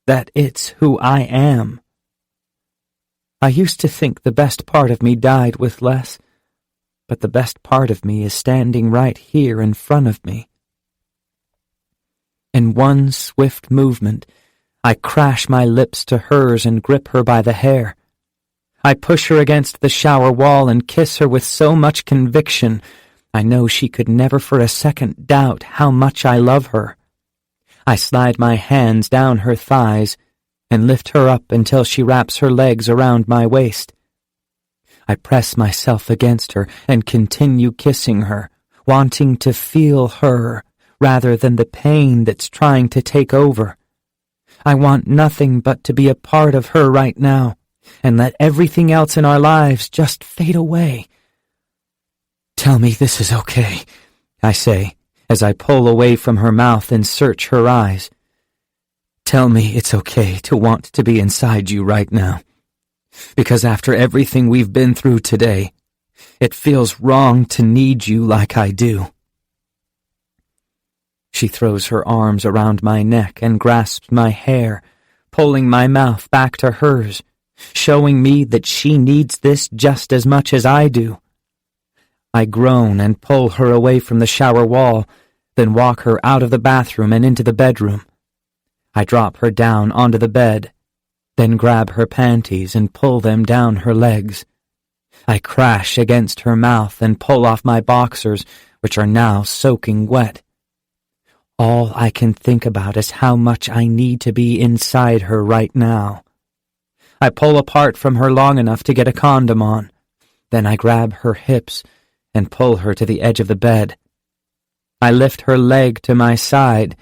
that it's who I am. I used to think the best part of me died with Les, but the best part of me is standing right here in front of me. In one swift movement, I crash my lips to hers and grip her by the hair. I push her against the shower wall and kiss her with so much conviction, I know she could never for a second doubt how much I love her. I slide my hands down her thighs and lift her up until she wraps her legs around my waist. I press myself against her and continue kissing her, wanting to feel her rather than the pain that's trying to take over. I want nothing but to be a part of her right now and let everything else in our lives just fade away. "Tell me this is okay," I say, as I pull away from her mouth and search her eyes. "Tell me it's okay to want to be inside you right now. Because after everything we've been through today, it feels wrong to need you like I do." She throws her arms around my neck and grasps my hair, pulling my mouth back to hers, showing me that she needs this just as much as I do. I groan and pull her away from the shower wall, then walk her out of the bathroom and into the bedroom. I drop her down onto the bed, then grab her panties and pull them down her legs. I crash against her mouth and pull off my boxers, which are now soaking wet. All I can think about is how much I need to be inside her right now. I pull apart from her long enough to get a condom on, Then I grab her hips and pull her to the edge of the bed. I lift her leg to my side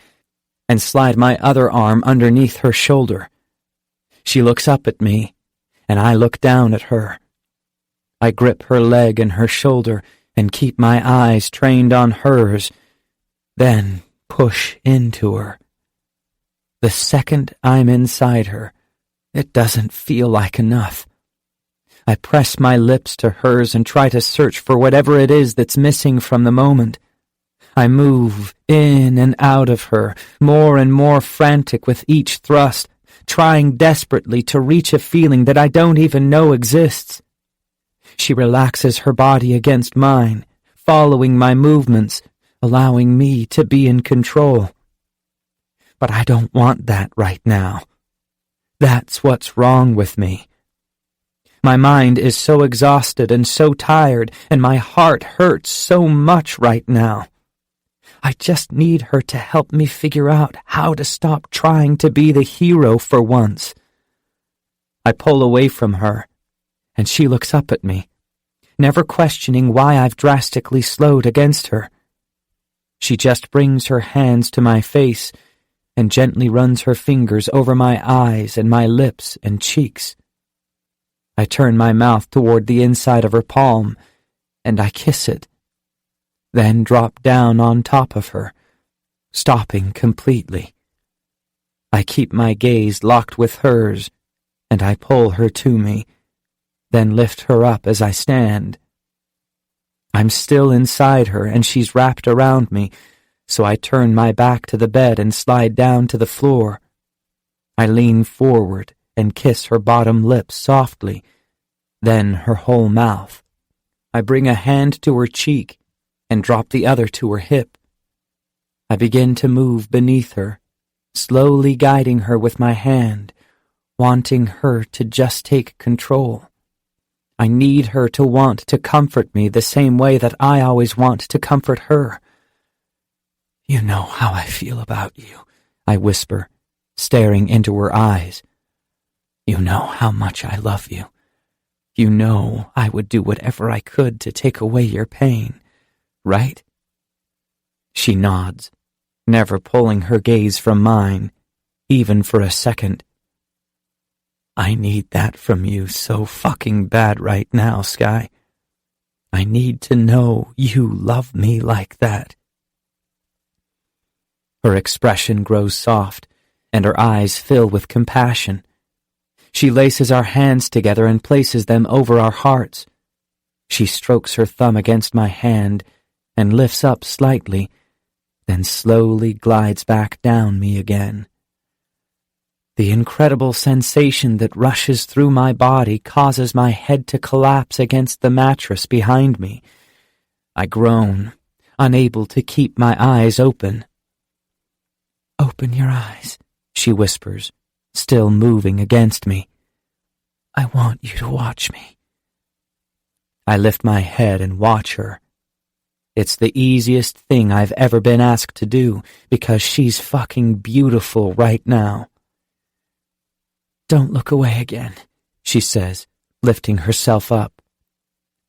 and slide my other arm underneath her shoulder. She looks up at me, and I look down at her. I grip her leg and her shoulder and keep my eyes trained on hers, then push into her. The second I'm inside her, it doesn't feel like enough. I press my lips to hers and try to search for whatever it is that's missing from the moment. I move in and out of her, more and more frantic with each thrust, trying desperately to reach a feeling that I don't even know exists. She relaxes her body against mine, following my movements, allowing me to be in control. But I don't want that right now. That's what's wrong with me. My mind is so exhausted and so tired, and my heart hurts so much right now. I just need her to help me figure out how to stop trying to be the hero for once. I pull away from her, and she looks up at me, never questioning why I've drastically slowed against her. She just brings her hands to my face and gently runs her fingers over my eyes and my lips and cheeks. I turn my mouth toward the inside of her palm, and I kiss it, then drop down on top of her, stopping completely. I keep my gaze locked with hers, and I pull her to me, then lift her up as I stand. I'm still inside her, and she's wrapped around me, so I turn my back to the bed and slide down to the floor. I lean forward and kiss her bottom lip softly, then her whole mouth. I bring a hand to her cheek and drop the other to her hip. I begin to move beneath her, slowly guiding her with my hand, wanting her to just take control. I need her to want to comfort me the same way that I always want to comfort her. "You know how I feel about you," I whisper, staring into her eyes. "You know how much I love you. You know I would do whatever I could to take away your pain, right?" She nods, never pulling her gaze from mine, even for a second. "I need that from you so fucking bad right now, Sky. I need to know you love me like that." Her expression grows soft, and her eyes fill with compassion. She laces our hands together and places them over our hearts. She strokes her thumb against my hand and lifts up slightly, then slowly glides back down me again. The incredible sensation that rushes through my body causes my head to collapse against the mattress behind me. I groan, unable to keep my eyes open. "Open your eyes," she whispers, still moving against me. "I want you to watch me." I lift my head and watch her. It's the easiest thing I've ever been asked to do because she's fucking beautiful right now. "Don't look away again," she says, lifting herself up.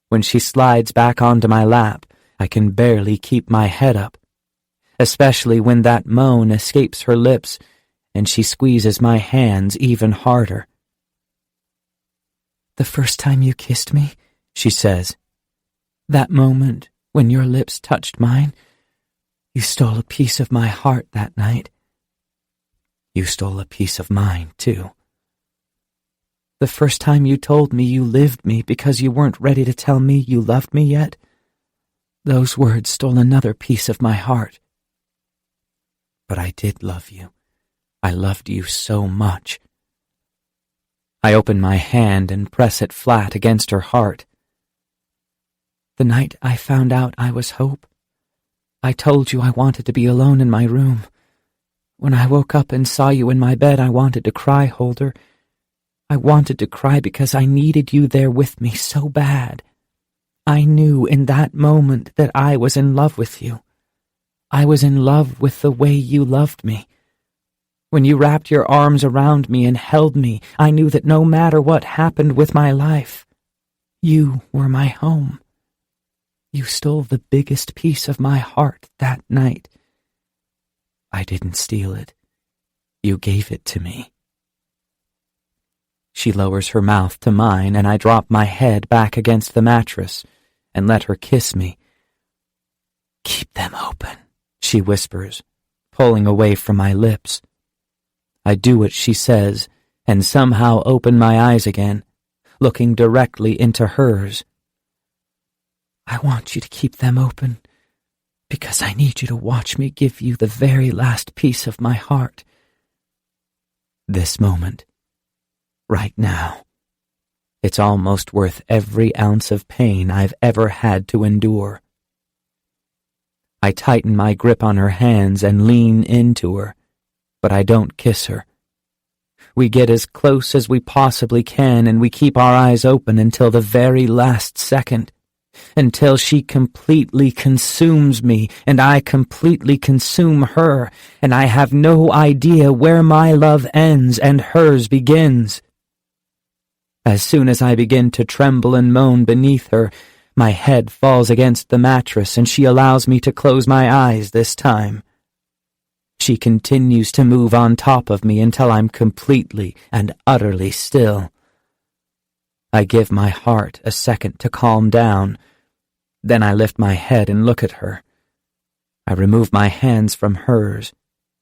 When she slides back onto my lap, I can barely keep my head up, especially when that moan escapes her lips and she squeezes my hands even harder. "The first time you kissed me," she says, "that moment when your lips touched mine, you stole a piece of my heart that night. You stole a piece of mine, too. The first time you told me you lived me because you weren't ready to tell me you loved me yet, those words stole another piece of my heart. But I did love you. I loved you so much." I open my hand and press it flat against her heart. "The night I found out I was Hope, I told you I wanted to be alone in my room. When I woke up and saw you in my bed, I wanted to cry, Holder. I wanted to cry because I needed you there with me so bad. I knew in that moment that I was in love with you. I was in love with the way you loved me. When you wrapped your arms around me and held me, I knew that no matter what happened with my life, You were my home. You stole the biggest piece of my heart that night. I didn't steal it. You gave it to me. She lowers her mouth to mine, and I drop my head back against the mattress and let her kiss me. Keep them open, she whispers, pulling away from my lips. I do what she says and somehow open my eyes again, looking directly into hers. I want you to keep them open because I need you to watch me give you the very last piece of my heart. This moment. Right now. It's almost worth every ounce of pain I've ever had to endure. I tighten my grip on her hands and lean into her, but I don't kiss her. We get as close as we possibly can, and we keep our eyes open until the very last second, until she completely consumes me and I completely consume her, and I have no idea where my love ends and hers begins. As soon as I begin to tremble and moan beneath her, my head falls against the mattress and she allows me to close my eyes this time. She continues to move on top of me until I'm completely and utterly still. I give my heart a second to calm down. Then I lift my head and look at her. I remove my hands from hers,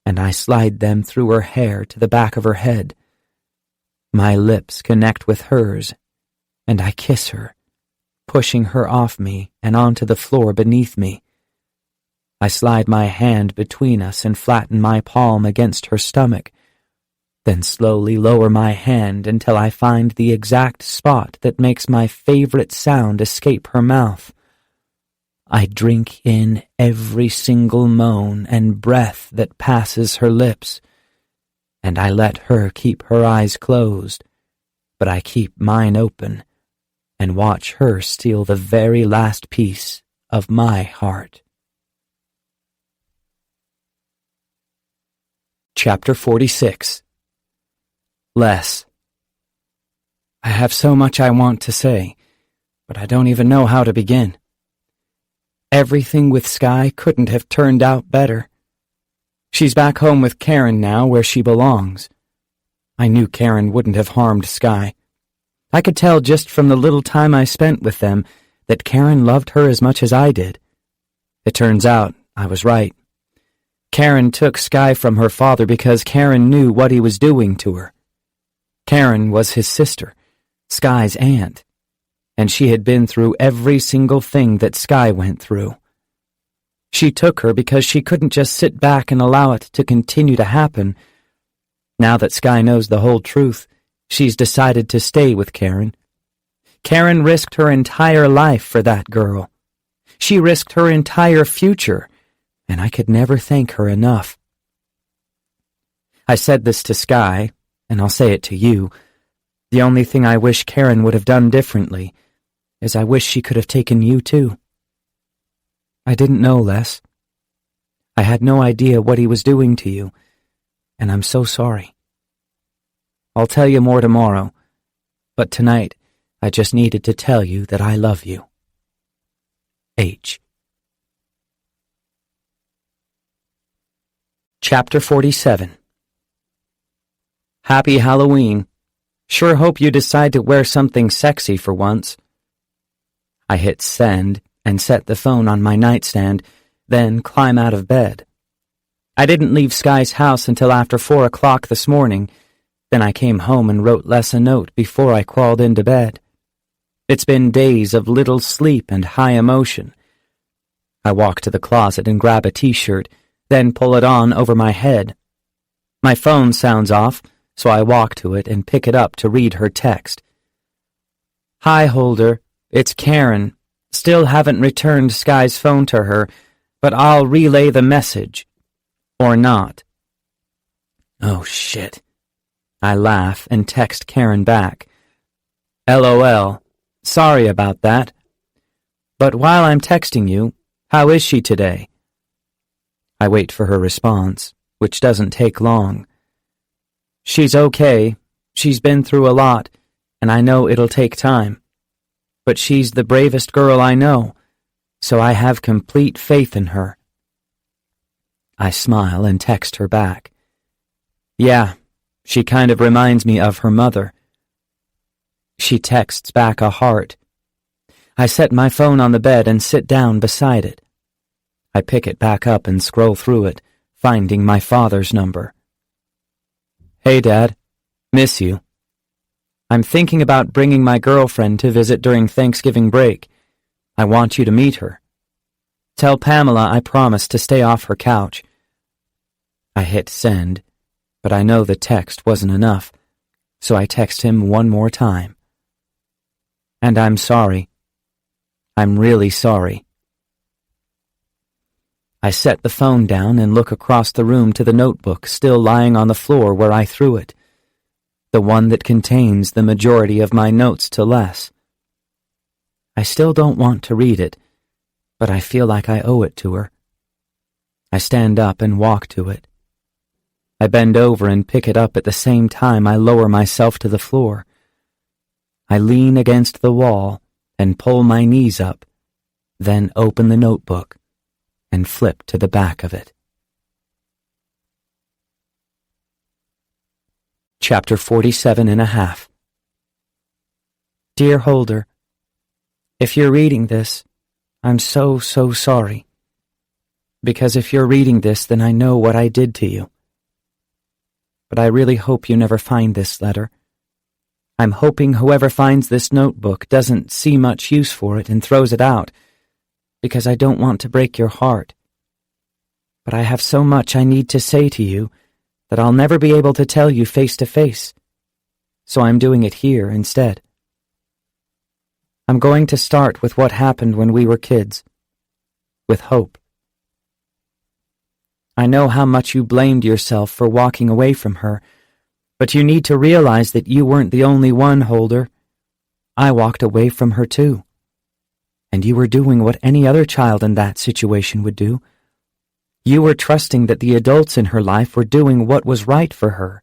and I slide them through her hair to the back of her head. My lips connect with hers, and I kiss her, pushing her off me and onto the floor beneath me. I slide my hand between us and flatten my palm against her stomach, then slowly lower my hand until I find the exact spot that makes my favorite sound escape her mouth. I drink in every single moan and breath that passes her lips, and I let her keep her eyes closed, but I keep mine open and watch her steal the very last piece of my heart. Chapter 46. Les. I have so much I want to say, but I don't even know how to begin. Everything with Sky couldn't have turned out better. She's back home with Karen now, where she belongs. I knew Karen wouldn't have harmed Sky. I could tell just from the little time I spent with them that Karen loved her as much as I did. It turns out I was right. Karen took Sky from her father because Karen knew what he was doing to her. Karen was his sister, Sky's aunt, and she had been through every single thing that Sky went through. She took her because she couldn't just sit back and allow it to continue to happen. Now that Sky knows the whole truth, she's decided to stay with Karen. Karen risked her entire life for that girl. She risked her entire future, and I could never thank her enough. I said this to Sky, and I'll say it to you. The only thing I wish Karen would have done differently is I wish she could have taken you too. I didn't know, Les. I had no idea what he was doing to you, and I'm so sorry. I'll tell you more tomorrow, but tonight I just needed to tell you that I love you. H. Chapter 47. Happy Halloween. Sure hope you decide to wear something sexy for once. I hit send and set the phone on my nightstand, then climb out of bed. I didn't leave Sky's house until after 4 o'clock this morning. Then I came home and wrote Les a note before I crawled into bed. It's been days of little sleep and high emotion. I walk to the closet and grab a t-shirt, then pull it on over my head. My phone sounds off, so I walk to it and pick it up to read her text. Hi, Holder. It's Karen. Still haven't returned Sky's phone to her, but I'll relay the message. Or not. Oh, shit. I laugh and text Karen back. LOL. Sorry about that. But while I'm texting you, how is she today? I wait for her response, which doesn't take long. She's okay. She's been through a lot, and I know it'll take time. but she's the bravest girl I know, so I have complete faith in her. I smile and text her back. Yeah, she kind of reminds me of her mother. She texts back a heart. I set my phone on the bed and sit down beside it. I pick it back up and scroll through it, finding my father's number. Hey, Dad. Miss you. I'm thinking about bringing my girlfriend to visit during Thanksgiving break. I want you to meet her. Tell Pamela I promise to stay off her couch. I hit send, but I know the text wasn't enough, so I text him one more time. And I'm sorry. I'm really sorry. I set the phone down and look across the room to the notebook still lying on the floor where I threw it, the one that contains the majority of my notes to Les. I still don't want to read it, but I feel like I owe it to her. I stand up and walk to it. I bend over and pick it up at the same time I lower myself to the floor. I lean against the wall and pull my knees up, then open the notebook and flip to the back of it. Chapter 47.5. Dear Holder, if you're reading this, I'm so sorry. Because if you're reading this, then I know what I did to you. But I really hope you never find this letter. I'm hoping whoever finds this notebook doesn't see much use for it and throws it out, because I don't want to break your heart. But I have so much I need to say to you that I'll never be able to tell you face to face, so I'm doing it here instead. I'm going to start with what happened when we were kids, with Hope. I know how much you blamed yourself for walking away from her, but you need to realize that you weren't the only one, Holder. I walked away from her too. And you were doing what any other child in that situation would do. You were trusting that the adults in her life were doing what was right for her.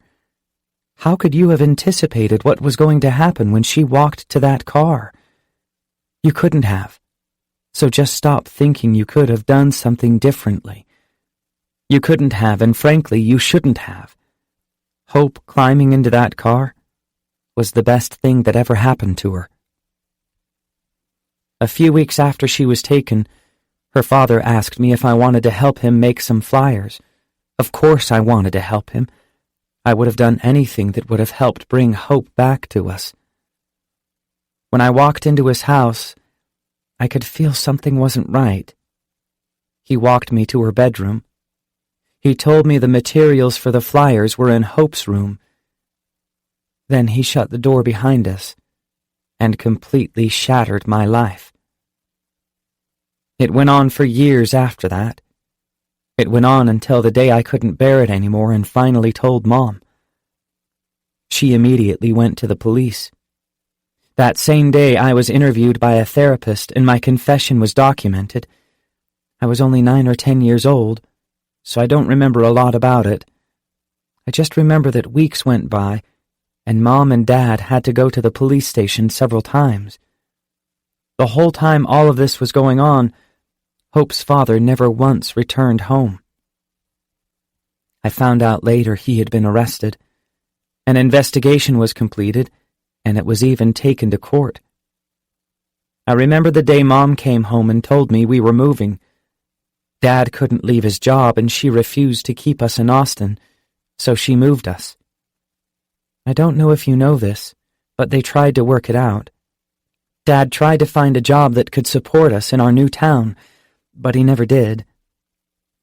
How could you have anticipated what was going to happen when she walked to that car? You couldn't have. So just stop thinking you could have done something differently. You couldn't have, and frankly, you shouldn't have. Hope climbing into that car was the best thing that ever happened to her. A few weeks after she was taken, her father asked me if I wanted to help him make some flyers. Of course I wanted to help him. I would have done anything that would have helped bring Hope back to us. When I walked into his house, I could feel something wasn't right. He walked me to her bedroom. He told me the materials for the flyers were in Hope's room. Then he shut the door behind us and completely shattered my life. It went on for years after that. It went on until the day I couldn't bear it anymore and finally told Mom. She immediately went to the police. That same day I was interviewed by a therapist and my confession was documented. I was only 9 or 10 years old, so I don't remember a lot about it. I just remember that weeks went by, and Mom and Dad had to go to the police station several times. The whole time all of this was going on, Hope's father never once returned home. I found out later he had been arrested. An investigation was completed, and it was even taken to court. I remember the day Mom came home and told me we were moving. Dad couldn't leave his job and she refused to keep us in Austin, so she moved us. I don't know if you know this, but they tried to work it out. Dad tried to find a job that could support us in our new town, but he never did.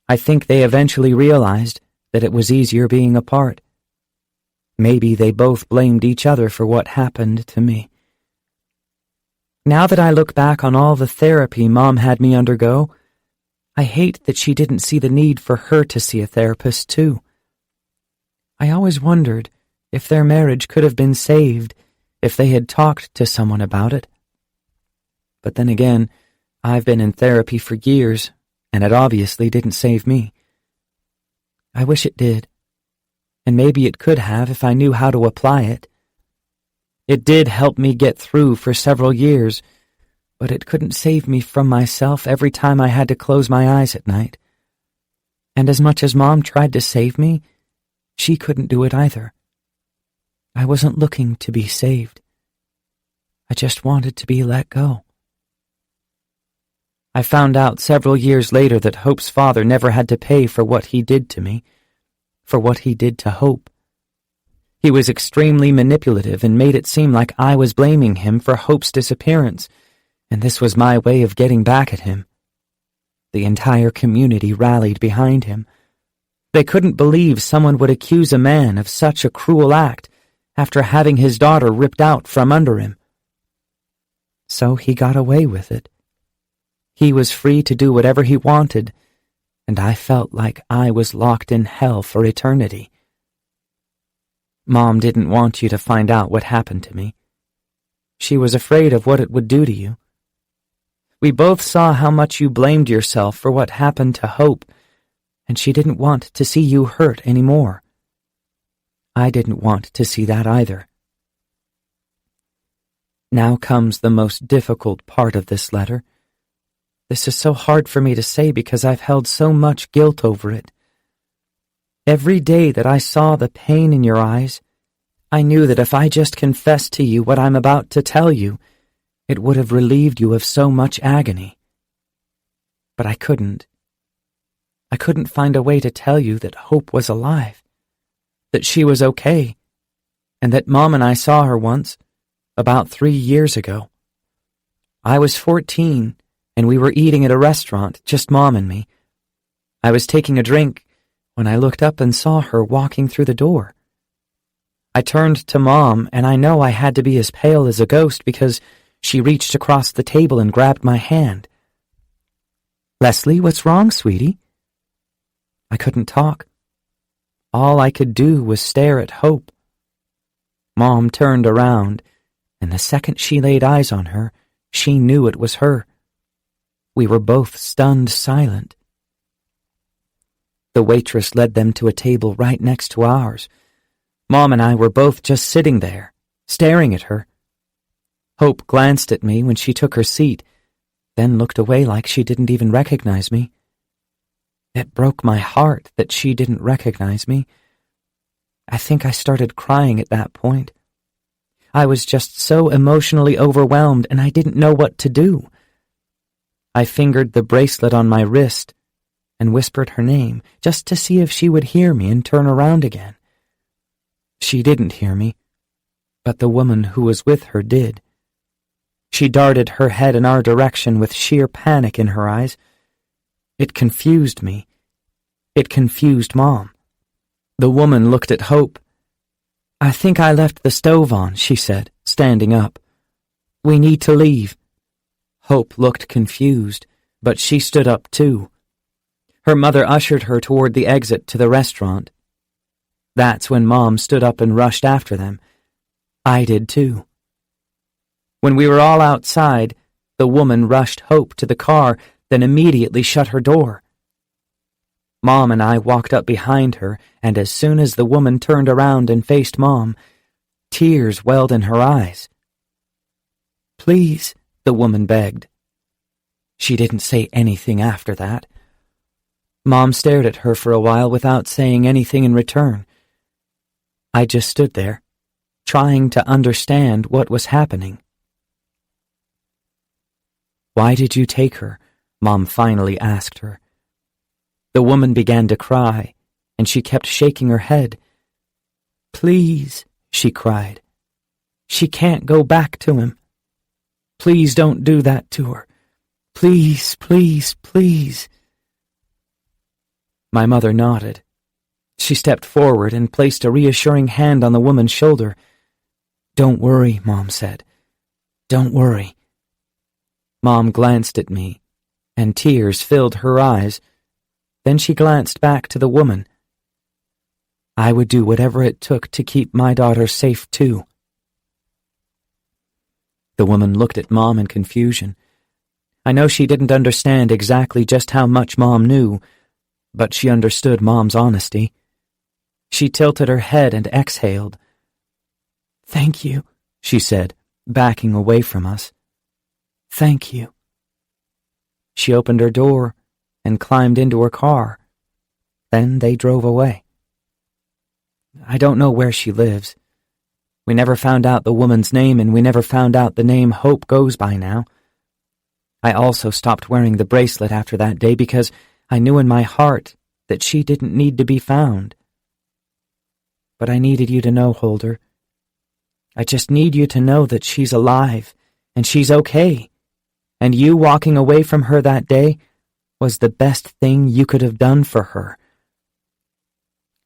I think they eventually realized that it was easier being apart. Maybe they both blamed each other for what happened to me. Now that I look back on all the therapy Mom had me undergo, I hate that she didn't see the need for her to see a therapist, too. I always wondered if their marriage could have been saved if they had talked to someone about it. But then again, I've been in therapy for years, and it obviously didn't save me. I wish it did, and maybe it could have if I knew how to apply it. It did help me get through for several years, but it couldn't save me from myself every time I had to close my eyes at night. And as much as Mom tried to save me, she couldn't do it either. I wasn't looking to be saved. I just wanted to be let go. I found out several years later that Hope's father never had to pay for what he did to me, for what he did to Hope. He was extremely manipulative and made it seem like I was blaming him for Hope's disappearance, and this was my way of getting back at him. The entire community rallied behind him. They couldn't believe someone would accuse a man of such a cruel act after having his daughter ripped out from under him. So he got away with it. He was free to do whatever he wanted, and I felt like I was locked in hell for eternity. Mom didn't want you to find out what happened to me. She was afraid of what it would do to you. We both saw how much you blamed yourself for what happened to Hope, and she didn't want to see you hurt anymore. I didn't want to see that either. Now comes the most difficult part of this letter. This is so hard for me to say because I've held so much guilt over it. Every day that I saw the pain in your eyes, I knew that if I just confessed to you what I'm about to tell you, it would have relieved you of so much agony. But I couldn't. I couldn't find a way to tell you that Hope was alive, that she was okay, and that Mom and I saw her once, about 3 years ago. I was 14, and we were eating at a restaurant, just Mom and me. I was taking a drink when I looked up and saw her walking through the door. I turned to Mom, and I know I had to be as pale as a ghost because she reached across the table and grabbed my hand. "Leslie, what's wrong, sweetie?" I couldn't talk. All I could do was stare at Hope. Mom turned around, and the second she laid eyes on her, she knew it was her. We were both stunned silent. The waitress led them to a table right next to ours. Mom and I were both just sitting there, staring at her. Hope glanced at me when she took her seat, then looked away like she didn't even recognize me. It broke my heart that she didn't recognize me. I think I started crying at that point. I was just so emotionally overwhelmed, and I didn't know what to do. I fingered the bracelet on my wrist and whispered her name just to see if she would hear me and turn around again. She didn't hear me, but the woman who was with her did. She darted her head in our direction with sheer panic in her eyes. It confused me. It confused Mom. The woman looked at Hope. "I think I left the stove on," she said, standing up. "We need to leave." Hope looked confused, but she stood up too. Her mother ushered her toward the exit to the restaurant. That's when Mom stood up and rushed after them. I did too. When we were all outside, the woman rushed Hope to the car, then immediately shut her door. Mom and I walked up behind her, and as soon as the woman turned around and faced Mom, tears welled in her eyes. "Please," the woman begged. She didn't say anything after that. Mom stared at her for a while without saying anything in return. I just stood there, trying to understand what was happening. "Why did you take her?" Mom finally asked her. The woman began to cry, and she kept shaking her head. "Please," she cried. "She can't go back to him. Please don't do that to her. Please, please, please." My mother nodded. She stepped forward and placed a reassuring hand on the woman's shoulder. "Don't worry," Mom said. "Don't worry." Mom glanced at me, and tears filled her eyes. Then she glanced back to the woman. "I would do whatever it took to keep my daughter safe, too." The woman looked at Mom in confusion. I know she didn't understand exactly just how much Mom knew, but she understood Mom's honesty. She tilted her head and exhaled. "Thank you," she said, backing away from us. Thank you." She opened her door and climbed into her car. Then they drove away. I don't know where she lives. We never found out the woman's name, and we never found out the name Hope goes by now. I also stopped wearing the bracelet after that day because I knew in my heart that she didn't need to be found. But I needed you to know, Holder. I just need you to know that she's alive, and she's okay. And you walking away from her that day was the best thing you could have done for her.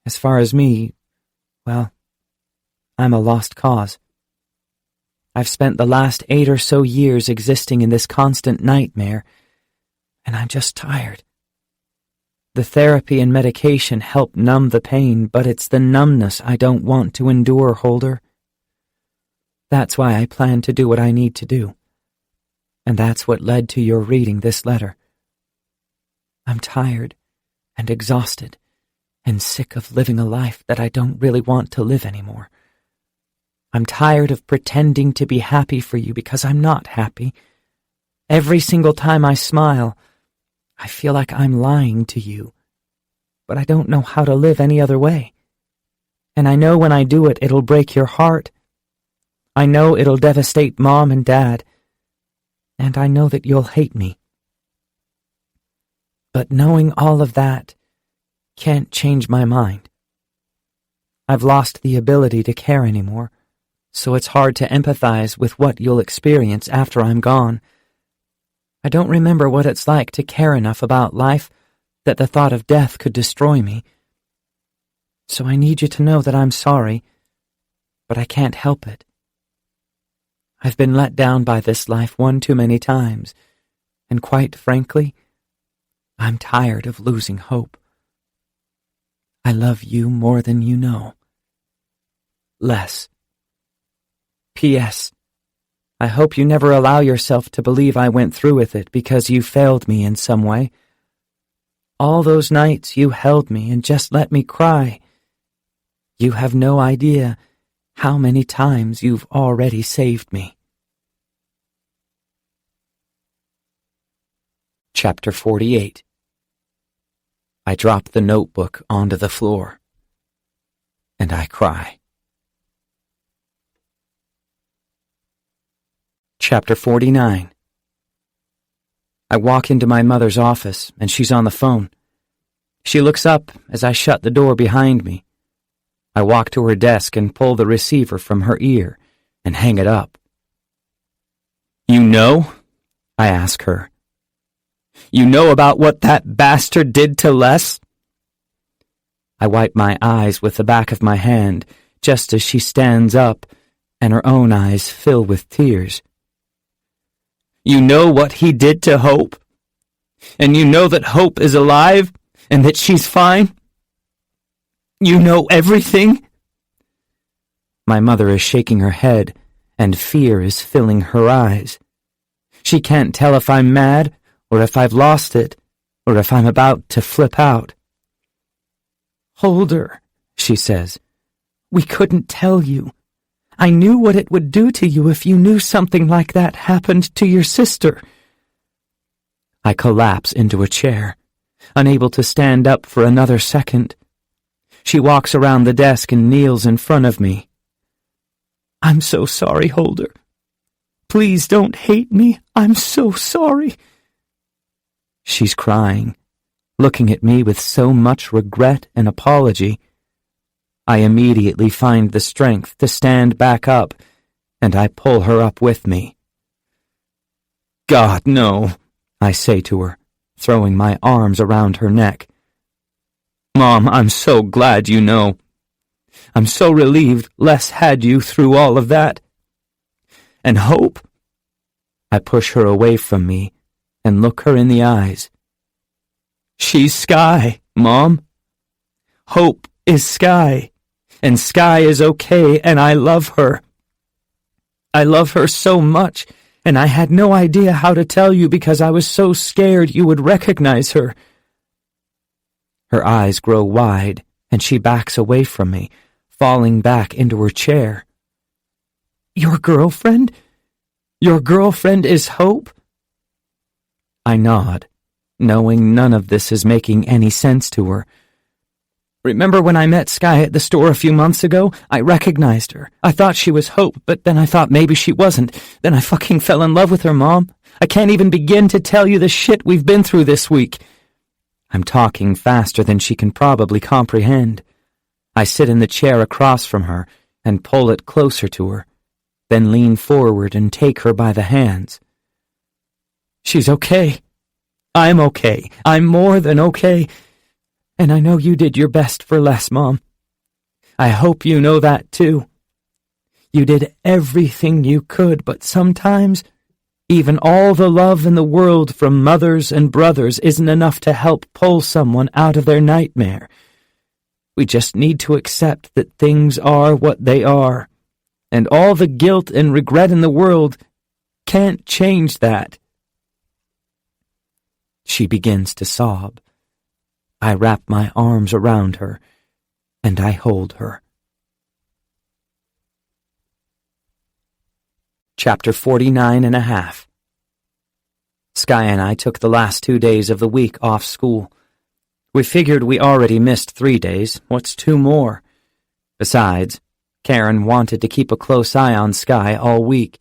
As far as me, well, I'm a lost cause. I've spent the last 8 or so years existing in this constant nightmare, and I'm just tired. The therapy and medication help numb the pain, but it's the numbness I don't want to endure, Holder. That's why I plan to do what I need to do. And that's what led to your reading this letter. I'm tired and exhausted and sick of living a life that I don't really want to live anymore. I'm tired of pretending to be happy for you because I'm not happy. Every single time I smile, I feel like I'm lying to you. But I don't know how to live any other way. And I know when I do it, it'll break your heart. I know it'll devastate Mom and Dad. And I know that you'll hate me. But knowing all of that can't change my mind. I've lost the ability to care anymore, so it's hard to empathize with what you'll experience after I'm gone. I don't remember what it's like to care enough about life that the thought of death could destroy me. So I need you to know that I'm sorry, but I can't help it. I've been let down by this life one too many times, and quite frankly, I'm tired of losing hope. I love you more than you know. Les. P.S. I hope you never allow yourself to believe I went through with it because you failed me in some way. All those nights you held me and just let me cry. You have no idea how many times you've already saved me. Chapter 48. I drop the notebook onto the floor, and I cry. Chapter 49. I walk into my mother's office, and she's on the phone. She looks up as I shut the door behind me. I walk to her desk and pull the receiver from her ear and hang it up. "You know?" I ask her. "You know about what that bastard did to Les?" I wipe my eyes with the back of my hand just as she stands up and her own eyes fill with tears. "You know what he did to Hope? And you know that Hope is alive and that she's fine? You know everything?" My mother is shaking her head, and fear is filling her eyes. She can't tell if I'm mad, or if I've lost it, or if I'm about to flip out. "Holder," she says, "we couldn't tell you. I knew what it would do to you if you knew something like that happened to your sister." I collapse into a chair, unable to stand up for another second. She walks around the desk and kneels in front of me. "I'm so sorry, Holder. Please don't hate me. I'm so sorry." She's crying, looking at me with so much regret and apology. I immediately find the strength to stand back up, and I pull her up with me. "God, no," I say to her, throwing my arms around her neck. "Mom, I'm so glad you know. I'm so relieved Les had you through all of that. And Hope?" I push her away from me and look her in the eyes. "She's Sky, Mom. Hope is Sky, and Sky is okay, and I love her. I love her so much, and I had no idea how to tell you because I was so scared you would recognize her." Her eyes grow wide, and she backs away from me, falling back into her chair. "Your girlfriend? Your girlfriend is Hope?" I nod, knowing none of this is making any sense to her. "Remember when I met Sky at the store a few months ago? I recognized her. I thought she was Hope, but then I thought maybe she wasn't. Then I fucking fell in love with her, Mom. I can't even begin to tell you the shit we've been through this week." I'm talking faster than she can probably comprehend. I sit in the chair across from her and pull it closer to her, then lean forward and take her by the hands. "She's okay. I'm okay. I'm more than okay. And I know you did your best for Les, Mom. I hope you know that, too. You did everything you could, but sometimes even all the love in the world from mothers and brothers isn't enough to help pull someone out of their nightmare. We just need to accept that things are what they are, and all the guilt and regret in the world can't change that." She begins to sob. I wrap my arms around her, and I hold her. Chapter 49.5. Sky and I took the last 2 days of the week off school. We figured we already missed 3 days. What's 2 more? Besides, Karen wanted to keep a close eye on Sky all week.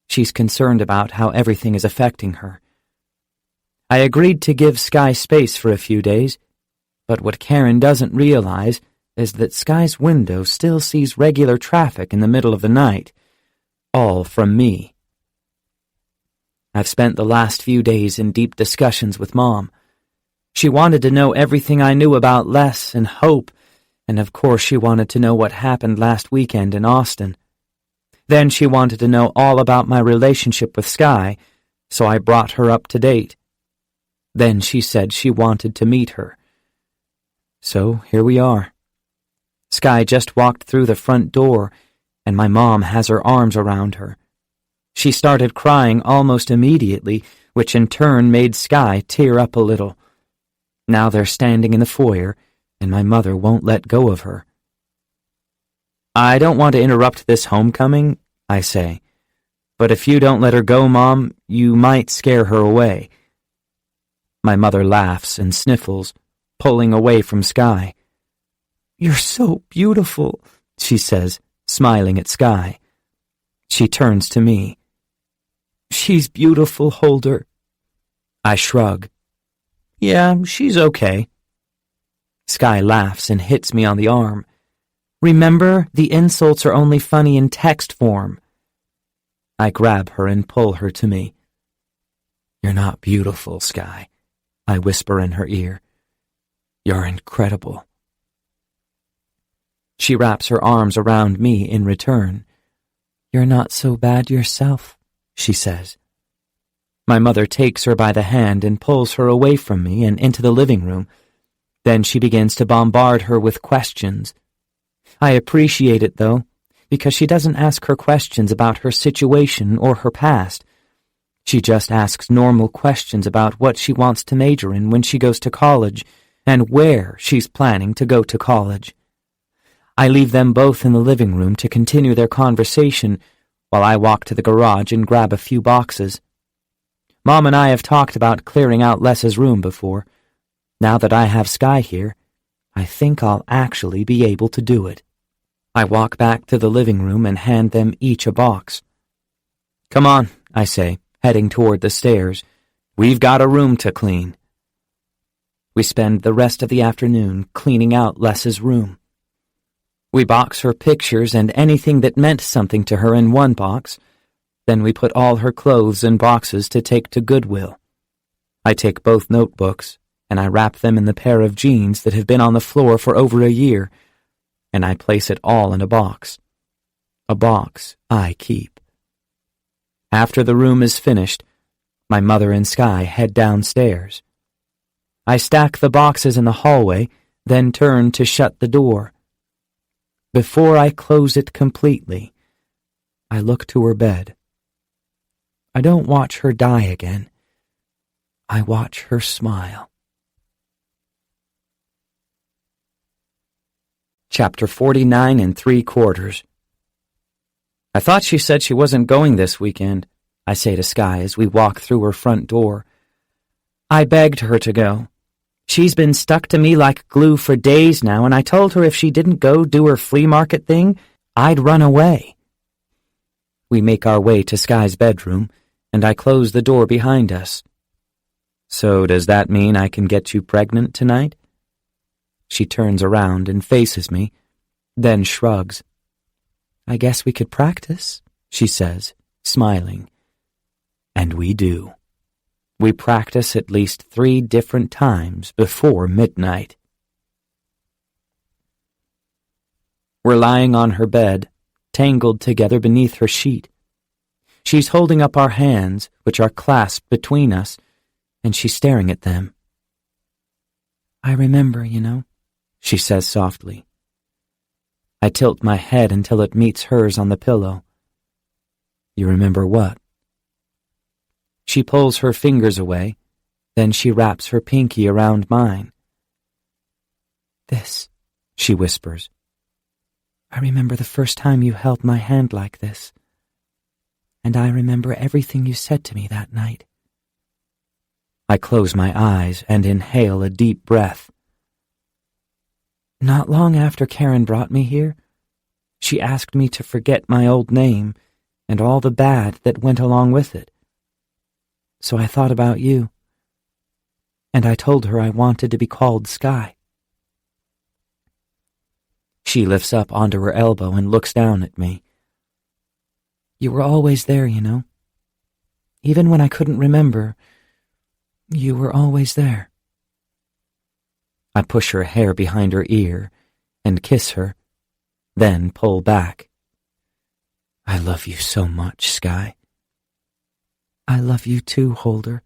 She's concerned about how everything is affecting her. I agreed to give Sky space for a few days, but what Karen doesn't realize is that Sky's window still sees regular traffic in the middle of the night, all from me. I've spent the last few days in deep discussions with Mom. She wanted to know everything I knew about Les and Hope, and of course she wanted to know what happened last weekend in Austin. Then she wanted to know all about my relationship with Sky, so I brought her up to date. Then she said she wanted to meet her. So here we are. Sky just walked through the front door, and my mom has her arms around her. She started crying almost immediately, which in turn made Sky tear up a little. Now they're standing in the foyer, and my mother won't let go of her. "I don't want to interrupt this homecoming," I say, "but if you don't let her go, Mom, you might scare her away." My mother laughs and sniffles, pulling away from Sky. "You're so beautiful," she says, smiling at Sky. She turns to me. "She's beautiful, Holder." I shrug. "Yeah, she's okay." Sky laughs and hits me on the arm. "Remember, the insults are only funny in text form." I grab her and pull her to me. "You're not beautiful, Sky," I whisper in her ear. "You're incredible." She wraps her arms around me in return. "You're not so bad yourself," she says. My mother takes her by the hand and pulls her away from me and into the living room. Then she begins to bombard her with questions. I appreciate it, though, because she doesn't ask her questions about her situation or her past. She just asks normal questions about what she wants to major in when she goes to college and where she's planning to go to college. I leave them both in the living room to continue their conversation while I walk to the garage and grab a few boxes. Mom and I have talked about clearing out Les's room before. Now that I have Sky here, I think I'll actually be able to do it. I walk back to the living room and hand them each a box. "Come on," I say, heading toward the stairs. "We've got a room to clean." We spend the rest of the afternoon cleaning out Les's room. We box her pictures and anything that meant something to her in one box. Then we put all her clothes in boxes to take to Goodwill. I take both notebooks, and I wrap them in the pair of jeans that have been on the floor for over a year, and I place it all in a box. A box I keep. After the room is finished, my mother and Sky head downstairs. I stack the boxes in the hallway, then turn to shut the door. Before I close it completely, I look to her bed. I don't watch her die again. I watch her smile. Chapter 49 3/4. I thought she said she wasn't going this weekend. I say to Sky as we walk through her front door. I begged her to go. She's been stuck to me like glue for days now, and I told her if she didn't go do her flea market thing, I'd run away. We make our way to Sky's bedroom, and I close the door behind us. So does that mean I can get you pregnant tonight? She turns around and faces me, then shrugs. I guess we could practice, she says, smiling. And we do. We practice at least 3 different times before midnight. We're lying on her bed, tangled together beneath her sheet. She's holding up our hands, which are clasped between us, and she's staring at them. I remember, she says softly. I tilt my head until it meets hers on the pillow. You remember what? She pulls her fingers away, then she wraps her pinky around mine. This, she whispers. I remember the first time you held my hand like this. And I remember everything you said to me that night. I close my eyes and inhale a deep breath. Not long after Karen brought me here, she asked me to forget my old name and all the bad that went along with it. So I thought about you, and I told her I wanted to be called Sky. She lifts up onto her elbow and looks down at me. You were always there, Even when I couldn't remember, you were always there. I push her hair behind her ear and kiss her, then pull back. I love you so much, Sky. I love you too, Holder.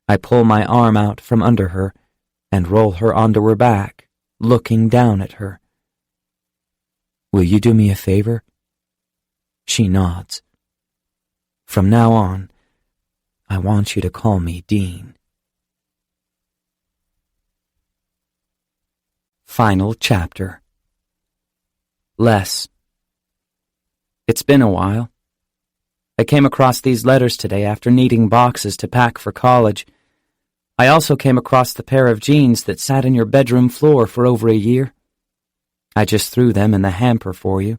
I pull my arm out from under her and roll her onto her back, looking down at her. Will you do me a favor? She nods. From now on, I want you to call me Dean. Final chapter. Les. It's been a while. I came across these letters today after needing boxes to pack for college. I also came across the pair of jeans that sat in your bedroom floor for over a year. I just threw them in the hamper for you.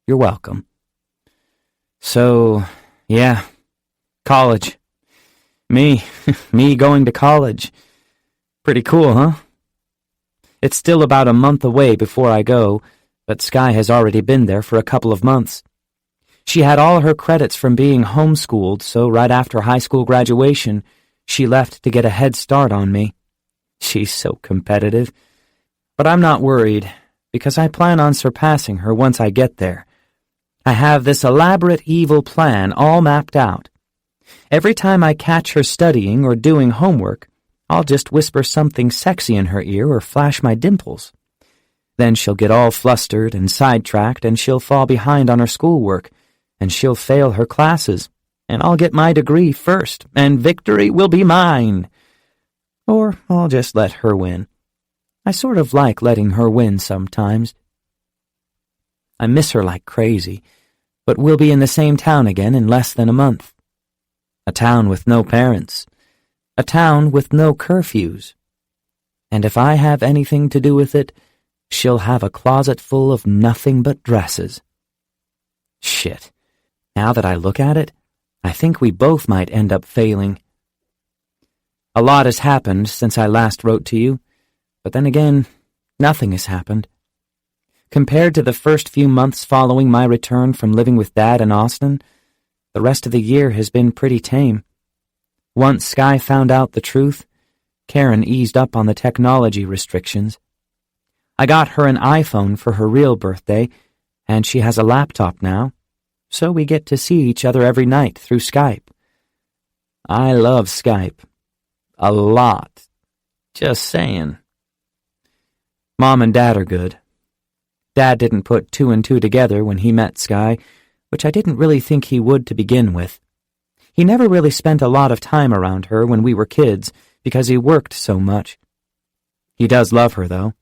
You're welcome. So, yeah, college. Me going to college. Pretty cool, huh? It's still about a month away before I go, but Sky has already been there for a couple of months. She had all her credits from being homeschooled, so right after high school graduation, she left to get a head start on me. She's so competitive. But I'm not worried, because I plan on surpassing her once I get there. I have this elaborate evil plan all mapped out. Every time I catch her studying or doing homework, I'll just whisper something sexy in her ear or flash my dimples. Then she'll get all flustered and sidetracked, and she'll fall behind on her schoolwork, and she'll fail her classes, and I'll get my degree first, and victory will be mine. Or I'll just let her win. I sort of like letting her win sometimes. I miss her like crazy, but we'll be in the same town again in less than a month. A town with no parents. A town with no curfews. And if I have anything to do with it, she'll have a closet full of nothing but dresses. Shit. Now that I look at it, I think we both might end up failing. A lot has happened since I last wrote to you, but then again, nothing has happened. Compared to the first few months following my return from living with Dad in Austin, the rest of the year has been pretty tame. Once Sky found out the truth, Karen eased up on the technology restrictions. I got her an iPhone for her real birthday, and she has a laptop now, so we get to see each other every night through Skype. I love Skype. A lot. Just saying. Mom and Dad are good. Dad didn't put 2 and 2 together when he met Sky, which I didn't really think he would to begin with. He never really spent a lot of time around her when we were kids because he worked so much. He does love her, though.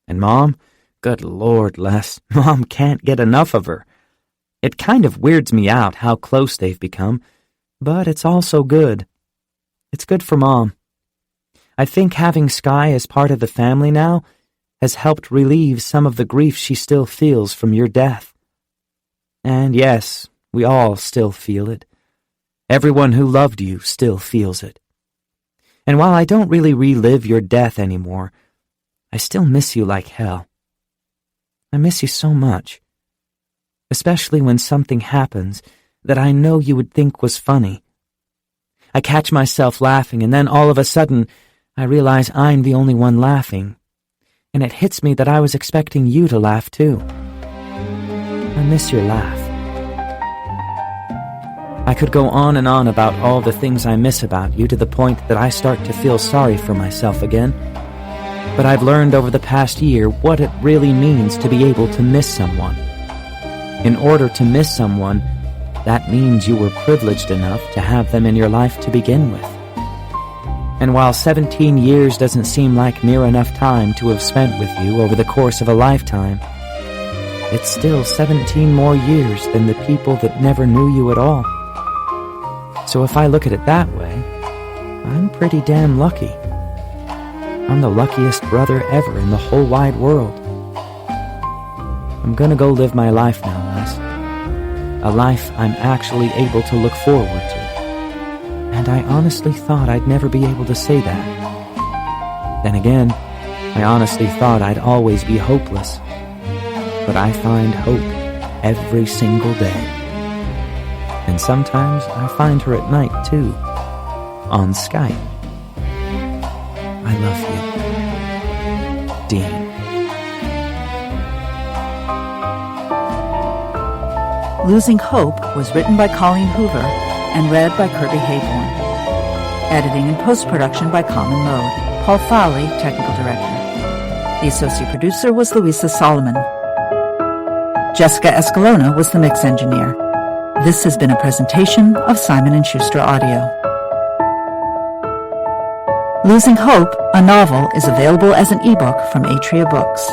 And Mom? Good Lord, Les. Mom can't get enough of her. It kind of weirds me out how close they've become, but it's also good. It's good for Mom. I think having Sky as part of the family now has helped relieve some of the grief she still feels from your death. And yes, we all still feel it. Everyone who loved you still feels it. And while I don't really relive your death anymore, I still miss you like hell. I miss you so much. Especially when something happens that I know you would think was funny. I catch myself laughing, and then all of a sudden, I realize I'm the only one laughing, and it hits me that I was expecting you to laugh too. I miss your laugh. I could go on and on about all the things I miss about you to the point that I start to feel sorry for myself again, but I've learned over the past year what it really means to be able to miss someone. In order to miss someone, that means you were privileged enough to have them in your life to begin with. And while 17 years doesn't seem like near enough time to have spent with you over the course of a lifetime, it's still 17 more years than the people that never knew you at all. So if I look at it that way, I'm pretty damn lucky. I'm the luckiest brother ever in the whole wide world. I'm gonna go live my life now, Les. A life I'm actually able to look forward to. And I honestly thought I'd never be able to say that. Then again, I honestly thought I'd always be hopeless. But I find hope every single day. And sometimes I find her at night, too, on Skype. I love you, Dean. Losing Hope was written by Colleen Hoover and read by Kirby Hayborn. Editing and post-production by Common Mode. Paul Fowley, technical director. The associate producer was Louisa Solomon. Jessica Escalona was the mix engineer. This has been a presentation of Simon & Schuster Audio. Losing Hope, a novel, is available as an ebook from Atria Books.